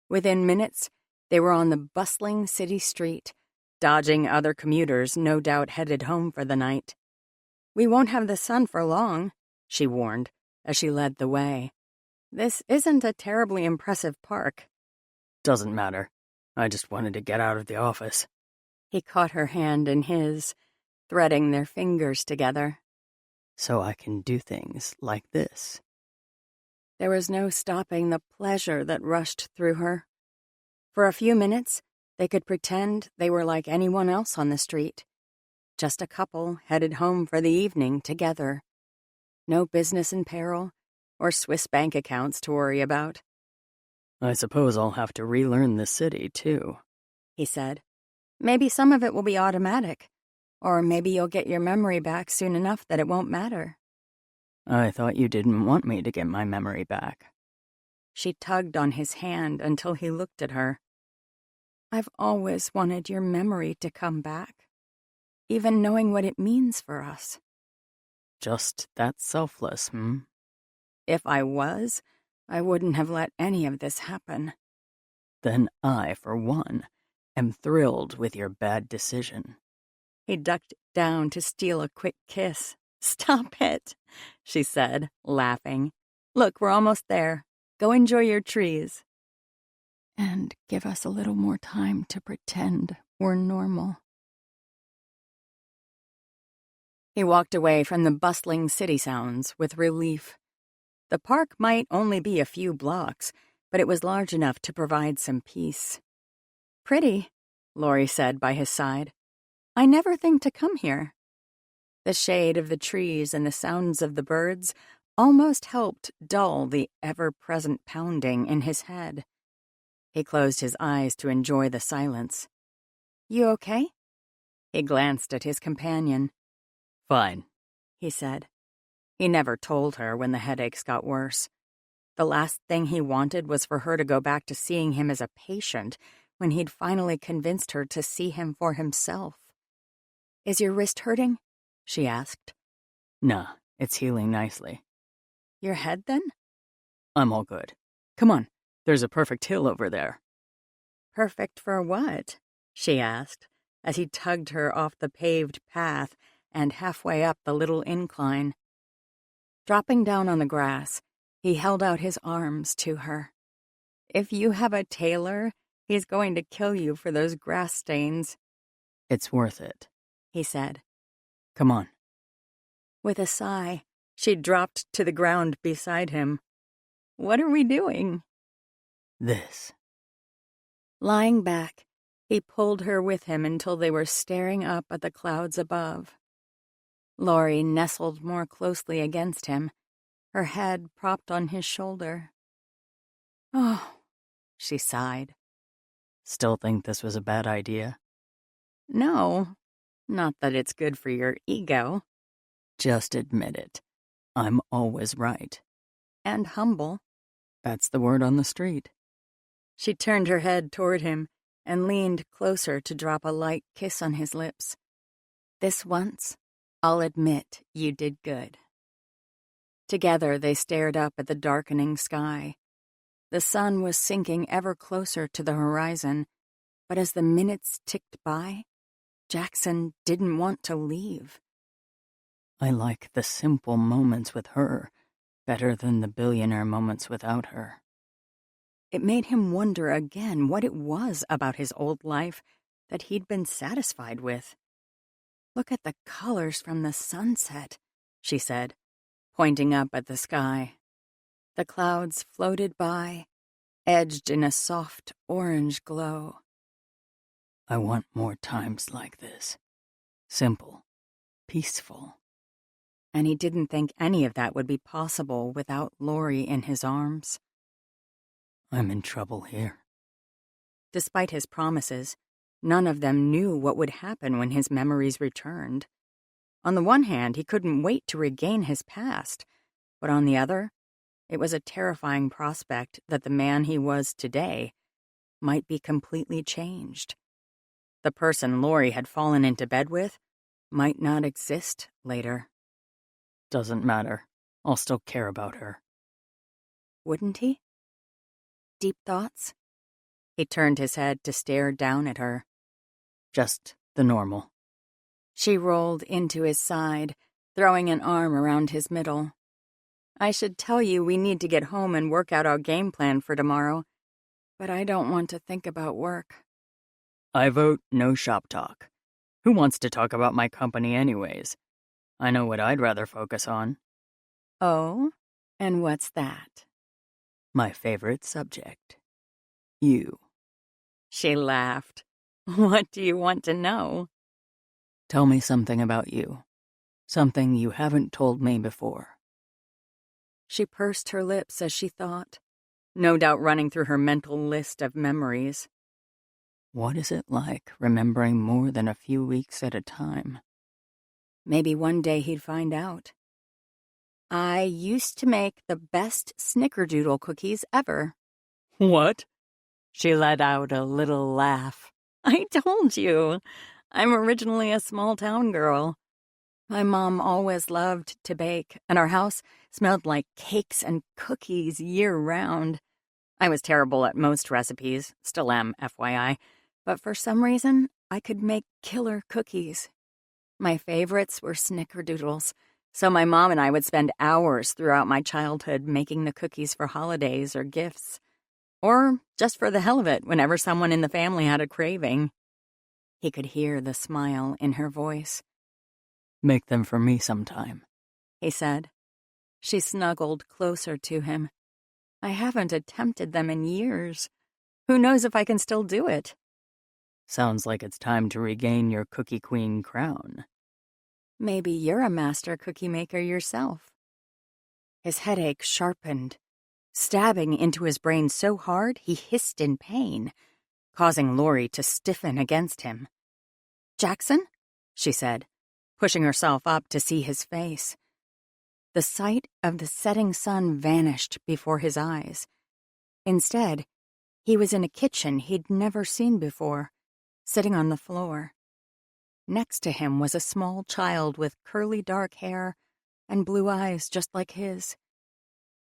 Within minutes, they were on the bustling city street, dodging other commuters no doubt headed home for the night. We won't have the sun for long, she warned, as she led the way. This isn't a terribly impressive park. Doesn't matter. I just wanted to get out of the office. He caught her hand in his, threading their fingers together. So I can do things like this. There was no stopping the pleasure that rushed through her. For a few minutes, they could pretend they were like anyone else on the street. Just a couple headed home for the evening together. No business in peril or Swiss bank accounts to worry about. I suppose I'll have to relearn the city, too, he said. Maybe some of it will be automatic, or maybe you'll get your memory back soon enough that it won't matter. I thought you didn't want me to get my memory back. She tugged on his hand until he looked at her. I've always wanted your memory to come back, even knowing what it means for us. Just that selfless, hmm? If I was, I wouldn't have let any of this happen. Then I, for one, am thrilled with your bad decision. He ducked down to steal a quick kiss. Stop it, she said, laughing. Look, we're almost there. Go enjoy your trees. And give us a little more time to pretend we're normal. He walked away from the bustling city sounds with relief. The park might only be a few blocks, but it was large enough to provide some peace. Pretty, Laurie said by his side. I never think to come here. The shade of the trees and the sounds of the birds almost helped dull the ever-present pounding in his head. He closed his eyes to enjoy the silence. You okay? He glanced at his companion. Fine, he said. He never told her when the headaches got worse. The last thing he wanted was for her to go back to seeing him as a patient when he'd finally convinced her to see him for himself. Is your wrist hurting? She asked. Nah, it's healing nicely. Your head, then? I'm all good. Come on, there's a perfect hill over there. Perfect for what? She asked, as he tugged her off the paved path and halfway up the little incline. Dropping down on the grass, he held out his arms to her. If you have a tailor, he's going to kill you for those grass stains. It's worth it, he said. Come on. With a sigh, she dropped to the ground beside him. What are we doing? This. Lying back, he pulled her with him until they were staring up at the clouds above. Laurie nestled more closely against him, her head propped on his shoulder. Oh, she sighed. Still think this was a bad idea? No, not that it's good for your ego. Just admit it. I'm always right. And humble. That's the word on the street. She turned her head toward him and leaned closer to drop a light kiss on his lips. This once, I'll admit you did good. Together they stared up at the darkening sky. The sun was sinking ever closer to the horizon, but as the minutes ticked by, Jackson didn't want to leave. I like the simple moments with her better than the billionaire moments without her. It made him wonder again what it was about his old life that he'd been satisfied with. "Look at the colors from the sunset," she said, pointing up at the sky. The clouds floated by, edged in a soft orange glow. I want more times like this. Simple, peaceful. And he didn't think any of that would be possible without Lori in his arms. I'm in trouble here. Despite his promises, none of them knew what would happen when his memories returned. On the one hand, he couldn't wait to regain his past, but on the other, it was a terrifying prospect that the man he was today might be completely changed. The person Lori had fallen into bed with might not exist later. Doesn't matter. I'll still care about her. Wouldn't he? Deep thoughts? He turned his head to stare down at her. Just the normal. She rolled into his side, throwing an arm around his middle. "I should tell you we need to get home and work out our game plan for tomorrow, but I don't want to think about work." I vote no shop talk. Who wants to talk about my company anyways? I know what I'd rather focus on. "Oh? And what's that?" My favorite subject. You. She laughed. "What do you want to know?" Tell me something about you. Something you haven't told me before. She pursed her lips as she thought, no doubt running through her mental list of memories. What is it like remembering more than a few weeks at a time? Maybe one day he'd find out. "I used to make the best snickerdoodle cookies ever." What? She let out a little laugh. "I told you. I'm originally a small-town girl. My mom always loved to bake, and our house smelled like cakes and cookies year-round. I was terrible at most recipes, still am, FYI, but for some reason, I could make killer cookies. My favorites were snickerdoodles, so my mom and I would spend hours throughout my childhood making the cookies for holidays or gifts. Or just for the hell of it, whenever someone in the family had a craving." He could hear the smile in her voice. Make them for me sometime, he said. She snuggled closer to him. "I haven't attempted them in years. Who knows if I can still do it?" Sounds like it's time to regain your Cookie Queen crown. "Maybe you're a master cookie maker yourself." His headache sharpened, stabbing into his brain so hard he hissed in pain, causing Lori to stiffen against him. "Jackson?" she said, pushing herself up to see his face. The sight of the setting sun vanished before his eyes. Instead, he was in a kitchen he'd never seen before, sitting on the floor. Next to him was a small child with curly dark hair and blue eyes just like his.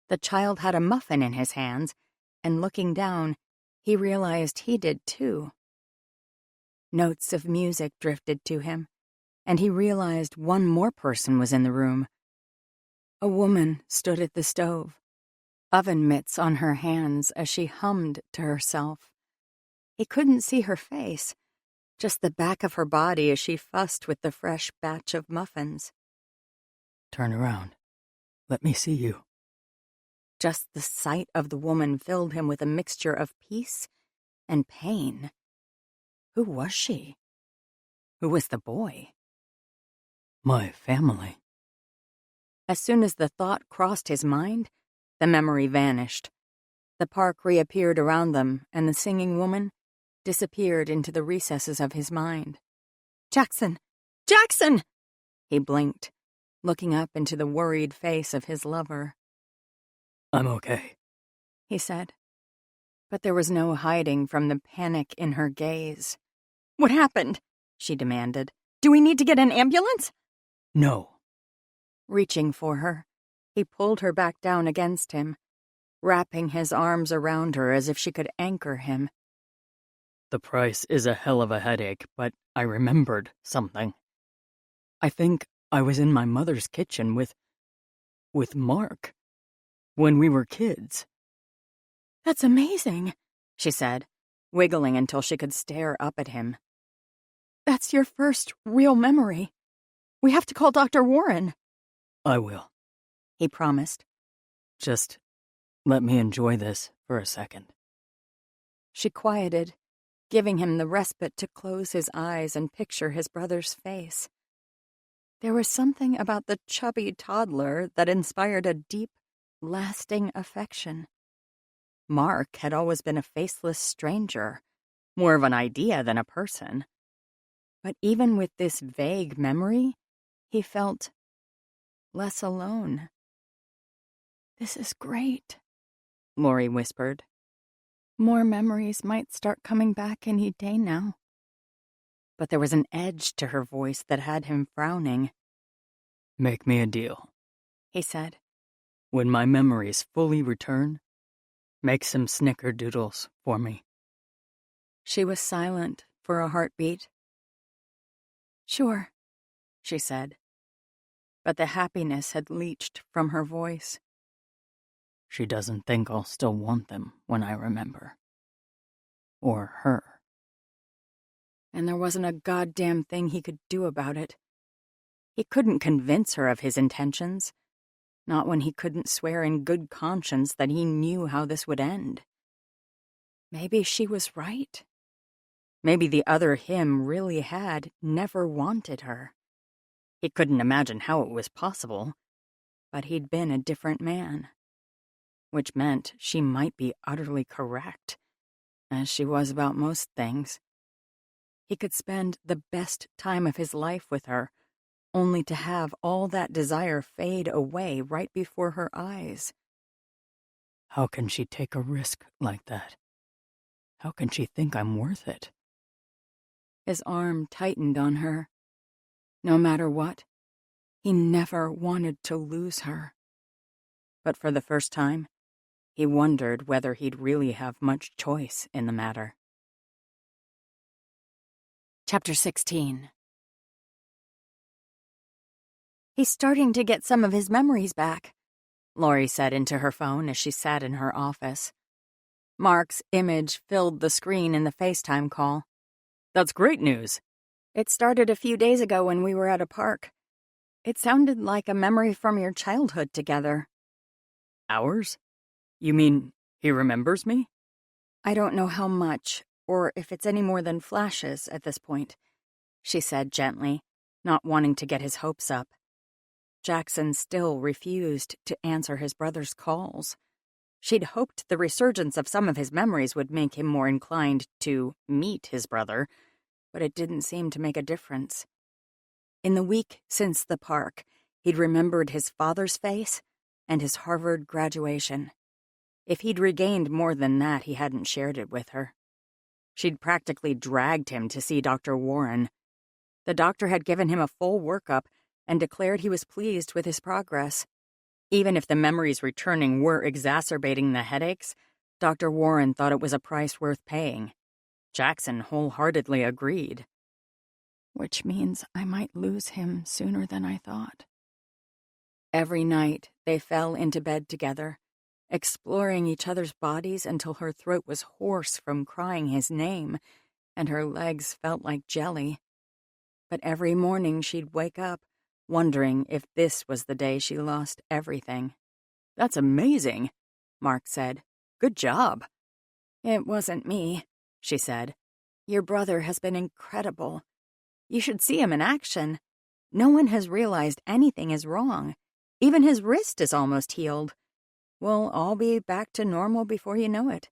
The child had a muffin in his hands, and looking down, he realized he did too. Notes of music drifted to him, and he realized one more person was in the room. A woman stood at the stove, oven mitts on her hands as she hummed to herself. He couldn't see her face, just the back of her body as she fussed with the fresh batch of muffins. Turn around. Let me see you. Just the sight of the woman filled him with a mixture of peace and pain. Who was she? Who was the boy? My family. As soon as the thought crossed his mind, the memory vanished. The park reappeared around them, and the singing woman disappeared into the recesses of his mind. "Jackson! Jackson!" He blinked, looking up into the worried face of his lover. I'm okay, he said. But there was no hiding from the panic in her gaze. "What happened?" she demanded. "Do we need to get an ambulance?" No. Reaching for her, He pulled her back down against him, wrapping his arms around her as if she could anchor him. The price is a hell of a headache, but I remembered something. I think I was in my mother's kitchen with Mark when we were kids. That's amazing, she said, wiggling until she could stare up at him. That's your first real memory. We have to call Dr. Warren. I will, he promised. Just let me enjoy this for a second. She quieted, giving him the respite to close his eyes and picture his brother's face. There was something about the chubby toddler that inspired a deep, lasting affection. Mark had always been a faceless stranger, more of an idea than a person. But even with this vague memory, he felt less alone. This is great, Lori whispered. More memories might start coming back any day now. But there was an edge to her voice that had him frowning. Make me a deal, he said. When my memories fully return, make some snickerdoodles for me. She was silent for a heartbeat. Sure, she said. But the happiness had leached from her voice. She doesn't think I'll still want them when I remember. Or her. And there wasn't a goddamn thing he could do about it. He couldn't convince her of his intentions, not when he couldn't swear in good conscience that he knew how this would end. Maybe she was right. Maybe the other him really had never wanted her. He couldn't imagine how it was possible, but he'd been a different man. Which meant she might be utterly correct, as she was about most things. He could spend the best time of his life with her, only to have all that desire fade away right before her eyes. How can she take a risk like that? How can she think I'm worth it? His arm tightened on her. No matter what, he never wanted to lose her. But for the first time, he wondered whether he'd really have much choice in the matter. Chapter 16. He's starting to get some of his memories back, Lori said into her phone as she sat in her office. Mark's image filled the screen in the FaceTime call. That's great news. It started a few days ago when we were at a park. It sounded like a memory from your childhood together. Ours? You mean he remembers me? I don't know how much, or if it's any more than flashes at this point, she said gently, not wanting to get his hopes up. Jackson still refused to answer his brother's calls. She'd hoped the resurgence of some of his memories would make him more inclined to meet his brother, but it didn't seem to make a difference. In the week since the park, he'd remembered his father's face and his Harvard graduation. If he'd regained more than that, he hadn't shared it with her. She'd practically dragged him to see Dr. Warren. The doctor had given him a full workup and declared he was pleased with his progress. Even if the memories returning were exacerbating the headaches, Dr. Warren thought it was a price worth paying. Jackson wholeheartedly agreed. Which means I might lose him sooner than I thought. Every night, they fell into bed together, exploring each other's bodies until her throat was hoarse from crying his name, and her legs felt like jelly. But every morning she'd wake up, wondering if this was the day she lost everything. That's amazing, Mark said. Good job. It wasn't me, she said. Your brother has been incredible. You should see him in action. No one has realized anything is wrong. Even his wrist is almost healed. We'll all be back to normal before you know it.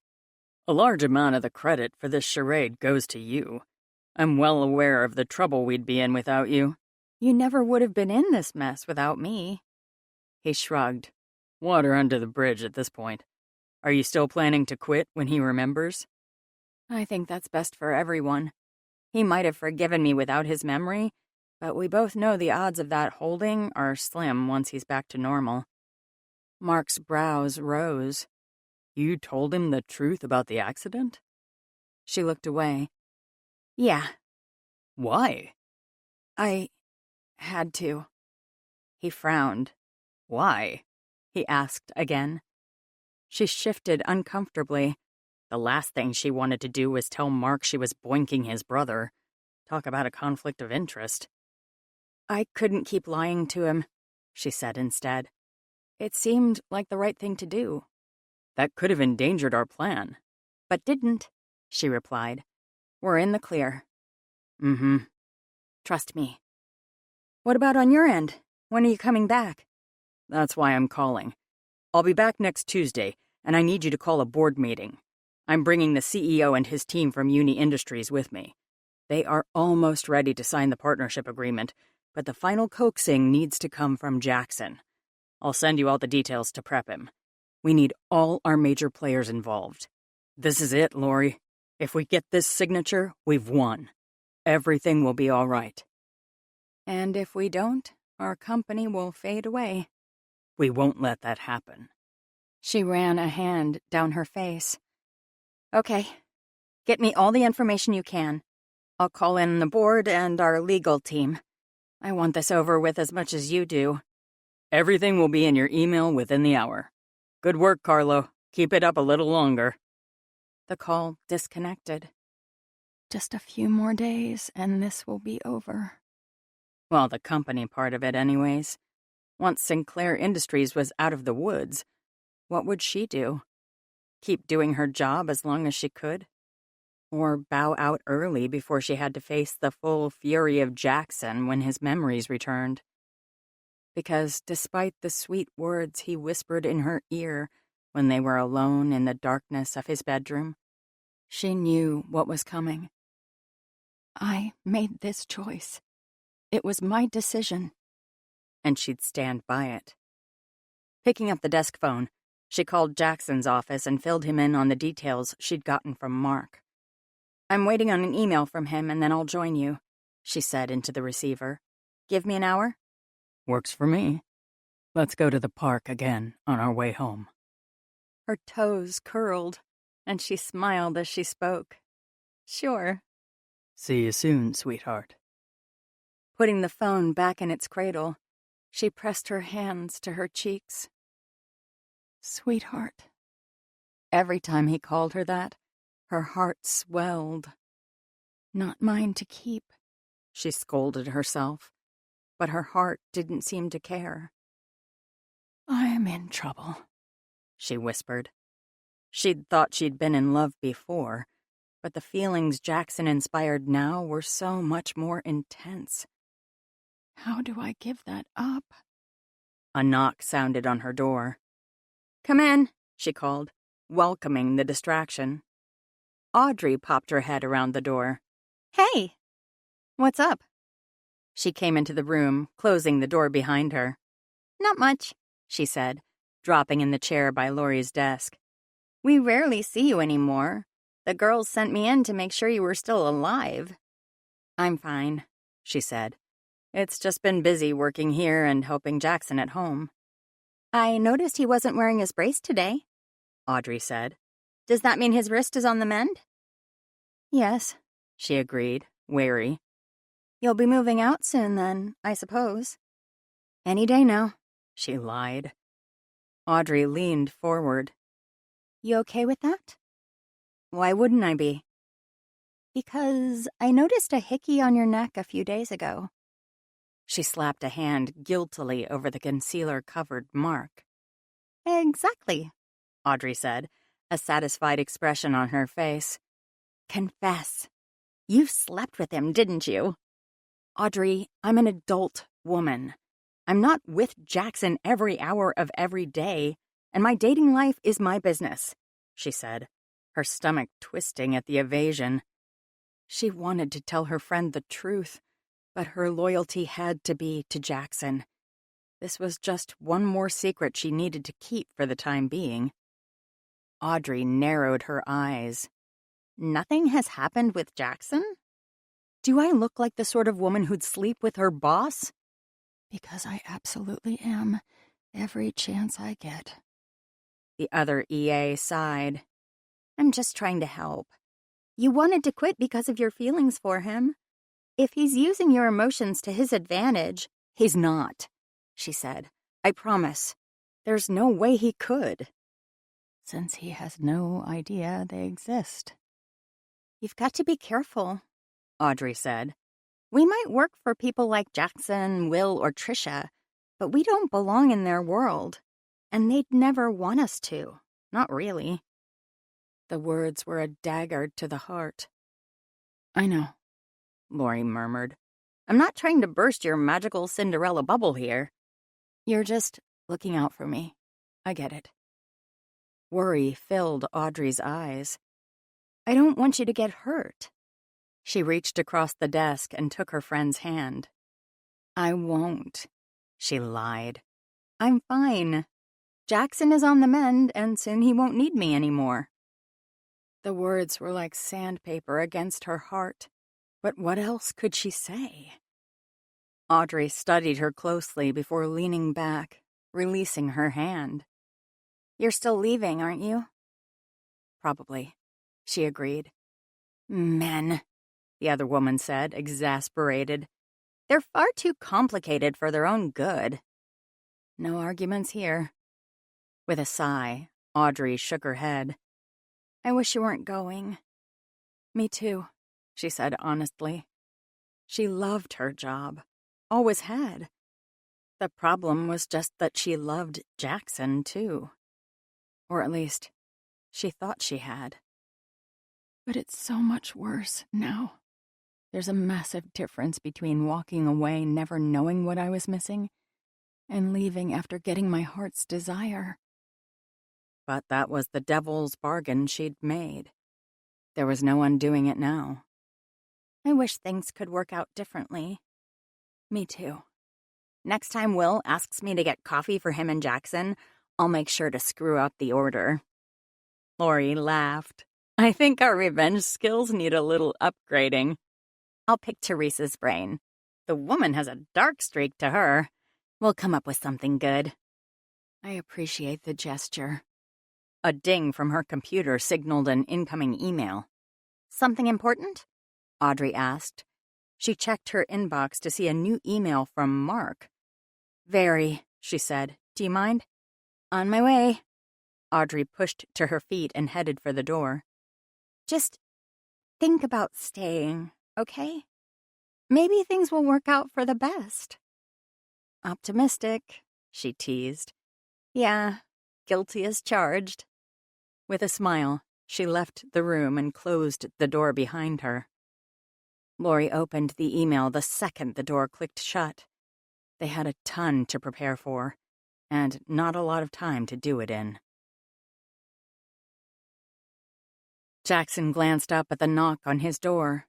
A large amount of the credit for this charade goes to you. I'm well aware of the trouble we'd be in without you. You never would have been in this mess without me. He shrugged. Water under the bridge at this point. Are you still planning to quit when he remembers? I think that's best for everyone. He might have forgiven me without his memory, but we both know the odds of that holding are slim once he's back to normal. Mark's brows rose. You told him the truth about the accident? She looked away. Yeah. Why? I had to. He frowned. Why? He asked again. She shifted uncomfortably. The last thing she wanted to do was tell Mark she was boinking his brother. Talk about a conflict of interest. I couldn't keep lying to him, she said instead. It seemed like the right thing to do. That could have endangered our plan. But didn't, she replied. We're in the clear. Mm-hmm. Trust me. What about on your end? When are you coming back? That's why I'm calling. I'll be back next Tuesday, and I need you to call a board meeting. I'm bringing the CEO and his team from Uni Industries with me. They are almost ready to sign the partnership agreement, but the final coaxing needs to come from Jackson. I'll send you all the details to prep him. We need all our major players involved. This is it, Lori. If we get this signature, we've won. Everything will be all right. And if we don't, our company will fade away. We won't let that happen. She ran a hand down her face. Okay. Get me all the information you can. I'll call in the board and our legal team. I want this over with as much as you do. Everything will be in your email within the hour. Good work, Carlo. Keep it up a little longer. The call disconnected. Just a few more days and this will be over. Well, the company part of it anyways. Once Sinclair Industries was out of the woods, what would she do? Keep doing her job as long as she could? Or bow out early before she had to face the full fury of Jackson when his memories returned? Because despite the sweet words he whispered in her ear when they were alone in the darkness of his bedroom, she knew what was coming. I made this choice. It was my decision. And she'd stand by it. Picking up the desk phone, she called Jackson's office and filled him in on the details she'd gotten from Mark. I'm waiting on an email from him and then I'll join you, she said into the receiver. Give me an hour? Works for me. Let's go to the park again on our way home. Her toes curled, and she smiled as she spoke. Sure. See you soon, sweetheart. Putting the phone back in its cradle, she pressed her hands to her cheeks. Sweetheart. Every time he called her that, her heart swelled. Not mine to keep, she scolded herself, but her heart didn't seem to care. I'm in trouble, she whispered. She'd thought she'd been in love before, but the feelings Jackson inspired now were so much more intense. How do I give that up? A knock sounded on her door. Come in, she called, welcoming the distraction. Audrey popped her head around the door. Hey! What's up? She came into the room, closing the door behind her. Not much, she said, dropping in the chair by Laurie's desk. We rarely see you anymore. The girls sent me in to make sure you were still alive. I'm fine, she said. It's just been busy working here and helping Jackson at home. I noticed he wasn't wearing his brace today, Audrey said. Does that mean his wrist is on the mend? Yes, she agreed, wary. You'll be moving out soon then, I suppose. Any day now, she lied. Audrey leaned forward. You okay with that? Why wouldn't I be? Because I noticed a hickey on your neck a few days ago. She slapped a hand guiltily over the concealer-covered mark. Exactly, Audrey said, a satisfied expression on her face. Confess. You slept with him, didn't you? Audrey, I'm an adult woman. I'm not with Jackson every hour of every day, and my dating life is my business, she said, her stomach twisting at the evasion. She wanted to tell her friend the truth, but her loyalty had to be to Jackson. This was just one more secret she needed to keep for the time being. Audrey narrowed her eyes. Nothing has happened with Jackson? Do I look like the sort of woman who'd sleep with her boss? Because I absolutely am, Every chance I get. The other EA sighed. I'm just trying to help. You wanted to quit because of your feelings for him. If he's using your emotions to his advantage, he's not, she said. I promise. There's no way he could. Since he has no idea they exist. You've got to be careful, Audrey said. We might work for people like Jackson, Will, or Trisha, but we don't belong in their world. And they'd never want us to. Not really. The words were a dagger to the heart. I know, Lori murmured. I'm not trying to burst your magical Cinderella bubble here. You're just looking out for me. I get it. Worry filled Audrey's eyes. I don't want you to get hurt. She reached across the desk and took her friend's hand. I won't, she lied. I'm fine. Jackson is on the mend, and soon he won't need me anymore. The words were like sandpaper against her heart. But what else could she say? Audrey studied her closely before leaning back, releasing her hand. You're still leaving, aren't you? Probably, she agreed. Men, the other woman said, exasperated. They're far too complicated for their own good. No arguments here. With a sigh, Audrey shook her head. I wish you weren't going. Me too, she said honestly. She loved her job. Always had. The problem was just that she loved Jackson, too. Or at least, she thought she had. But it's so much worse now. There's a massive difference between walking away never knowing what I was missing and leaving after getting my heart's desire. But that was the devil's bargain she'd made. There was no undoing it now. I wish things could work out differently. Me too. Next time Will asks me to get coffee for him and Jackson, I'll make sure to screw up the order. Lori laughed. I think our revenge skills need a little upgrading. I'll pick Teresa's brain. The woman has a dark streak to her. We'll come up with something good. I appreciate the gesture. A ding from her computer signaled an incoming email. Something important? Audrey asked. She checked her inbox to see a new email from Mark. Very, she said. Do you mind? On my way. Audrey pushed to her feet and headed for the door. Just think about staying, okay? Maybe things will work out for the best. Optimistic, she teased. Yeah, guilty as charged. With a smile, she left the room and closed the door behind her. Lori opened the email the second the door clicked shut. They had a ton to prepare for, and not a lot of time to do it in. Jackson glanced up at the knock on his door.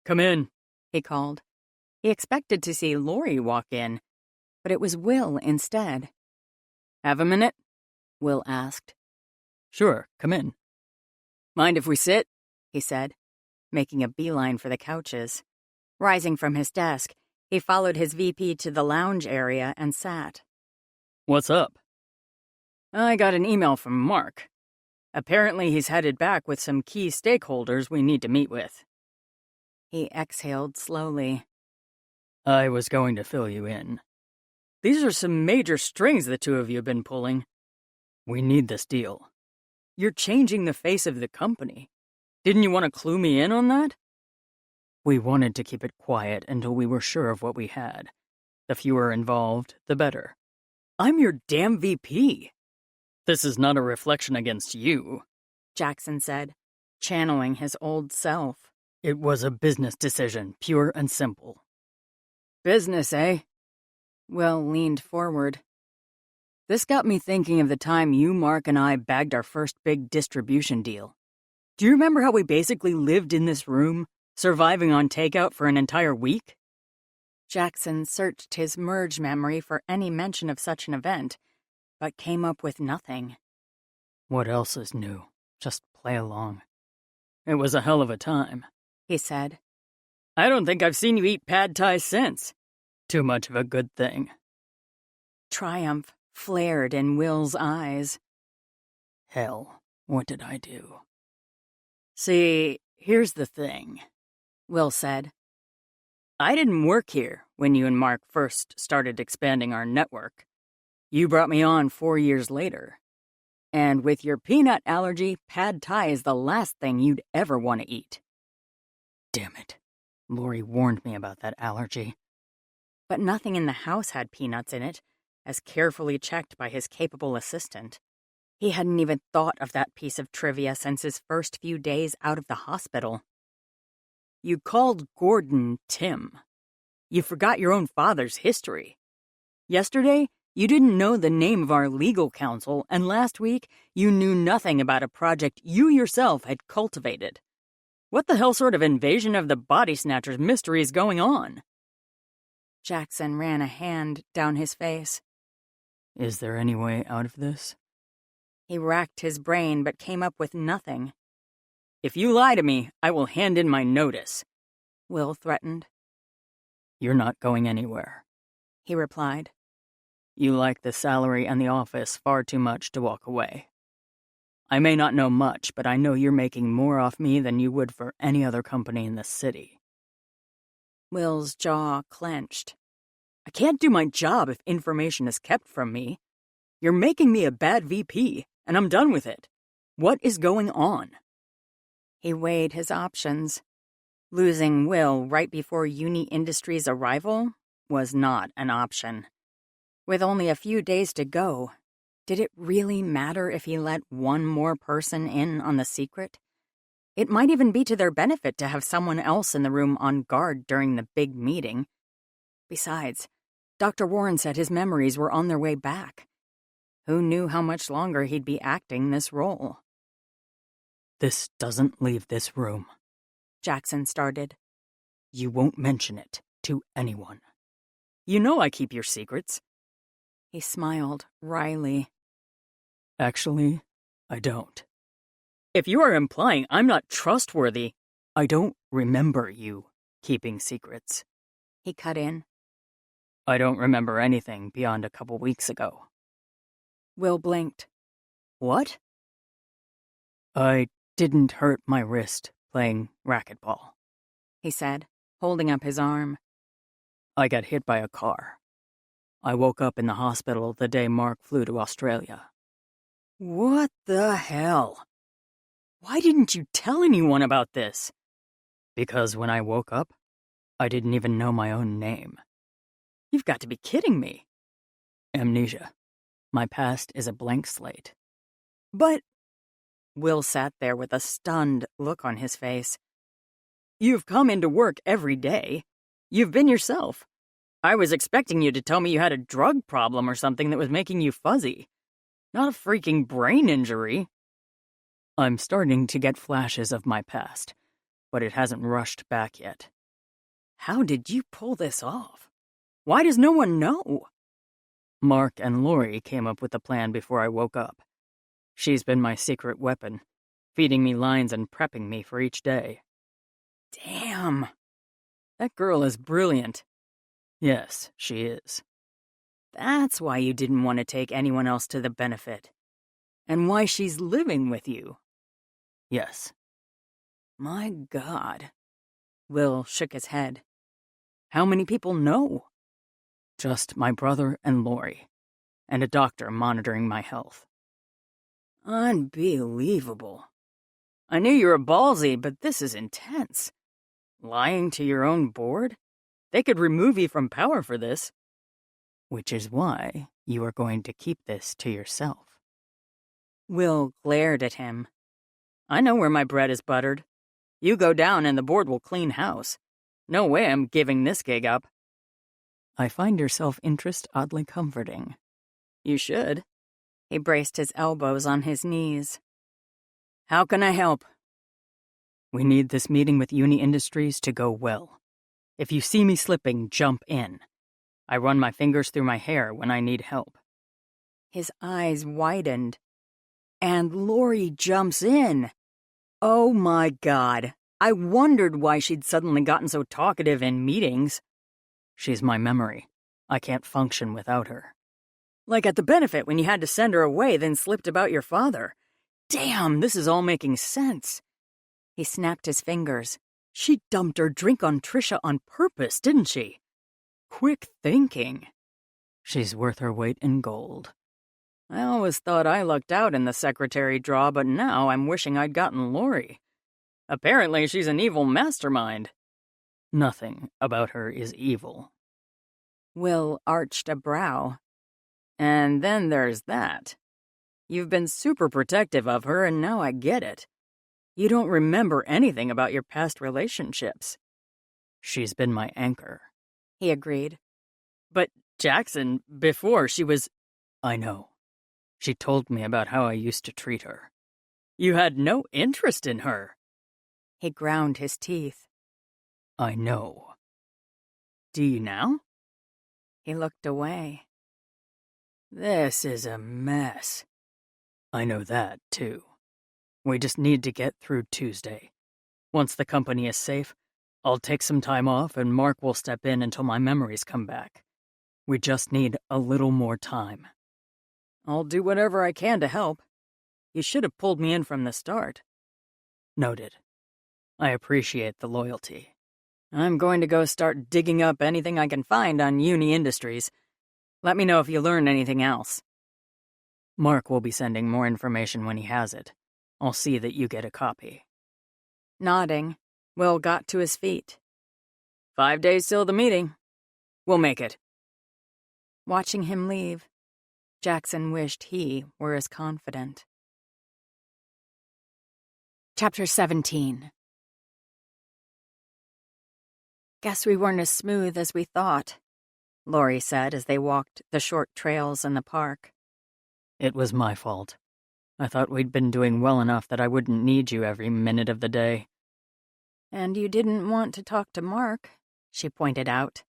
Come in, He called. He expected to see Lori walk in, but it was Will instead. Have a minute? Will asked. Sure, come in. Mind if we sit? He said, making a beeline for the couches. Rising from his desk, he followed his VP to the lounge area and sat. What's up? I got an email from Mark. Apparently he's headed back with some key stakeholders we need to meet with. He exhaled slowly. I was going to fill you in. These are some major strings the two of you have been pulling. We need this deal. You're changing the face of the company. Didn't you want to clue me in on that? We wanted to keep it quiet until we were sure of what we had. The fewer involved, the better. I'm your damn VP. This is not a reflection against you, Jackson said, channeling his old self. It was a business decision, pure and simple. Business, eh? Will leaned forward. This got me thinking of the time you, Mark, and I bagged our first big distribution deal. Do you remember how we basically lived in this room, surviving on takeout for an entire week? Jackson searched his merge memory for any mention of such an event, but came up with nothing. What else is new? Just play along. It was a hell of a time, he said. I don't think I've seen you eat pad thai since. Too much of a good thing. Triumph flared in Will's eyes. Hell, what did I do? See, here's the thing, Will said. I didn't work here when you and Mark first started expanding our network. You brought me on 4 years later. And with your peanut allergy, pad thai is the last thing you'd ever want to eat. Damn it. Lori warned me about that allergy. But nothing in the house had peanuts in it, as carefully checked by his capable assistant. He hadn't even thought of that piece of trivia since his first few days out of the hospital. You called Gordon Tim. You forgot your own father's history. Yesterday, you didn't know the name of our legal counsel, and last week, you knew nothing about a project you yourself had cultivated. What the hell sort of invasion of the body snatchers mystery is going on? Jackson ran a hand down his face. Is there any way out of this? He racked his brain but came up with nothing. If you lie to me, I will hand in my notice, Will threatened. You're not going anywhere, he replied. You like the salary and the office far too much to walk away. I may not know much, but I know you're making more off me than you would for any other company in the city. Will's jaw clenched. I can't do my job if information is kept from me. You're making me a bad VP, and I'm done with it. What is going on? He weighed his options. Losing Will right before Uni Industries' arrival was not an option. With only a few days to go, did it really matter if he let one more person in on the secret? It might even be to their benefit to have someone else in the room on guard during the big meeting. Besides, Dr. Warren said his memories were on their way back. Who knew how much longer he'd be acting this role? This doesn't leave this room, Jackson started. You won't mention it to anyone. You know I keep your secrets. He smiled wryly. Actually, I don't. If you are implying I'm not trustworthy, I don't remember you keeping secrets. He cut in. I don't remember anything beyond a couple weeks ago. Will blinked. What? I didn't hurt my wrist playing racquetball, he said, holding up his arm. I got hit by a car. I woke up in the hospital the day Mark flew to Australia. What the hell? Why didn't you tell anyone about this? Because when I woke up, I didn't even know my own name. You've got to be kidding me. Amnesia. My past is a blank slate. But Will sat there with a stunned look on his face. You've come into work every day. You've been yourself. I was expecting you to tell me you had a drug problem or something that was making you fuzzy. Not a freaking brain injury. I'm starting to get flashes of my past, but it hasn't rushed back yet. How did you pull this off? Why does no one know? Mark and Lori came up with the plan before I woke up. She's been my secret weapon, feeding me lines and prepping me for each day. Damn. That girl is brilliant. Yes, she is. That's why you didn't want to take anyone else to the benefit. And why she's living with you. Yes. My God. Will shook his head. How many people know? Just my brother and Lori, and a doctor monitoring my health. Unbelievable. I knew you were ballsy, but this is intense. Lying to your own board? They could remove you from power for this. Which is why you are going to keep this to yourself. Will glared at him. I know where my bread is buttered. You go down and the board will clean house. No way I'm giving this gig up. I find your self-interest oddly comforting. You should. He braced his elbows on his knees. How can I help? We need this meeting with Uni Industries to go well. If you see me slipping, jump in. I run my fingers through my hair when I need help. His eyes widened. And Lori jumps in. Oh my God. I wondered why she'd suddenly gotten so talkative in meetings. She's my memory. I can't function without her. Like at the benefit when you had to send her away, then slipped about your father. Damn, this is all making sense. He snapped his fingers. She dumped her drink on Trisha on purpose, didn't she? Quick thinking. She's worth her weight in gold. I always thought I lucked out in the secretary draw, but now I'm wishing I'd gotten Lori. Apparently she's an evil mastermind. Nothing about her is evil. Will arched a brow. And then there's that. You've been super protective of her, and now I get it. You don't remember anything about your past relationships. She's been my anchor. He agreed. But Jackson, before she was... I know. She told me about how I used to treat her. You had no interest in her. He ground his teeth. I know. Do you now? He looked away. This is a mess. I know that, too. We just need to get through Tuesday. Once the company is safe, I'll take some time off and Mark will step in until my memories come back. We just need a little more time. I'll do whatever I can to help. You should have pulled me in from the start. Noted. I appreciate the loyalty. I'm going to go start digging up anything I can find on Uni Industries. Let me know if you learn anything else. Mark will be sending more information when he has it. I'll see that you get a copy. Nodding, Will got to his feet. 5 days till the meeting. We'll make it. Watching him leave, Jackson wished he were as confident. Chapter 17. Guess we weren't as smooth as we thought, Lori said as they walked the short trails in the park. It was my fault. I thought we'd been doing well enough that I wouldn't need you every minute of the day. And you didn't want to talk to Mark, she pointed out.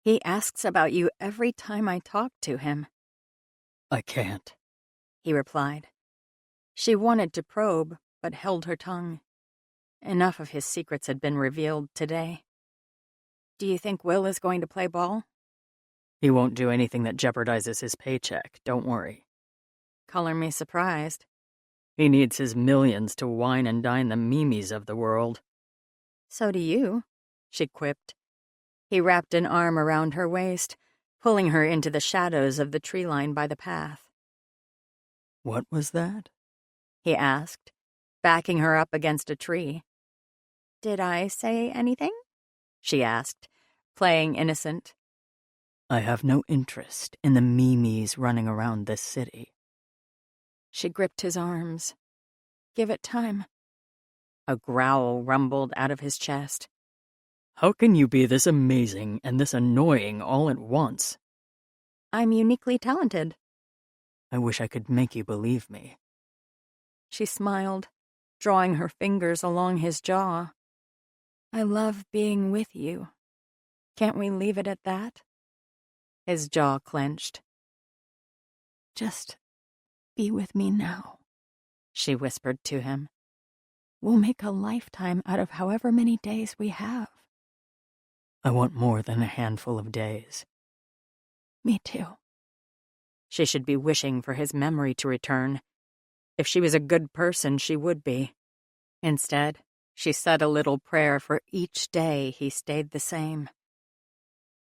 He asks about you every time I talk to him. I can't, he replied. She wanted to probe, but held her tongue. Enough of his secrets had been revealed today. Do you think Will is going to play ball? He won't do anything that jeopardizes his paycheck, don't worry. Color me surprised. He needs his millions to wine and dine the Mimis of the world. So do you, she quipped. He wrapped an arm around her waist, pulling her into the shadows of the tree line by the path. What was that? He asked, backing her up against a tree. Did I say anything? She asked, playing innocent. I have no interest in the Mimis running around this city. She gripped his arms. Give it time. A growl rumbled out of his chest. How can you be this amazing and this annoying all at once? I'm uniquely talented. I wish I could make you believe me. She smiled, drawing her fingers along his jaw. I love being with you. Can't we leave it at that? His jaw clenched. Just be with me now, she whispered to him. We'll make a lifetime out of however many days we have. I want more than a handful of days. Me too. She should be wishing for his memory to return. If she was a good person, she would be. Instead, she said a little prayer for each day he stayed the same.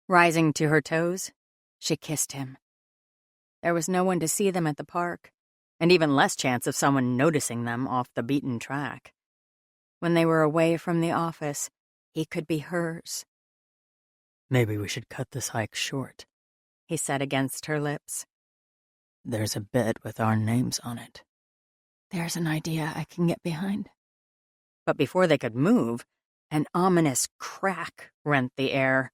Rising to her toes, she kissed him. There was no one to see them at the park, and even less chance of someone noticing them off the beaten track. When they were away from the office, he could be hers. Maybe we should cut this hike short, he said against her lips. There's a bed with our names on it. There's an idea I can get behind. But before they could move, an ominous crack rent the air.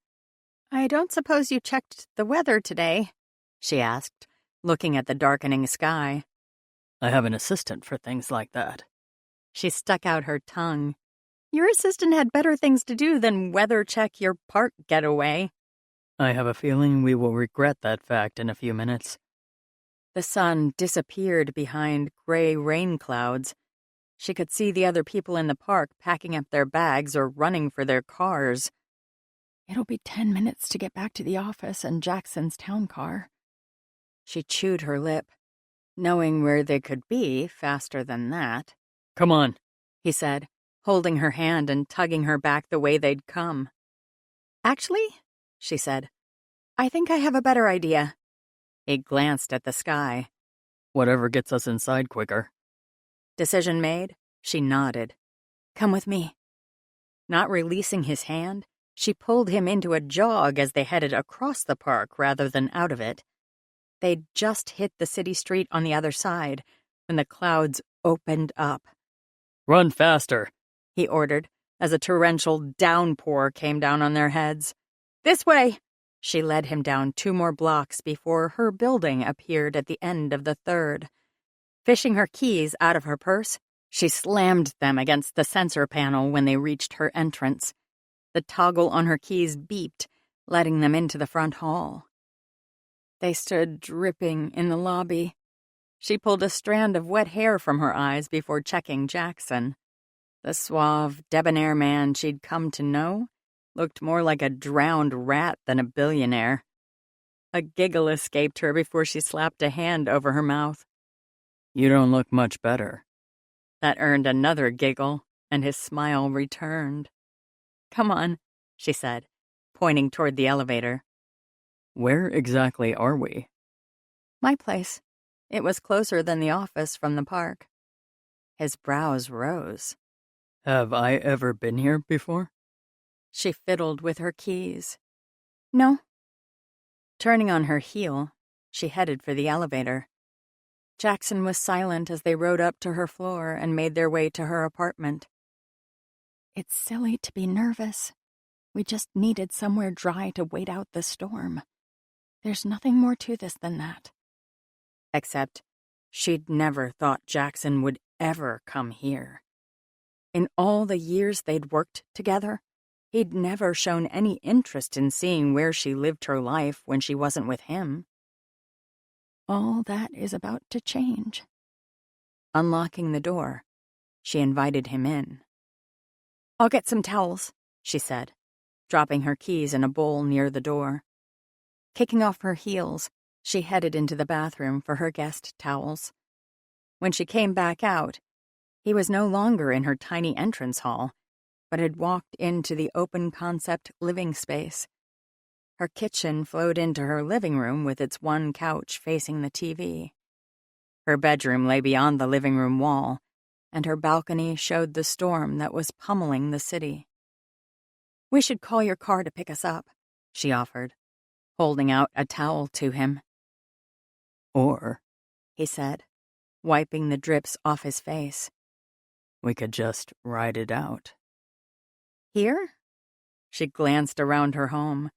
I don't suppose you checked the weather today, she asked, looking at the darkening sky. I have an assistant for things like that. She stuck out her tongue. Your assistant had better things to do than weather check your park getaway. I have a feeling we will regret that fact in a few minutes. The sun disappeared behind gray rain clouds. She could see the other people in the park packing up their bags or running for their cars. It'll be 10 minutes to get back to the office and Jackson's town car. She chewed her lip, knowing where they could be faster than that. Come on, he said, holding her hand and tugging her back the way they'd come. Actually, she said, I think I have a better idea. He glanced at the sky. Whatever gets us inside quicker. Decision made, she nodded. Come with me. Not releasing his hand, she pulled him into a jog as they headed across the park rather than out of it. They'd just hit the city street on the other side when the clouds opened up. Run faster, he ordered as a torrential downpour came down on their heads. This way! She led him down 2 more blocks before her building appeared at the end of the 3rd. Fishing her keys out of her purse, she slammed them against the sensor panel when they reached her entrance. The toggle on her keys beeped, letting them into the front hall. They stood dripping in the lobby. She pulled a strand of wet hair from her eyes before checking Jackson. The suave, debonair man she'd come to know looked more like a drowned rat than a billionaire. A giggle escaped her before she slapped a hand over her mouth. You don't look much better. That earned another giggle, and his smile returned. Come on, she said, pointing toward the elevator. Where exactly are we? My place. It was closer than the office from the park. His brows rose. Have I ever been here before? She fiddled with her keys. No. Turning on her heel, she headed for the elevator. Jackson was silent as they rode up to her floor and made their way to her apartment. It's silly to be nervous. We just needed somewhere dry to wait out the storm. There's nothing more to this than that. Except she'd never thought Jackson would ever come here. In all the years they'd worked together, he'd never shown any interest in seeing where she lived her life when she wasn't with him. All that is about to change. Unlocking the door, she invited him in. I'll get some towels, she said, dropping her keys in a bowl near the door. Kicking off her heels, she headed into the bathroom for her guest towels. When she came back out, he was no longer in her tiny entrance hall, but had walked into the open-concept living space. Her kitchen flowed into her living room with its one couch facing the TV. Her bedroom lay beyond the living room wall, and her balcony showed the storm that was pummeling the city. We should call your car to pick us up, she offered, holding out a towel to him. Or, he said, wiping the drips off his face. We could just ride it out. Here? She glanced around her home.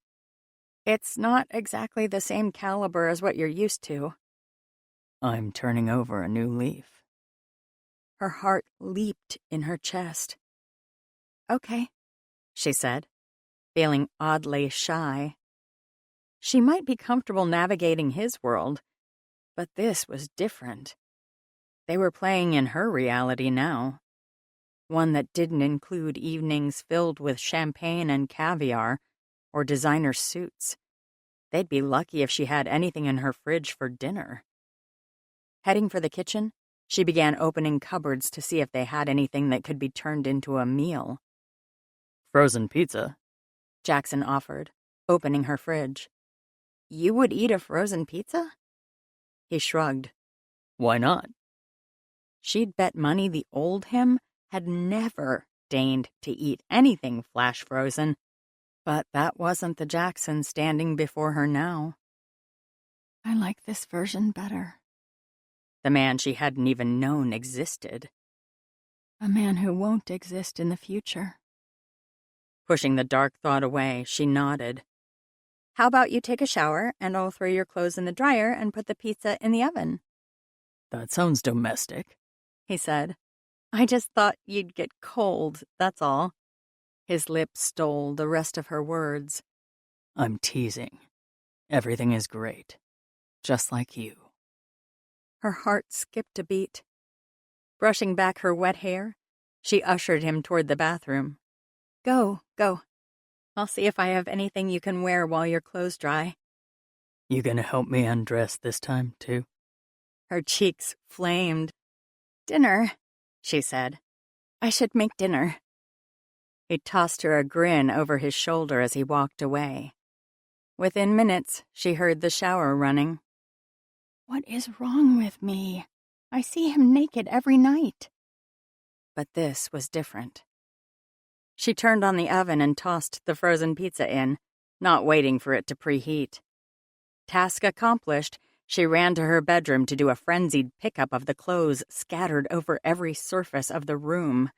It's not exactly the same caliber as what you're used to. I'm turning over a new leaf. Her heart leaped in her chest. Okay, she said, feeling oddly shy. She might be comfortable navigating his world, but this was different. They were playing in her reality now. One that didn't include evenings filled with champagne and caviar or designer suits. They'd be lucky if she had anything in her fridge for dinner. Heading for the kitchen, she began opening cupboards to see if they had anything that could be turned into a meal. Frozen pizza, Jackson offered, opening her fridge. You would eat a frozen pizza? He shrugged. Why not? She'd bet money the old him had never deigned to eat anything flash frozen, but that wasn't the Jackson standing before her now. I like this version better. The man she hadn't even known existed. A man who won't exist in the future. Pushing the dark thought away, she nodded. How about you take a shower and I'll throw your clothes in the dryer and put the pizza in the oven? That sounds domestic, he said. I just thought you'd get cold, that's all. His lips stole the rest of her words. I'm teasing. Everything is great. Just like you. Her heart skipped a beat. Brushing back her wet hair, she ushered him toward the bathroom. Go. I'll see if I have anything you can wear while your clothes dry. You gonna help me undress this time, too? Her cheeks flamed. "Dinner," she said. "I should make dinner." He tossed her a grin over his shoulder as he walked away. Within minutes, she heard the shower running. What is wrong with me? I see him naked every night. But this was different. She turned on the oven and tossed the frozen pizza in, not waiting for it to preheat. Task accomplished, she ran to her bedroom to do a frenzied pickup of the clothes scattered over every surface of the room.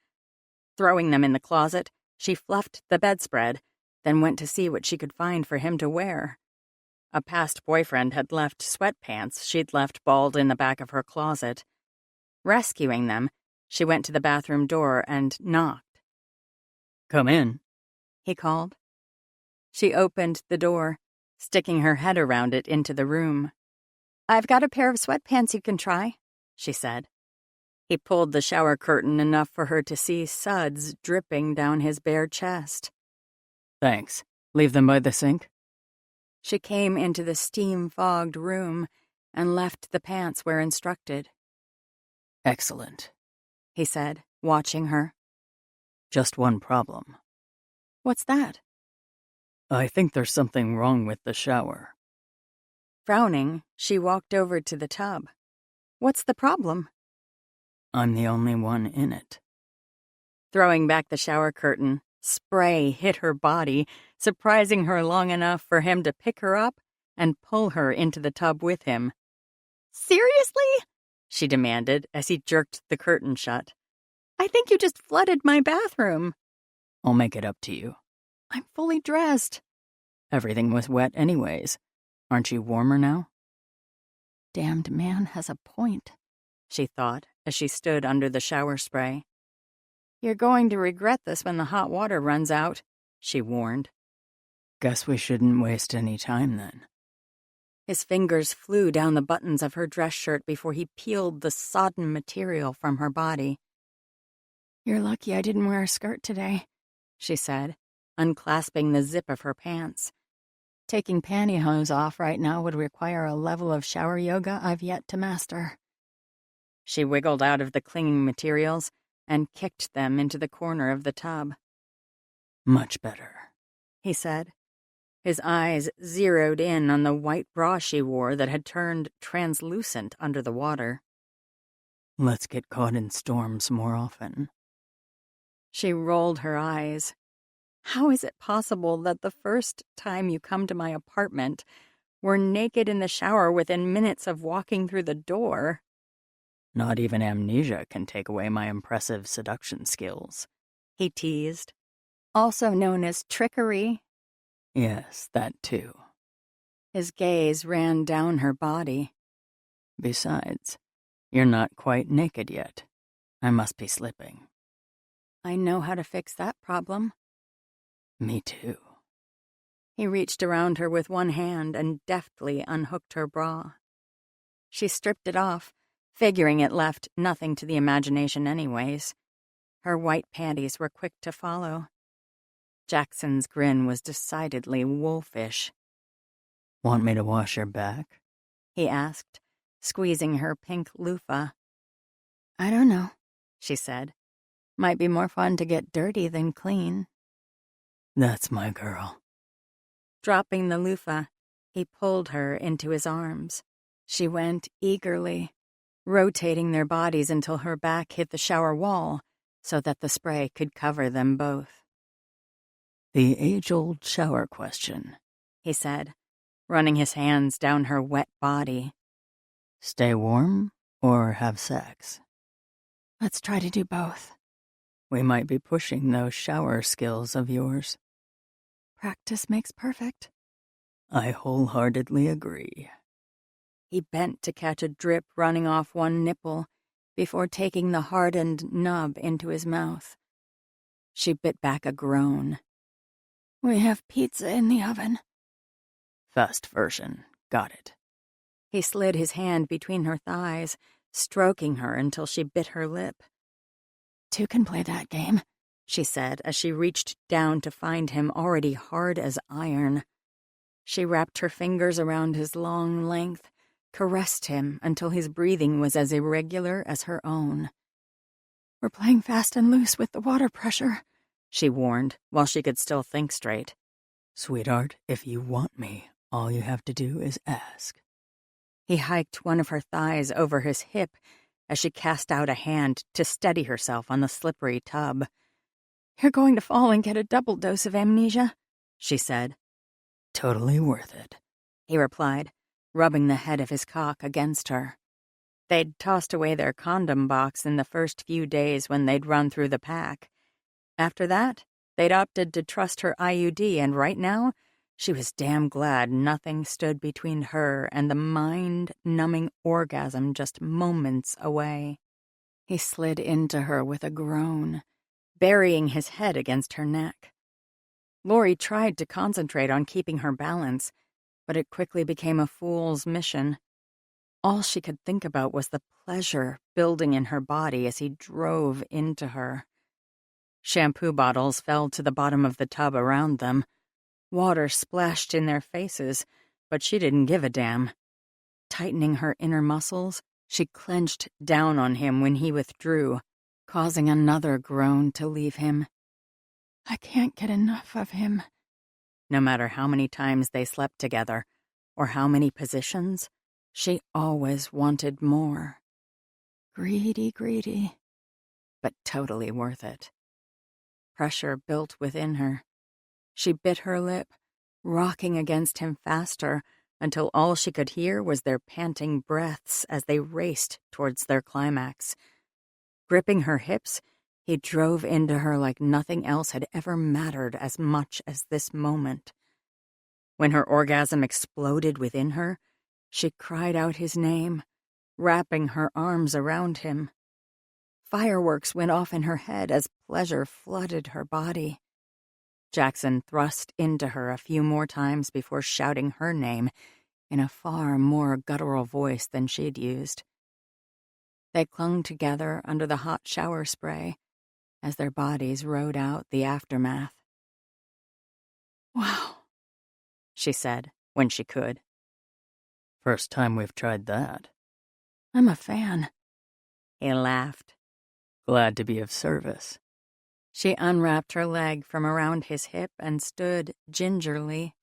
Throwing them in the closet, she fluffed the bedspread, then went to see what she could find for him to wear. A past boyfriend had left sweatpants she'd left balled in the back of her closet. Rescuing them, she went to the bathroom door and knocked. Come in, He called. She opened the door, sticking her head around it into the room. "I've got a pair of sweatpants you can try," she said. He pulled the shower curtain enough for her to see suds dripping down his bare chest. Thanks. Leave them by the sink? She came into the steam-fogged room and left the pants where instructed. Excellent, He said, watching her. Just one problem. "What's that?" I think there's something wrong with the shower. Frowning, she walked over to the tub. "What's the problem?" I'm the only one in it. Throwing back the shower curtain, spray hit her body, surprising her long enough for him to pick her up and pull her into the tub with him. "Seriously?" she demanded as he jerked the curtain shut. "I think you just flooded my bathroom." I'll make it up to you. "I'm fully dressed." Everything was wet anyways. Aren't you warmer now? Damned man has a point, she thought as she stood under the shower spray. "You're going to regret this when the hot water runs out," she warned. Guess we shouldn't waste any time then. His fingers flew down the buttons of her dress shirt before he peeled the sodden material from her body. "You're lucky I didn't wear a skirt today," she said, unclasping the zip of her pants. "Taking pantyhose off right now would require a level of shower yoga I've yet to master." She wiggled out of the clinging materials and kicked them into the corner of the tub. Much better, he said. His eyes zeroed in on the white bra she wore that had turned translucent under the water. Let's get caught in storms more often. She rolled her eyes. How is it possible that the first time you come to my apartment, we're naked in the shower within minutes of walking through the door? Not even amnesia can take away my impressive seduction skills, he teased. Also known as trickery. Yes, that too. His gaze ran down her body. Besides, you're not quite naked yet. I must be slipping. I know how to fix that problem. Me too. He reached around her with one hand and deftly unhooked her bra. She stripped it off, figuring it left nothing to the imagination anyways. Her white panties were quick to follow. Jackson's grin was decidedly wolfish. Want me to wash your back? He asked, squeezing her pink loofah. "I don't know," she said. "Might be more fun to get dirty than clean." That's my girl. Dropping the loofah, he pulled her into his arms. She went eagerly, rotating their bodies until her back hit the shower wall so that the spray could cover them both. The age-old shower question, he said, running his hands down her wet body. Stay warm or have sex? Let's try to do both. We might be pushing those shower skills of yours. Practice makes perfect. I wholeheartedly agree. He bent to catch a drip running off one nipple before taking the hardened nub into his mouth. She bit back a groan. We have pizza in the oven. Fast version. Got it. He slid his hand between her thighs, stroking her until she bit her lip. Two can play that game, she said as she reached down to find him already hard as iron. She wrapped her fingers around his long length, caressed him until his breathing was as irregular as her own. "We're playing fast and loose with the water pressure," she warned, while she could still think straight. "Sweetheart, if you want me, all you have to do is ask." He hiked one of her thighs over his hip as she cast out a hand to steady herself on the slippery tub. "You're going to fall and get a double dose of amnesia," she said. "Totally worth it," he replied, rubbing the head of his cock against her. They'd tossed away their condom box in the first few days when they'd run through the pack. After that, they'd opted to trust her IUD, and right now, she was damn glad nothing stood between her and the mind-numbing orgasm just moments away. He slid into her with a groan, burying his head against her neck. Lori tried to concentrate on keeping her balance, but it quickly became a fool's mission. All she could think about was the pleasure building in her body as he drove into her. Shampoo bottles fell to the bottom of the tub around them. Water splashed in their faces, but she didn't give a damn. Tightening her inner muscles, she clenched down on him when he withdrew, causing another groan to leave him. "I can't get enough of him." No matter how many times they slept together, or how many positions, she always wanted more. Greedy, greedy, but totally worth it. Pressure built within her. She bit her lip, rocking against him faster until all she could hear was their panting breaths as they raced towards their climax. Gripping her hips, he drove into her like nothing else had ever mattered as much as this moment. When her orgasm exploded within her, she cried out his name, wrapping her arms around him. Fireworks went off in her head as pleasure flooded her body. Jackson thrust into her a few more times before shouting her name in a far more guttural voice than she'd used. They clung together under the hot shower spray as their bodies rode out the aftermath. "Wow," she said when she could. "First time we've tried that." "I'm a fan." He laughed. "Glad to be of service." She unwrapped her leg from around his hip and stood gingerly.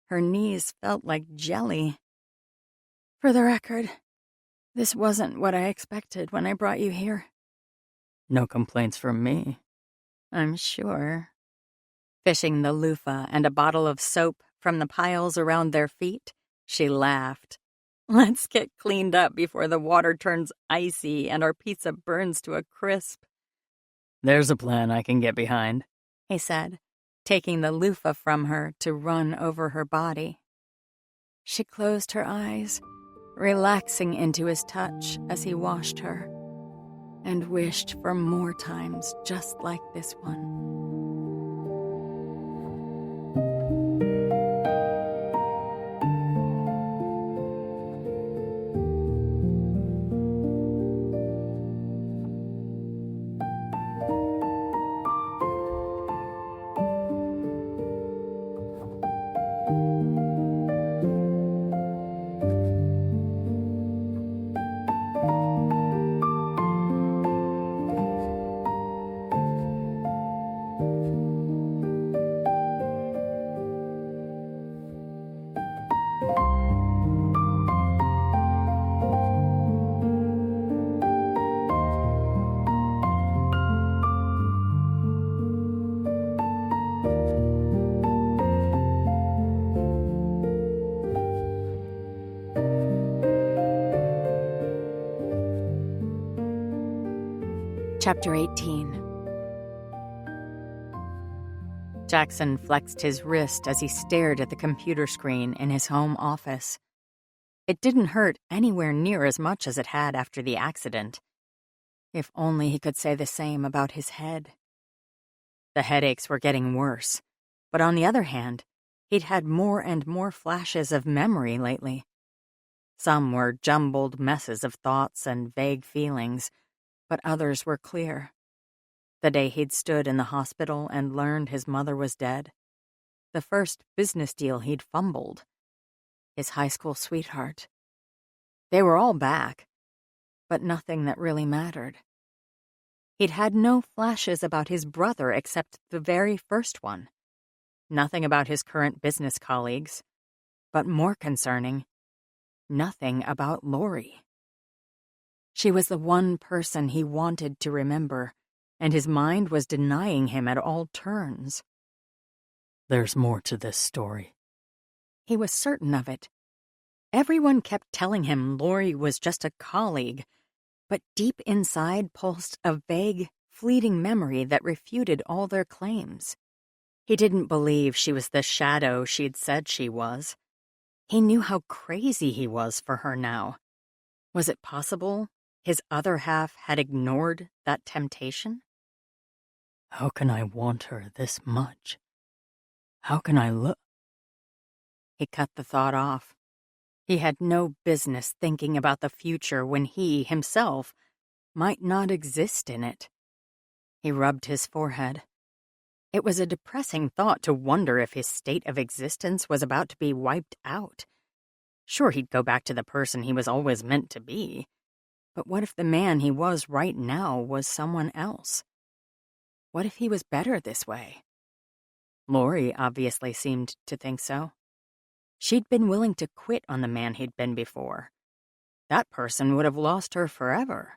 Her knees felt like jelly. "For the record, this wasn't what I expected when I brought you here." "No complaints from me." "I'm sure." Fishing the loofah and a bottle of soap from the piles around their feet, she laughed. "Let's get cleaned up before the water turns icy and our pizza burns to a crisp." "There's a plan I can get behind," he said, taking the loofah from her to run over her body. She closed her eyes, relaxing into his touch as he washed her, and wished for more times just like this one. Chapter 18. Jackson flexed his wrist as he stared at the computer screen in his home office. It didn't hurt anywhere near as much as it had after the accident. If only he could say the same about his head. The headaches were getting worse, but on the other hand, he'd had more and more flashes of memory lately. Some were jumbled messes of thoughts and vague feelings, but others were clear. The day he'd stood in the hospital and learned his mother was dead. the first business deal he'd fumbled. His high school sweetheart. They were all back, but nothing that really mattered. He'd had no flashes about his brother except the very first one. Nothing about his current business colleagues, but more concerning, nothing about Lori. She was the one person he wanted to remember, and his mind was denying him at all turns. There's more to this story. He was certain of it. Everyone kept telling him Lori was just a colleague, but deep inside pulsed a vague, fleeting memory that refuted all their claims. He didn't believe she was the shadow she'd said she was. He knew how crazy he was for her now. Was it possible his other half had ignored that temptation? How can I want her this much? How can I look? He cut the thought off. He had no business thinking about the future when he, himself, might not exist in it. He rubbed his forehead. It was a depressing thought to wonder if his state of existence was about to be wiped out. Sure, he'd go back to the person he was always meant to be. But what if the man he was right now was someone else? What if he was better this way? Lori obviously seemed to think so. She'd been willing to quit on the man he'd been before. That person would have lost her forever.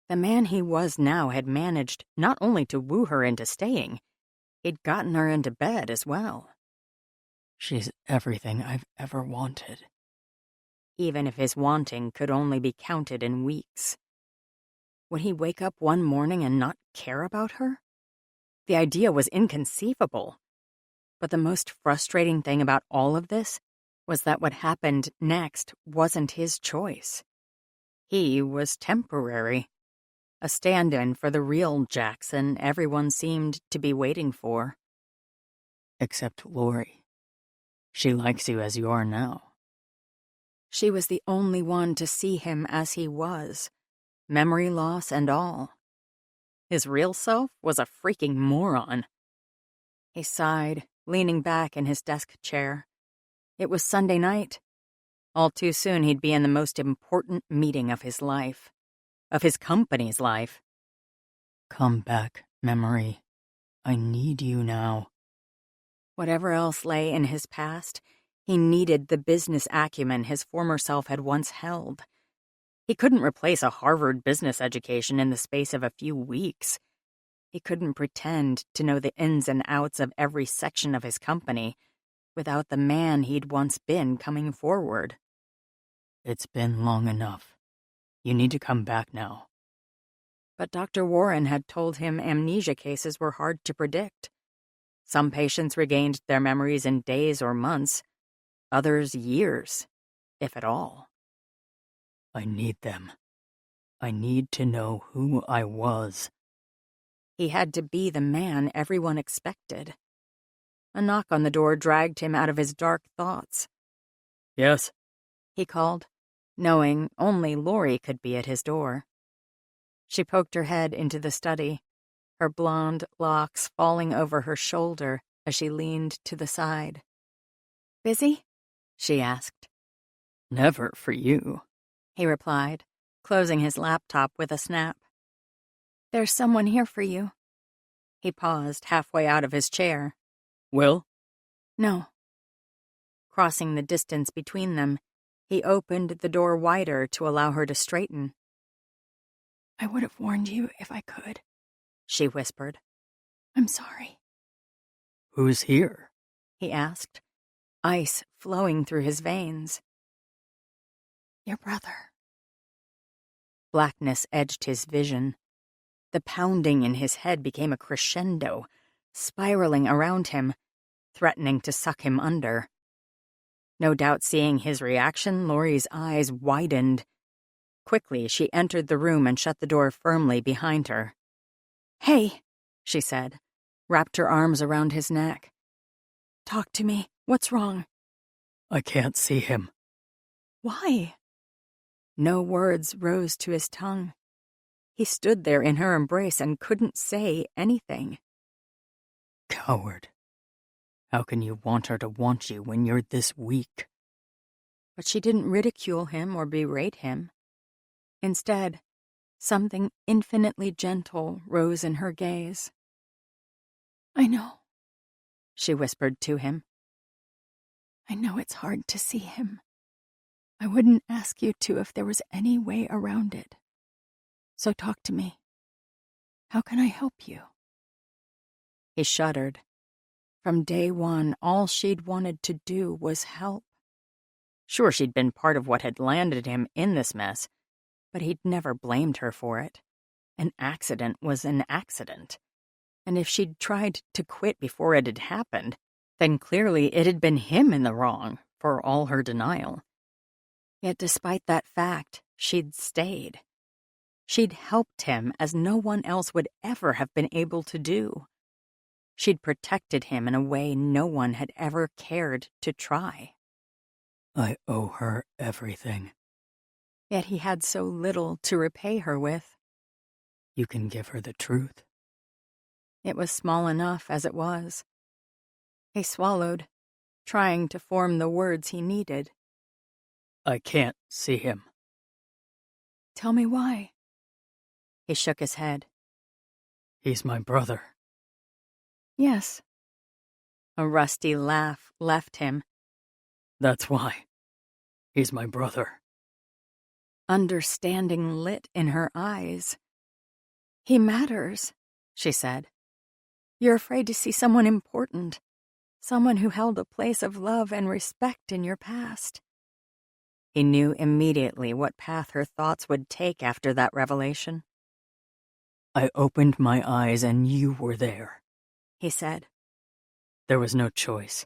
The man he was now had managed not only to woo her into staying, he'd gotten her into bed as well. She's everything I've ever wanted. Even if his wanting could only be counted in weeks. Would he wake up one morning and not care about her? The idea was inconceivable. But the most frustrating thing about all of this was that what happened next wasn't his choice. He was temporary, a stand-in for the real Jackson everyone seemed to be waiting for. Except Lori. She likes you as you are now. She was the only one to see him as he was, memory loss and all. His real self was a freaking moron. He sighed, leaning back in his desk chair. It was Sunday night. All too soon he'd be in the most important meeting of his life. Of his company's life. Come back, memory. I need you now. Whatever else lay in his past, he needed the business acumen his former self had once held. He couldn't replace a Harvard business education in the space of a few weeks. He couldn't pretend to know the ins and outs of every section of his company without the man he'd once been coming forward. It's been long enough. You need to come back now. But Dr. Warren had told him amnesia cases were hard to predict. Some patients regained their memories in days or months, others years, if at all. I need them. I need to know who I was. He had to be the man everyone expected. A knock on the door dragged him out of his dark thoughts. Yes? He called, knowing only Lori could be at his door. She poked her head into the study, her blonde locks falling over her shoulder as she leaned to the side. "Busy?" she asked. Never for you, he replied, closing his laptop with a snap. "There's someone here for you." He paused halfway out of his chair. Will? No. Crossing the distance between them, he opened the door wider to allow her to straighten. "I would have warned you if I could," she whispered. "I'm sorry." Who's here? He asked, ice flowing through his veins. "Your brother." Blackness edged his vision. The pounding in his head became a crescendo, spiraling around him, threatening to suck him under. No doubt seeing his reaction, Lori's eyes widened. Quickly, she entered the room and shut the door firmly behind her. "Hey," she said, wrapped her arms around his neck. "Talk to me. What's wrong?" I can't see him. "Why?" No words rose to his tongue. He stood there in her embrace and couldn't say anything. Coward. How can you want her to want you when you're this weak? But she didn't ridicule him or berate him. Instead, something infinitely gentle rose in her gaze. "I know," she whispered to him. "I know it's hard to see him. I wouldn't ask you to if there was any way around it. So talk to me. How can I help you?" He shuddered. From day one, all she'd wanted to do was help. Sure, she'd been part of what had landed him in this mess, but he'd never blamed her for it. An accident was an accident. And if she'd tried to quit before it had happened, then clearly it had been him in the wrong for all her denial. Yet despite that fact, she'd stayed. She'd helped him as no one else would ever have been able to do. She'd protected him in a way no one had ever cared to try. I owe her everything. Yet he had so little to repay her with. You can give her the truth. It was small enough as it was. He swallowed, trying to form the words he needed. I can't see him. Tell me why. He shook his head. He's my brother. Yes. A rusty laugh left him. That's why. He's my brother. Understanding lit in her eyes. He matters, she said. You're afraid to see someone important, someone who held a place of love and respect in your past. He knew immediately what path her thoughts would take after that revelation. I opened my eyes and you were there, he said. There was no choice,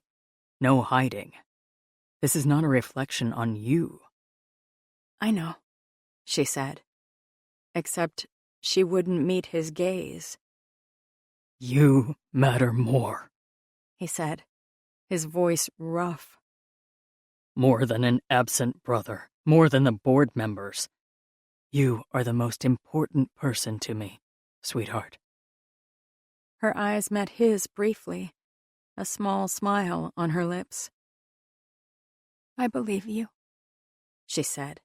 no hiding. This is not a reflection on you. I know, she said, except she wouldn't meet his gaze. You matter more, he said, his voice rough. More than an absent brother, more than the board members. You are the most important person to me, sweetheart. Her eyes met his briefly, a small smile on her lips. I believe you, she said,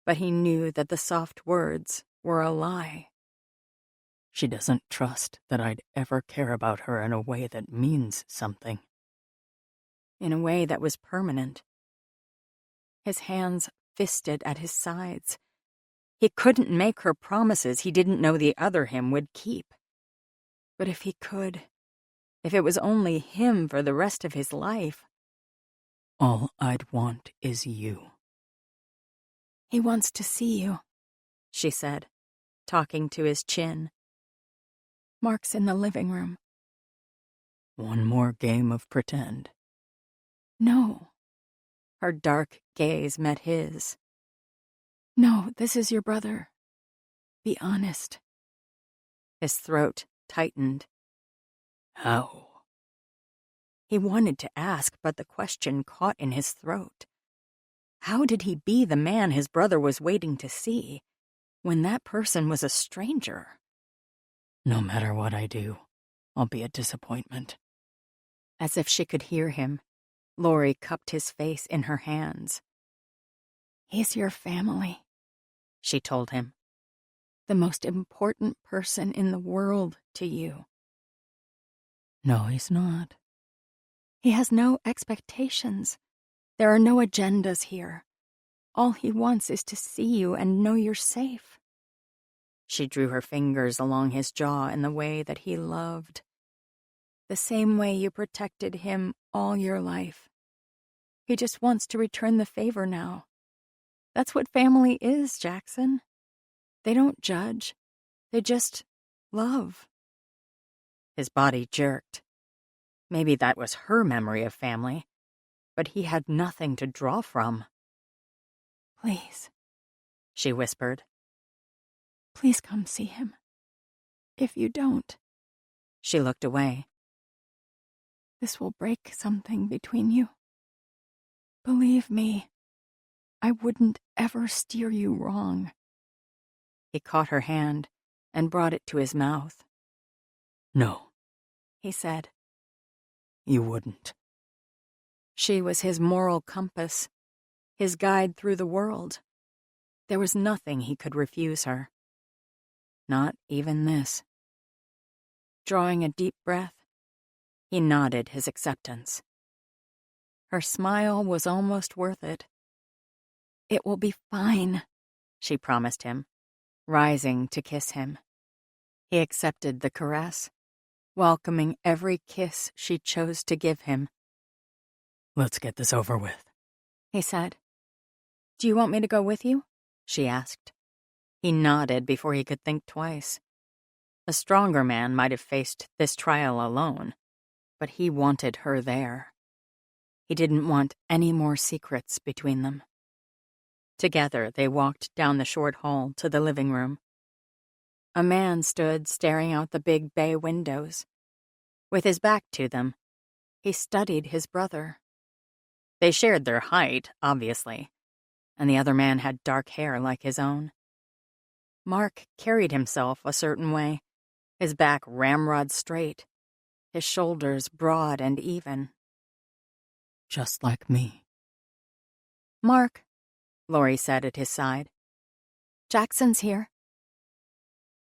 but he knew that the soft words were a lie. She doesn't trust that I'd ever care about her in a way that means something. In a way that was permanent. His hands fisted at his sides. He couldn't make her promises he didn't know the other him would keep. But if he could, if it was only him for the rest of his life. All I'd want is you. He wants to see you, she said, talking to his chin. Mark's in the living room. One more game of pretend. No. Her dark gaze met his. No, this is your brother. Be honest. His throat tightened. How? He wanted to ask, but the question caught in his throat. How did he be the man his brother was waiting to see, when that person was a stranger? No matter what I do, I'll be a disappointment. As if she could hear him, Lori cupped his face in her hands. He's your family, she told him. The most important person in the world to you. No, he's not. He has no expectations. There are no agendas here. All he wants is to see you and know you're safe. She drew her fingers along his jaw in the way that he loved. The same way you protected him all your life. He just wants to return the favor now. That's what family is, Jackson. They don't judge. They just love. His body jerked. Maybe that was her memory of family, but he had nothing to draw from. Please, she whispered. Please come see him. If you don't, she looked away. This will break something between you. Believe me, I wouldn't ever steer you wrong. He caught her hand and brought it to his mouth. No, he said. you wouldn't. She was his moral compass, his guide through the world. There was nothing he could refuse her. Not even this. Drawing a deep breath, he nodded his acceptance. Her smile was almost worth it. "It will be fine," she promised him, rising to kiss him. He accepted the caress, welcoming every kiss she chose to give him. "Let's get this over with," he said. "Do you want me to go with you?" she asked. He nodded before he could think twice. A stronger man might have faced this trial alone, but he wanted her there. He didn't want any more secrets between them. Together, they walked down the short hall to the living room. A man stood staring out the big bay windows. With his back to them, he studied his brother. They shared their height, obviously, and the other man had dark hair like his own. Mark carried himself a certain way, his back ramrod straight, his shoulders broad and even. "Just like me." "Mark," Lori said at his side, "Jackson's here."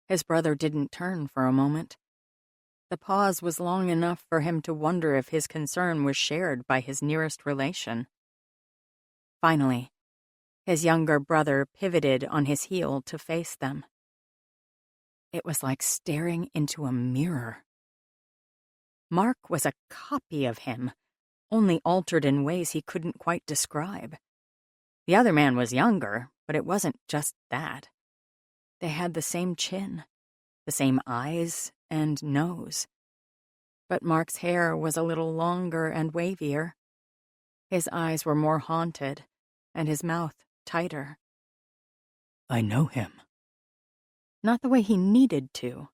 His brother didn't turn for a moment. The pause was long enough for him to wonder if his concern was shared by his nearest relation. Finally, his younger brother pivoted on his heel to face them. It was like staring into a mirror. Mark was a copy of him, only altered in ways he couldn't quite describe. The other man was younger, but it wasn't just that. They had the same chin, the same eyes and nose. But Mark's hair was a little longer and wavier. His eyes were more haunted, and his mouth tighter. "I know him." Not the way he needed to.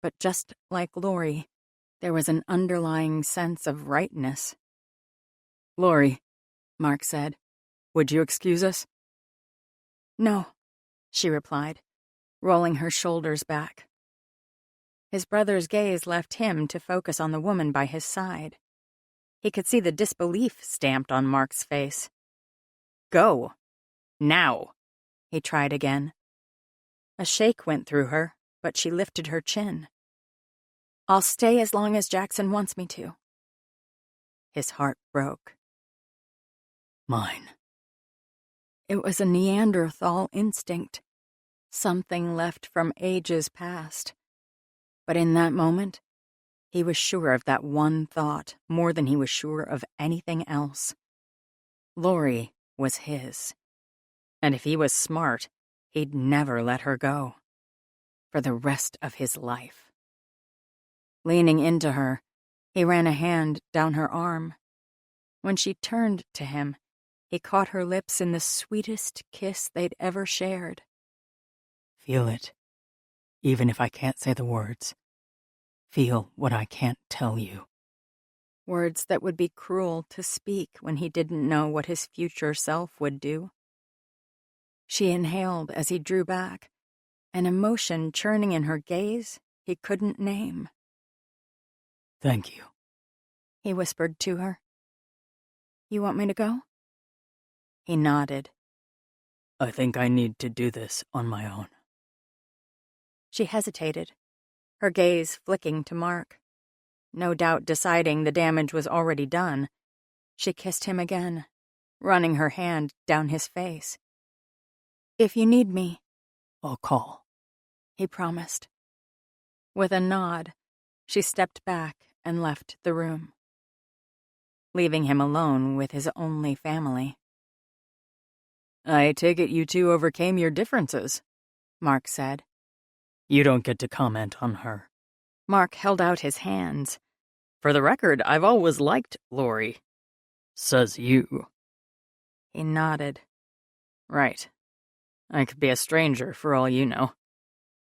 But just like Lori, there was an underlying sense of rightness. "Lori," Mark said, "would you excuse us?" "No," she replied, rolling her shoulders back. His brother's gaze left him to focus on the woman by his side. He could see the disbelief stamped on Mark's face. "Go. Now," he tried again. A shake went through her, but she lifted her chin. "I'll stay as long as Jackson wants me to." His heart broke. "Mine." It was a Neanderthal instinct, something left from ages past. But in that moment, he was sure of that one thought more than he was sure of anything else. Lori was his. And if he was smart, he'd never let her go. For the rest of his life. Leaning into her, he ran a hand down her arm. When she turned to him, he caught her lips in the sweetest kiss they'd ever shared. "Feel it, even if I can't say the words. Feel what I can't tell you." Words that would be cruel to speak when he didn't know what his future self would do. She inhaled as he drew back, an emotion churning in her gaze he couldn't name. "Thank you," he whispered to her. "You want me to go?" He nodded. "I think I need to do this on my own." She hesitated, her gaze flicking to Mark. No doubt deciding the damage was already done, she kissed him again, running her hand down his face. "If you need me," "I'll call," he promised. With a nod, she stepped back and left the room, leaving him alone with his only family. "I take it you two overcame your differences," Mark said. "You don't get to comment on her." Mark held out his hands. "For the record, I've always liked Lori." "Says you." He nodded. "Right. I could be a stranger for all you know.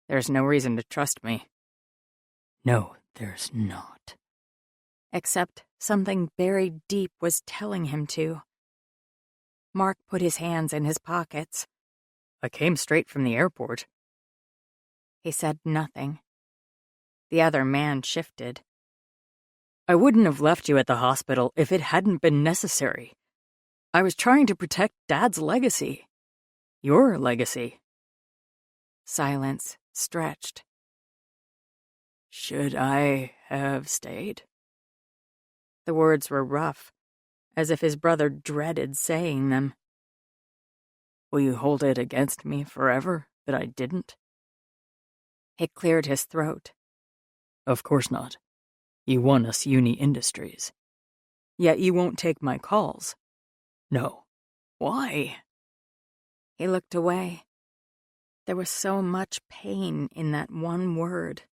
There's no reason to trust me." "No, there's not." Except something buried deep was telling him to. Mark put his hands in his pockets. "I came straight from the airport." He said nothing. The other man shifted. I wouldn't have left you at the hospital if it hadn't been necessary. I was trying to protect Dad's legacy. Your legacy. Silence stretched. Should I have stayed? The words were rough, as if his brother dreaded saying them. Will you hold it against me forever that I didn't? It cleared his throat. Of course not. You won us Uni Industries. Yet you won't take my calls. No. Why? He looked away. There was so much pain in that one word.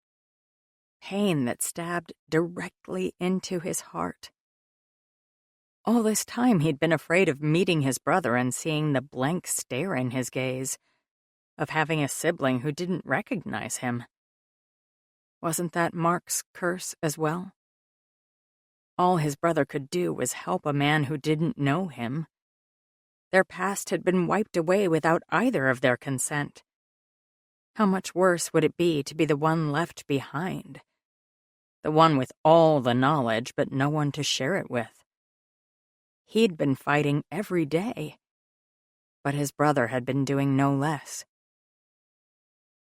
Pain that stabbed directly into his heart. All this time he'd been afraid of meeting his brother and seeing the blank stare in his gaze, of having a sibling who didn't recognize him. Wasn't that Mark's curse as well? All his brother could do was help a man who didn't know him. Their past had been wiped away without either of their consent. How much worse would it be to be the one left behind? The one with all the knowledge but no one to share it with. He'd been fighting every day, but his brother had been doing no less.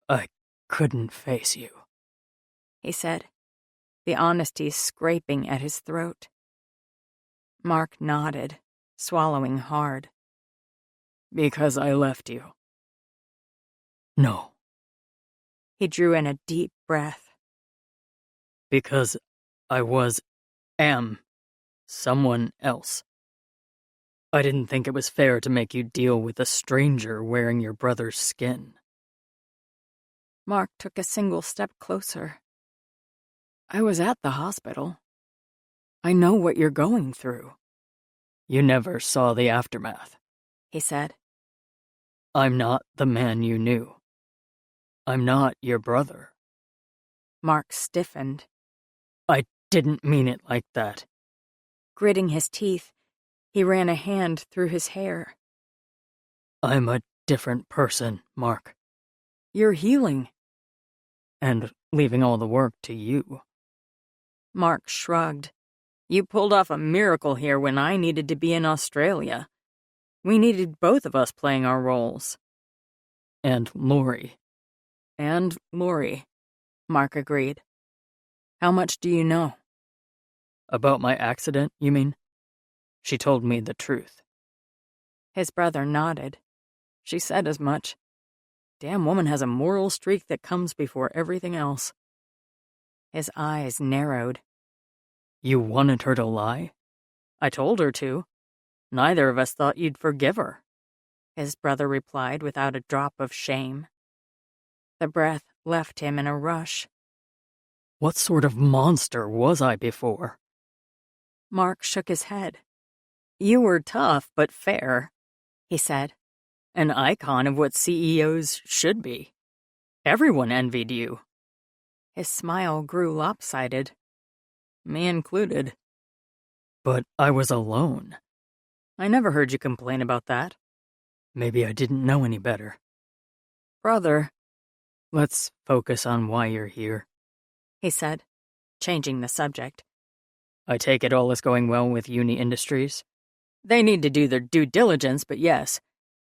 I couldn't face you, he said, the honesty scraping at his throat. Mark nodded, swallowing hard. Because I left you. No. He drew in a deep breath. Because I am someone else. I didn't think it was fair to make you deal with a stranger wearing your brother's skin. Mark took a single step closer. I was at the hospital. I know what you're going through. You never saw the aftermath, he said. I'm not the man you knew. I'm not your brother. Mark stiffened. I didn't mean it like that. Gritting his teeth, he ran a hand through his hair. I'm a different person, Mark. You're healing. And leaving all the work to you. Mark shrugged. You pulled off a miracle here when I needed to be in Australia. We needed both of us playing our roles. And Lori. And Lori, Mark agreed. How much do you know? About my accident, you mean? She told me the truth. His brother nodded. She said as much. Damn woman has a moral streak that comes before everything else. His eyes narrowed. You wanted her to lie? I told her to. Neither of us thought you'd forgive her, his brother replied without a drop of shame. The breath left him in a rush. What sort of monster was I before? Mark shook his head. You were tough but fair, he said. An icon of what CEOs should be. Everyone envied you. His smile grew lopsided. Me included. But I was alone. I never heard you complain about that. Maybe I didn't know any better. Brother. Let's focus on why you're here, he said, changing the subject. I take it all is going well with Uni Industries? They need to do their due diligence, but yes,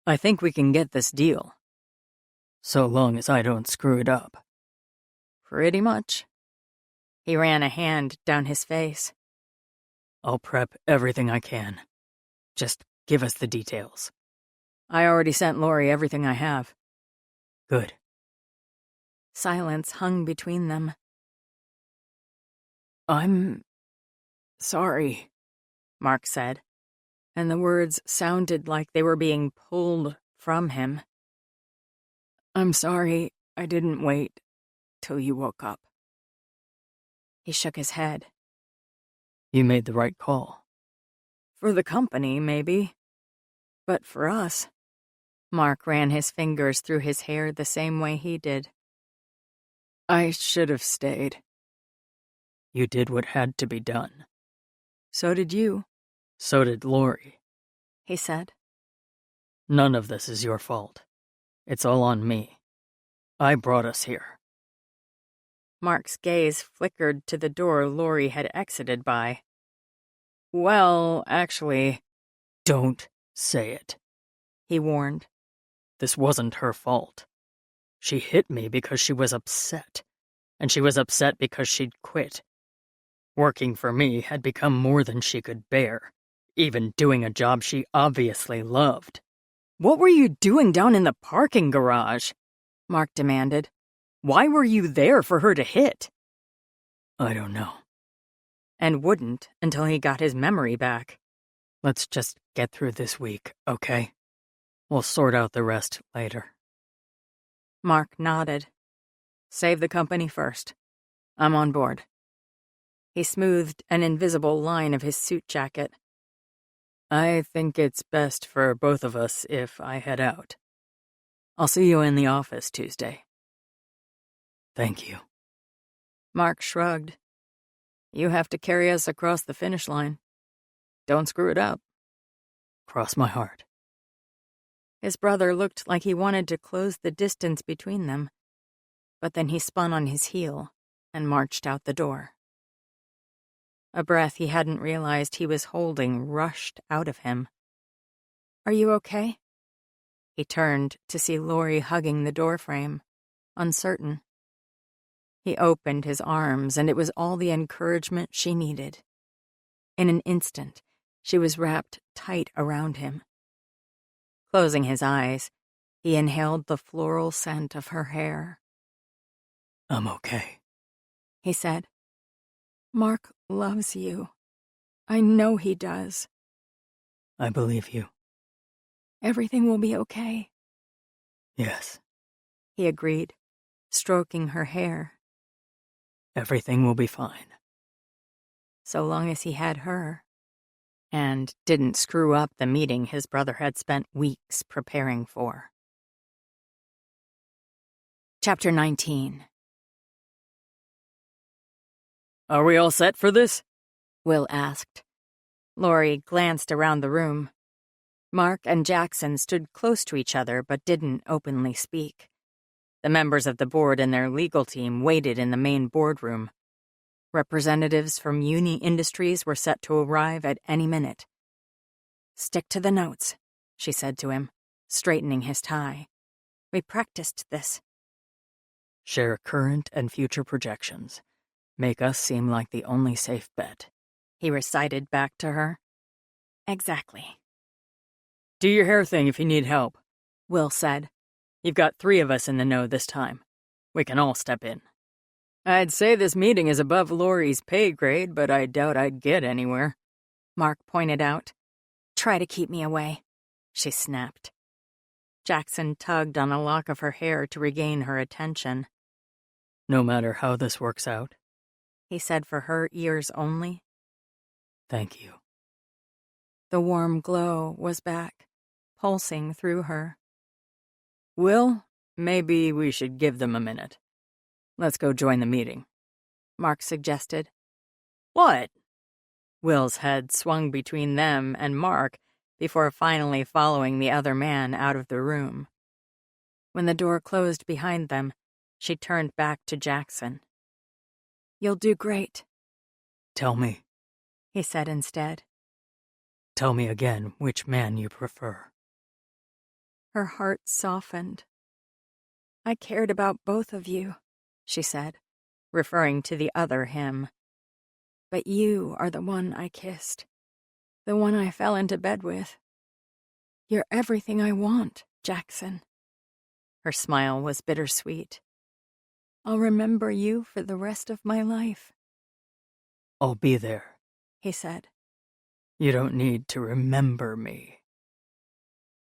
I think we can get this deal. So long as I don't screw it up. Pretty much. He ran a hand down his face. I'll prep everything I can. Just give us the details. I already sent Lori everything I have. Good. Silence hung between them. I'm sorry, Mark said, and the words sounded like they were being pulled from him. I'm sorry I didn't wait till you woke up. He shook his head. You made the right call. For the company, maybe. But for us. Mark ran his fingers through his hair the same way he did. I should have stayed. You did what had to be done. So did you. So did Lori, he said. None of this is your fault. It's all on me. I brought us here. Mark's gaze flickered to the door Lori had exited by. "Well, actually—" "Don't say it," he warned. "This wasn't her fault. She hit me because she was upset, and she was upset because she'd quit. Working for me had become more than she could bear, even doing a job she obviously loved." "What were you doing down in the parking garage?" Mark demanded. "Why were you there for her to hit?" "I don't know." And wouldn't until he got his memory back. "Let's just get through this week, okay? We'll sort out the rest later." Mark nodded. "Save the company first. I'm on board." He smoothed an invisible line of his suit jacket. "I think it's best for both of us if I head out. I'll see you in the office Tuesday." "Thank you." Mark shrugged. "You have to carry us across the finish line. Don't screw it up." "Cross my heart." His brother looked like he wanted to close the distance between them, but then he spun on his heel and marched out the door. A breath he hadn't realized he was holding rushed out of him. "Are you okay?" He turned to see Lori hugging the doorframe, uncertain. He opened his arms, and it was all the encouragement she needed. In an instant, she was wrapped tight around him. Closing his eyes, he inhaled the floral scent of her hair. "I'm okay," he said. "Mark loves you. I know he does." "I believe you." "Everything will be okay," "Yes, he agreed, stroking her hair. everything will be fine." So long as he had her, and didn't screw up the meeting his brother had spent weeks preparing for. Chapter 19. "Are we all set for this?" Will asked. Lori glanced around the room. Mark and Jackson stood close to each other but didn't openly speak. The members of the board and their legal team waited in the main boardroom. Representatives from Uni Industries were set to arrive at any minute. "Stick to the notes," she said to him, straightening his tie. "We practiced this." "Share current and future projections. Make us seem like the only safe bet," he recited back to her. "Exactly." "Do your hair thing if you need help," Will said. "You've got 3 of us in the know this time. We can all step in." "I'd say this meeting is above Lori's pay grade, but I doubt I'd get anywhere," Mark pointed out. "Try to keep me away," she snapped. Jackson tugged on a lock of her hair to regain her attention. "No matter how this works out," he said for her ears only. "Thank you." The warm glow was back, pulsing through her. "Will, maybe we should give them a minute. Let's go join the meeting," Mark suggested. "What?" Will's head swung between them and Mark before finally following the other man out of the room. When the door closed behind them, she turned back to Jackson. "You'll do great," "Tell me," he said instead. "Tell me again which man you prefer." Her heart softened. "I cared about both of you," she said, referring to the other him. "But you are the one I kissed, the one I fell into bed with. You're everything I want, Jackson." Her smile was bittersweet. "I'll remember you for the rest of my life." "I'll be there," he said. "You don't need to remember me."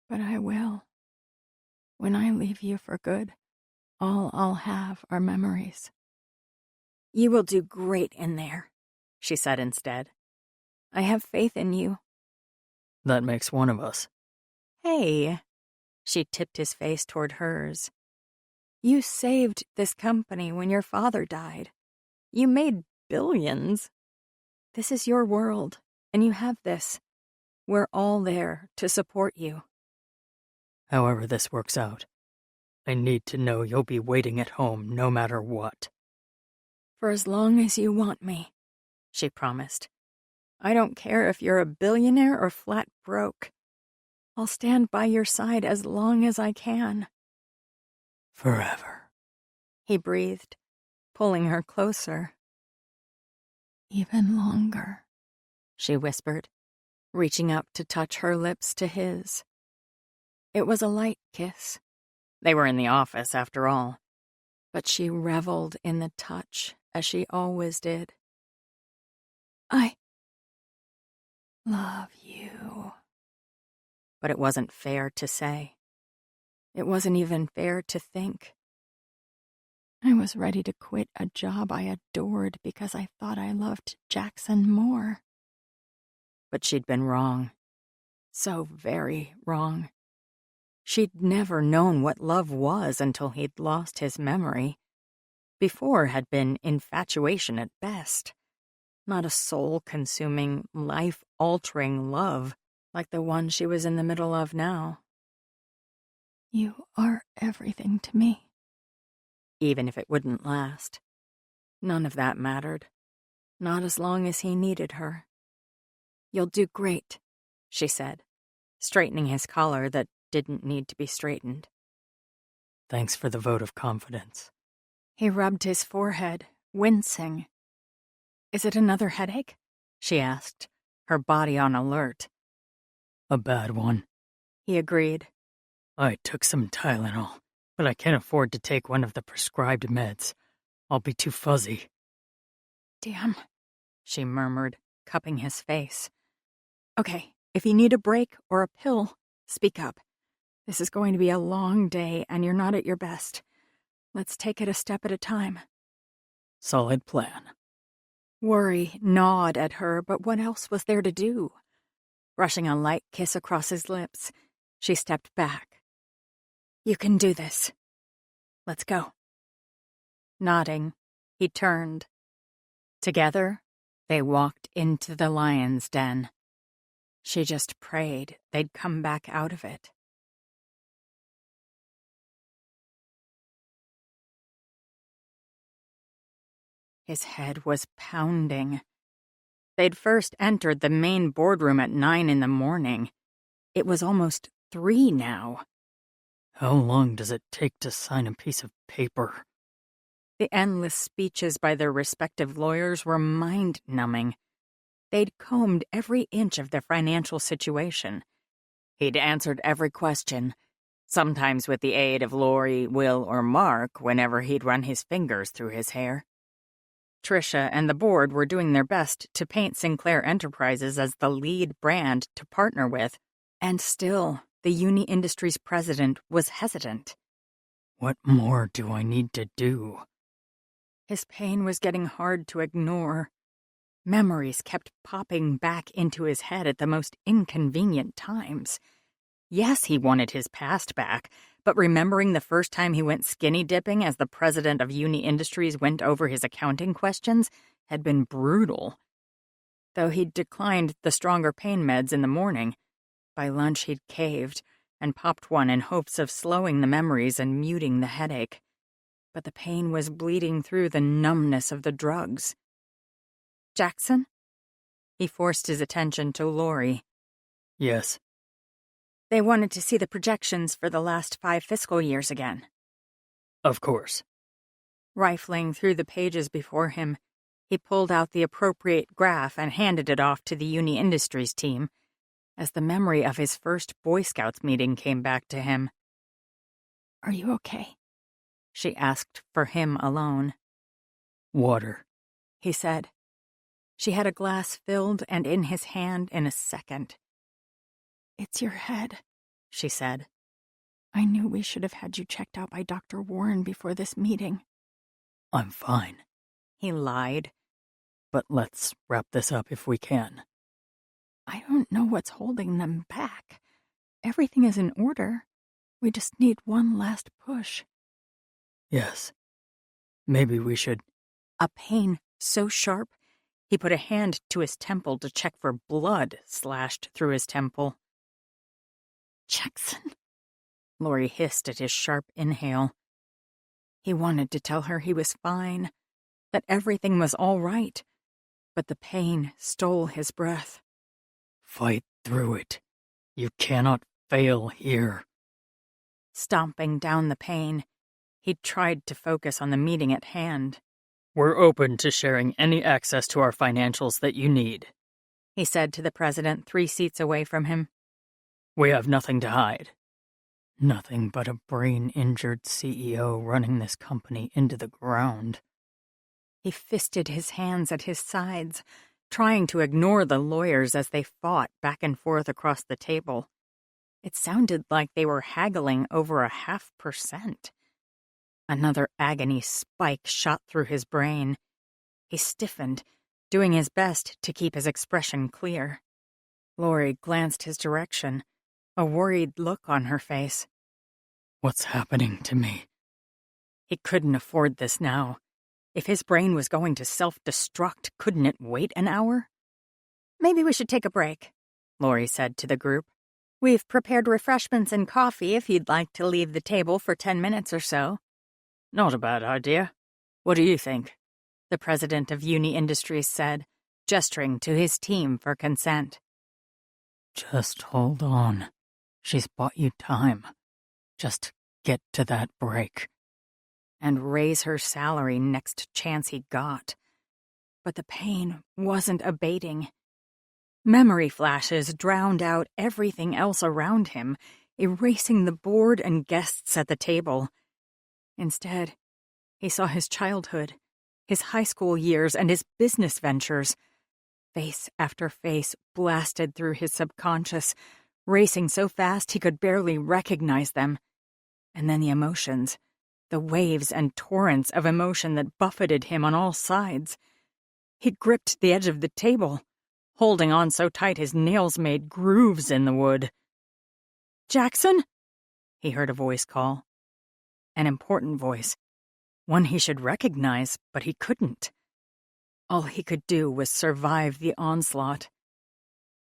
"But I will. When I leave you for good, all I'll have are memories." "You will do great in there," she said instead. "I have faith in you." "That makes one of us." "Hey," she tipped his face toward hers. "You saved this company when your father died. You made billions. This is your world, and you have this. We're all there to support you." "However this works out, I need to know you'll be waiting at home no matter what." For as long as you want me, she promised. I don't care if you're a billionaire or flat broke. I'll stand by your side as long as I can. Forever, He breathed, pulling her closer. Even longer, she whispered, reaching up to touch her lips to his. It was a light kiss. They were in the office, after all. But she reveled in the touch, as she always did. I love you. But it wasn't fair to say. It wasn't even fair to think. I was ready to quit a job I adored because I thought I loved Jackson more. But she'd been wrong. So very wrong. She'd never known what love was until he'd lost his memory. Before had been infatuation at best. Not a soul-consuming, life-altering love like the one she was in the middle of now. You are everything to me. Even if it wouldn't last. None of that mattered. Not as long as he needed her. You'll do great, she said, straightening his collar that didn't need to be straightened. Thanks for the vote of confidence. He rubbed his forehead, wincing. Is it another headache? She asked, her body on alert. A bad one. He agreed. I took some Tylenol, but I can't afford to take one of the prescribed meds. I'll be too fuzzy. Damn, she murmured, cupping his face. Okay, if you need a break or a pill, speak up. This is going to be a long day and you're not at your best. Let's take it a step at a time. Solid plan. Worry gnawed at her, but what else was there to do? Brushing a light kiss across his lips, she stepped back. You can do this. Let's go. Nodding, he turned. Together, they walked into the lion's den. She just prayed they'd come back out of it. His head was pounding. They'd first entered the main boardroom at 9 in the morning. It was almost 3 now. How long does it take to sign a piece of paper? The endless speeches by their respective lawyers were mind-numbing. They'd combed every inch of their financial situation. He'd answered every question, sometimes with the aid of Lori, Will, or Mark whenever he'd run his fingers through his hair. Trisha and the board were doing their best to paint Sinclair Enterprises as the lead brand to partner with, and still, the Uni Industries president was hesitant. What more do I need to do? His pain was getting hard to ignore. Memories kept popping back into his head at the most inconvenient times. Yes, he wanted his past back, but remembering the first time he went skinny dipping as the president of Uni Industries went over his accounting questions had been brutal. Though he'd declined the stronger pain meds in the morning, by lunch he'd caved and popped one in hopes of slowing the memories and muting the headache. But the pain was bleeding through the numbness of the drugs. Jackson? He forced his attention to Lori. Yes. They wanted to see the projections for the last 5 fiscal years again. Of course. Rifling through the pages before him, he pulled out the appropriate graph and handed it off to the Uni Industries team, as the memory of his first Boy Scouts meeting came back to him. Are you okay? She asked for him alone. Water, he said. She had a glass filled and in his hand in a second. It's your head, she said. I knew we should have had you checked out by Dr. Warren before this meeting. I'm fine. He lied. But let's wrap this up if we can. I don't know what's holding them back. Everything is in order. We just need one last push. Yes. Maybe we should... A pain so sharp, he put a hand to his temple to check for blood slashed through his temple. Jackson, Lori hissed at his sharp inhale. He wanted to tell her he was fine, that everything was all right, but the pain stole his breath. Fight through it. You cannot fail here. Stomping down the pain, he tried to focus on the meeting at hand. We're open to sharing any access to our financials that you need, he said to the president 3 seats away from him. We have nothing to hide. Nothing but a brain-injured CEO running this company into the ground. He fisted his hands at his sides, trying to ignore the lawyers as they fought back and forth across the table. It sounded like they were haggling over 0.5%. Another agony spike shot through his brain. He stiffened, doing his best to keep his expression clear. Lori glanced his direction, a worried look on her face. What's happening to me? He couldn't afford this now. If his brain was going to self-destruct, couldn't it wait an hour? Maybe we should take a break, Lori said to the group. We've prepared refreshments and coffee if you'd like to leave the table for 10 minutes or so. Not a bad idea. What do you think? The president of Uni Industries said, gesturing to his team for consent. Just hold on. She's bought you time. Just get to that break. And raise her salary next chance he got. But the pain wasn't abating. Memory flashes drowned out everything else around him, erasing the board and guests at the table. Instead, he saw his childhood, his high school years, and his business ventures. Face after face blasted through his subconscious, racing so fast he could barely recognize them. And then the emotions, the waves and torrents of emotion that buffeted him on all sides. He gripped the edge of the table, holding on so tight his nails made grooves in the wood. "Jackson?" he heard a voice call. An important voice, one he should recognize, but he couldn't. All he could do was survive the onslaught,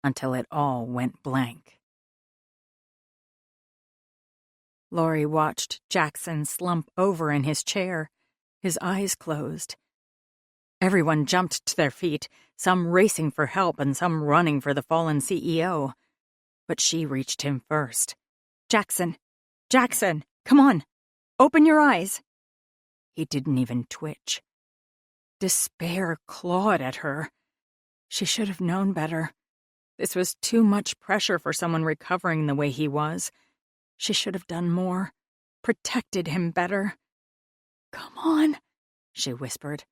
until it all went blank. Lori watched Jackson slump over in his chair, his eyes closed. Everyone jumped to their feet, some racing for help and some running for the fallen CEO. But she reached him first. "Jackson! Jackson! Come on! Open your eyes!" He didn't even twitch. Despair clawed at her. She should have known better. This was too much pressure for someone recovering the way he was. She should have done more, protected him better. "Come on," she whispered.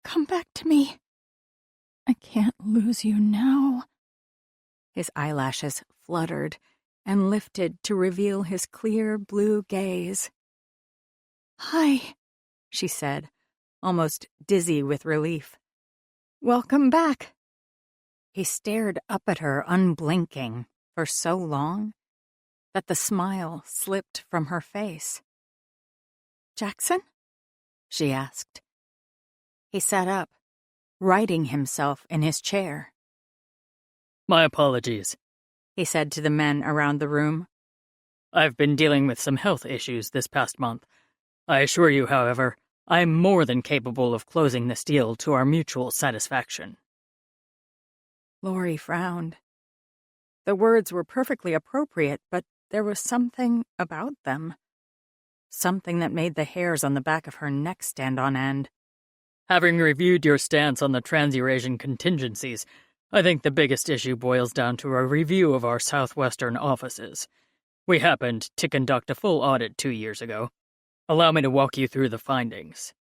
"Come back to me. I can't lose you now." His eyelashes fluttered and lifted to reveal his clear blue gaze. "Hi," she said, almost dizzy with relief. "Welcome back." He stared up at her unblinking for so long that the smile slipped from her face. "Jackson?" she asked. He sat up, righting himself in his chair. My apologies, he said to the men around the room. I've been dealing with some health issues this past month. I assure you, however, I'm more than capable of closing this deal to our mutual satisfaction. Lori frowned. The words were perfectly appropriate, but there was something about them. Something that made the hairs on the back of her neck stand on end. Having reviewed your stance on the Trans-Eurasian contingencies, I think the biggest issue boils down to a review of our southwestern offices. We happened to conduct a full audit 2 years ago. Allow me to walk you through the findings.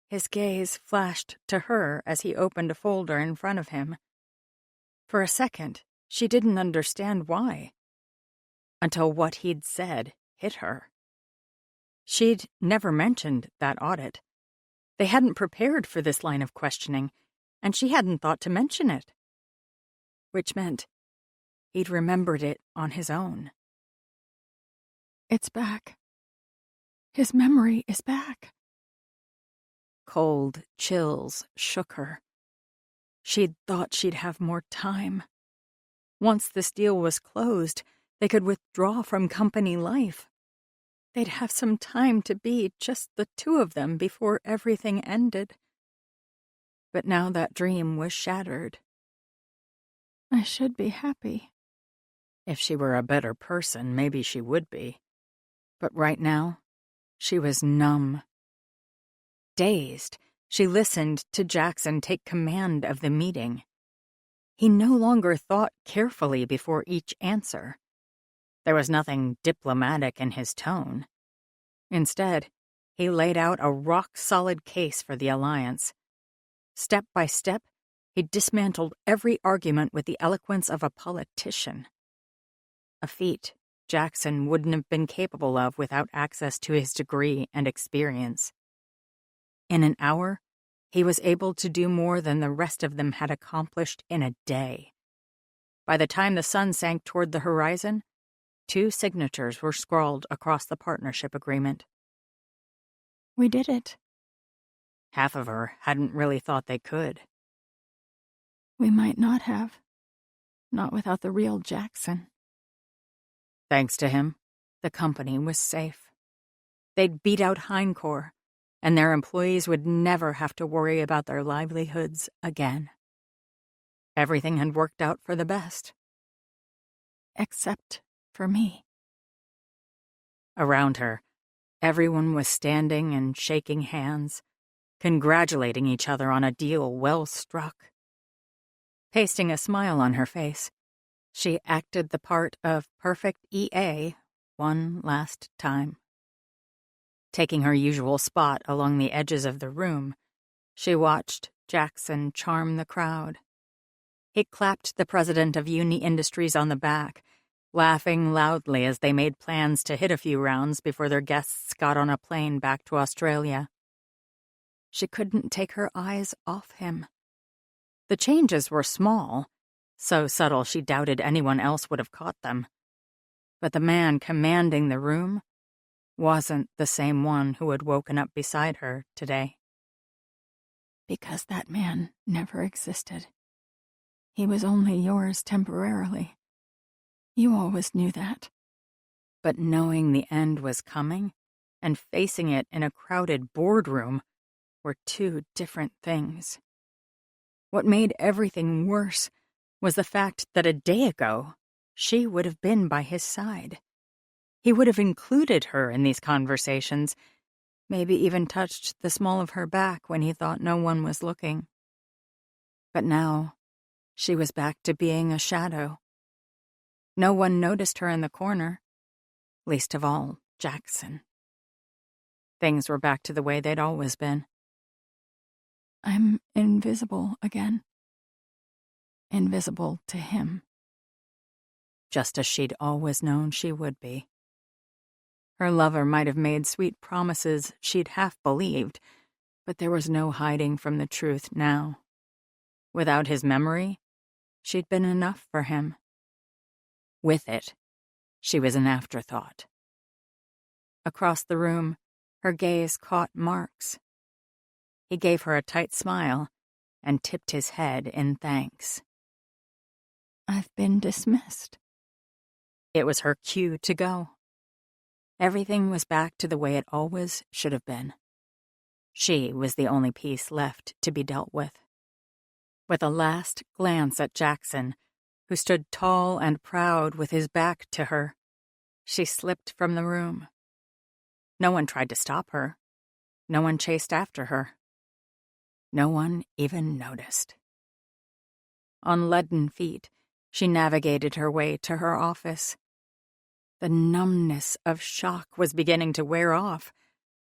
His gaze flashed to her as he opened a folder in front of him. For a second, she didn't understand why. Until what he'd said hit her. She'd never mentioned that audit. They hadn't prepared for this line of questioning, and she hadn't thought to mention it. Which meant he'd remembered it on his own. It's back. His memory is back. Cold chills shook her. She'd thought she'd have more time. Once this deal was closed, they could withdraw from company life. They'd have some time to be just the two of them before everything ended. But now that dream was shattered. I should be happy. If she were a better person, maybe she would be. But right now, she was numb. Dazed, she listened to Jackson take command of the meeting. He no longer thought carefully before each answer. There was nothing diplomatic in his tone. Instead, he laid out a rock-solid case for the alliance. Step by step, he dismantled every argument with the eloquence of a politician. A feat Jackson wouldn't have been capable of without access to his degree and experience. In an hour, he was able to do more than the rest of them had accomplished in a day. By the time the sun sank toward the horizon, 2 signatures were scrawled across the partnership agreement. We did it. Half of her hadn't really thought they could. We might not have. Not without the real Jackson. Thanks to him, the company was safe. They'd beat out Hindcore, and their employees would never have to worry about their livelihoods again. Everything had worked out for the best. Except for me. Around her, everyone was standing and shaking hands, congratulating each other on a deal well struck. Pasting a smile on her face, she acted the part of perfect EA one last time. Taking her usual spot along the edges of the room, she watched Jackson charm the crowd. He clapped the president of Uni Industries on the back, laughing loudly as they made plans to hit a few rounds before their guests got on a plane back to Australia. She couldn't take her eyes off him. The changes were small, so subtle she doubted anyone else would have caught them. But the man commanding the room wasn't the same one who had woken up beside her today. Because that man never existed. He was only yours temporarily. You always knew that. But knowing the end was coming and facing it in a crowded boardroom were 2 different things. What made everything worse was the fact that a day ago, she would have been by his side. He would have included her in these conversations, maybe even touched the small of her back when he thought no one was looking. But now, she was back to being a shadow. No one noticed her in the corner, least of all Jackson. Things were back to the way they'd always been. I'm invisible again. Invisible to him. Just as she'd always known she would be. Her lover might have made sweet promises she'd half believed, but there was no hiding from the truth now. Without his memory, she'd been enough for him. With it, she was an afterthought. Across the room, her gaze caught Mark's. He gave her a tight smile and tipped his head in thanks. I've been dismissed. It was her cue to go. Everything was back to the way it always should have been. She was the only piece left to be dealt with. With a last glance at Jackson, who stood tall and proud with his back to her, she slipped from the room. No one tried to stop her. No one chased after her. No one even noticed. On leaden feet, she navigated her way to her office. The numbness of shock was beginning to wear off,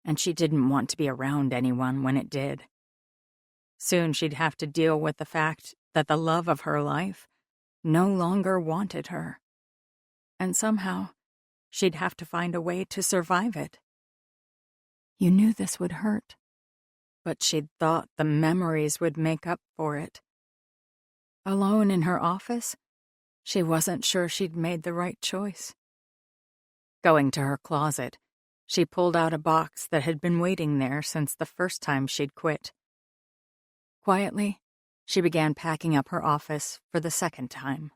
and she didn't want to be around anyone when it did. Soon she'd have to deal with the fact that the love of her life no longer wanted her. And somehow, she'd have to find a way to survive it. You knew this would hurt. But she'd thought the memories would make up for it. Alone in her office, she wasn't sure she'd made the right choice. Going to her closet, she pulled out a box that had been waiting there since the first time she'd quit. Quietly, she began packing up her office for the second time.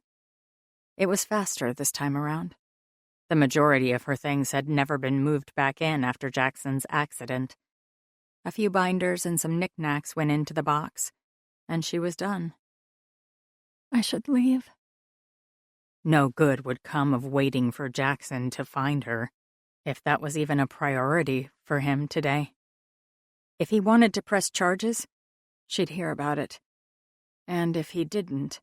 It was faster this time around. The majority of her things had never been moved back in after Jackson's accident. A few binders and some knickknacks went into the box, and she was done. I should leave. No good would come of waiting for Jackson to find her, if that was even a priority for him today. If he wanted to press charges, she'd hear about it. And if he didn't,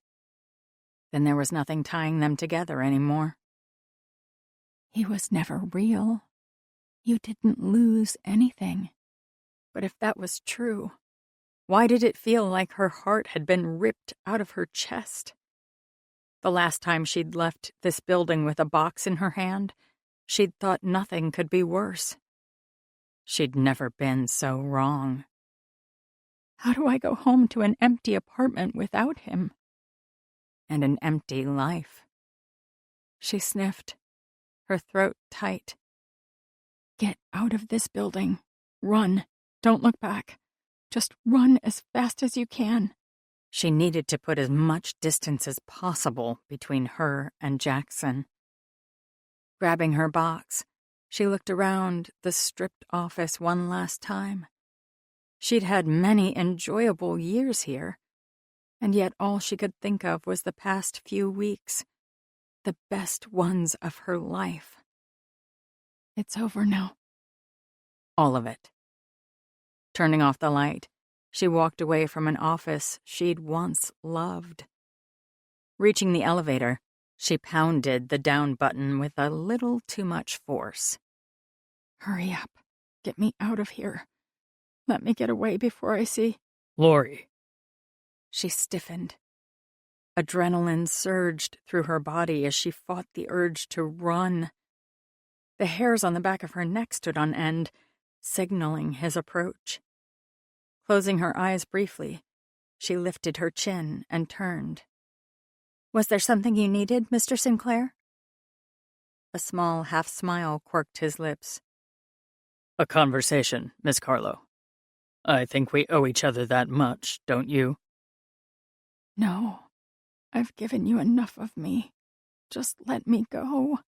then there was nothing tying them together anymore. He was never real. You didn't lose anything. But if that was true, why did it feel like her heart had been ripped out of her chest? The last time she'd left this building with a box in her hand, she'd thought nothing could be worse. She'd never been so wrong. How do I go home to an empty apartment without him? And an empty life. She sniffed, her throat tight. Get out of this building. Run. Don't look back. Just run as fast as you can. She needed to put as much distance as possible between her and Jackson. Grabbing her box, she looked around the stripped office one last time. She'd had many enjoyable years here, and yet all she could think of was the past few weeks, the best ones of her life. It's over now. All of it. Turning off the light, she walked away from an office she'd once loved. Reaching the elevator, she pounded the down button with a little too much force. Hurry up. Get me out of here. Let me get away before I see... Lori. She stiffened. Adrenaline surged through her body as she fought the urge to run. The hairs on the back of her neck stood on end, signaling his approach. Closing her eyes briefly, she lifted her chin and turned. "Was there something you needed, Mr. Sinclair?" A small half-smile quirked his lips. A conversation, Miss Carlo. I think we owe each other that much, don't you? No. I've given you enough of me. Just let me go.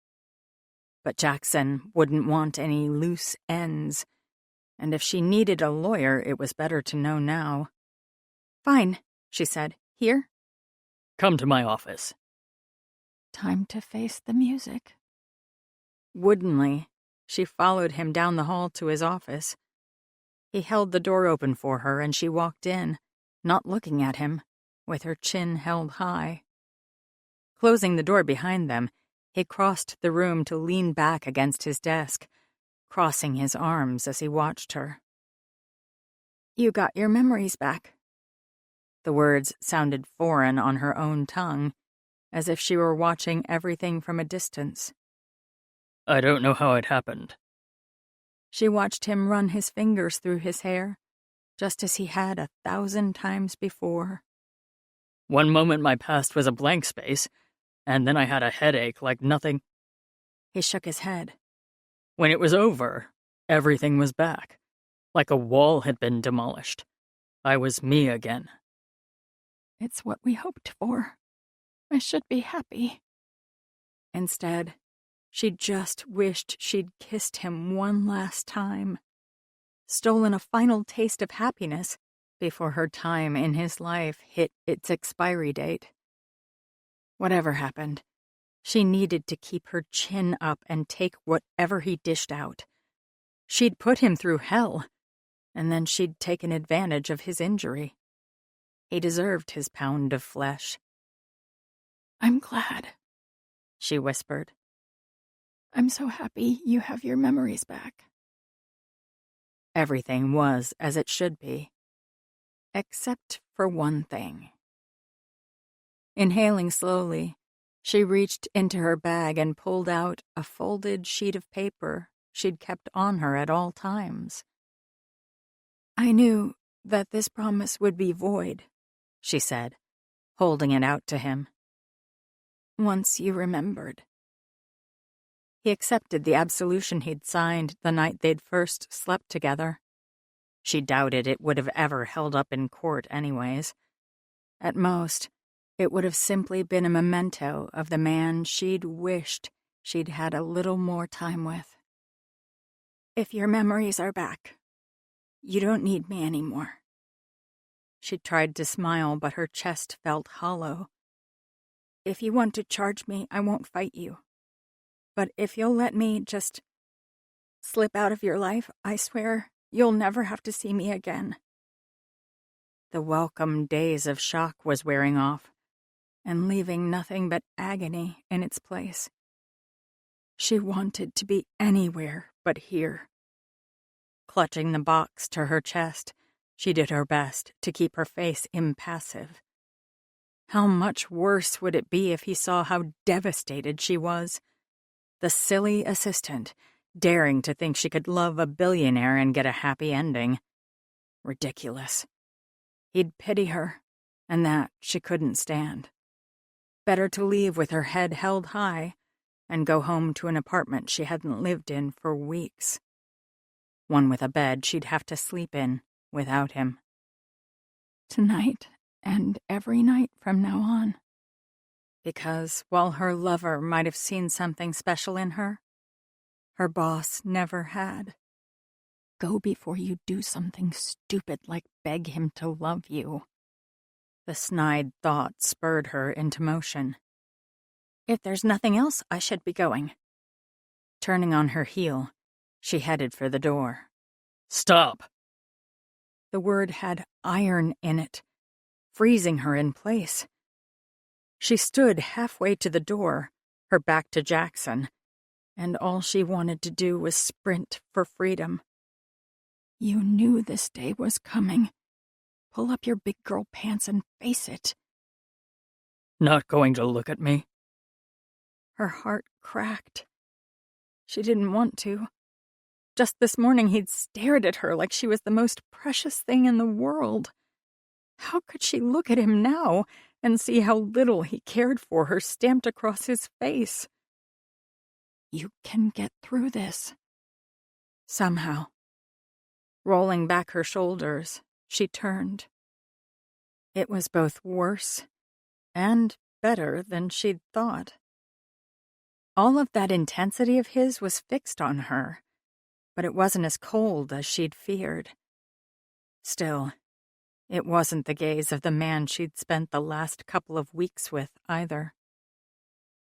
But Jackson wouldn't want any loose ends, and if she needed a lawyer, it was better to know now. "Fine," she said. "Here?" Come to my office. Time to face the music. Woodenly, she followed him down the hall to his office. He held the door open for her, and she walked in, not looking at him, with her chin held high. Closing the door behind them, he crossed the room to lean back against his desk, crossing his arms as he watched her. "You got your memories back." The words sounded foreign on her own tongue, as if she were watching everything from a distance. I don't know how it happened. She watched him run his fingers through his hair, just as he had 1,000 times before. One moment my past was a blank space, and then I had a headache like nothing. He shook his head. When it was over, everything was back, like a wall had been demolished. I was me again. It's what we hoped for. I should be happy. Instead, she just wished she'd kissed him one last time, stolen a final taste of happiness before her time in his life hit its expiry date. Whatever happened, she needed to keep her chin up and take whatever he dished out. She'd put him through hell, and then she'd taken advantage of his injury. He deserved his pound of flesh. I'm glad, she whispered. I'm so happy you have your memories back. Everything was as it should be, except for one thing. Inhaling slowly, she reached into her bag and pulled out a folded sheet of paper she'd kept on her at all times. "I knew that this promise would be void," she said, holding it out to him. "Once you remembered." He accepted the absolution he'd signed the night they'd first slept together. She doubted it would have ever held up in court anyways. At most, it would have simply been a memento of the man she'd wished she'd had a little more time with. "If your memories are back, you don't need me anymore." She tried to smile, but her chest felt hollow. If you want to charge me, I won't fight you. But if you'll let me just slip out of your life, I swear you'll never have to see me again. The welcome daze of shock was wearing off, and leaving nothing but agony in its place. She wanted to be anywhere but here. Clutching the box to her chest, she did her best to keep her face impassive. How much worse would it be if he saw how devastated she was? The silly assistant, daring to think she could love a billionaire and get a happy ending. Ridiculous. He'd pity her, and that she couldn't stand. Better to leave with her head held high and go home to an apartment she hadn't lived in for weeks. One with a bed she'd have to sleep in without him. Tonight and every night from now on. Because while her lover might have seen something special in her, her boss never had. Go before you do something stupid like beg him to love you. The snide thought spurred her into motion. If there's nothing else, I should be going. Turning on her heel, she headed for the door. Stop! The word had iron in it, freezing her in place. She stood halfway to the door, her back to Jackson, and all she wanted to do was sprint for freedom. You knew this day was coming. Pull up your big girl pants and face it. Not going to look at me? Her heart cracked. She didn't want to. Just this morning he'd stared at her like she was the most precious thing in the world. How could she look at him now and see how little he cared for her stamped across his face? You can get through this. Somehow. Rolling back her shoulders, she turned. It was both worse and better than she'd thought. All of that intensity of his was fixed on her, but it wasn't as cold as she'd feared. Still, it wasn't the gaze of the man she'd spent the last couple of weeks with either.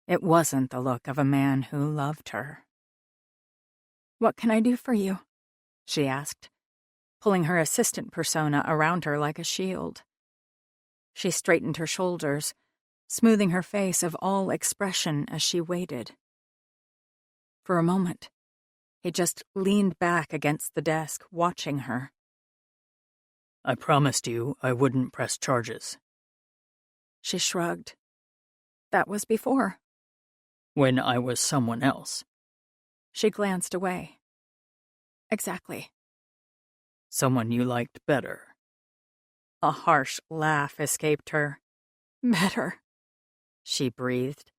It wasn't the look of a man who loved her. "What can I do for you?" she asked, pulling her assistant persona around her like a shield. She straightened her shoulders, smoothing her face of all expression as she waited. For a moment, he just leaned back against the desk, watching her. I promised you I wouldn't press charges. She shrugged. That was before. When I was someone else. She glanced away. Exactly. Someone you liked better. A harsh laugh escaped her. Better, she breathed.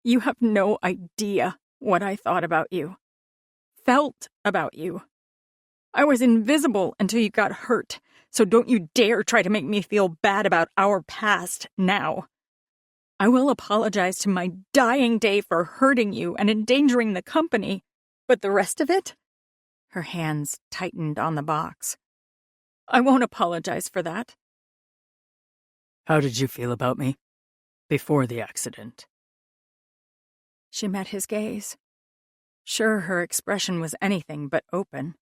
You have no idea what I thought about you. Felt about you. I was invisible until you got hurt, so don't you dare try to make me feel bad about our past now. I will apologize to my dying day for hurting you and endangering the company, but the rest of it? Her hands tightened on the box. I won't apologize for that. How did you feel about me before the accident? She met his gaze. Sure, her expression was anything but open.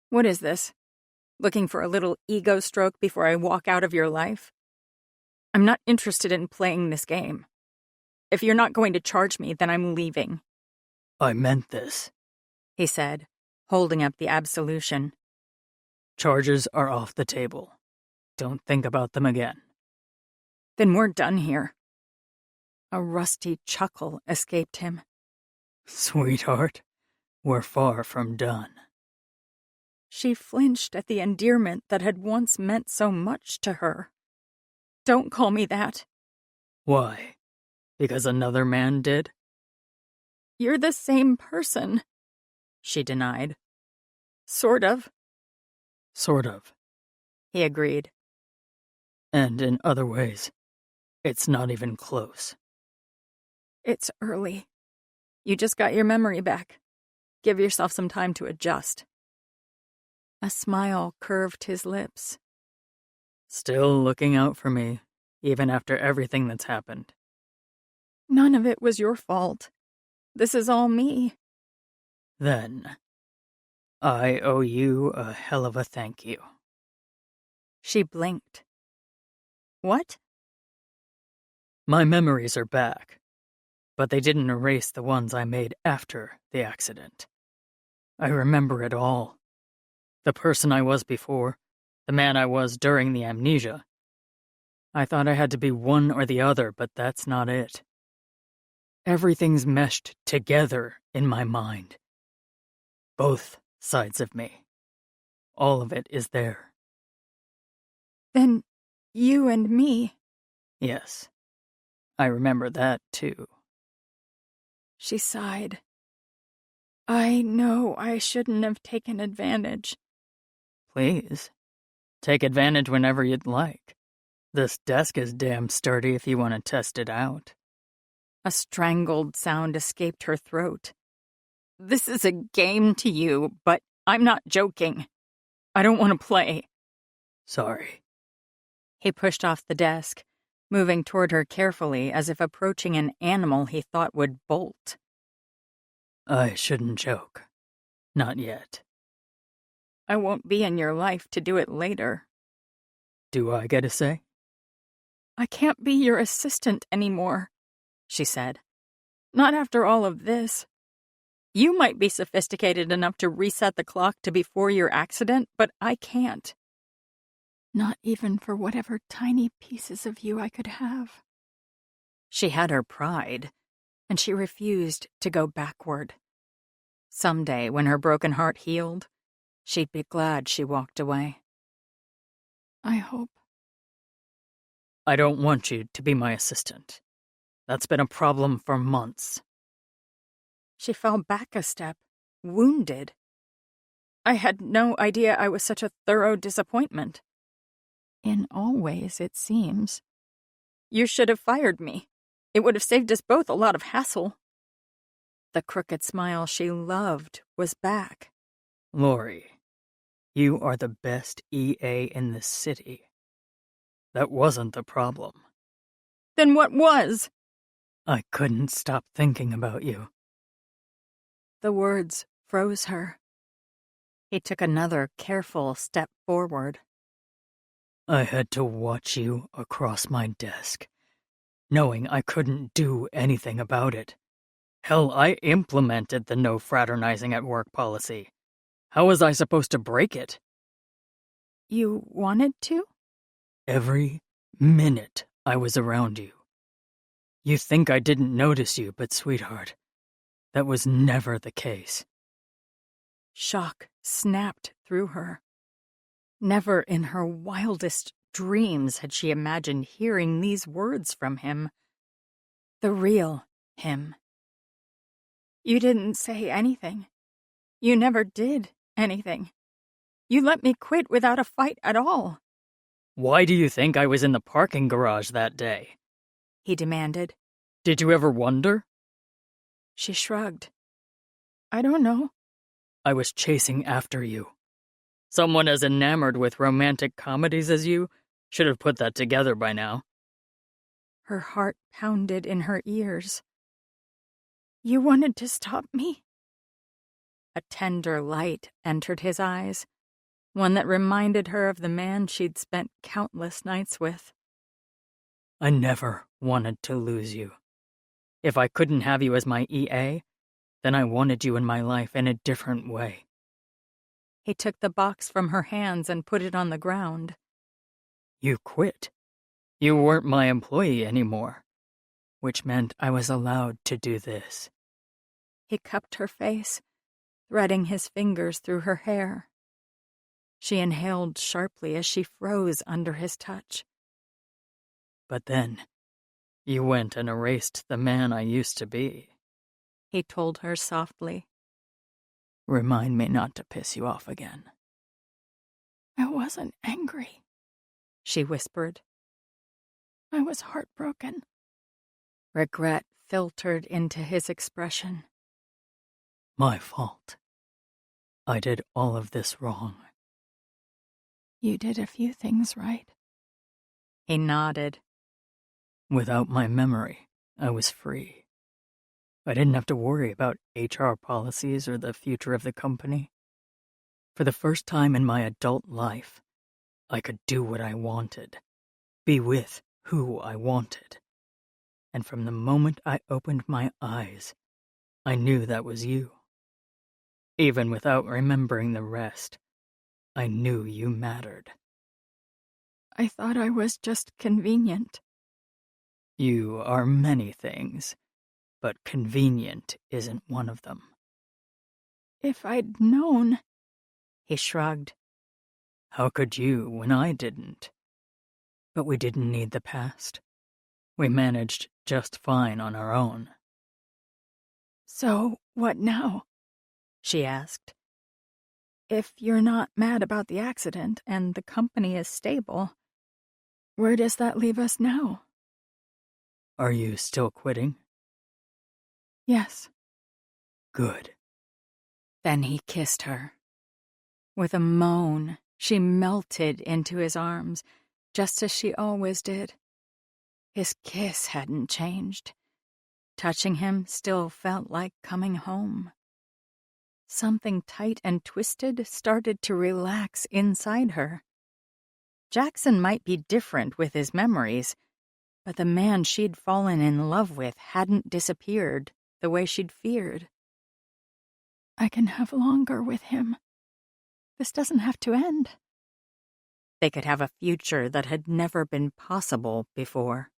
What is this? Looking for a little ego stroke before I walk out of your life? I'm not interested in playing this game. If you're not going to charge me, then I'm leaving. I meant this, he said, holding up the absolution. Charges are off the table. Don't think about them again. Then we're done here. A rusty chuckle escaped him. Sweetheart, we're far from done. She flinched at the endearment that had once meant so much to her. Don't call me that. Why? Because another man did? You're the same person, she denied. Sort of. Sort of, he agreed. And in other ways, it's not even close. It's early. You just got your memory back. Give yourself some time to adjust. A smile curved his lips. Still looking out for me, even after everything that's happened. None of it was your fault. This is all me. Then, I owe you a hell of a thank you. She blinked. What? My memories are back, but they didn't erase the ones I made after the accident. I remember it all. The person I was before, the man I was during the amnesia. I thought I had to be one or the other, but that's not it. Everything's meshed together in my mind. Both sides of me. All of it is there. Then you and me. Yes, I remember that too. She sighed. I know I shouldn't have taken advantage. Please, take advantage whenever you'd like. This desk is damn sturdy if you want to test it out. A strangled sound escaped her throat. This is a game to you, but I'm not joking. I don't want to play. Sorry. He pushed off the desk, moving toward her carefully as if approaching an animal he thought would bolt. I shouldn't joke. Not yet. I won't be in your life to do it later. Do I get a say? I can't be your assistant anymore, she said. Not after all of this. You might be sophisticated enough to reset the clock to before your accident, but I can't. Not even for whatever tiny pieces of you I could have. She had her pride, and she refused to go backward. Someday, when her broken heart healed, she'd be glad she walked away. I hope. I don't want you to be my assistant. That's been a problem for months. She fell back a step, wounded. I had no idea I was such a thorough disappointment. In all ways, it seems. You should have fired me. It would have saved us both a lot of hassle. The crooked smile she loved was back. Lori, you are the best EA in the city. That wasn't the problem. Then what was? I couldn't stop thinking about you. The words froze her. He took another careful step forward. I had to watch you across my desk, knowing I couldn't do anything about it. Hell, I implemented the no fraternizing at work policy. How was I supposed to break it? You wanted to? Every minute I was around you. You think I didn't notice you, but sweetheart, that was never the case. Shock snapped through her. Never in her wildest dreams had she imagined hearing these words from him. The real him. You didn't say anything. You never did anything. You let me quit without a fight at all. Why do you think I was in the parking garage that day? He demanded. Did you ever wonder? She shrugged. I don't know. I was chasing after you. Someone as enamored with romantic comedies as you should have put that together by now. Her heart pounded in her ears. You wanted to stop me? A tender light entered his eyes, one that reminded her of the man she'd spent countless nights with. I never wanted to lose you. If I couldn't have you as my EA, then I wanted you in my life in a different way. He took the box from her hands and put it on the ground. You quit. You weren't my employee anymore, which meant I was allowed to do this. He cupped her face, threading his fingers through her hair. She inhaled sharply as she froze under his touch. But then, you went and erased the man I used to be. He told her softly. Remind me not to piss you off again. I wasn't angry, she whispered. I was heartbroken. Regret filtered into his expression. My fault. I did all of this wrong. You did a few things right, He nodded. Without my memory, I was free. I didn't have to worry about HR policies or the future of the company. For the first time in my adult life, I could do what I wanted, be with who I wanted. And from the moment I opened my eyes, I knew that was you. Even without remembering the rest, I knew you mattered. I thought I was just convenient. You are many things, but convenient isn't one of them. If I'd known... He shrugged. How could you when I didn't? But we didn't need the past. We managed just fine on our own. So, what now? She asked. If you're not mad about the accident and the company is stable, where does that leave us now? Are you still quitting? Yes. Good. Then he kissed her. With a moan, she melted into his arms, just as she always did. His kiss hadn't changed. Touching him still felt like coming home. Something tight and twisted started to relax inside her. Jackson might be different with his memories, but the man she'd fallen in love with hadn't disappeared the way she'd feared. I can have longer with him. This doesn't have to end. They could have a future that had never been possible before.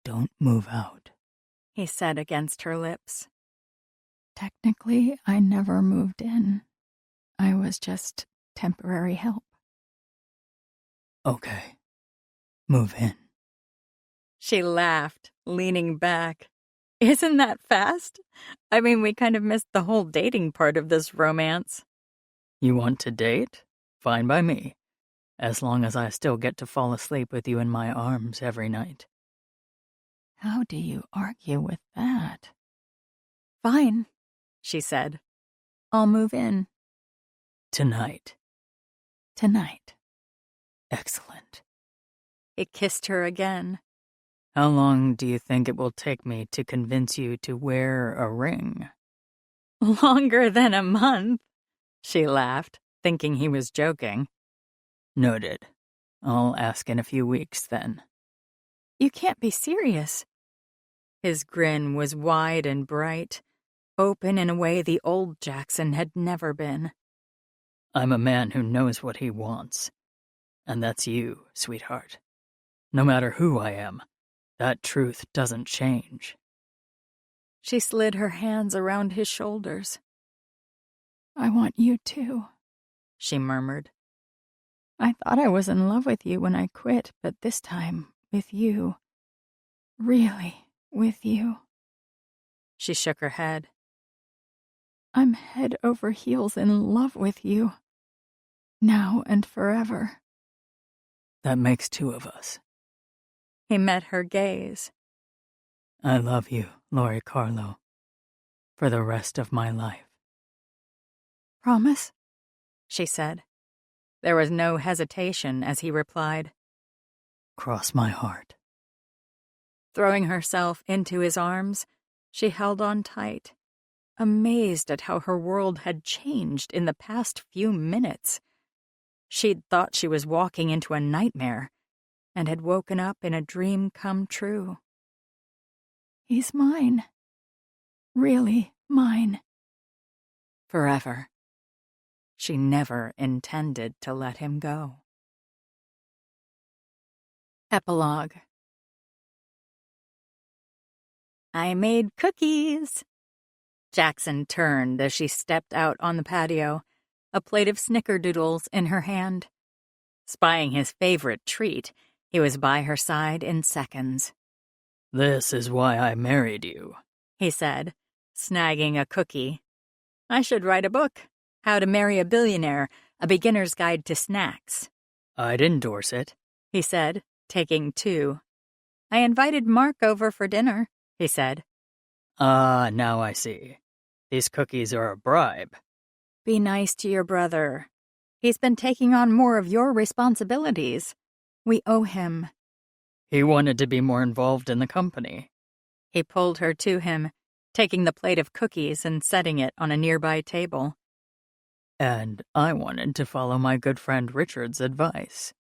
Don't move out, he said against her lips. Technically, I never moved in. I was just temporary help. Okay. Move in. She laughed, leaning back. Isn't that fast? I mean, we kind of missed the whole dating part of this romance. You want to date? Fine by me. As long as I still get to fall asleep with you in my arms every night. How do you argue with that? Fine, she said. I'll move in. Tonight. Tonight. Excellent. He kissed her again. How long do you think it will take me to convince you to wear a ring? Longer than a month, she laughed, thinking he was joking. Noted. I'll ask in a few weeks then. You can't be serious. His grin was wide and bright, open in a way the old Jackson had never been. I'm a man who knows what he wants. And that's you, sweetheart. No matter who I am, that truth doesn't change. She slid her hands around his shoulders. I want you too, she murmured. I thought I was in love with you when I quit, but this time, with you. Really, with you. She shook her head. I'm head over heels in love with you. Now and forever. That makes two of us. He met her gaze. I love you, Lori Carlo, for the rest of my life. Promise? She said. There was no hesitation as he replied. Cross my heart. Throwing herself into his arms, she held on tight, amazed at how her world had changed in the past few minutes. She'd thought she was walking into a nightmare and had woken up in a dream come true. He's mine. Really mine. Forever. She never intended to let him go. Epilogue. I made cookies. Jackson turned as she stepped out on the patio, a plate of snickerdoodles in her hand. Spying his favorite treat, he was by her side in seconds. This is why I married you, he said, snagging a cookie. I should write a book. How to Marry a Billionaire, A Beginner's Guide to Snacks. I'd endorse it, he said, taking two. I invited Mark over for dinner, he said. Ah, now I see. These cookies are a bribe. Be nice to your brother. He's been taking on more of your responsibilities. We owe him. He wanted to be more involved in the company. He pulled her to him, taking the plate of cookies and setting it on a nearby table. And I wanted to follow my good friend Richard's advice.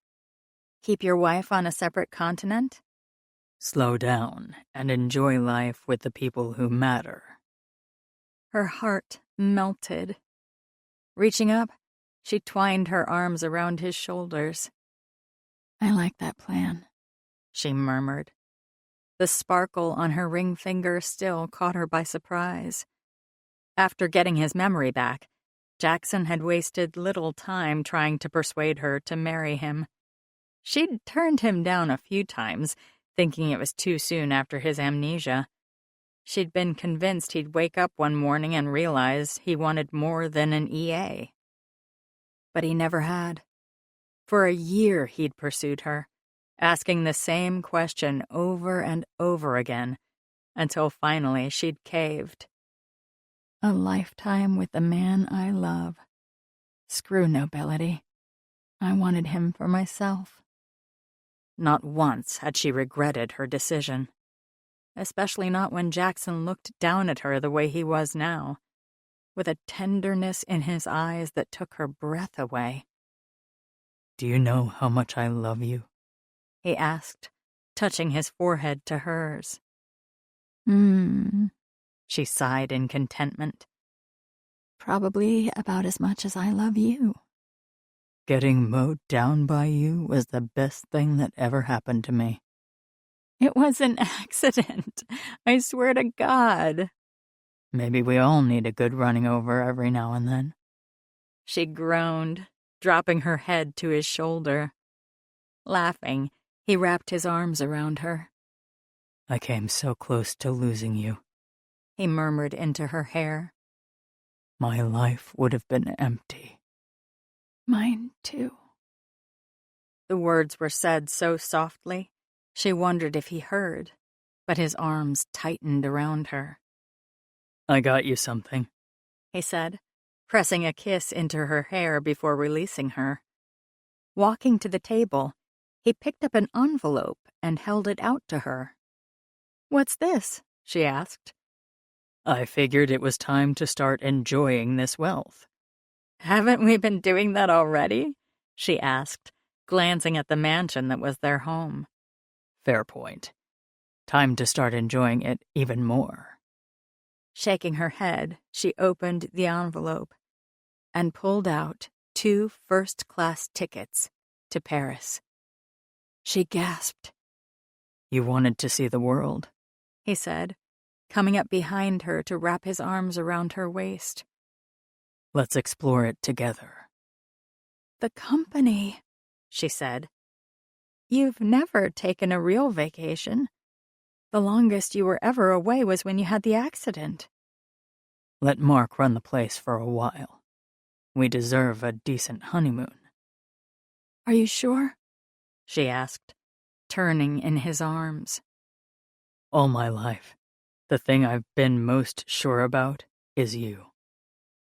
Keep your wife on a separate continent? Slow down and enjoy life with the people who matter. Her heart melted. Reaching up, she twined her arms around his shoulders. I like that plan, she murmured. The sparkle on her ring finger still caught her by surprise. After getting his memory back, Jackson had wasted little time trying to persuade her to marry him. She'd turned him down a few times, thinking it was too soon after his amnesia. She'd been convinced he'd wake up one morning and realize he wanted more than an EA. But he never had. For a year he'd pursued her, asking the same question over and over again, until finally she'd caved. A lifetime with the man I love. Screw nobility. I wanted him for myself. Not once had she regretted her decision. Especially not when Jackson looked down at her the way he was now, with a tenderness in his eyes that took her breath away. Do you know how much I love you? He asked, touching his forehead to hers. She sighed in contentment. Probably about as much as I love you. Getting mowed down by you was the best thing that ever happened to me. It was an accident. I swear to God. Maybe we all need a good running over every now and then. She groaned, dropping her head to his shoulder. Laughing, he wrapped his arms around her. I came so close to losing you, he murmured into her hair. My life would have been empty. Mine too. The words were said so softly, she wondered if he heard, but his arms tightened around her. I got you something, he said, pressing a kiss into her hair before releasing her. Walking to the table, he picked up an envelope and held it out to her. What's this? She asked. I figured it was time to start enjoying this wealth. Haven't we been doing that already? She asked, glancing at the mansion that was their home. Fair point. Time to start enjoying it even more. Shaking her head, she opened the envelope and pulled out 2 first-class tickets to Paris. She gasped. You wanted to see the world, he said, coming up behind her to wrap his arms around her waist. Let's explore it together. The company, she said. You've never taken a real vacation. The longest you were ever away was when you had the accident. Let Mark run the place for a while. We deserve a decent honeymoon. Are you sure? She asked, turning in his arms. All my life, the thing I've been most sure about is you.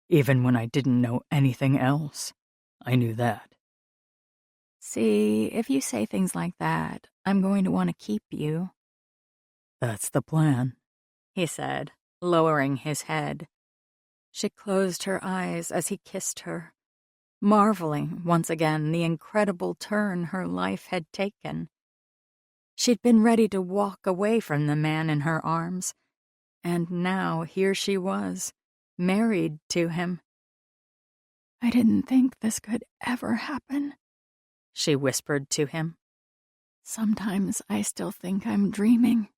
Even when I didn't know anything else, I knew that. See, if you say things like that, I'm going to want to keep you. That's the plan, he said, lowering his head. She closed her eyes as he kissed her, marveling once again the incredible turn her life had taken. She'd been ready to walk away from the man in her arms, and now here she was, married to him. I didn't think this could ever happen, she whispered to him. Sometimes I still think I'm dreaming.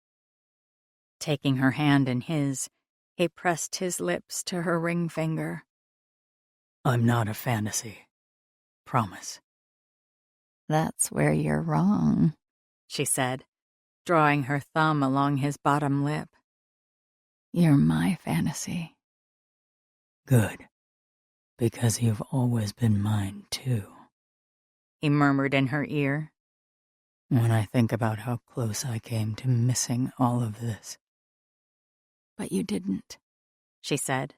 Taking her hand in his, he pressed his lips to her ring finger. I'm not a fantasy. Promise. That's where you're wrong, she said, drawing her thumb along his bottom lip. You're my fantasy. Good, because you've always been mine, too, he murmured in her ear. When I think about how close I came to missing all of this. But you didn't, she said,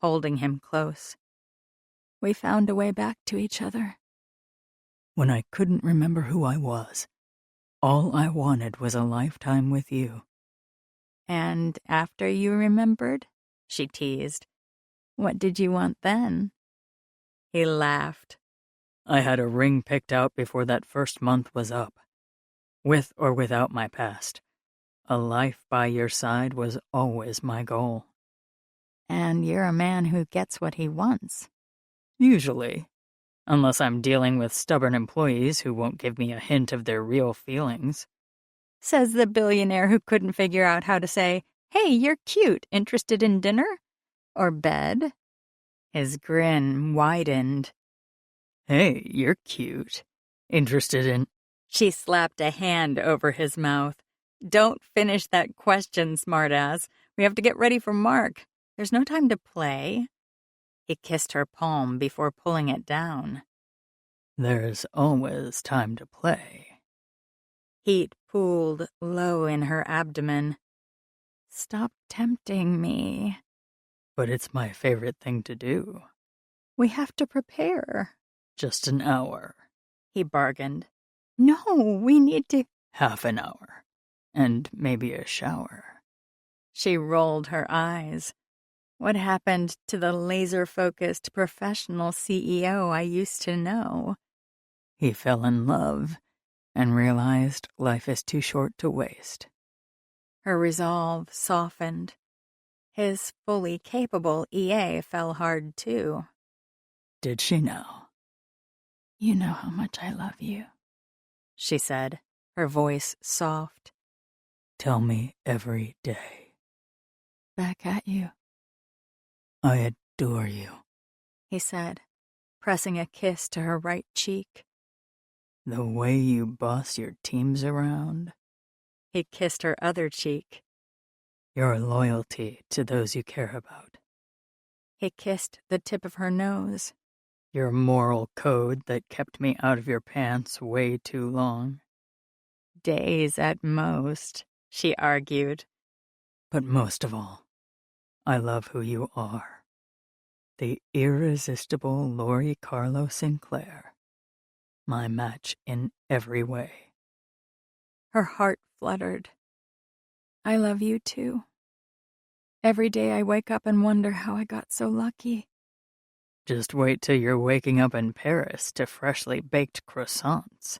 holding him close. We found a way back to each other. when I couldn't remember who I was. All I wanted was a lifetime with you. And after you remembered, she teased, what did you want then? He laughed. I had a ring picked out before that first month was up. With or without my past, a life by your side was always my goal. And you're a man who gets what he wants. Usually. Unless I'm dealing with stubborn employees who won't give me a hint of their real feelings. Says the billionaire who couldn't figure out how to say, hey, you're cute, interested in dinner? Or bed? His grin widened. Hey, you're cute. Interested in... She slapped a hand over his mouth. Don't finish that question, smartass. We have to get ready for Mark. There's no time to play. He kissed her palm before pulling it down. There's always time to play. Heat pooled low in her abdomen. Stop tempting me. But it's my favorite thing to do. We have to prepare. Just an hour. He bargained. No, we need to... Half an hour. And maybe a shower. She rolled her eyes. What happened to the laser-focused professional CEO I used to know? He fell in love and realized life is too short to waste. Her resolve softened. His fully capable EA fell hard, too. Did she now? You know how much I love you, she said, her voice soft. Tell me every day. Back at you. I adore you, he said, pressing a kiss to her right cheek. The way you boss your teams around. He kissed her other cheek. Your loyalty to those you care about. He kissed the tip of her nose. Your moral code that kept me out of your pants way too long. Days at most, she argued. But most of all, I love who you are. The irresistible Lori Carlo Sinclair. My match in every way. Her heart fluttered. I love you too. Every day I wake up and wonder how I got so lucky. Just wait till you're waking up in Paris to freshly baked croissants.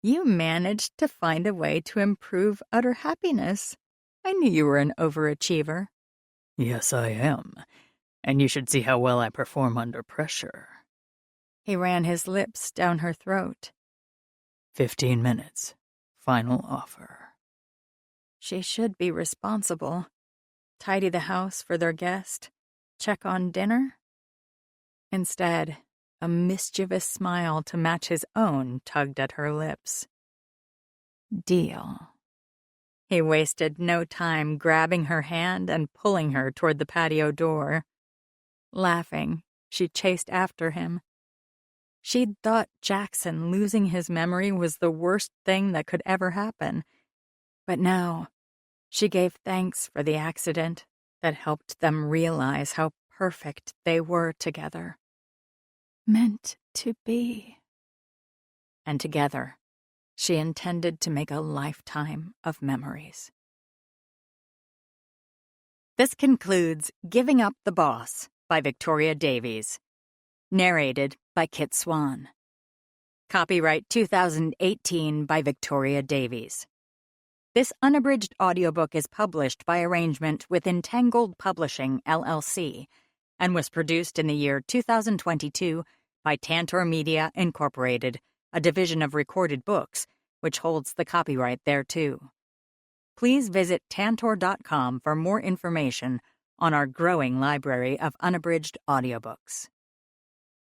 You managed to find a way to improve utter happiness. I knew you were an overachiever. Yes, I am. And you should see how well I perform under pressure. He ran his lips down her throat. 15 minutes. Final offer. She should be responsible. Tidy the house for their guest. Check on dinner. Instead, a mischievous smile to match his own tugged at her lips. Deal. He wasted no time grabbing her hand and pulling her toward the patio door. Laughing, she chased after him. She'd thought Jackson losing his memory was the worst thing that could ever happen. But now, she gave thanks for the accident that helped them realize how perfect they were together. Meant to be. And together, she intended to make a lifetime of memories. This concludes Giving Up the Boss by Victoria Davies. Narrated by Kit Swan. Copyright 2018 by Victoria Davies. This unabridged audiobook is published by arrangement with Entangled Publishing, LLC, and was produced in the year 2022 by Tantor Media, Incorporated, a division of Recorded Books, which holds the copyright thereto. Please visit tantor.com for more information on our growing library of unabridged audiobooks.